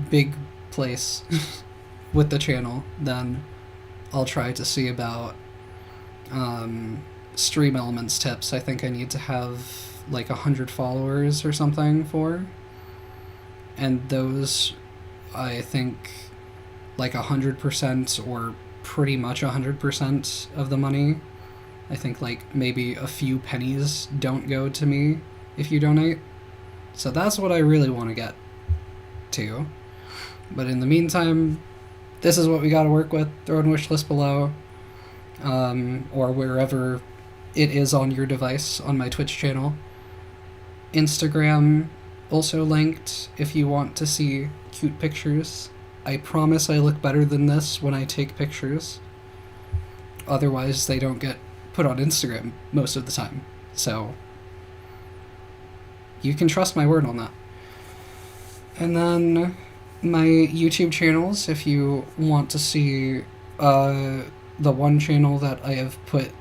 S1: big place with the channel, then I'll try to see about stream elements tips. I think I need to have like 100 followers or something for, and those, I think, like 100% or pretty much 100% of the money, I think like maybe a few pennies don't go to me if you donate. So that's what I really want to get to. But in the meantime, this is what we got to work with. Throw in wish list below, or wherever it is on your device on my Twitch channel. Instagram also linked if you want to see cute pictures. I promise I look better than this when I take pictures. Otherwise, they don't get put on Instagram most of the time. So, you can trust my word on that. And then my YouTube channels, if you want to see the one channel that I have put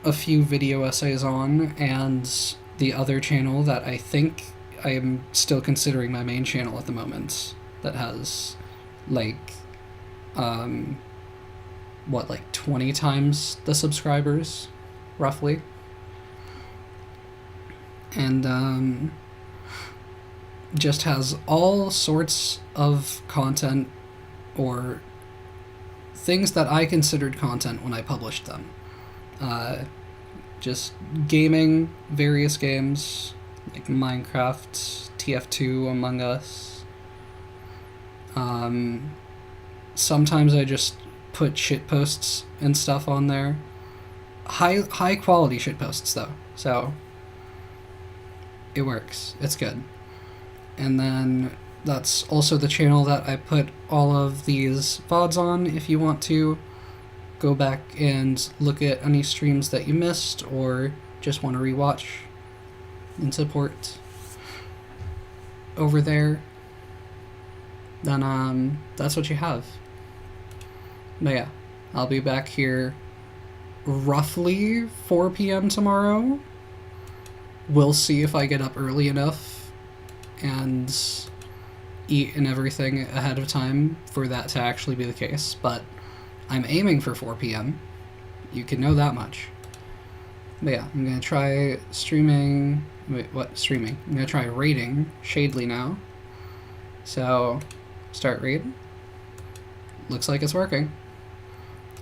S1: a few video essays on, and the other channel that I think I am still considering my main channel at the moment, that has like 20 times the subscribers, roughly. And just has all sorts of content or things that I considered content when I published them. Just gaming, various games like Minecraft, TF2, Among Us. Sometimes I just put shit posts and stuff on there. High quality shit posts though, so it works. It's good. And then that's also the channel that I put all of these VODs on if you want to go back and look at any streams that you missed or just want to rewatch and support over there. Then that's what you have. But yeah, I'll be back here roughly 4 p.m. tomorrow. We'll see if I get up early enough and eat and everything ahead of time for that to actually be the case, but I'm aiming for 4 p.m. You can know that much. But yeah, I'm gonna try streaming. Wait, what? Streaming. I'm gonna try raiding Shadely now. So, start raid. Looks like it's working.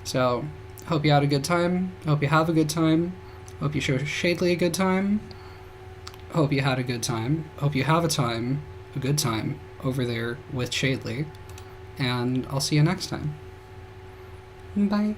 S1: So, hope you had a good time. Hope you have a good time. Hope you show Shadely a good time. Hope you had a good time. Hope you have a good time over there with Shadely. And I'll see you next time. Bye.